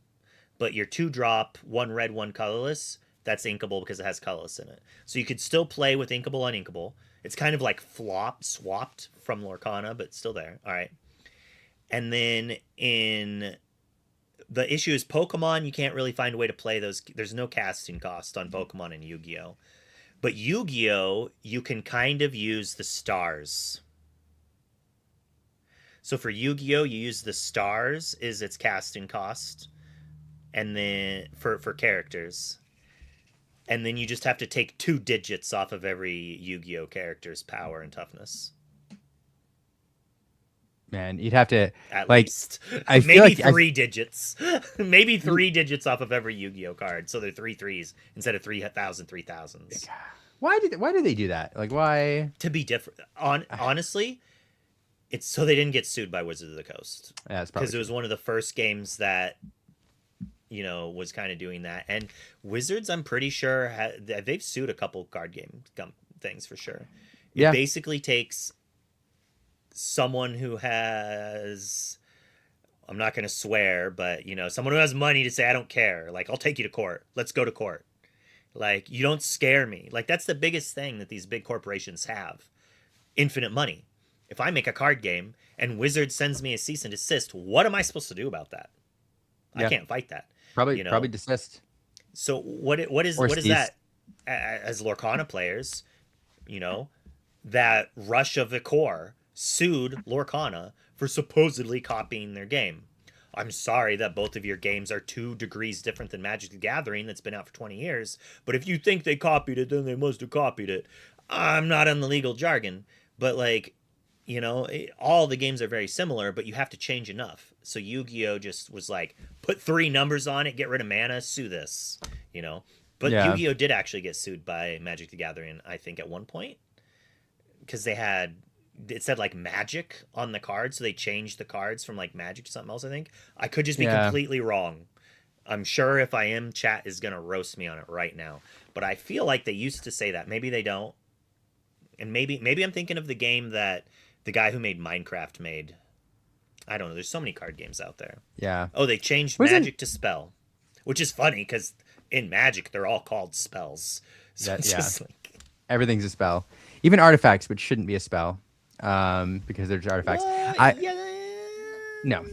but your 2-drop 1 red 1 colorless, that's inkable because it has colorless in it. So you could still play with inkable uninkable. It's kind of like swapped from Lorcana, but still there. All right. And then in the issue is Pokemon, you can't really find a way to play those. There's no casting cost on Pokemon and Yu-Gi-Oh. But Yu-Gi-Oh, you can kind of use the stars. So for Yu-Gi-Oh, you use the stars is its casting cost. And then for characters. And then you just have to take 2 digits off of every Yu-Gi-Oh character's power and toughness. Man, you'd have to At like least. I Maybe feel like 3 digits. Maybe 3 digits off of every Yu-Gi-Oh card. So they're 3 threes instead of 3,000 3,000s. why did they do that? Like why? To be different. Honestly, it's so they didn't get sued by Wizards of the Coast. Yeah, it's probably Because it was one of the first games that was kind of doing that. And Wizards, I'm pretty sure, they've sued a couple card game things for sure. It basically takes someone who has, I'm not going to swear, but, someone who has money to say, I don't care. Like, I'll take you to court. Let's go to court. Like, you don't scare me. Like, that's the biggest thing that these big corporations have. Infinite money. If I make a card game and Wizards sends me a cease and desist, what am I supposed to do about that? I can't fight that. Probably desist. So what is that as Lorcana players, that Rush of the Core sued Lorcana for supposedly copying their game. I'm sorry that both of your games are 2 degrees different than Magic the Gathering that's been out for 20 years, but if you think they copied it, then they must have copied it. I'm not on the legal jargon, but all the games are very similar, but you have to change enough. So Yu-Gi-Oh just was like, put 3 numbers on it, get rid of mana, sue this, But Yu-Gi-Oh did actually get sued by Magic the Gathering, I think, at one point. Because it said like Magic on the card, so they changed the cards from like Magic to something else, I think. I could just be completely wrong. I'm sure if I am, chat is going to roast me on it right now. But I feel like they used to say that. Maybe they don't. And maybe I'm thinking of the game that the guy who made Minecraft made. I don't know. There's so many card games out there. Yeah. Oh, they changed Magic to spell, which is funny because in Magic they're all called spells. So it's just like everything's a spell, even artifacts, which shouldn't be a spell, because they're just artifacts. No.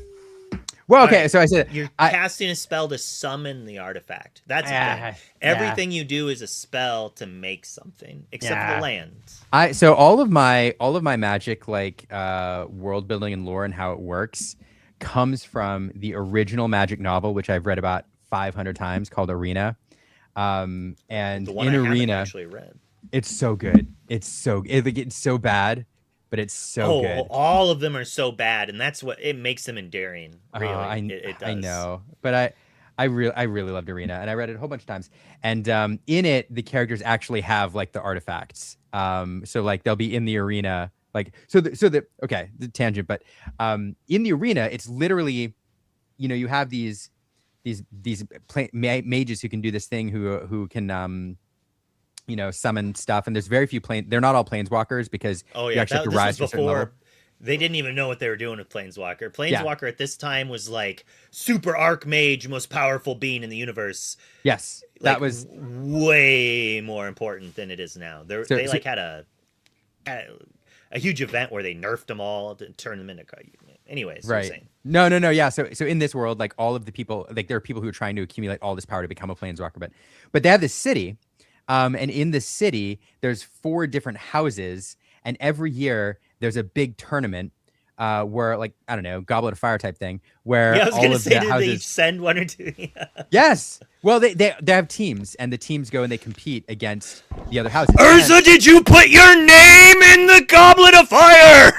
Well, okay, so I said you're casting a spell to summon the artifact. That's the thing. Everything you do is a spell to make something, except for the lands. So all of my Magic world building and lore and how it works comes from the original Magic novel, which I've read about 500 times, called Arena. And the one in I Arena, haven't actually read. It's so good. It's so bad, but it's so good. All of them are so bad, and that's what it makes them endearing. Really, it does. I know, but I really loved Arena, and I read it a whole bunch of times. And in it, the characters actually have like the artifacts. So like they'll be in the arena, like the tangent, but in the arena, it's literally, you have these mages who can do this thing, who can summon stuff, and there's very few they're not all planeswalkers, because you actually have to rise to a certain level. They didn't even know what they were doing with Planeswalker. Planeswalker at this time was like super archmage, most powerful being in the universe. Yes, that was way more important than it is now. They had a huge event where they nerfed them all to turn them into. Anyways, you're Right. saying. No. Yeah. So in this world, like all of the people, like there are people who are trying to accumulate all this power to become a planeswalker, but they have this city, and in the city there's 4 different houses, and every year there's a big tournament, where like I don't know, Goblet of Fire type thing, where Yeah, I was all gonna of say, the did they each houses. send 1 or 2? Yeah. Yes. Well, they have teams, and the teams go and they compete against the other houses. Urza, did you put your name in the Goblet of Fire?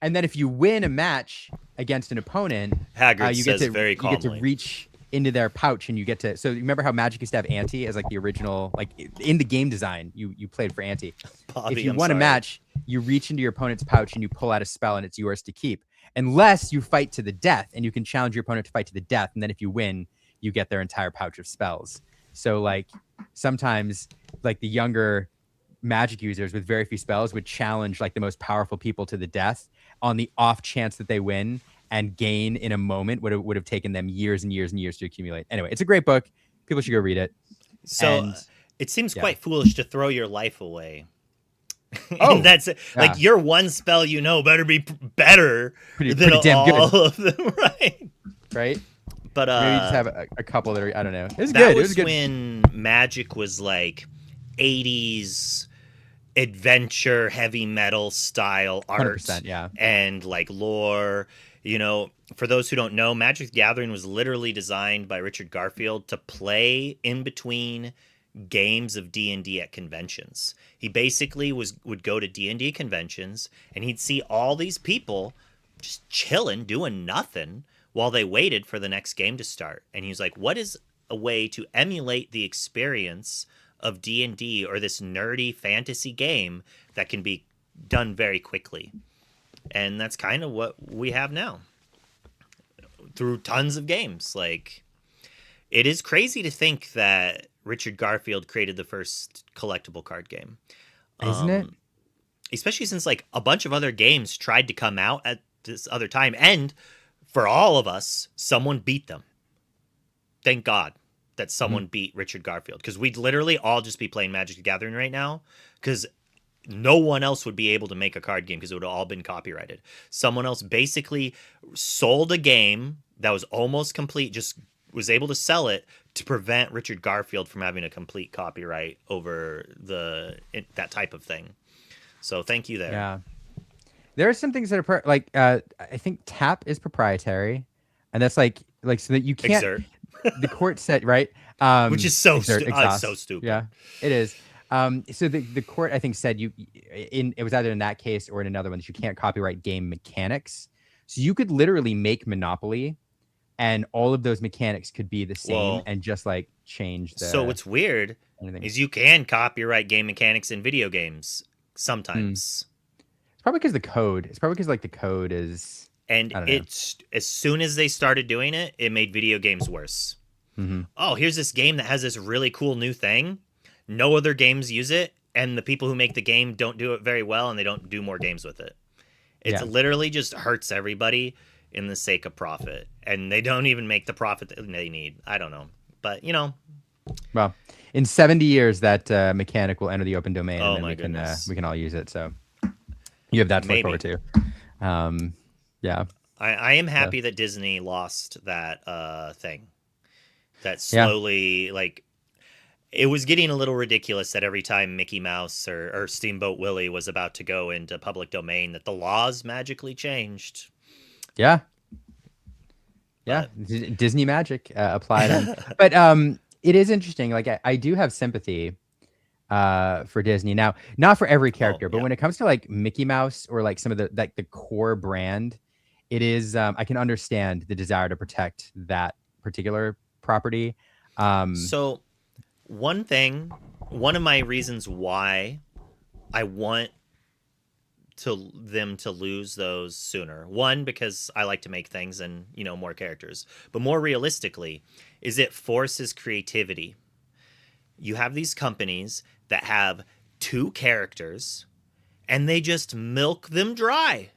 And then if you win a match against an opponent, Haggard you get says to very you get to calmly. reach into their pouch, and you get to. So you remember how Magic used to have ante as like the original, like in the game design, you played for ante. Bobby, If you I'm won a sorry. match, you reach into your opponent's pouch and you pull out a spell, and it's yours to keep, unless you fight to the death, and you can challenge your opponent to fight to the death, and then if you win, you get their entire pouch of spells. So like sometimes like the younger Magic users with very few spells would challenge like the most powerful people to the death on the off chance that they win and gain in a moment would have taken them years and years and years to accumulate. Anyway, it's a great book. People should go read it. So And- it seems yeah. quite foolish to throw your life away. Oh, And that's yeah. like your one spell, better be better Pretty than damn good. all of them, right? Right? But Maybe you just have a couple that are, I don't know. It was that good. It was was good. when Magic was like 80s adventure heavy metal style art 100%, yeah. and like lore. For those who don't know, Magic the Gathering was literally designed by Richard Garfield to play in between games of D&D at conventions. He basically would go to D&D conventions and he'd see all these people just chilling, doing nothing while they waited for the next game to start. And he was like, what is a way to emulate the experience of D&D or this nerdy fantasy game that can be done very quickly? And that's kind of what we have now through tons of games. Like, it is crazy to think that Richard Garfield created the first collectible card game. Isn't it? Especially since like a bunch of other games tried to come out at this other time, and for all of us, someone beat them. Thank God that someone beat Richard Garfield, because we'd literally all just be playing Magic the Gathering right now, because no one else would be able to make a card game because it would have all been copyrighted. Someone else basically sold a game that was almost complete, just was able to sell it to prevent Richard Garfield from having a complete copyright over that type of thing. So thank you there. Yeah. There are some things that are I think tap is proprietary, and that's like so that you can't. Exert. The court said right, Which is so exert, stupid. exhaust. So stupid. Yeah, it is. So the court I think said it was either in that case or in another one that you can't copyright game mechanics. So you could literally make Monopoly, and all of those mechanics could be the same, Well, and just like change the. So what's weird anything. is you can copyright game mechanics in video games sometimes. It's probably because the code. It's probably because like the code is. And I don't know. it's as soon as they started doing it, it made video games worse. Mm-hmm. Oh, here's this game that has this really cool new thing. No other games use it, and the people who make the game don't do it very well, and they don't do more games with it. It's Yeah. literally just hurts everybody in the sake of profit, and they don't even make the profit that they need. I don't know, but Well, in 70 years, that mechanic will enter the open domain, Oh and then my we goodness. can all use it. So you have that to look Maybe. forward to. Yeah. I am happy that Disney lost that thing. That slowly, like, it was getting a little ridiculous that every time Mickey Mouse or Steamboat Willie was about to go into public domain, that the laws magically changed. Yeah. Yeah. Disney magic applied. But it is interesting. Like I do have sympathy for Disney. Now, not for every character, but yeah. when it comes to like Mickey Mouse or like some of the core brand, it is I can understand the desire to protect that particular property. So one of my reasons why I want them to lose those sooner, one, because I like to make things and more characters, but more realistically is it forces creativity. You have these companies that have 2 characters and they just milk them dry.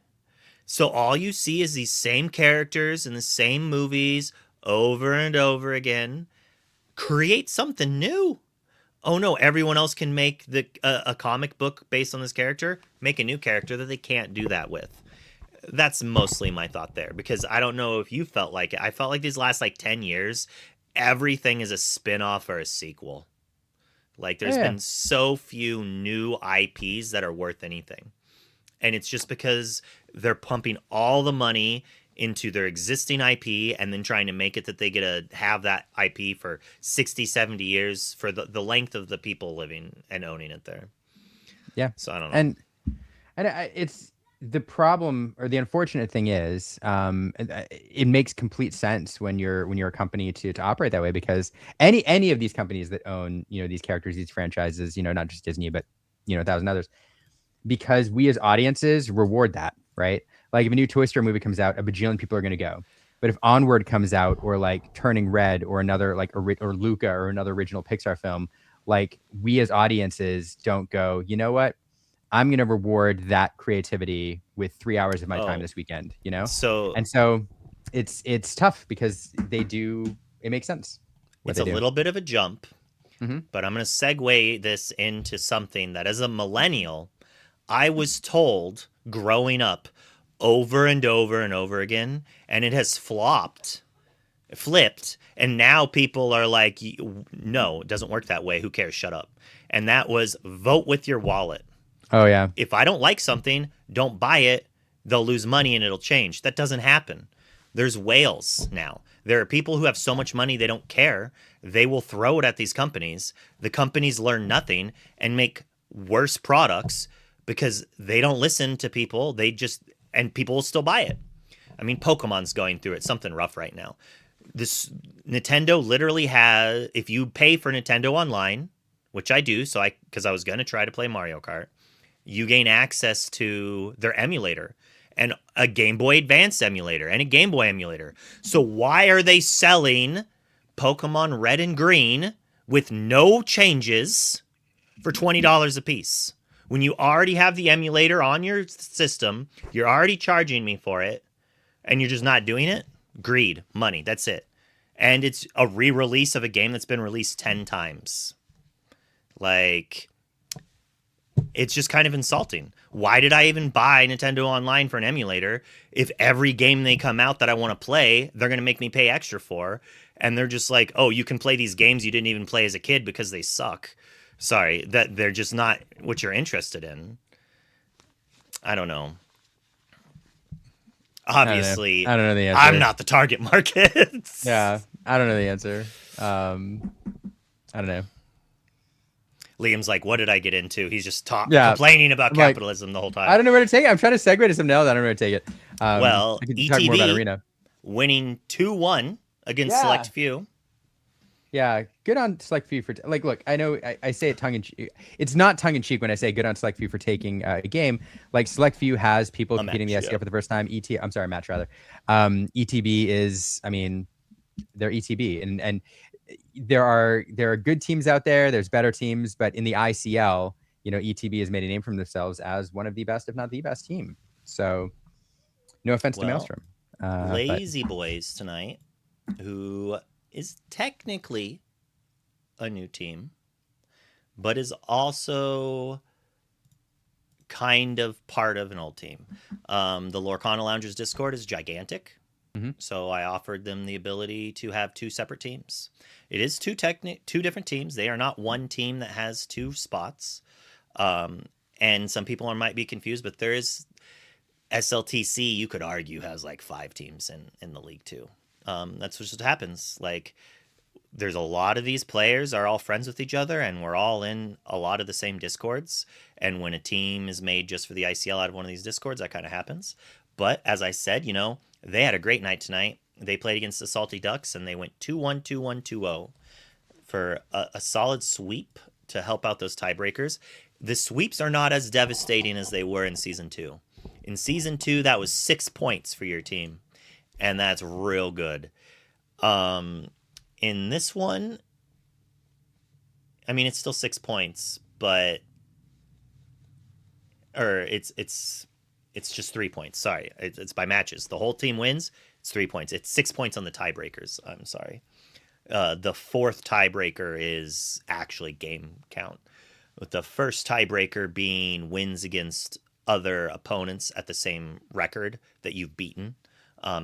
So all you see is these same characters in the same movies over and over again. Create something new. Oh no, everyone else can make a comic book based on this character. Make a new character that they can't do that with. That's mostly my thought there, because I don't know if you felt like it. I felt like these last like 10 years, everything is a spin-off or a sequel. Like there's Yeah. been so few new IPs that are worth anything. And it's just because they're pumping all the money into their existing IP and then trying to make it that they get to have that IP for 60, 70 years for the length of the people living and owning it there. Yeah. So I don't know. And it's the problem, or the unfortunate thing is, it makes complete sense when you're a company to operate that way, because any of these companies that own, these characters, these franchises, not just Disney, but 1,000 others, because we as audiences reward that, right? Like if a new Toy Story movie comes out, a bajillion people are going to go. But if Onward comes out, or like Turning Red, or another like or Luca, or another original Pixar film, like we as audiences don't go, you know what? I'm going to reward that creativity with 3 hours of my time this weekend, So And so it's tough, because it makes sense. It's a little bit of a jump, Mhm. but I'm going to segue this into something that as a millennial, I was told growing up over and over and over again, and it has flipped, and now people are like, no, it doesn't work that way. Who cares? Shut up. And that was vote with your wallet. Oh, yeah. If I don't like something, don't buy it. They'll lose money and it'll change. That doesn't happen. There's whales now. There are people who have so much money they don't care. They will throw it at these companies. The companies learn nothing and make worse products because they don't listen to people. And people will still buy it. I mean, Pokemon's going through it. Something rough right now. This Nintendo literally has, if you pay for Nintendo Online, which I do, because I was going to try to play Mario Kart, you gain access to their emulator and a Game Boy Advance emulator and a Game Boy emulator. So why are they selling Pokemon Red and Green with no changes for $20 a piece? When you already have the emulator on your system, you're already charging me for it, and you're just not doing it? Greed, money, that's it. And it's a re-release of a game that's been released 10 times. Like, it's just kind of insulting. Why did I even buy Nintendo Online for an emulator if every game they come out that I want to play, they're going to make me pay extra for? And they're just like, oh, you can play these games you didn't even play as a kid because they suck. Sorry, that they're just not what you're interested in. I don't know. Obviously, I don't know the answer. I'm not the target market. Yeah, I don't know the answer. I don't know. Liam's like, what did I get into? He's just Yeah. complaining about I'm like, capitalism the whole time. I don't know where to take it. I'm trying to segue to something else. I don't know where to take it. Well, I can talk more about Arena. winning 2-1 against Select Few. Yeah, good on Select Few for look. I know I say it tongue in cheek. It's not tongue in cheek when I say good on Select Few for taking a game. Like Select Few has people competing in the ICL for the first time. I'm sorry, match rather. ETB is, I mean, they're ETB, and there are good teams out there. There's better teams, but in the ICL, ETB has made a name for themselves as one of the best, if not the best team. So, no offense to Maelstrom. Lazy Boys tonight, who is technically a new team, but is also kind of part of an old team. The Lorcana Loungers Discord is gigantic. Mm-hmm. So I offered them the ability to have two separate teams. It is two different teams. They are not one team that has two spots. And some people might be confused, but there is SLTC, you could argue, has like 5 teams in the league too. That's what just happens. Like, there's a lot of these players are all friends with each other, and we're all in a lot of the same discords. And when a team is made just for the ICL out of one of these discords, that kind of happens. But as I said, they had a great night tonight. They played against the Salty Ducks, and they went 2-1, 2-1, 2-0 for a solid sweep to help out those tiebreakers. The sweeps are not as devastating as they were in Season 2. In Season 2, that was 6 points for your team, and that's real good. In this one, I mean, it's still 6 points, but it's just 3 points. Sorry, it's by matches. The whole team wins. It's 3 points. It's 6 points on the tiebreakers. I'm sorry. The fourth tiebreaker is actually game count, with the first tiebreaker being wins against other opponents at the same record that you've beaten.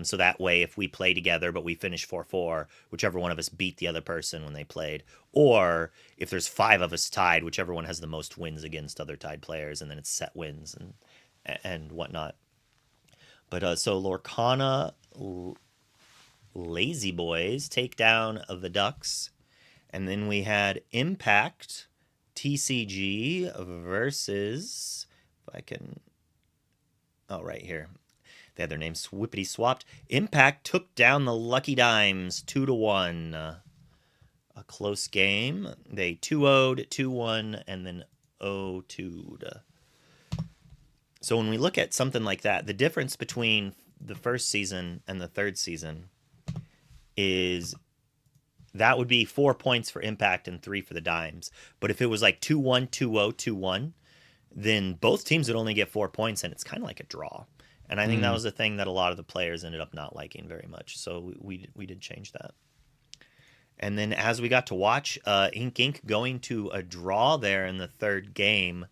So that way, if we play together but we finish 4-4, whichever one of us beat the other person when they played, or if there's 5 of us tied, whichever one has the most wins against other tied players, and then it's set wins and whatnot. But so Lorcana Lazy Boys take down the Ducks, and then we had Impact TCG versus, if I can, right here. They had their names whippity swapped. Impact took down the Lucky Dimes 2-1. A close game. They 2-0'd, 2-1, and then 0-2'd. So when we look at something like that, the difference between the first season and the third season is that would be 4 points for Impact and 3 for the Dimes. But if it was like 2-1, 2-0, 2-1, then both teams would only get 4 points, and it's kind of like a draw. And I think that was the thing that a lot of the players ended up not liking very much. So we did change that. And then as we got to watch, Inc. going to a draw there in the third game,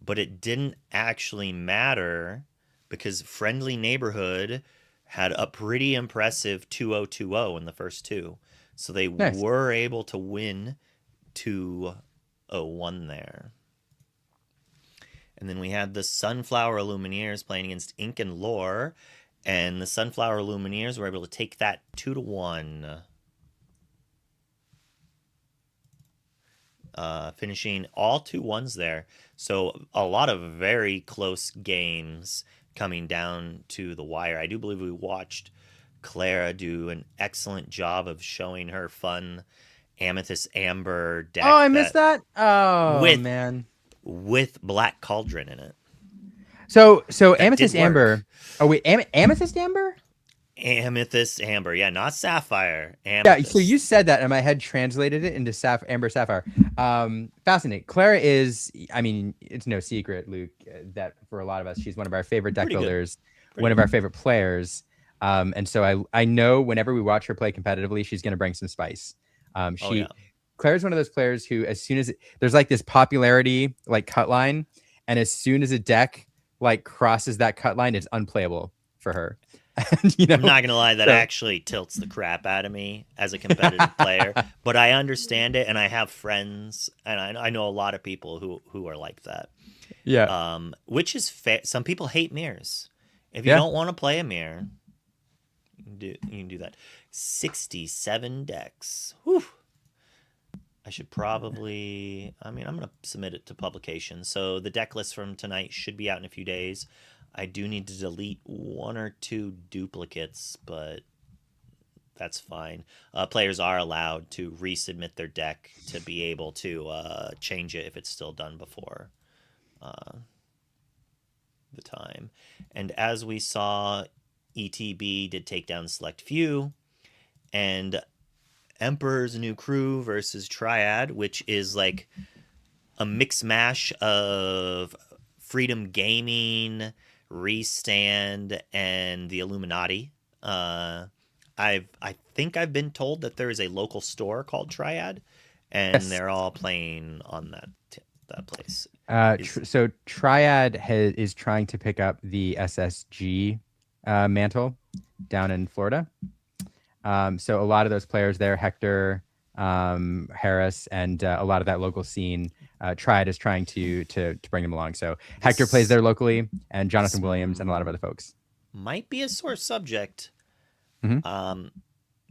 but it didn't actually matter because Friendly Neighborhood had a pretty impressive 2-0, 2-0 in the first 2. So they were able to win 2-0-1 there. And then we had the Sunflower Illumineers playing against Ink and Lore, and the Sunflower Illumineers were able to take that 2-1. Finishing all 2-1s there. So a lot of very close games coming down to the wire. I do believe we watched Clara do an excellent job of showing her fun Amethyst Amber deck. Oh, I missed that? Oh, man. With Black Cauldron in it. So Amethyst Amber. Oh, wait, Amethyst Amber? Amethyst Amber, yeah, not Sapphire. Amethyst. Yeah, so you said that, and my head translated it into Amber Sapphire. Fascinating. Clara is, I mean, it's no secret, Luke, that for a lot of us, she's one of our favorite deck builders, one of our favorite players. And so I know whenever we watch her play competitively, she's going to bring some spice. Claire's one of those players who, as soon as there's like this popularity like cut line, and as soon as a deck like crosses that cut line, it's unplayable for her. And, you know, I'm not gonna lie, that actually tilts the crap out of me as a competitive player. But I understand it, and I have friends, and I know a lot of people who are like that. Yeah. Which is fair. Some people hate mirrors. If you don't want to play a mirror, you can do that. 67 decks. Whew. I should probably, I'm going to submit it to publication. So the deck list from tonight should be out in a few days. I do need to delete 1 or 2 duplicates, but that's fine. Players are allowed to resubmit their deck to be able to change it if it's still done before the time. And as we saw, ETB did take down Select Few, and Emperor's New Crew versus Triad, which is like a mix mash of Freedom Gaming, Restand, and the Illuminati. I think I've been told that there is a local store called Triad, and they're all playing on that place. So Triad is trying to pick up the SSG mantle down in Florida. So a lot of those players there, Hector, Harris, and a lot of that local scene, Triad is trying to bring them along. So Hector plays there locally, and Jonathan Williams and a lot of other folks. Might be a sore subject. Mm-hmm.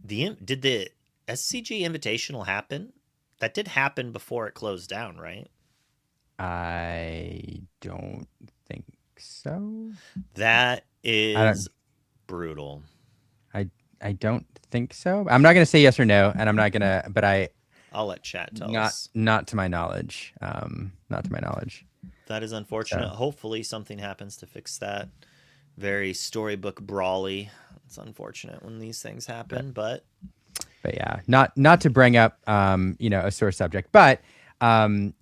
Did the SCG Invitational happen? That did happen before it closed down, right? I don't think so. That is brutal. I don't think so. I'm not going to say yes or no, and I'm not going to, but I'll let chat tell us. Not to my knowledge. Not to my knowledge. That is unfortunate. So. Hopefully something happens to fix that. Very storybook brawly. It's unfortunate when these things happen, but yeah, not to bring up a sore subject, but that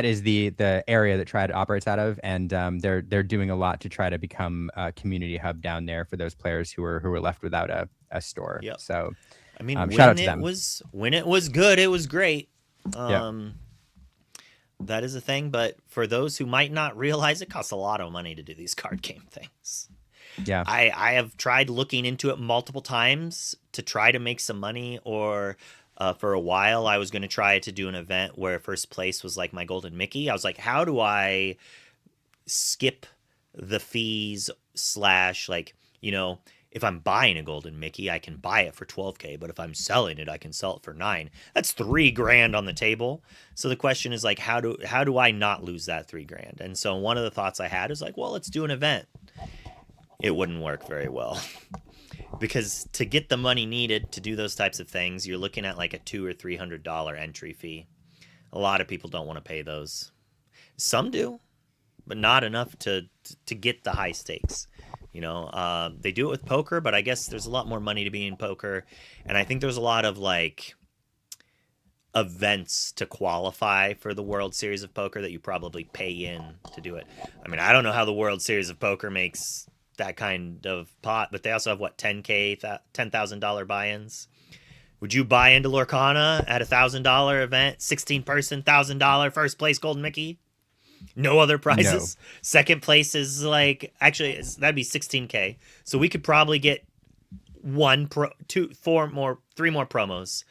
is the area that Triad operates out of, and they're doing a lot to try to become a community hub down there for those players who were left without a store. Yep. So I mean, shout out to them. When it was good, it was great. That is a thing, but for those who might not realize, it costs a lot of money to do these card game things. Yeah. I have tried looking into it multiple times to try to make some money, or for a while I was going to try to do an event where first place was like my golden Mickey. I was like, how do I skip the fees slash, like, you know, if I'm buying a golden Mickey, I can buy it for 12K, but if I'm selling it, I can sell it for 9. That's $3,000 on the table. So the question is like, how do I not lose that $3,000? And so one of the thoughts I had is like, well, let's do an event. It wouldn't work very well because to get the money needed to do those types of things, you're looking at like a $200 or $300 entry fee. A lot of people don't want to pay those. Some do, but not enough to get the high stakes. You know, they do it with poker, but I guess there's a lot more money to be in poker. And I think there's a lot of like events to qualify for the World Series of Poker that you probably pay in to do it. I mean, I don't know how the World Series of Poker makes that kind of pot, but they also have what, $10,000 buy-ins. Would you buy into Lorcana at $1,000 event, 16-person, $1,000 first place golden Mickey? No other prizes. No. Second place is like, actually that'd be 16K. So we could probably get three more promos,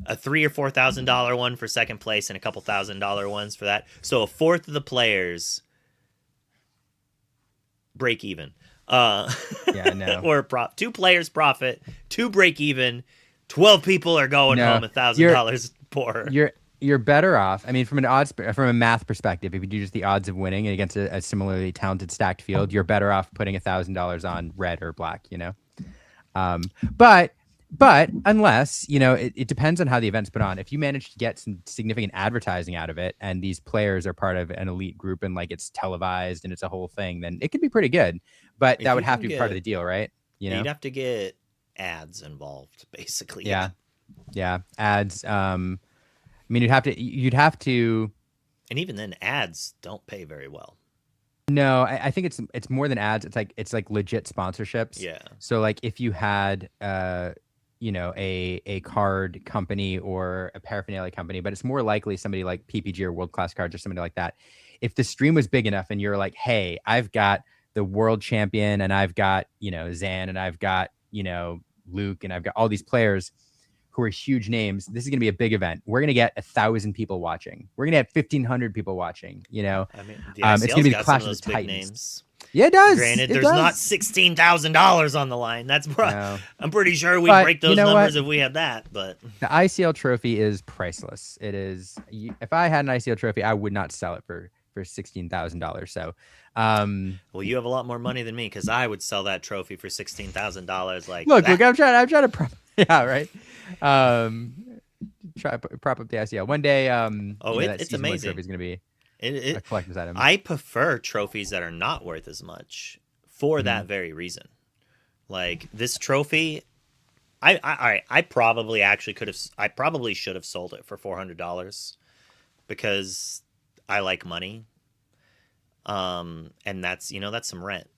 a $3,000 or $4,000 one for second place and a couple $1,000 ones for that. So a fourth of the players break even. Yeah, no. Or 2 players profit, 2 break even, 12 people are going home $1,000 poorer. You're better off. I mean, from a math perspective, if you do just the odds of winning against a similarly talented stacked field, you're better off putting $1,000 on red or black. You know, but unless it depends on how the event's put on. If you manage to get some significant advertising out of it, and these players are part of an elite group, and like it's televised and it's a whole thing, then it could be pretty good. But that would have to be part of the deal, right? You'd have to get ads involved, basically. Yeah, ads. I mean, you'd have to, and even then, ads don't pay very well. No, I think it's more than ads. It's like legit sponsorships. Yeah. So like if you had a card company or a paraphernalia company, but it's more likely somebody like PPG or World Class Cards or somebody like that. If the stream was big enough and you're like, hey, I've got the world champion and I've got Zan and I've got Luke and I've got all these players who are huge names. This is going to be a big event. We're going to get 1,000 people watching. We're going to have 1,500 people watching. I mean, it's going to be the Clash of the big Titans. Names. Yeah, it does. Granted, there's not $16,000 on the line. That's I'm pretty sure we'd break those numbers if we had that. But the ICL trophy is priceless. It is. If I had an ICL trophy, I would not sell it for $16,000. So, well, you have a lot more money than me because I would sell that trophy for $16,000. Like, look, I'm trying to yeah, right. Try prop up the ICL one day. It's amazing. Trophy is going to be a collector's item. I prefer trophies that are not worth as much for that very reason. Like this trophy, I probably should have sold it for $400 because I like money. And that's some rent.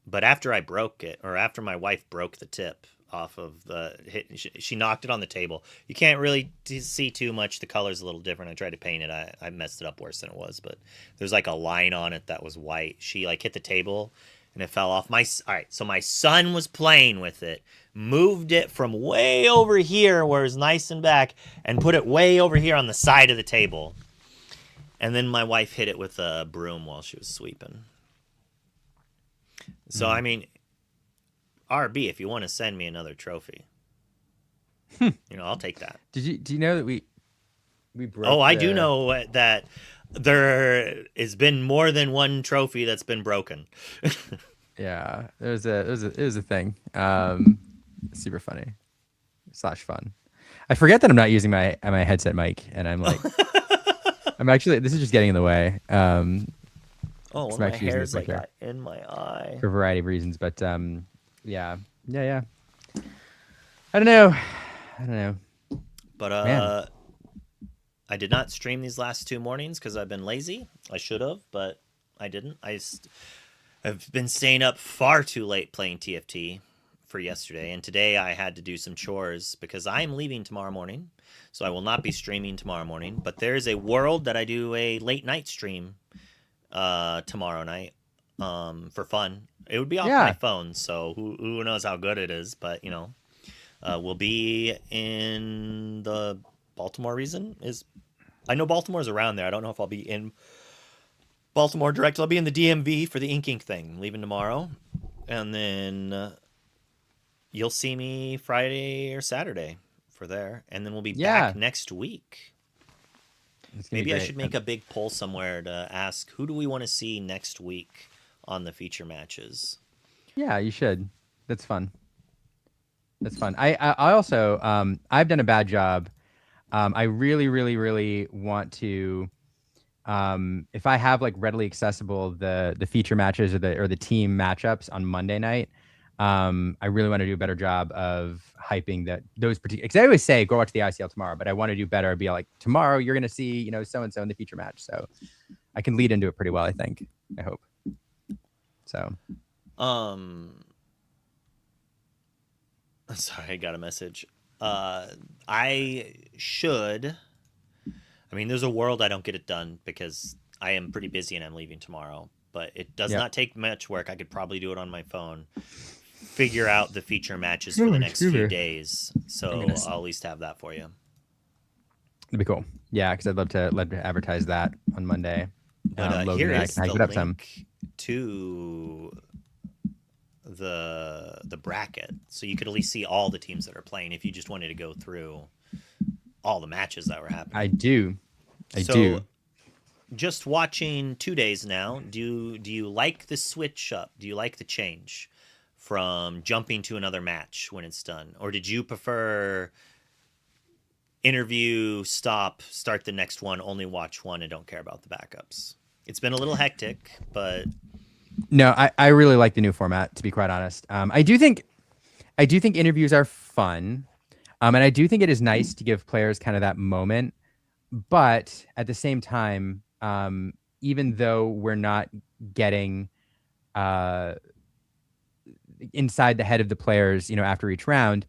But after I broke it, or after my wife broke the tip off of the hit, she knocked it on the table. You can't really see too much. The color's a little different. I tried to paint it. I messed it up worse than it was, but there's like a line on it that was white. She like hit the table and it fell off. So my son was playing with it, moved it from way over here where it's nice and back and put it way over here on the side of the table. And then my wife hit it with a broom while she was sweeping. So, I mean, RB, if you want to send me another trophy, I'll take that. Do you know that we broke? Oh, I do know that there has been more than one trophy that's been broken. Yeah, it was a thing. Super funny / fun. I forget that I'm not using my headset mic, and I'm like, this is just getting in the way. My hair's like in my eye for a variety of reasons, but yeah. I don't know. But Man. I did not stream these last 2 mornings because I've been lazy. I should have, but I didn't. I've been staying up far too late playing TFT for yesterday, and today I had to do some chores because I am leaving tomorrow morning, so I will not be streaming tomorrow morning. But there's a world that I do a late night stream tomorrow night for fun. It would be off my phone, so who knows how good it is, but you know, we'll be in the Baltimore region. I know Baltimore's around there. I don't know if I'll be in Baltimore direct. I'll be in the DMV for the Ink thing. I'm leaving tomorrow, and then you'll see me Friday or Saturday for there, and then we'll be back next week. Maybe I should make a big poll somewhere to ask who do we want to see next week on the feature matches. Yeah, you should. That's fun. That's fun. I also I've done a bad job. I really, really, really want to. If I have like readily accessible the feature matches or the team matchups on Monday night, I really want to do a better job of hyping those particular. Because I always say go watch the ICL tomorrow, but I want to do better. Be like tomorrow you're gonna see so and so in the feature match, so I can lead into it pretty well. I think. I hope. So. Sorry, I got a message. I should. I mean, there's a world I don't get it done because I am pretty busy and I'm leaving tomorrow. But it does not take much work. I could probably do it on my phone. Figure out the feature matches for the next few days. So I'll at least have that for you. That'd be cool. Yeah, because I'd love to advertise that on Monday. But here is the link to the bracket, so you could at least see all the teams that are playing if you just wanted to go through all the matches that were happening. I do. Just watching 2 days now, do you like the switch up? Do you like the change from jumping to another match when it's done? Or did you prefer interview, start the next one, only watch one and don't care about the backups? It's been a little hectic, but... No, I really like the new format, to be quite honest. I do think interviews are fun. And I do think it is nice to give players kind of that moment. But at the same time, even though we're not getting inside the head of the players, after each round,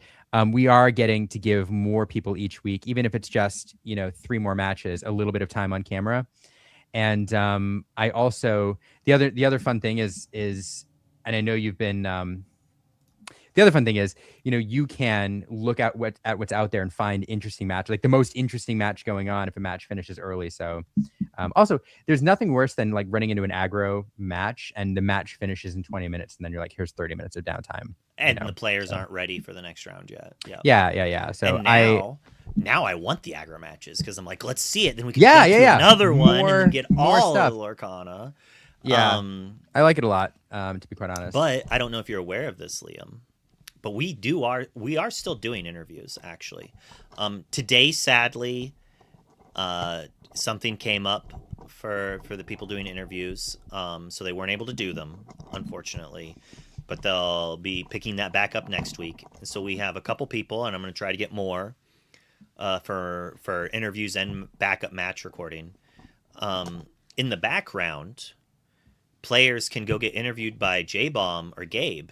we are getting to give more people each week, even if it's just, 3 more matches, a little bit of time on camera. And I also the other fun thing is, and I know you've been. The other fun thing is, you can look at what's out there and find interesting match, like the most interesting match going on if a match finishes early. So, also, there's nothing worse than like running into an aggro match and the match finishes in 20 minutes, and then you're like, here's 30 minutes of downtime. And the players aren't ready for the next round yet. Yeah. So now I want the aggro matches because I'm like, let's see it. Then we can another one and then get all the Lorcana. Yeah, I like it a lot, to be quite honest. But I don't know if you're aware of this, Liam. But we are still doing interviews, actually. Today, sadly, something came up for the people doing interviews, so they weren't able to do them, unfortunately. But they'll be picking that back up next week. So we have a couple people, and I'm going to try to get more for interviews and backup match recording. In the background, players can go get interviewed by J-Bomb or Gabe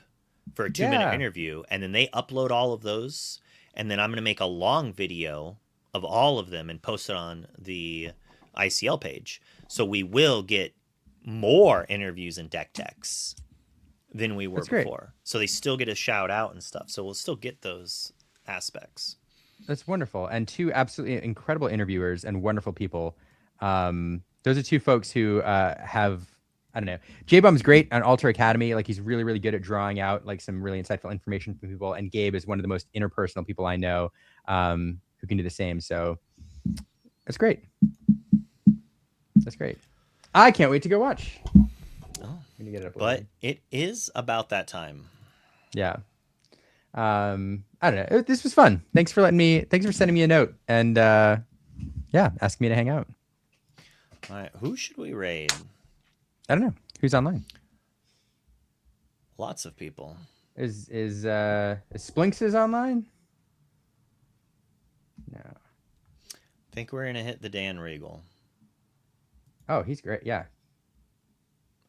for a 2-minute interview, and then they upload all of those, and then I'm going to make a long video of all of them and post it on the ICL page. So we will get more interviews and deck techs than we were before. So they still get a shout out and stuff. So we'll still get those aspects. That's wonderful. And 2 absolutely incredible interviewers and wonderful people. Those are 2 folks who have, I don't know. J-Bum's great on Alter Academy. Like, he's really, really good at drawing out like some really insightful information from people. And Gabe is one of the most interpersonal people I know, who can do the same. So that's great. That's great. I can't wait to go watch. I'm gonna get it up. But it is about that time. Yeah. I don't know. This was fun. Thanks for sending me a note and asking me to hang out. All right. Who should we raid? I don't know. Who's online? Lots of people. Is Splinks is online? No. I think we're gonna hit the Dan Regal. Oh, he's great. Yeah.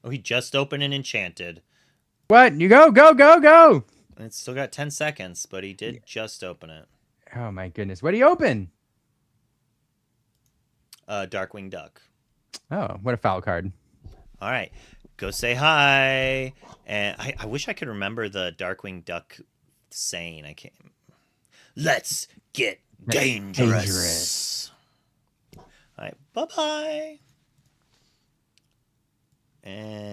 Oh, he just opened an Enchanted. What? You go. It's still got 10 seconds, but he did just open it. Oh my goodness. What do you open? Darkwing Duck. Oh, what a foul card. All right, go say hi. And I wish I could remember the Darkwing Duck saying. I can't. Let's get dangerous. All right, bye-bye. And